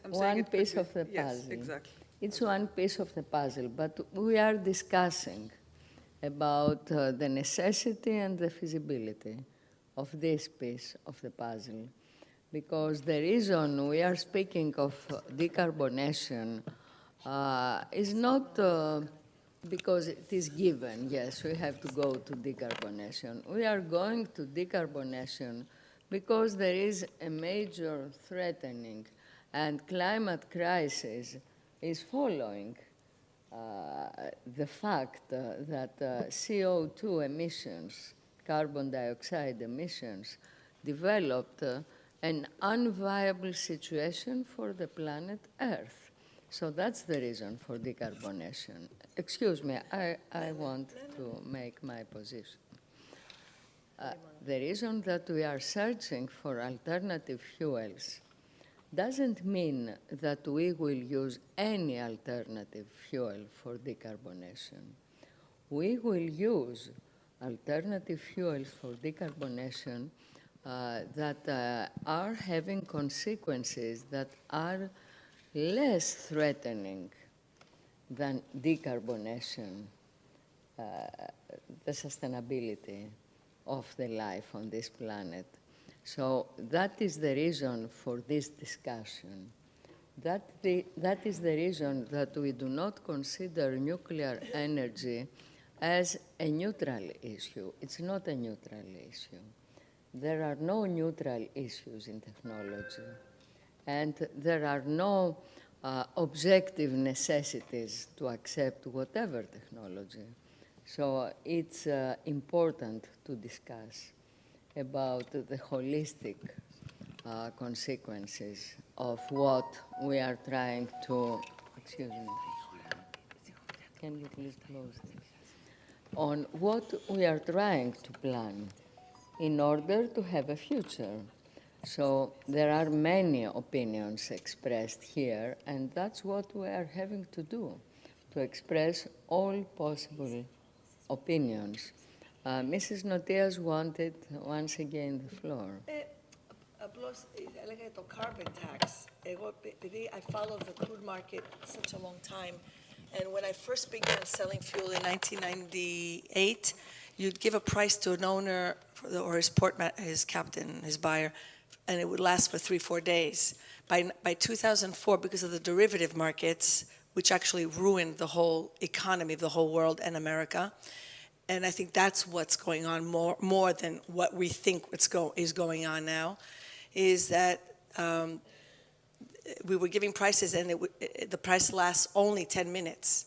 one piece of the puzzle. Yes, exactly. It's one piece of the puzzle, but we are discussing about the necessity and the feasibility of this piece of the puzzle, because the reason we are speaking of decarbonation is not because it is given, yes, we have to go to decarbonation. We are going to decarbonation because there is a major threatening, and climate crisis is following the fact that CO2 emissions, carbon dioxide emissions, developed an unviable situation for the planet Earth. So that's the reason for decarbonation. Excuse me, I want to make my position. The reason that we are searching for alternative fuels doesn't mean that we will use any alternative fuel for decarbonation. We will use alternative fuels for decarbonation that are having consequences that are less threatening than decarbonation, the sustainability of the life on this planet. So that is the reason for this discussion. That is the reason that we do not consider nuclear energy as a neutral issue. It's not a neutral issue. There are no neutral issues in technology, and there are no objective necessities to accept whatever technology. So it's important to discuss about the holistic consequences of what we are trying to, excuse me, can you please close this? On what we are trying to plan in order to have a future. So there are many opinions expressed here, and that's what we are having to do, to express all possible opinions. Mrs. Notias wanted once again the floor. Απλώς έλεγα για το carbon tax. Εγώ, επειδή I followed the crude market such a long time, and when I first began selling fuel in 1998, you'd give a price to an owner or his captain, his buyer, and it would last for 3-4 days. By 2004, because of the derivative markets, which actually ruined the whole economy of the whole world and America, and I think that's what's going on more than what we think is going on now, is that we were giving prices and the price lasts only 10 minutes.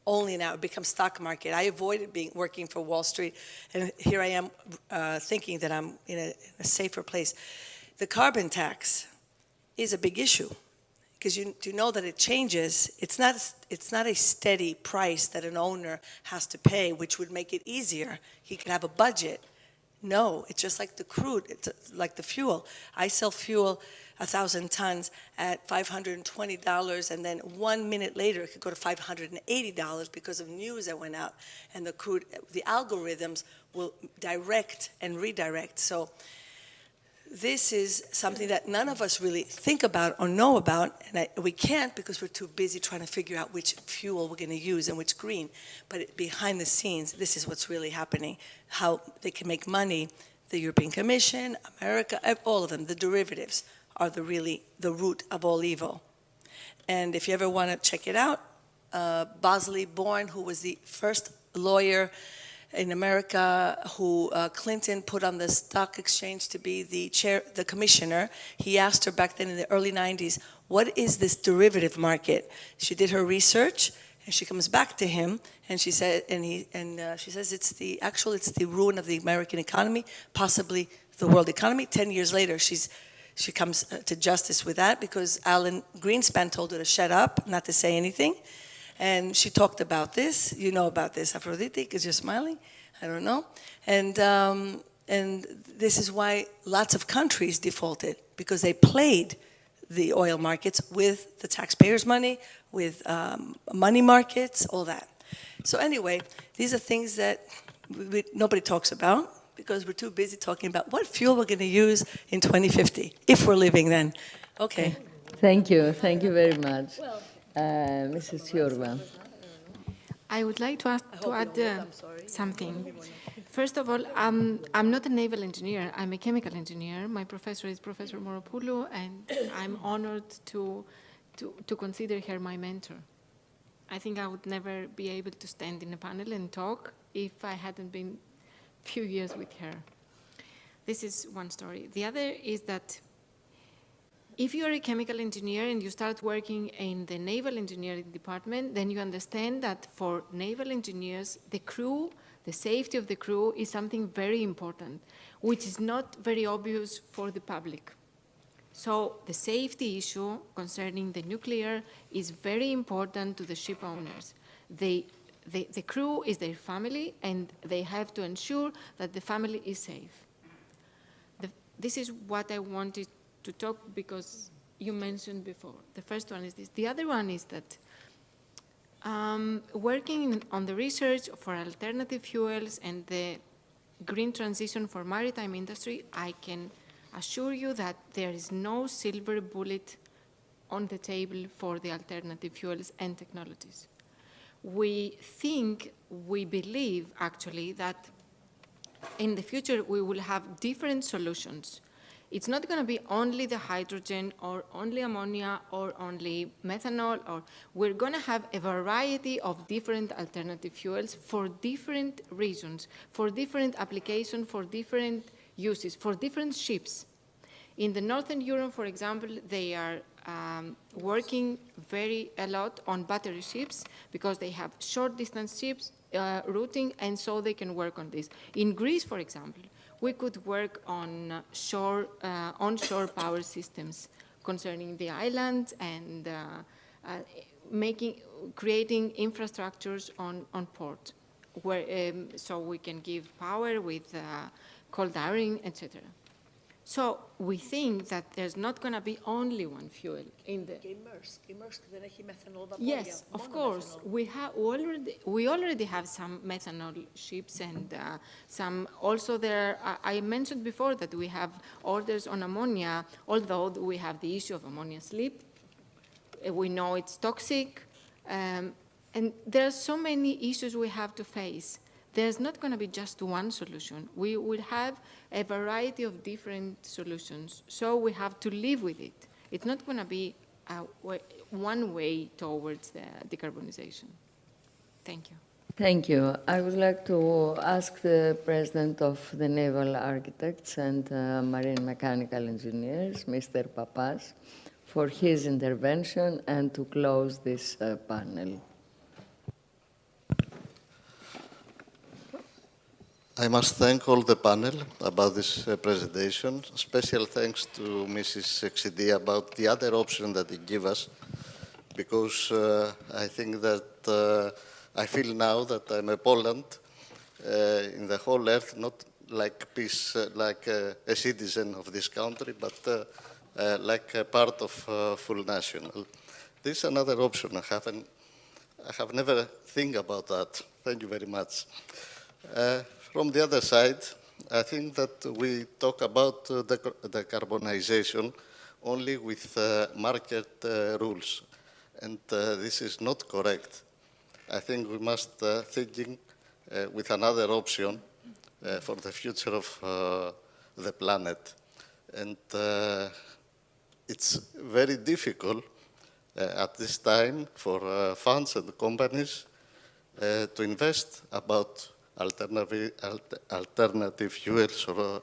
Only now. It becomes stock market. I avoided working for Wall Street, and here I am thinking that I'm in a safer place. The carbon tax is a big issue, because you know that it changes. It's not a steady price that an owner has to pay, which would make it easier. He could have a budget. No, it's just like the crude, it's like the fuel. I sell fuel 1,000 tons at $520, and then 1 minute later it could go to $580 because of news that went out, and the algorithms will direct and redirect. So this is something that none of us really think about or know about, and we can't because we're too busy trying to figure out which fuel we're going to use and which green. But behind the scenes, this is what's really happening, how they can make money. The European Commission, America, all of them, the derivatives are the root of all evil. And if you ever want to check it out, Bosley Bourne, who was the first lawyer in America who Clinton put on the stock exchange to be the commissioner. He asked her back then in the early 90s, what is this derivative market? She did her research, and she comes back to him, and she said, she says it's the ruin of the American economy, possibly the world economy. 10 years later, she comes to justice with that because Alan Greenspan told her to shut up, not to say anything. And she talked about this. You know about this, Aphrodite, because you're smiling. I don't know. And this is why lots of countries defaulted, because they played the oil markets with the taxpayers' money, with money markets, all that. So anyway, these are things that nobody talks about because we're too busy talking about what fuel we're going to use in 2050, if we're living then. Okay. Thank you. Thank you very much. Mrs. Yorba. I would like to add something. First of all, I'm not a naval engineer. I'm a chemical engineer. My professor is Professor Moru, and I'm honored to consider her my mentor. I think I would never be able to stand in a panel and talk if I hadn't been a few years with her. This is one story. The other is that if you're a chemical engineer and you start working in the naval engineering department, then you understand that for naval engineers, the crew, the safety of the crew is something very important, which is not very obvious for the public. So the safety issue concerning the nuclear is very important to the ship owners. The crew is their family, and they have to ensure that the family is safe. This is what I wanted to talk because you mentioned before. The first one is this. The other one is that working on the research for alternative fuels and the green transition for maritime industry, I can assure you that there is no silver bullet on the table for the alternative fuels and technologies. We believe actually that in the future we will have different solutions. It's not going to be only the hydrogen or only ammonia or only methanol, or we're going to have a variety of different alternative fuels for different reasons, for different applications, for different uses, for different ships. In the Northern Europe, for example, they are working a lot on battery ships because they have short distance ships routing, and so they can work on this. In Greece, for example, we could work on onshore power systems concerning the island and creating infrastructures on port, where so we can give power with cold iron, etc. So we think that there's not going to be only one fuel in the. Yes, of course. We already have some methanol ships, and some also there. I mentioned before that we have orders on ammonia, although we have the issue of ammonia slip. We know it's toxic, and there are so many issues we have to face. There's not going to be just one solution. We will have a variety of different solutions, so we have to live with it. It's not going to be one way towards the decarbonization. Thank you. Thank you. I would like to ask the President of the Naval Architects and Marine Mechanical Engineers, Mr. Papas, for his intervention and to close this panel. I must thank all the panel about this presentation. Special thanks to Mrs. XD about the other option that he gave us, because I think that I feel now that I'm a Poland in the whole earth, not like like a citizen of this country, but like a part of full national. This is another option. I have never think about that. Thank you very much. From the other side, I think that we talk about the decarbonization only with market rules, and this is not correct. I think we must thinking with another option for the future of the planet, and it's very difficult at this time for funds and companies to invest about alternative fuels or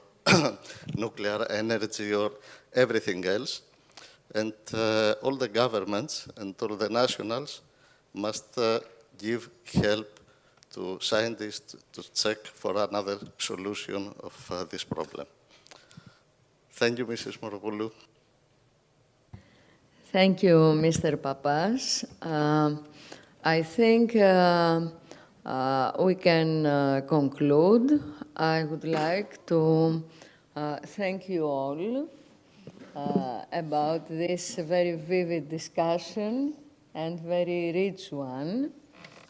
nuclear energy or everything else. And all the governments and all the nationals must give help to scientists to check for another solution of this problem. Thank you, Mrs. Moru. Thank you, Mr. Papas. I think we can conclude. I would like to thank you all about this very vivid discussion and very rich one.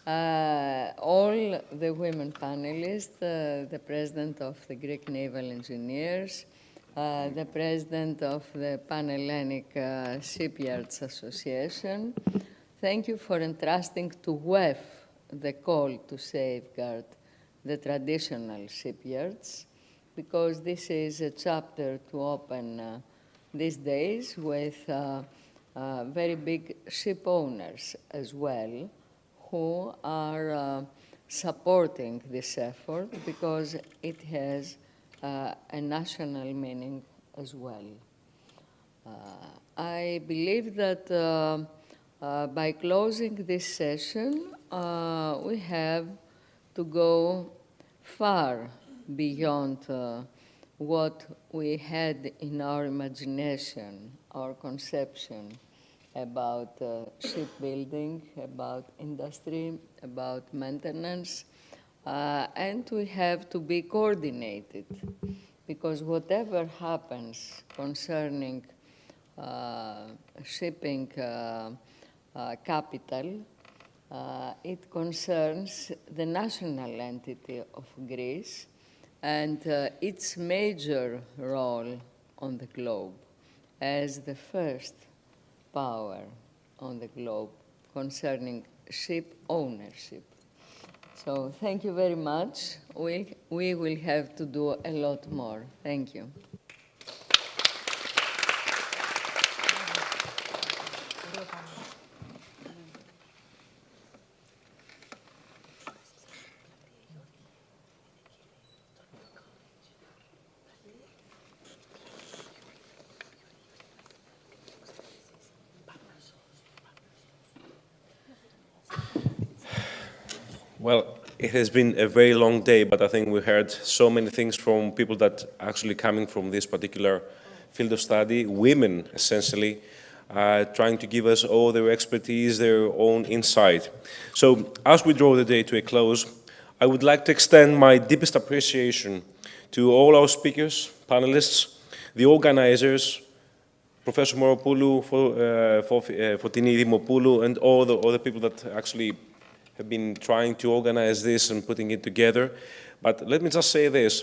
All the women panelists, the president of the Greek Naval Engineers, the president of the Pan-Hellenic Shipyards Association. Thank you for entrusting to WEF the call to safeguard the traditional shipyards, because this is a chapter to open these days with very big ship owners as well, who are supporting this effort because it has a national meaning as well. I believe that by closing this session, we have to go far beyond what we had in our imagination, our conception about shipbuilding, about industry, about maintenance, and we have to be coordinated, because whatever happens concerning shipping capital, it concerns the national entity of Greece and its major role on the globe as the first power on the globe concerning ship ownership. So thank you very much. We will have to do a lot more. Thank you. Well, it has been a very long day, but I think we heard so many things from people that are actually coming from this particular field of study, women essentially, trying to give us all their expertise, their own insight. So as we draw the day to a close, I would like to extend my deepest appreciation to all our speakers, panelists, the organizers, Professor Moru, Fotini Dimopoulou, and all the people that actually have been trying to organize this and putting it together. But let me just say this.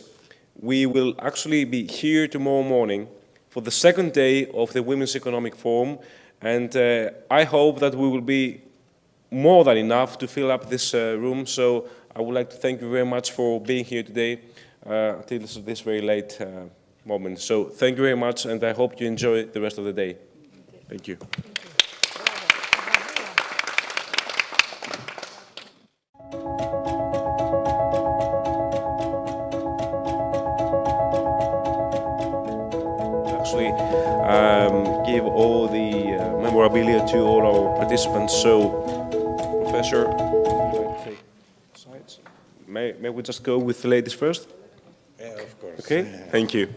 We will actually be here tomorrow morning for the second day of the Women's Economic Forum, and I hope that we will be more than enough to fill up this room. So I would like to thank you very much for being here today until this very late moment. So thank you very much, and I hope you enjoy the rest of the day. Thank you. Give all the memorabilia to all our participants. So, Professor, would you like to take sides? May we just go with the ladies first? Yeah, of course. Okay, thank you.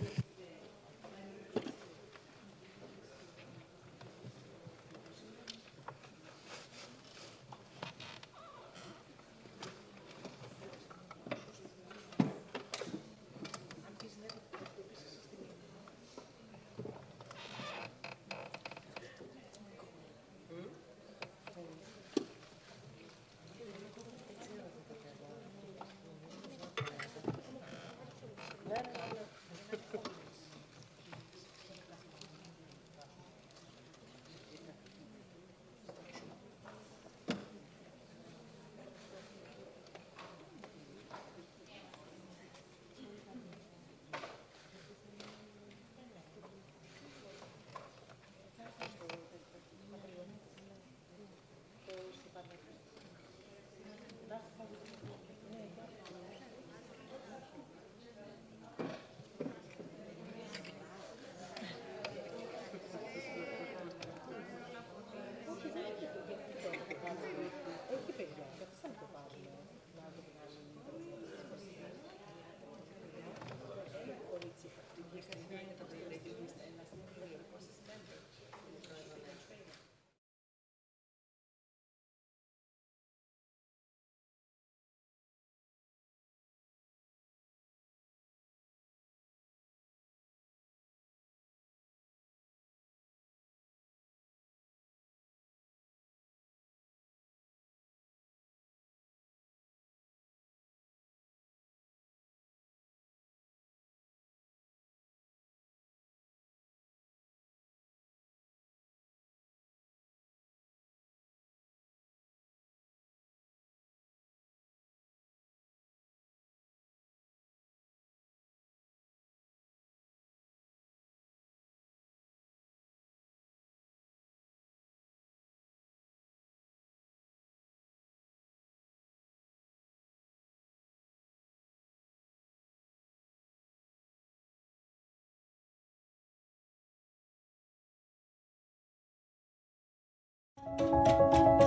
you.